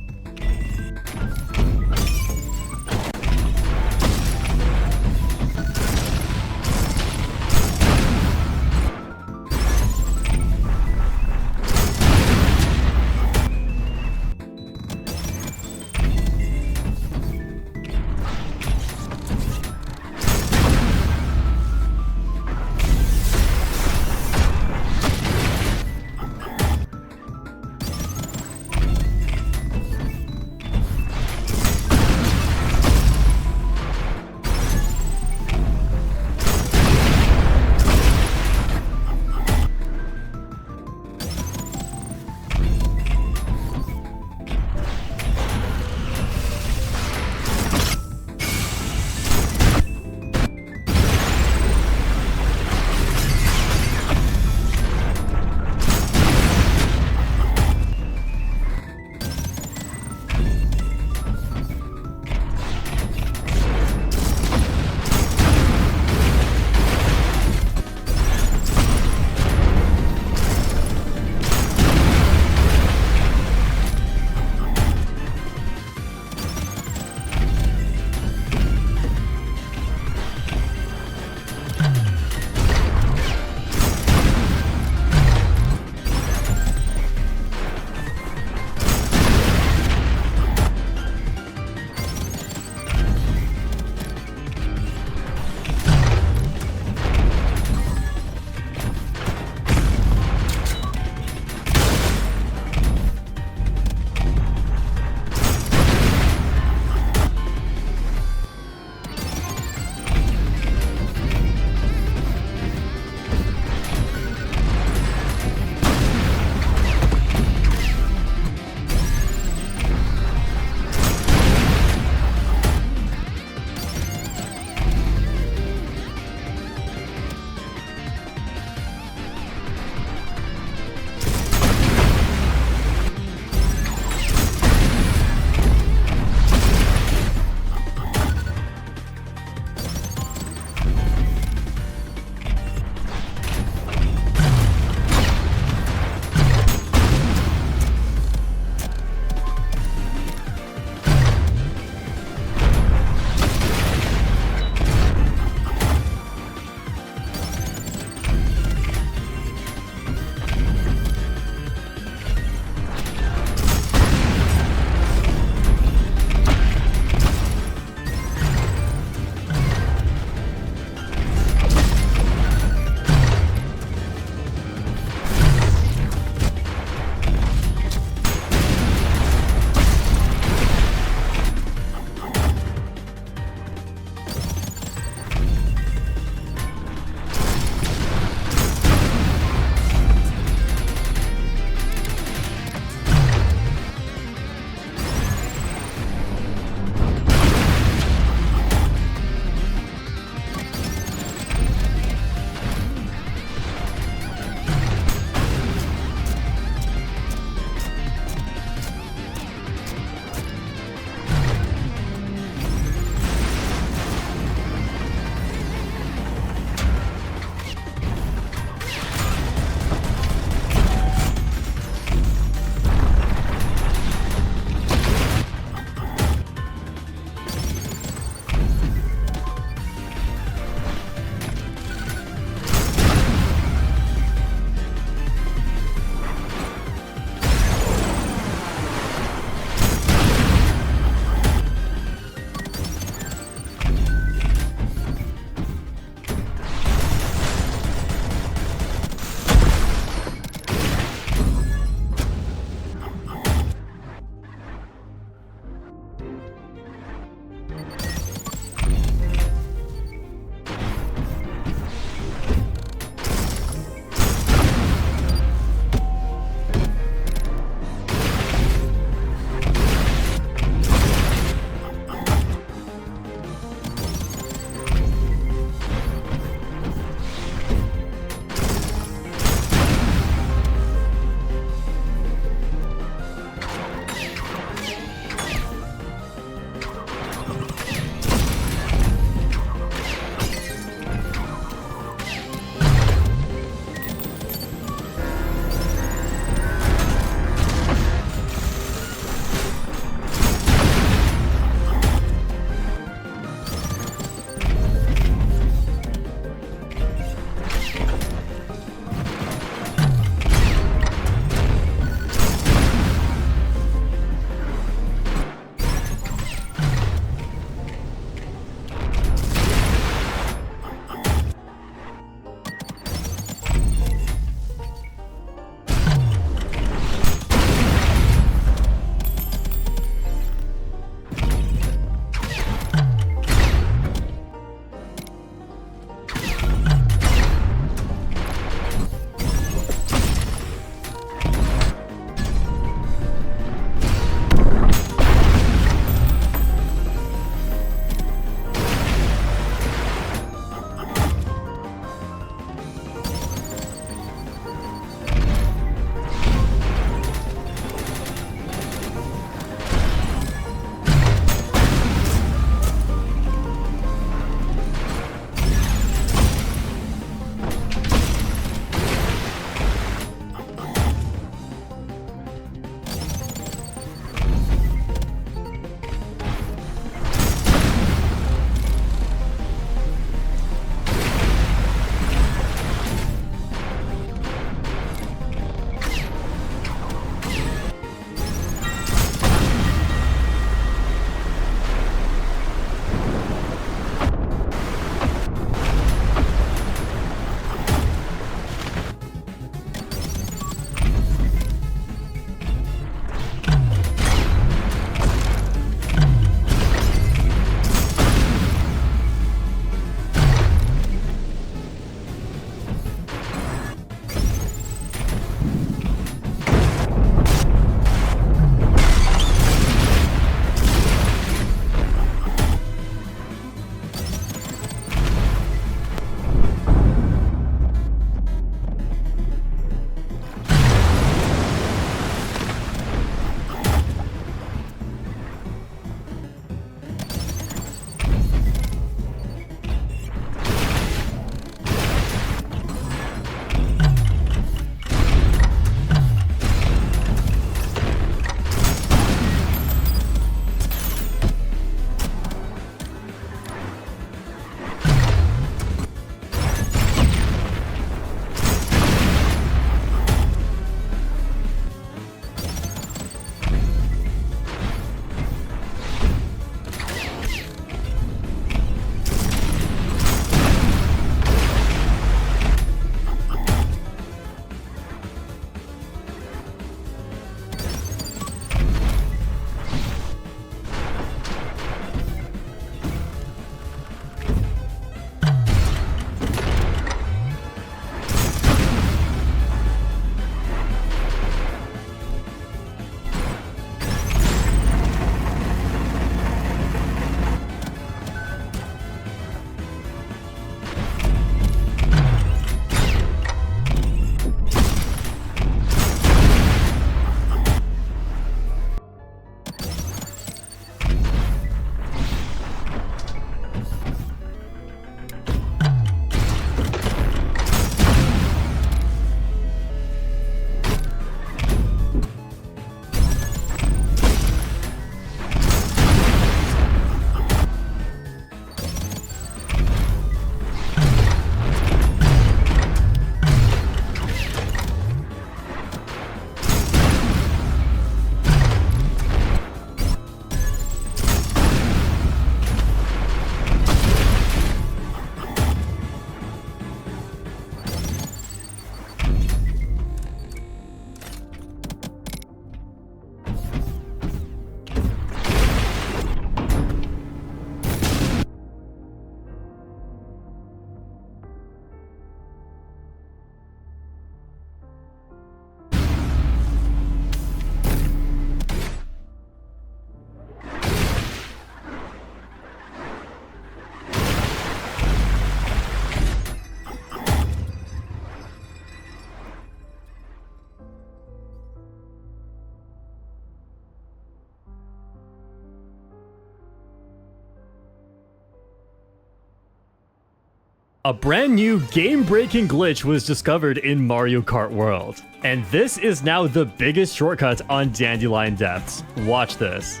A brand new game-breaking glitch was discovered in Mario Kart World. And this is now the biggest shortcut on Dandelion Depths. Watch this.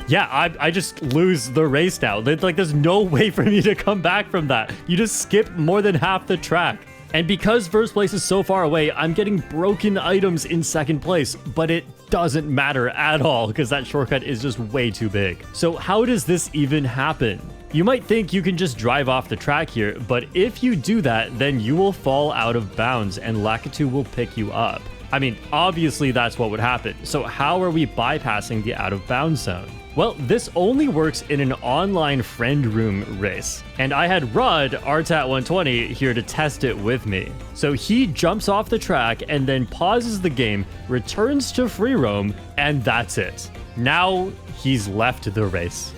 Yeah, I just lose the race now. Like, there's no way for me to come back from that. You just skip more than half the track. And because first place is so far away, I'm getting broken items in second place, but it doesn't matter at all because that shortcut is just way too big. So how does this even happen? You might think you can just drive off the track here, but if you do that, then you will fall out of bounds and Lakitu will pick you up. I mean, obviously that's what would happen. So how are we bypassing the out of bounds zone? Well, this only works in an online friend room race. And I had Rod, Artat120, here to test it with me. So he jumps off the track and then pauses the game, returns to free roam, and that's it. Now he's left the race.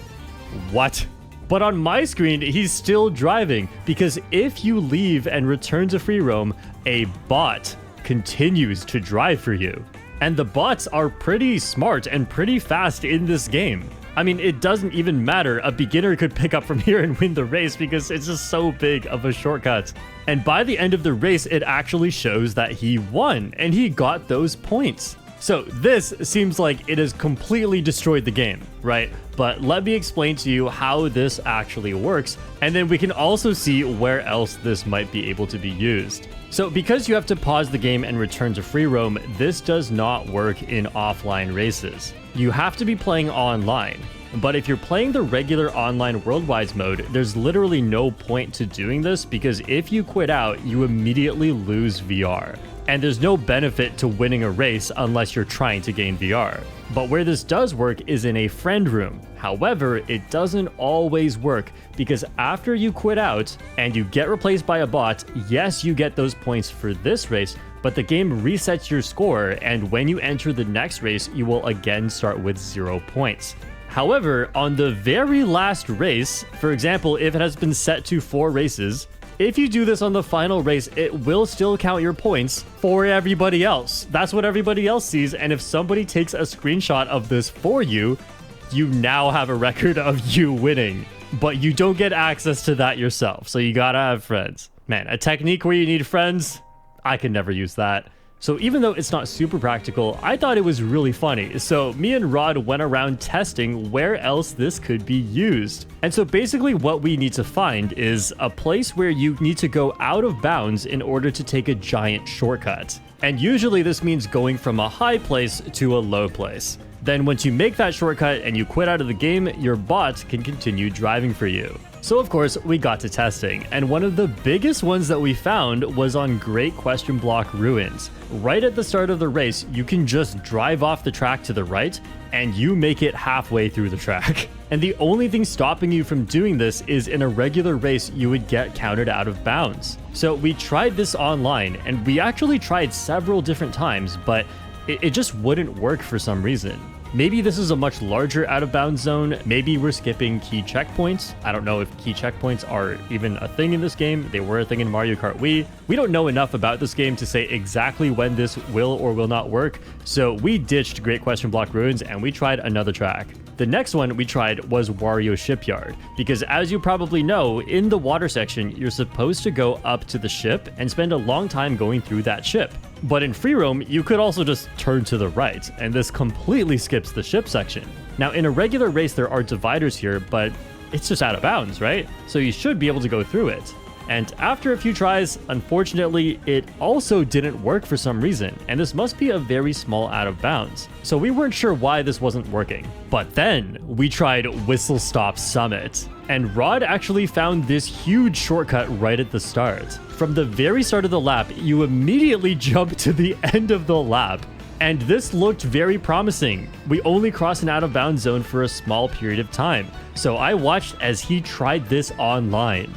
What? But on my screen, he's still driving because if you leave and return to free roam, a bot continues to drive for you. And the bots are pretty smart and pretty fast in this game. I mean, it doesn't even matter. A beginner could pick up from here and win the race because it's just so big of a shortcut. And by the end of the race, it actually shows that he won and he got those points. So this seems like it has completely destroyed the game, right? But let me explain to you how this actually works, and then we can also see where else this might be able to be used. So because you have to pause the game and return to free roam, this does not work in offline races. You have to be playing online. But if you're playing the regular online worldwide mode, there's literally no point to doing this because if you quit out, you immediately lose VR. And there's no benefit to winning a race unless you're trying to gain VR. But where this does work is in a friend room. However, it doesn't always work because after you quit out and you get replaced by a bot, yes, you get those points for this race, but the game resets your score, and when you enter the next race, you will again start with 0 points. However, on the very last race, for example, if it has been set to 4 races, if you do this on the final race, it will still count your points for everybody else. That's what everybody else sees, and if somebody takes a screenshot of this for you, you now have a record of you winning. But you don't get access to that yourself, so you gotta have friends. Man, a technique where you need friends? I can never use that. So even though it's not super practical, I thought it was really funny. So me and Rod went around testing where else this could be used. And so basically what we need to find is a place where you need to go out of bounds in order to take a giant shortcut. And usually this means going from a high place to a low place. Then once you make that shortcut and you quit out of the game, your bot can continue driving for you. So of course, we got to testing, and one of the biggest ones that we found was on Great Question Block Ruins. Right at the start of the race, you can just drive off the track to the right, and you make it halfway through the track. And the only thing stopping you from doing this is in a regular race, you would get counted out of bounds. So we tried this online, and we actually tried several different times, but it just wouldn't work for some reason. Maybe this is a much larger out-of-bounds zone. Maybe we're skipping key checkpoints. I don't know if key checkpoints are even a thing in this game. They were a thing in Mario Kart Wii. We don't know enough about this game to say exactly when this will or will not work. So we ditched Great Question Block Ruins and we tried another track. The next one we tried was Wario Shipyard, because as you probably know, in the water section, you're supposed to go up to the ship and spend a long time going through that ship. But in free roam, you could also just turn to the right, and this completely skips the ship section. Now, in a regular race, there are dividers here, but it's just out of bounds, right? So you should be able to go through it. And after a few tries, unfortunately, it also didn't work for some reason, and this must be a very small out of bounds. So we weren't sure why this wasn't working. But then we tried Whistle Stop Summit, and Rod actually found this huge shortcut right at the start. From the very start of the lap, you immediately jump to the end of the lap. And this looked very promising. We only crossed an out of bounds zone for a small period of time. So I watched as he tried this online.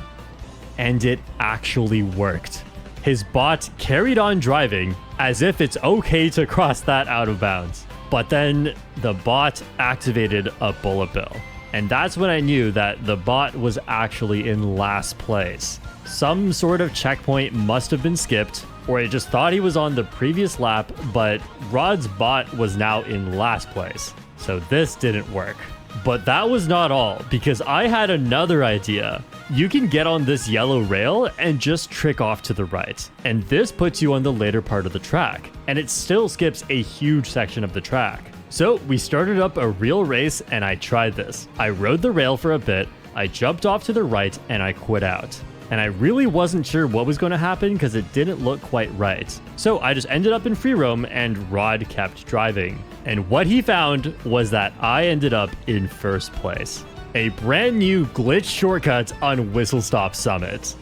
And it actually worked. His bot carried on driving as if it's okay to cross that out of bounds. But then the bot activated a bullet bill. And that's when I knew that the bot was actually in last place. Some sort of checkpoint must have been skipped, or it just thought he was on the previous lap, but Rod's bot was now in last place. So this didn't work. But that was not all, because I had another idea. You can get on this yellow rail and just trick off to the right, and this puts you on the later part of the track, and it still skips a huge section of the track. So we started up a real race and I tried this. I rode the rail for a bit, I jumped off to the right, and I quit out. And I really wasn't sure what was going to happen because it didn't look quite right. So I just ended up in free roam and Rod kept driving. And what he found was that I ended up in first place. A brand new glitch shortcut on Whistle Stop Summit.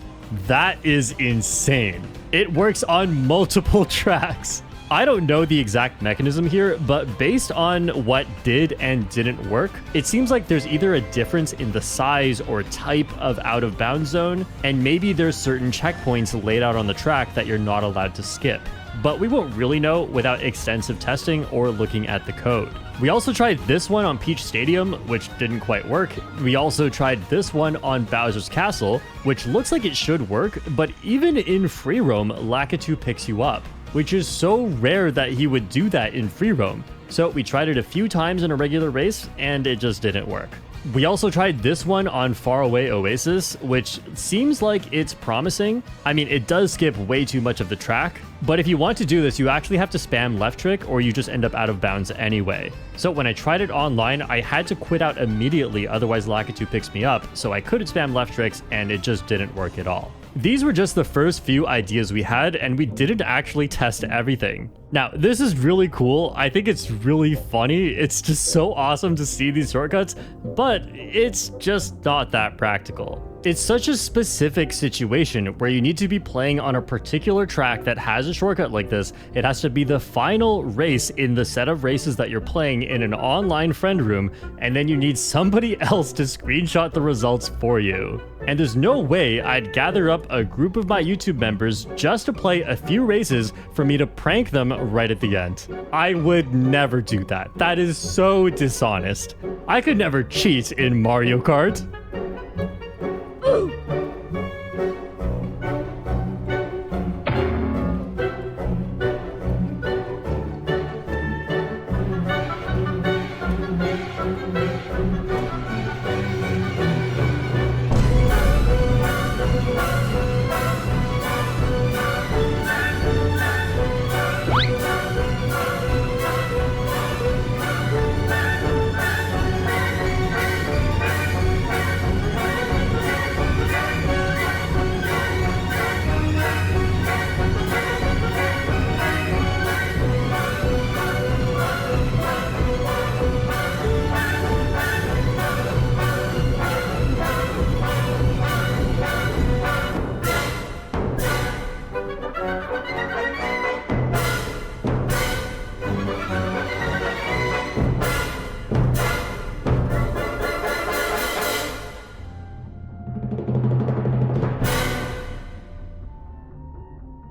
That is insane. It works on multiple tracks. I don't know the exact mechanism here, but based on what did and didn't work, it seems like there's either a difference in the size or type of out-of-bounds zone, and maybe there's certain checkpoints laid out on the track that you're not allowed to skip. But we won't really know without extensive testing or looking at the code. We also tried this one on Peach Stadium, which didn't quite work. We also tried this one on Bowser's Castle, which looks like it should work, but even in free roam, Lakitu picks you up, which is so rare that he would do that in free roam. So we tried it a few times in a regular race, and it just didn't work. We also tried this one on Faraway Oasis, which seems like it's promising. I mean, it does skip way too much of the track, but if you want to do this, you actually have to spam left trick or you just end up out of bounds anyway. So when I tried it online, I had to quit out immediately, otherwise Lakitu picks me up, so I couldn't spam left tricks and it just didn't work at all. These were just the first few ideas we had, and we didn't actually test everything. Now, this is really cool. I think it's really funny. It's just so awesome to see these shortcuts, but it's just not that practical. It's such a specific situation where you need to be playing on a particular track that has a shortcut like this. It has to be the final race in the set of races that you're playing in an online friend room, and then you need somebody else to screenshot the results for you. And there's no way I'd gather up a group of my YouTube members just to play a few races for me to prank them right at the end. I would never do that. That is so dishonest. I could never cheat in Mario Kart.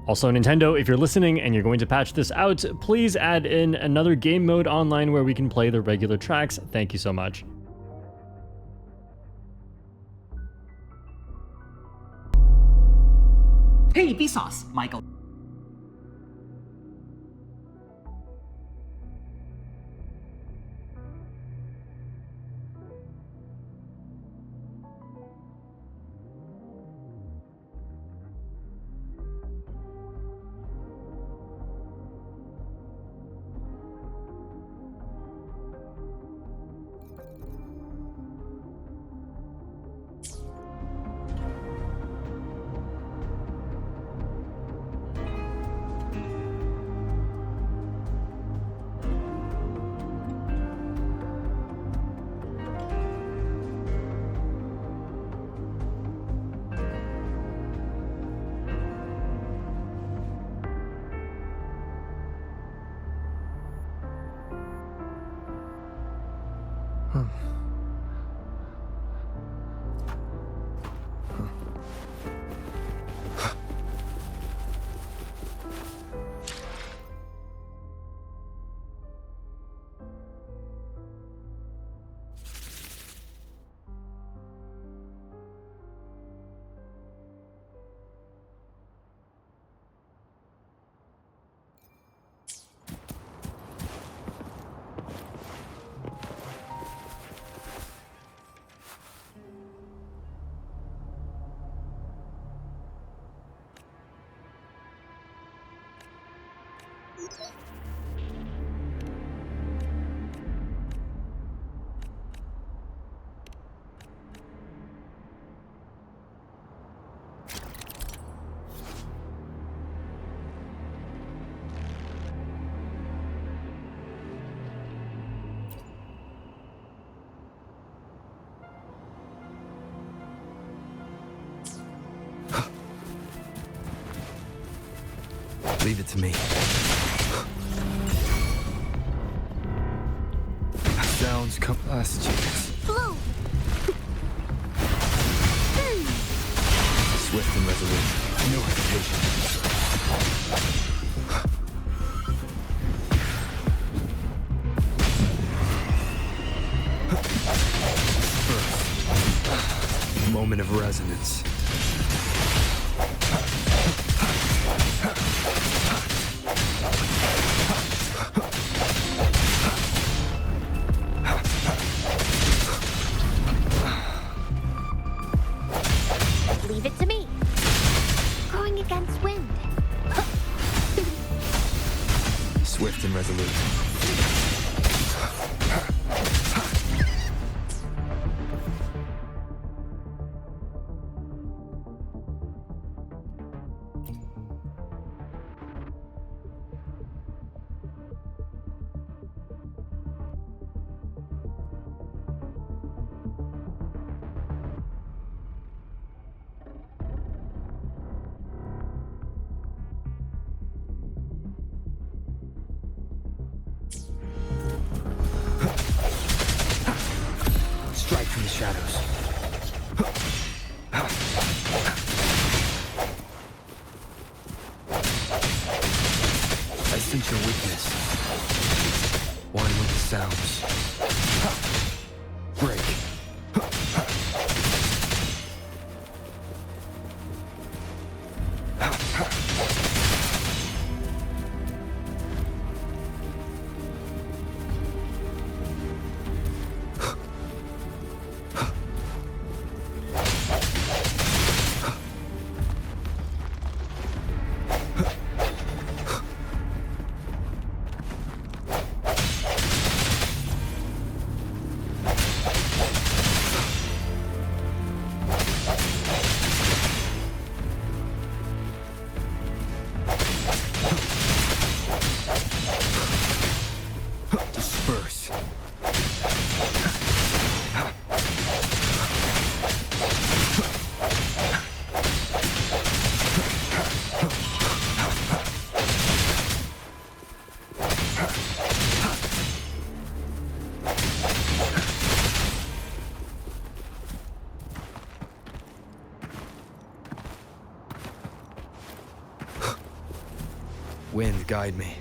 Also, Nintendo, if you're listening and you're going to patch this out, please add in another game mode online where we can play the regular tracks. Thank you so much. Hey, Vsauce, Michael. Leave it to me. Sounds come last chance. Blue! Swift and resolute. No hesitation. First, moment of resonance. Leave it to me. Going against wind. Swift and resolute. Strike from the shadows. I sense your weakness. One with the sounds. Break. Disperse. Wind, guide me.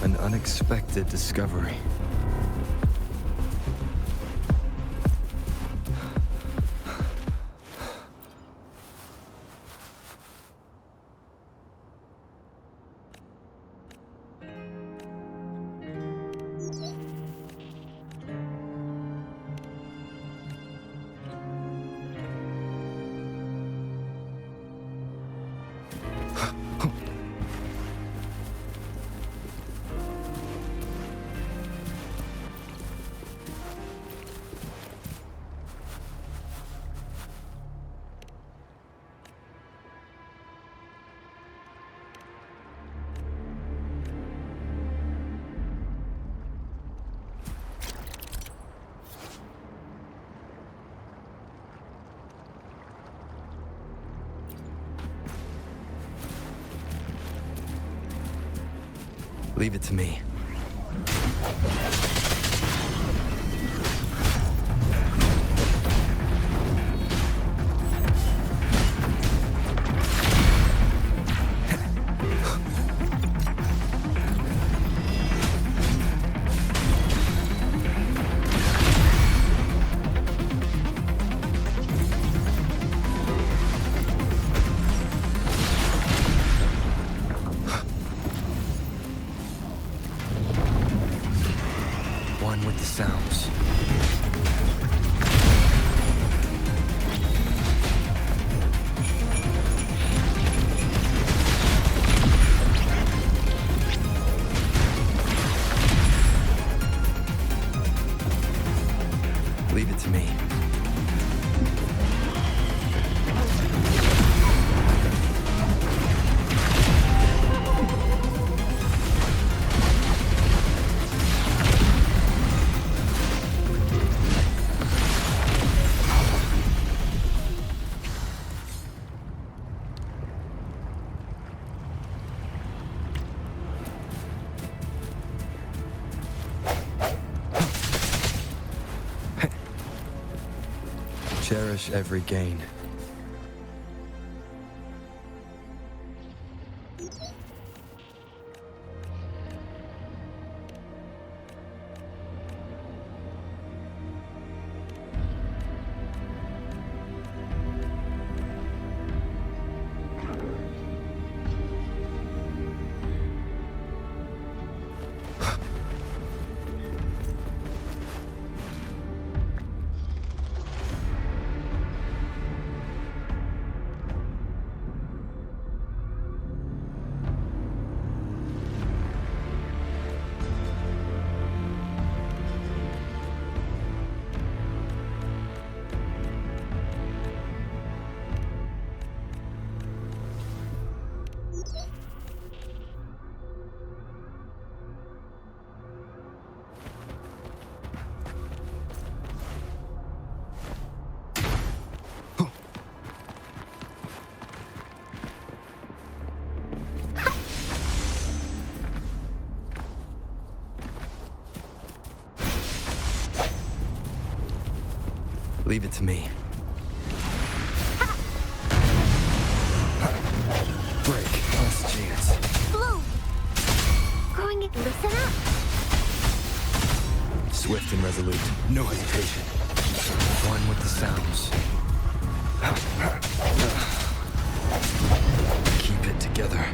An unexpected discovery. Leave it to me. One with the sounds. Leave it to me. Cherish every gain. Leave it to me. Break. Last chance. Blue! Growing it, listen up! Swift and resolute. No hesitation. One with the sounds. Keep it together.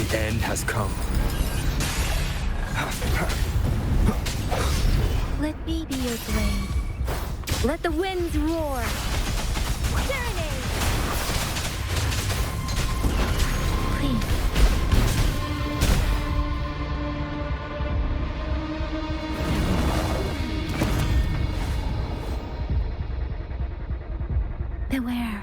The end has come. Let me be your blade. Let the winds roar. Serenade! Please. Beware.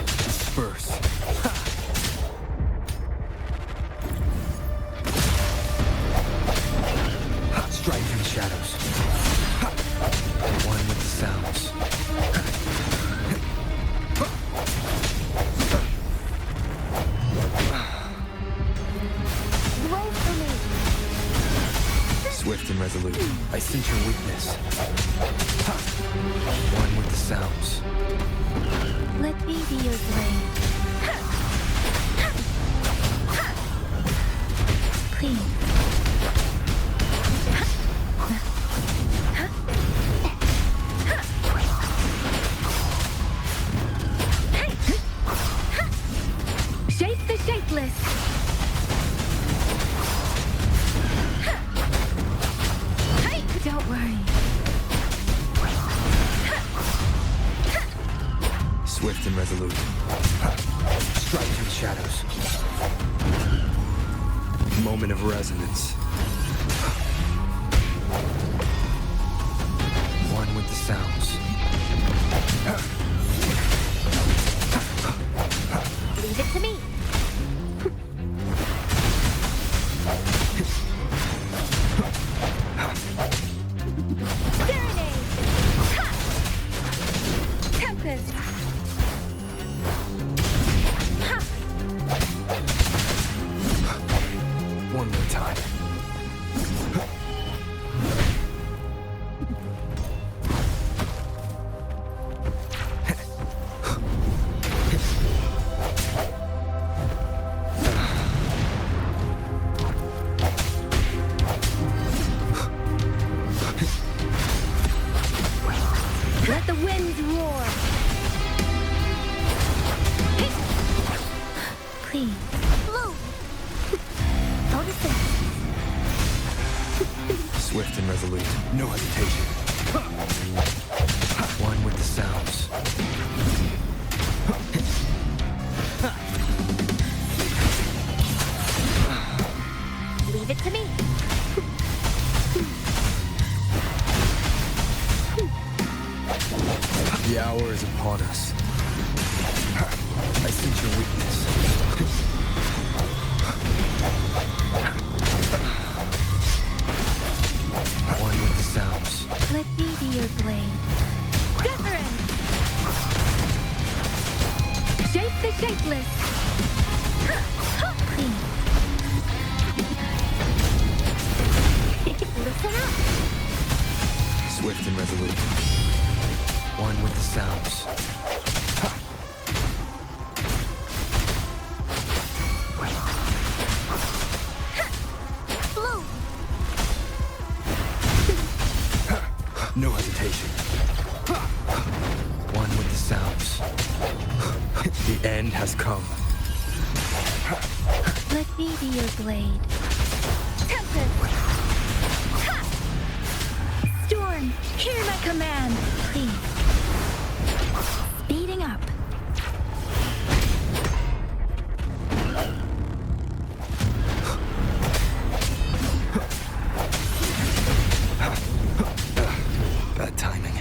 Disperse. Strike from the shadows. One with the sounds. Roll for me! Swift and resolute. I sense your weakness. One with the sounds. Let me be your blade. Please. Shape the shapeless. Don't worry. Swift and resolute. Strike through the shadows. Moment of resonance. One with the sounds. Leave it to me! Serenade! Ha! Tempest! Ha! One more time. Let the winds roar. Please. Blue! Notice Swift and resolute. No hesitation. One with the sounds. Leave it to me! The hour is upon us. I sense your weakness. One with the sounds. Let shapeless. Listen up. Swift and resolute. One with the sounds. Blue. No hesitation. One with the sounds. The end has come. Let me be your blade. Tempest. Storm, hear my command. Please. Speeding up. Bad timing.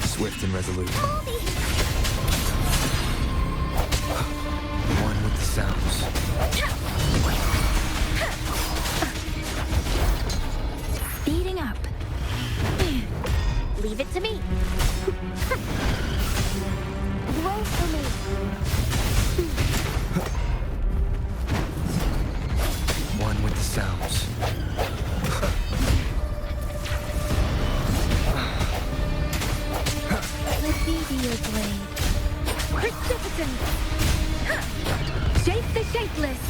Swift and resolute. One with the sounds. Speeding up. Leave it to me. Roll for me. One with the sounds. Let me be your blade. Precipitant. Shape the shapeless.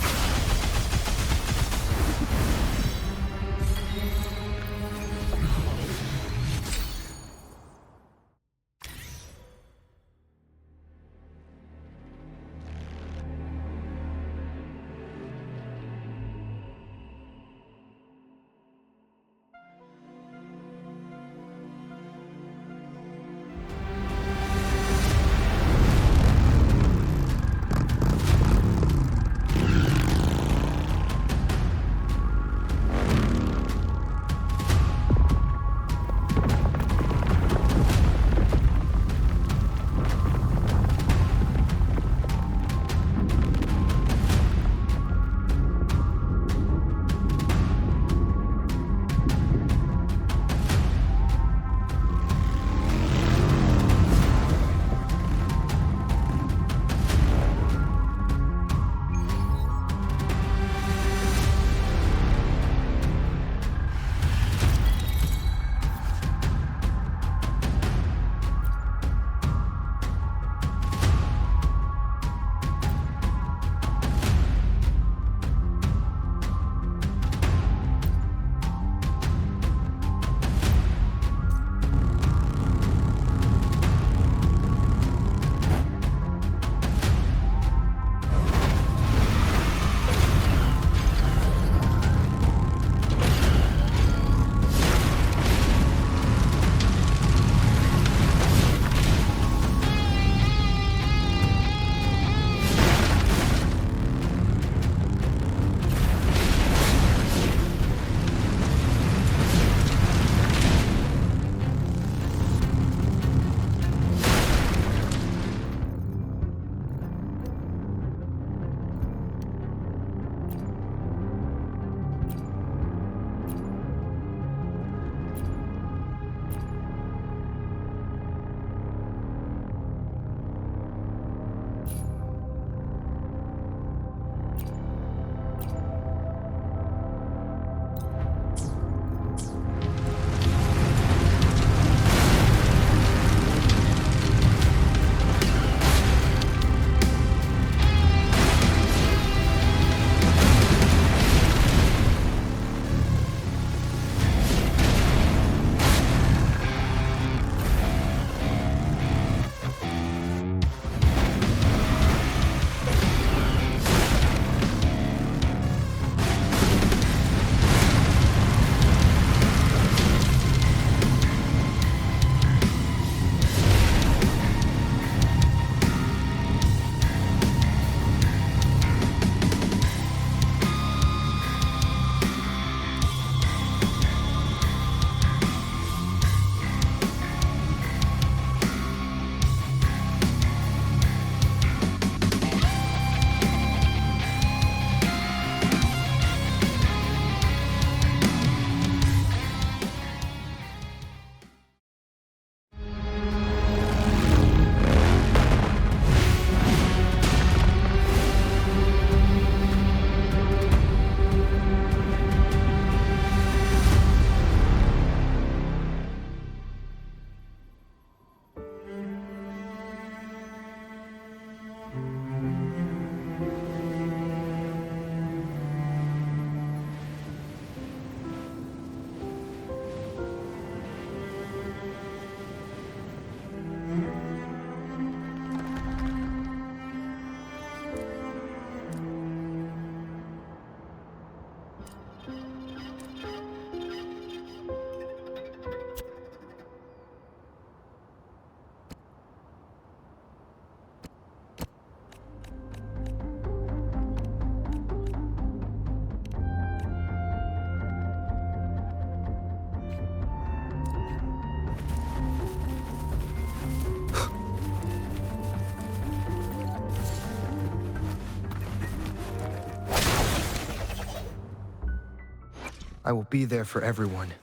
I will be there for everyone.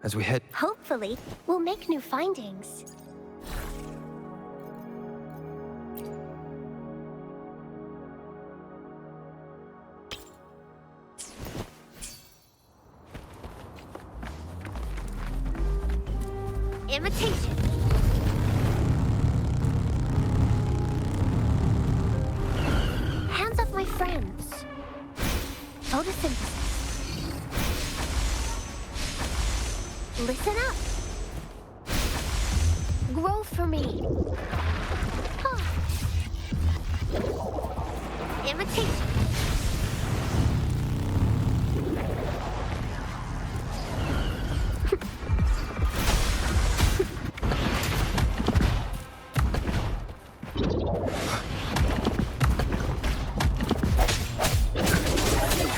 As we head... Hopefully, we'll make new findings. Imitation. Hands off my friends. Photosynthesis. Listen up. Grow for me. Huh. Imitation.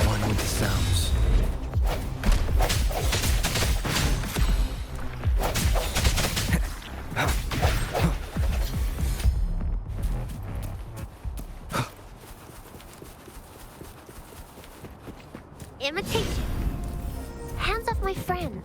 One with the sounds. Imitation. Hands off my friends.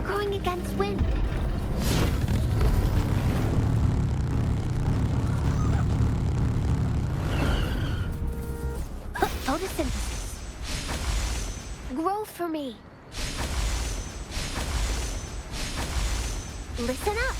Growing against wind. Photosynthesis. Grow for me. Listen up.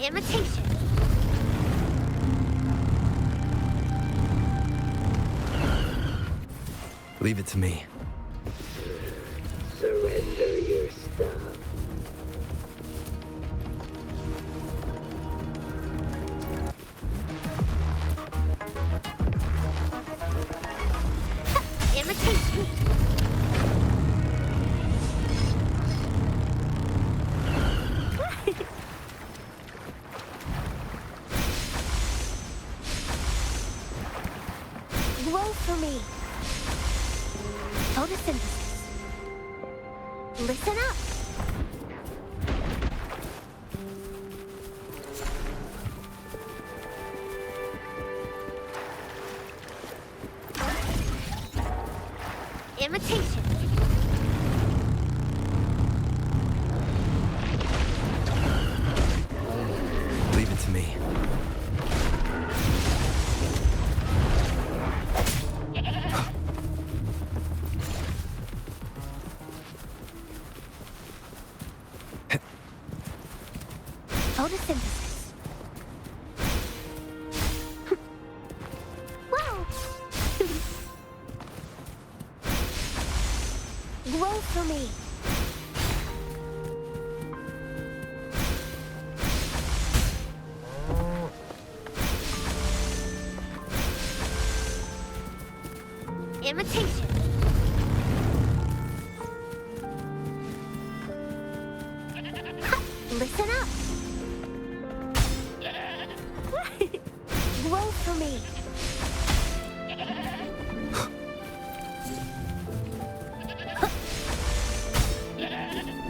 Imitation. Leave it to me. Surrender your stuff. Imitation. Grow for me. Photosynthesis. Listen up. Imitation. Leave it to me. Photosynthesis. Grow for me. Imitation. Listen up. Grow for me.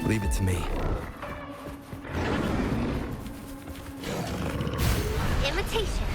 Leave it to me. Imitation.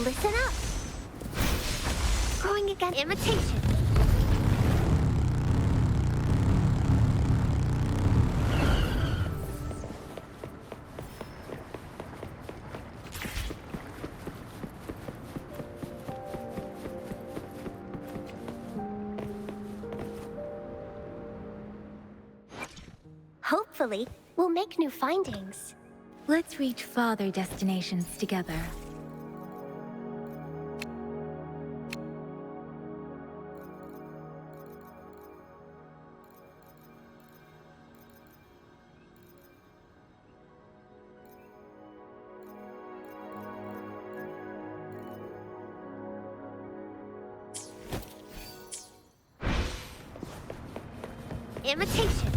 Listen up. Growing again. Imitation. Hopefully, we'll make new findings. Let's reach farther destinations together. Imitation.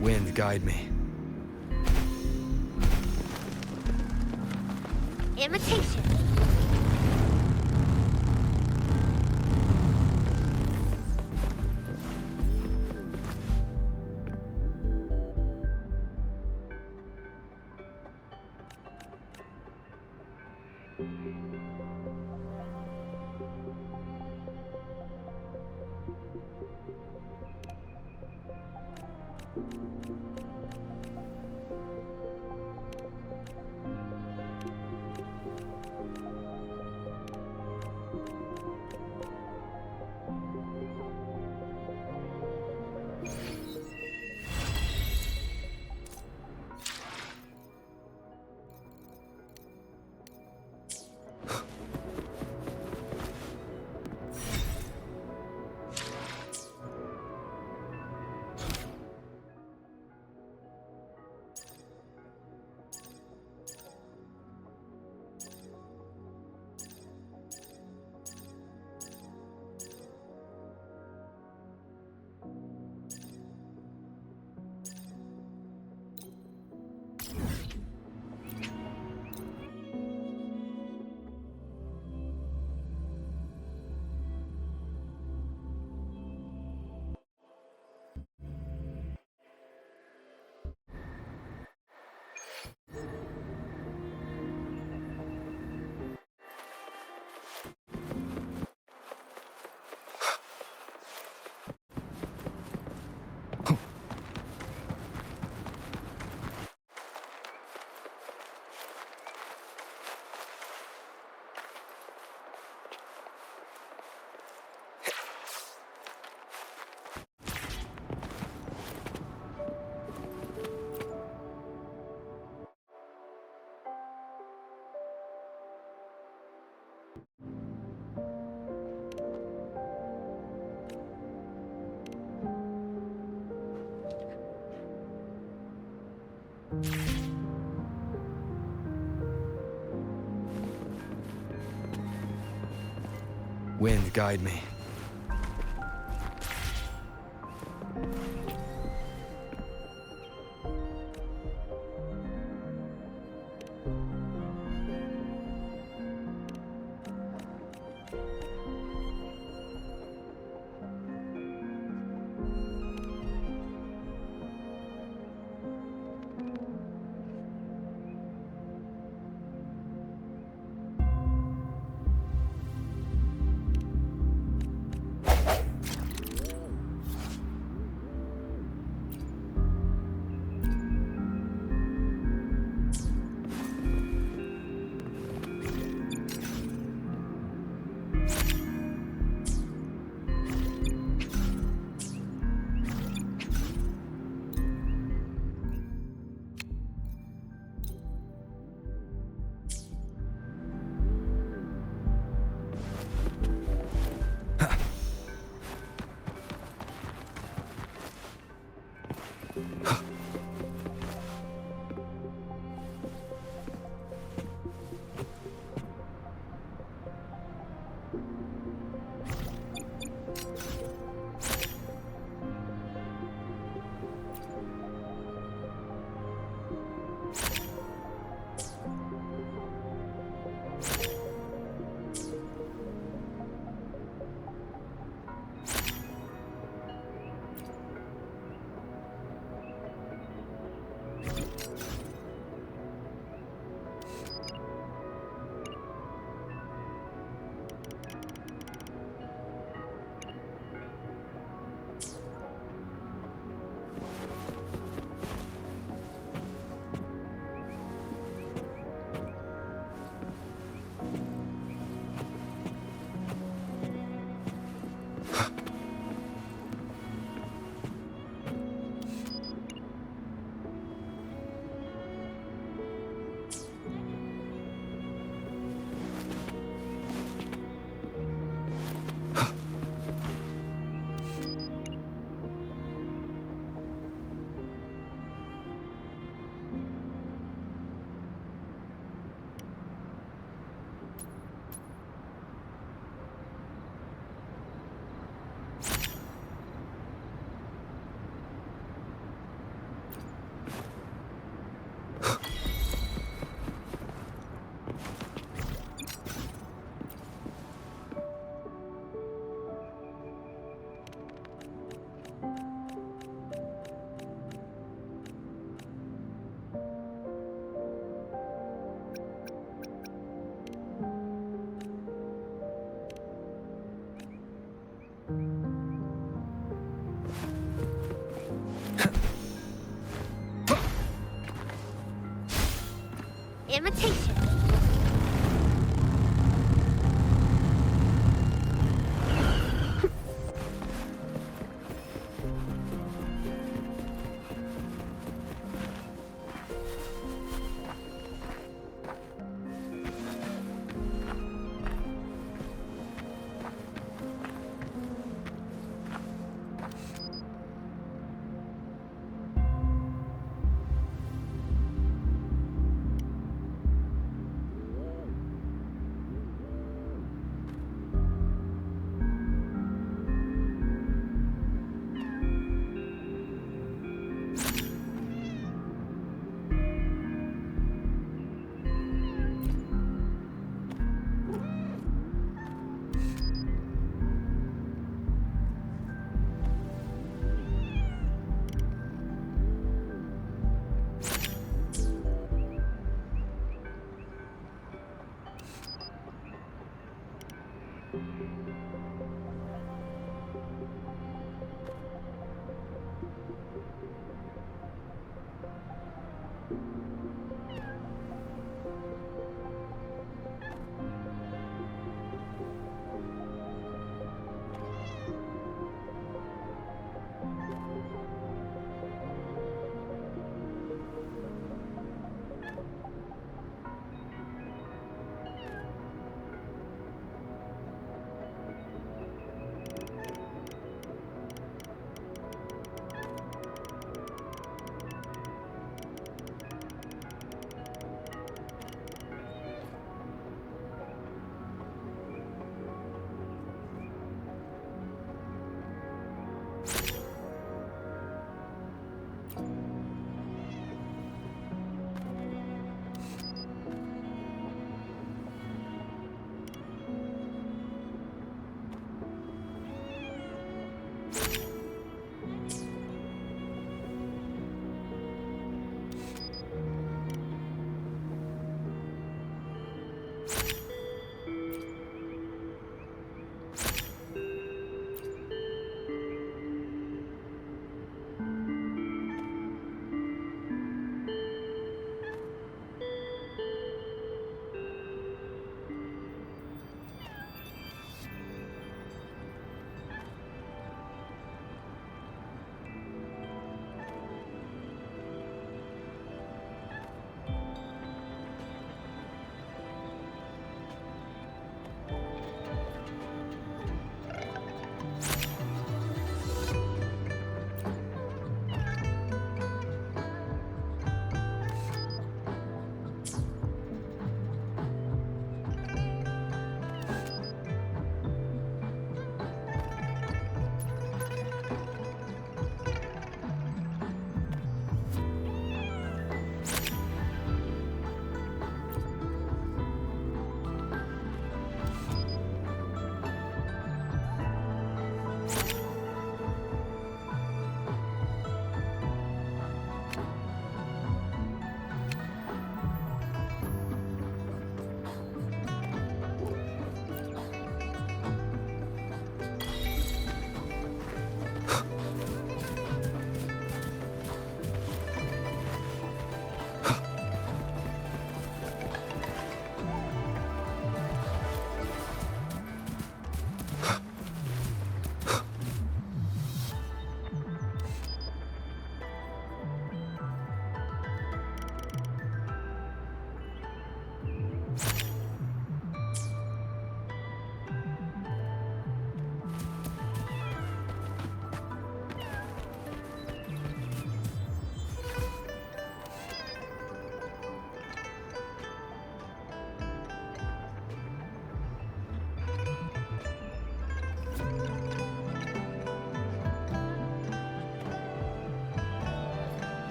Wind, guide me. Imitation. Wind, guide me.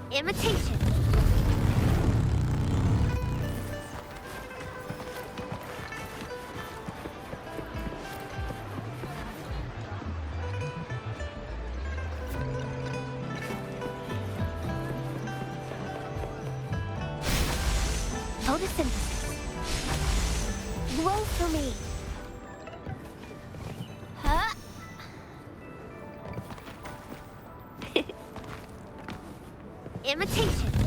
Imitation. Photosynthesis. Grow for me. Huh? Imitation.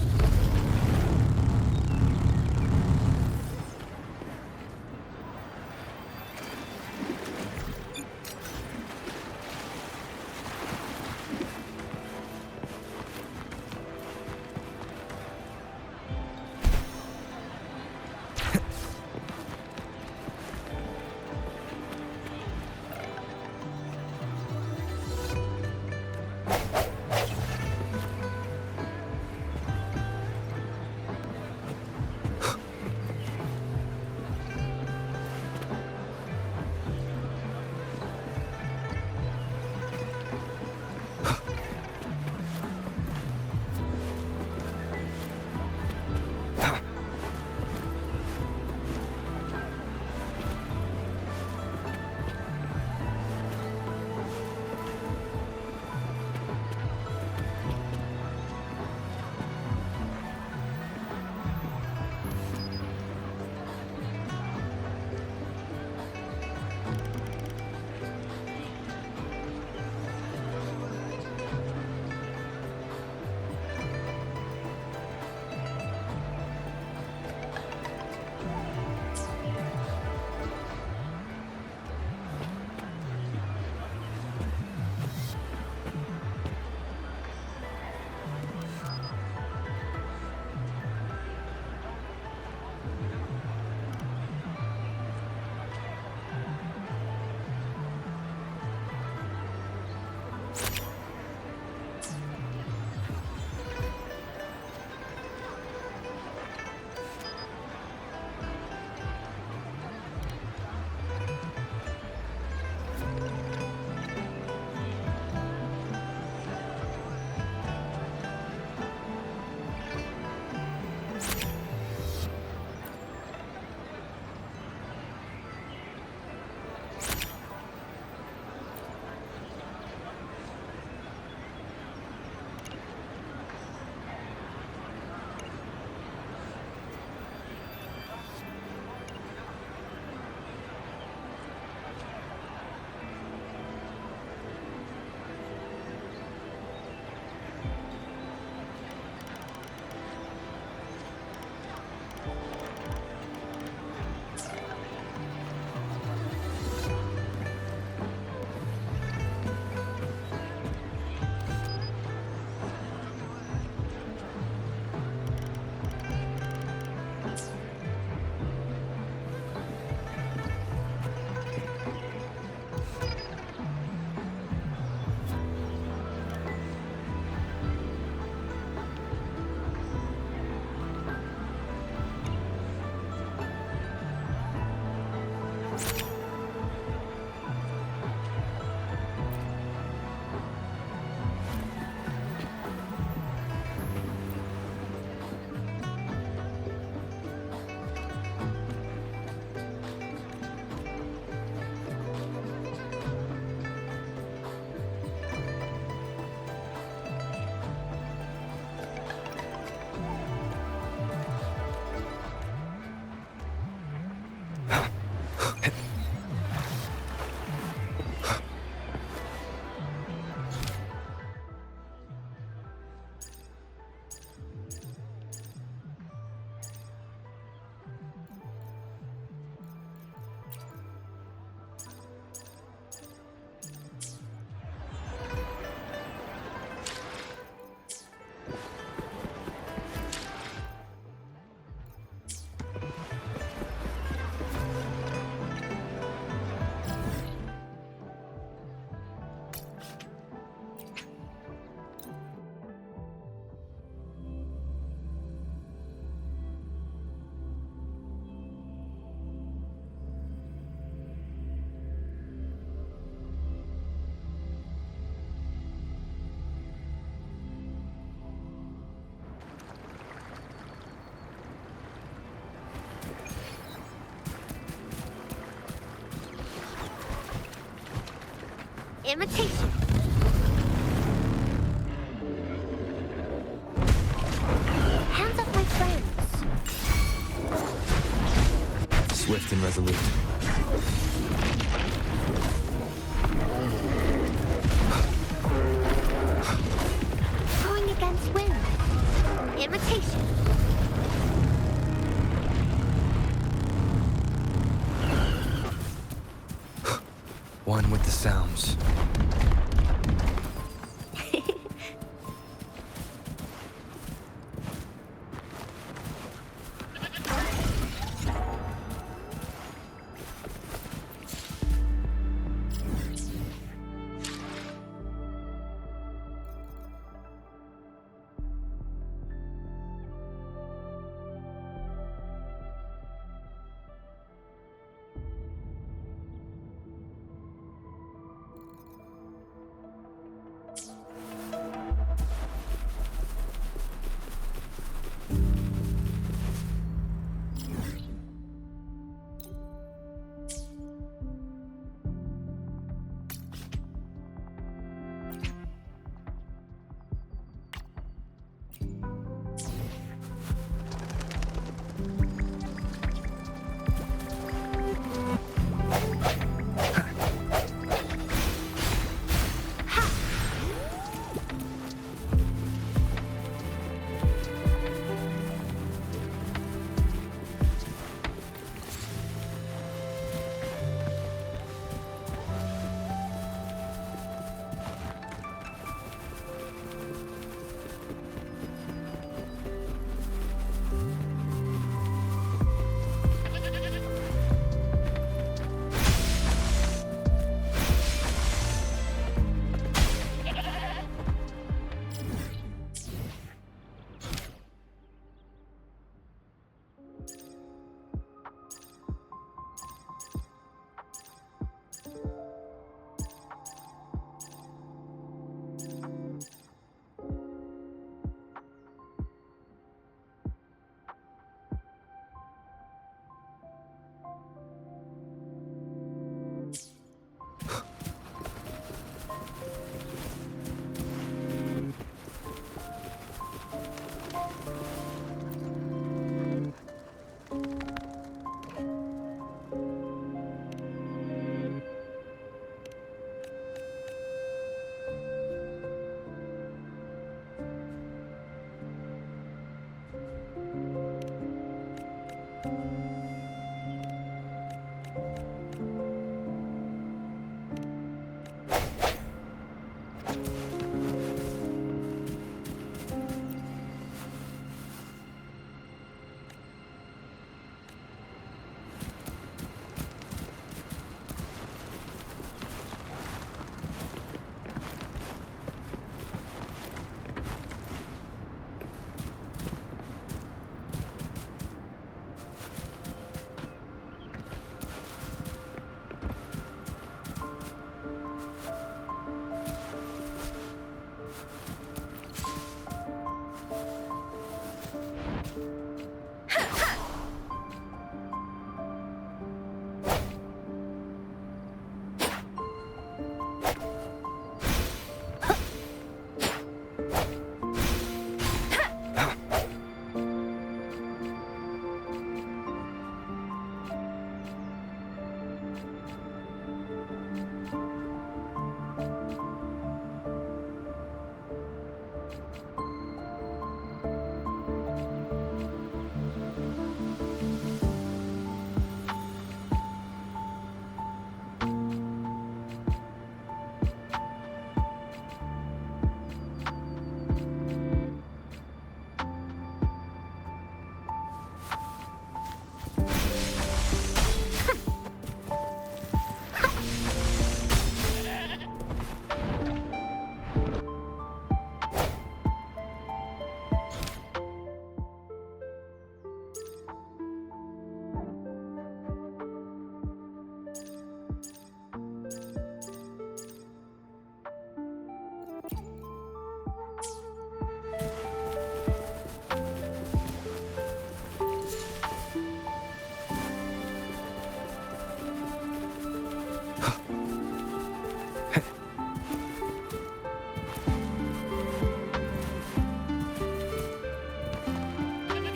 Imitation. Hands off my friends. Swift and resolute. Going against wind. Imitation. One with the sounds.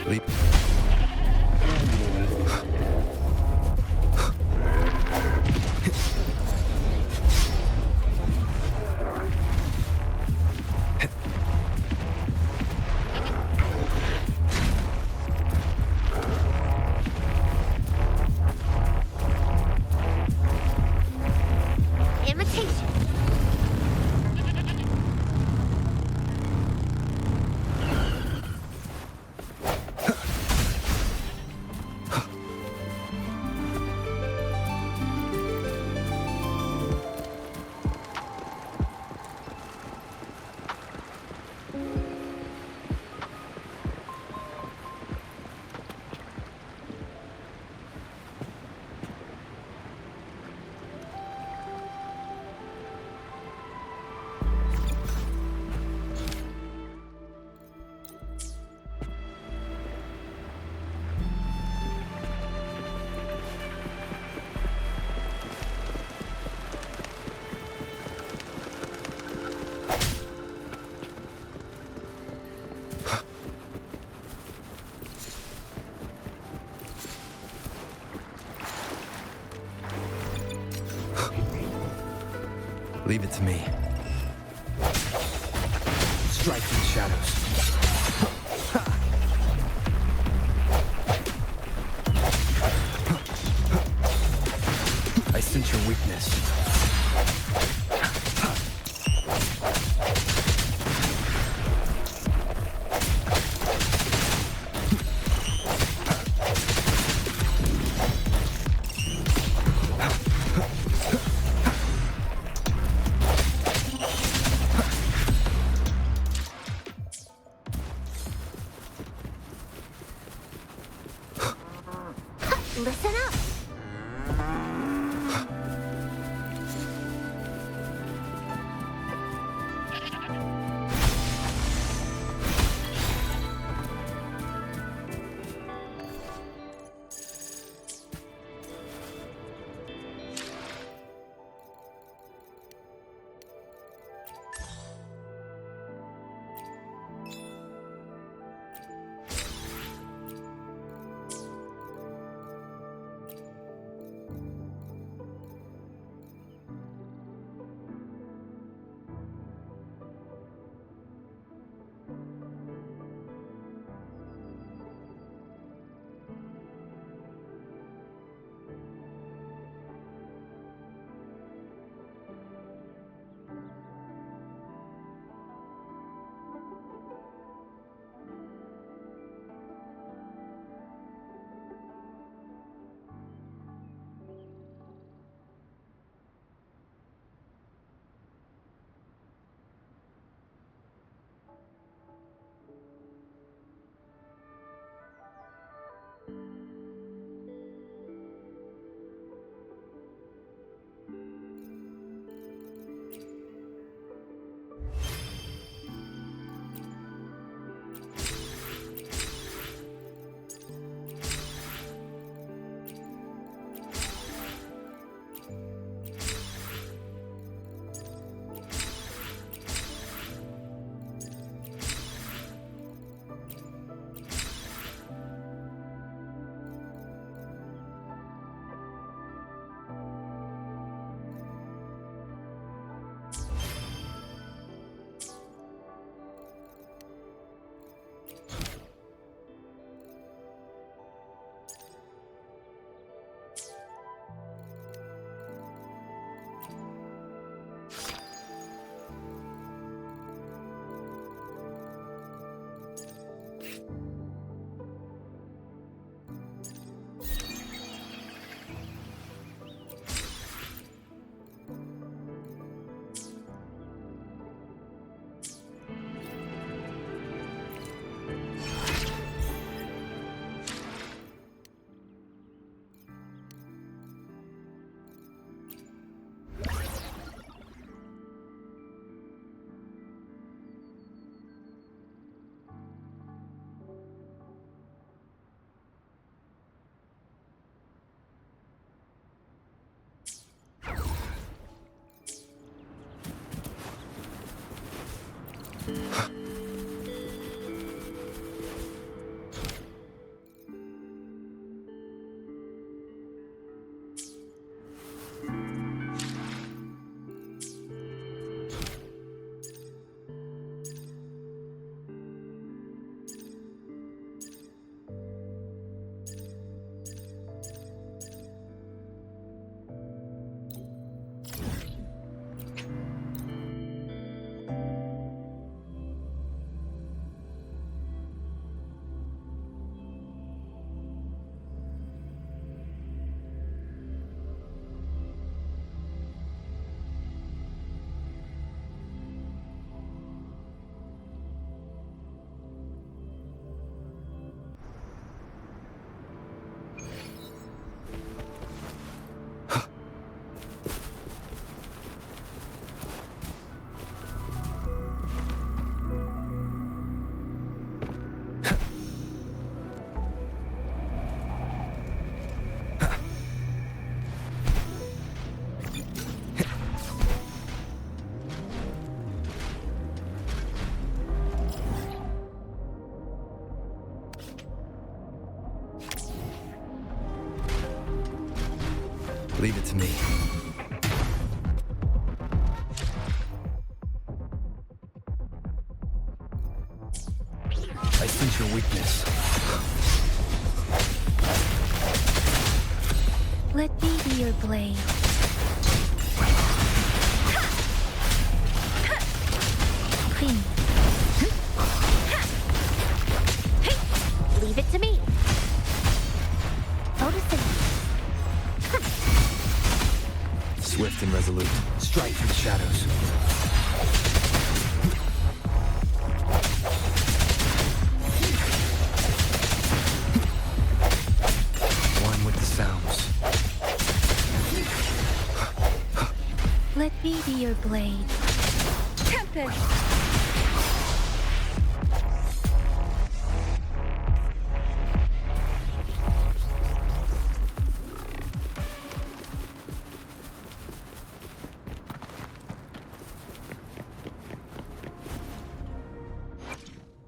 Leave. Imitation. Leave it to me. Strike in the shadows. I sense your weakness. Listen up. Leave it to me. I sense your weakness. Let me be your blade. Clean. Leave it to me. Photosynthesis. Swift and resolute. Strike through the shadows. One with the sounds. Let me be your blade. Tempest!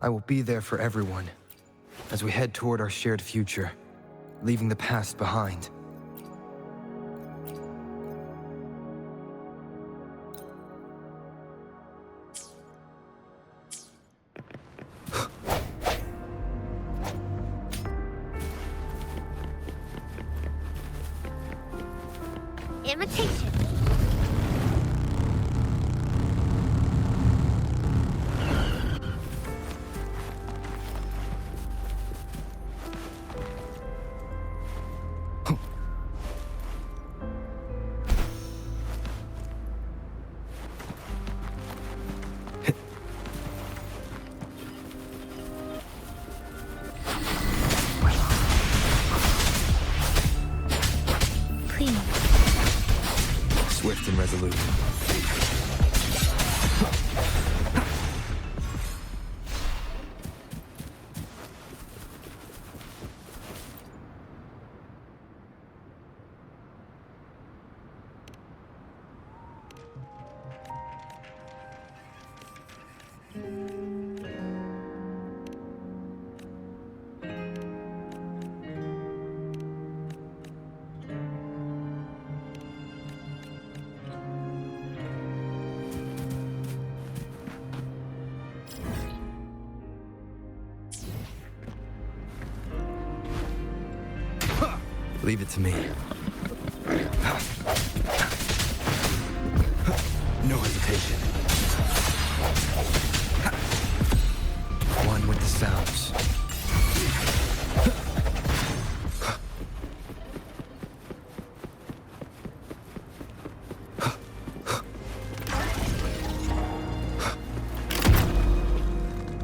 I will be there for everyone as we head toward our shared future, leaving the past behind. Imitation. Clean. Swift and resolute. Leave it to me. No hesitation. One with the sounds.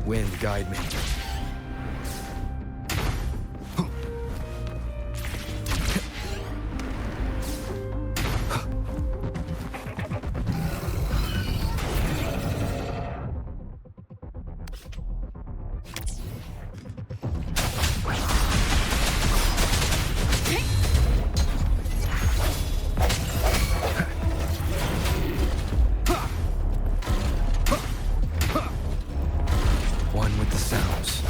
Wind, guide me. One with the sounds.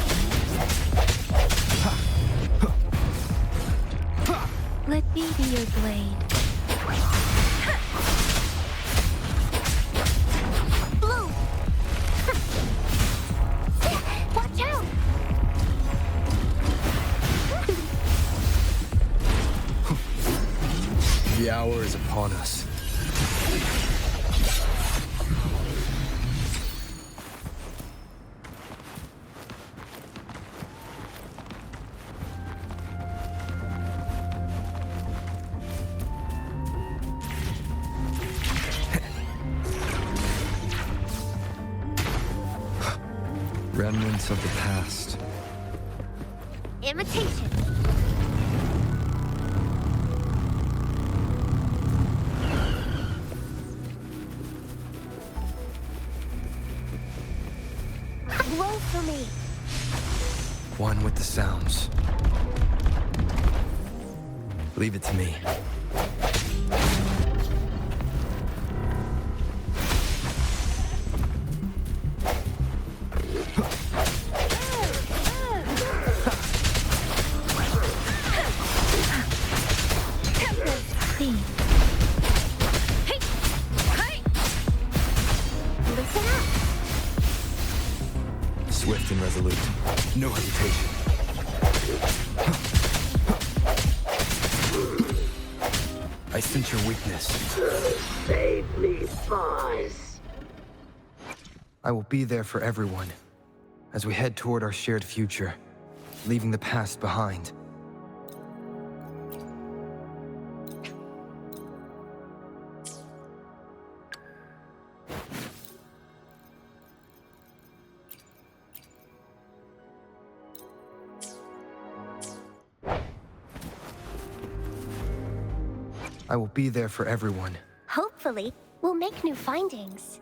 Let me be your blade. Blue. Watch out. The hour is upon us. Remnants of the past. Imitation. Roll for me. One with the sounds. Leave it to me. Clean. Swift and resolute. No hesitation. I sense your weakness. Save me, boss. I will be there for everyone as we head toward our shared future, leaving the past behind. I will be there for everyone. Hopefully, we'll make new findings.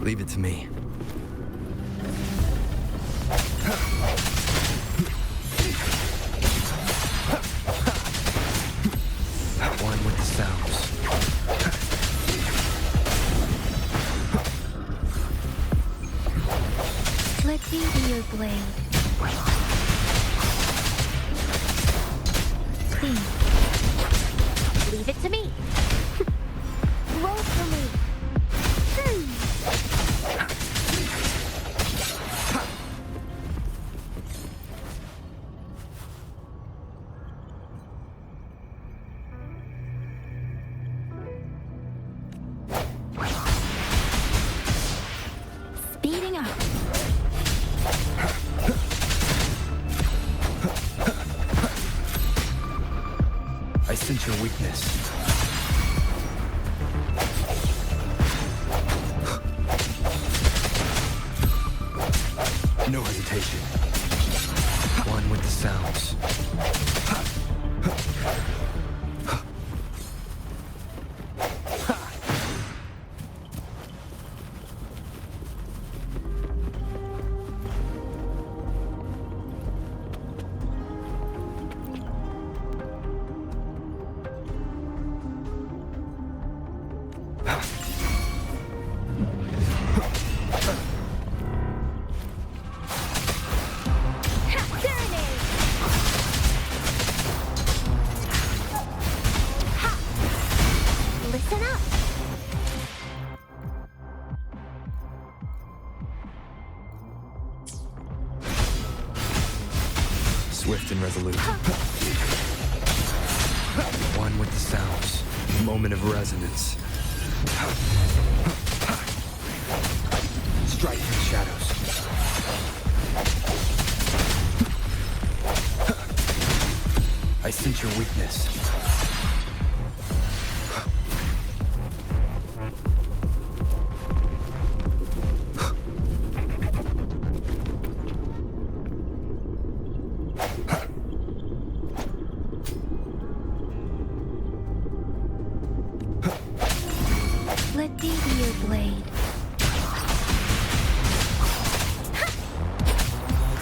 Leave it to me. One with the sounds. Let me be your blade. Please. Leave it to me. Roll for me. Speeding up. I sense your weakness. No hesitation. One with the sounds. Listen up. Swift and resolute. One with the sounds. Moment of resonance. Strike in the shadows. I sense your weakness. Let me be your blade.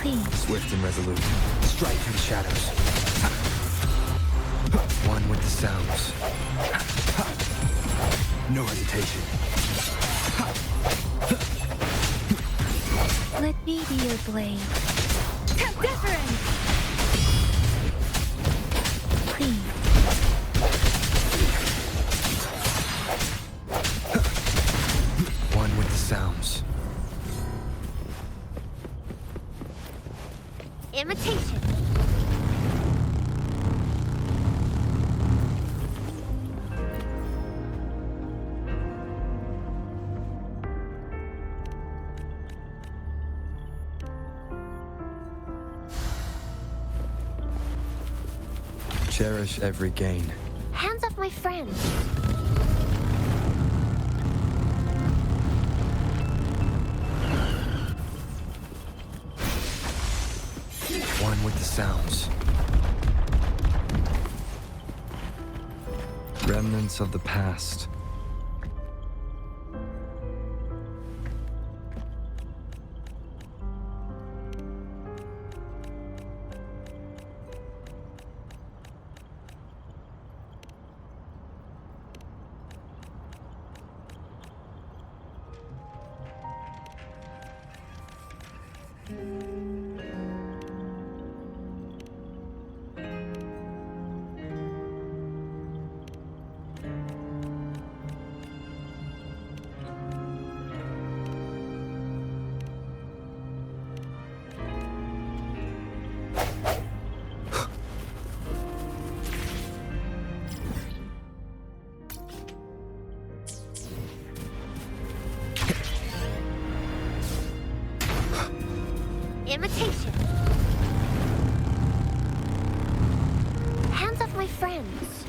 Please. Swift and resolute. Strike from the shadows. One with the sounds. No hesitation. Let me be your blade. Different! Please. One with the sounds. Imitation. Cherish every gain. Hands off my friend. One with the sounds. Remnants of the past. Imitation. Hands off my friends.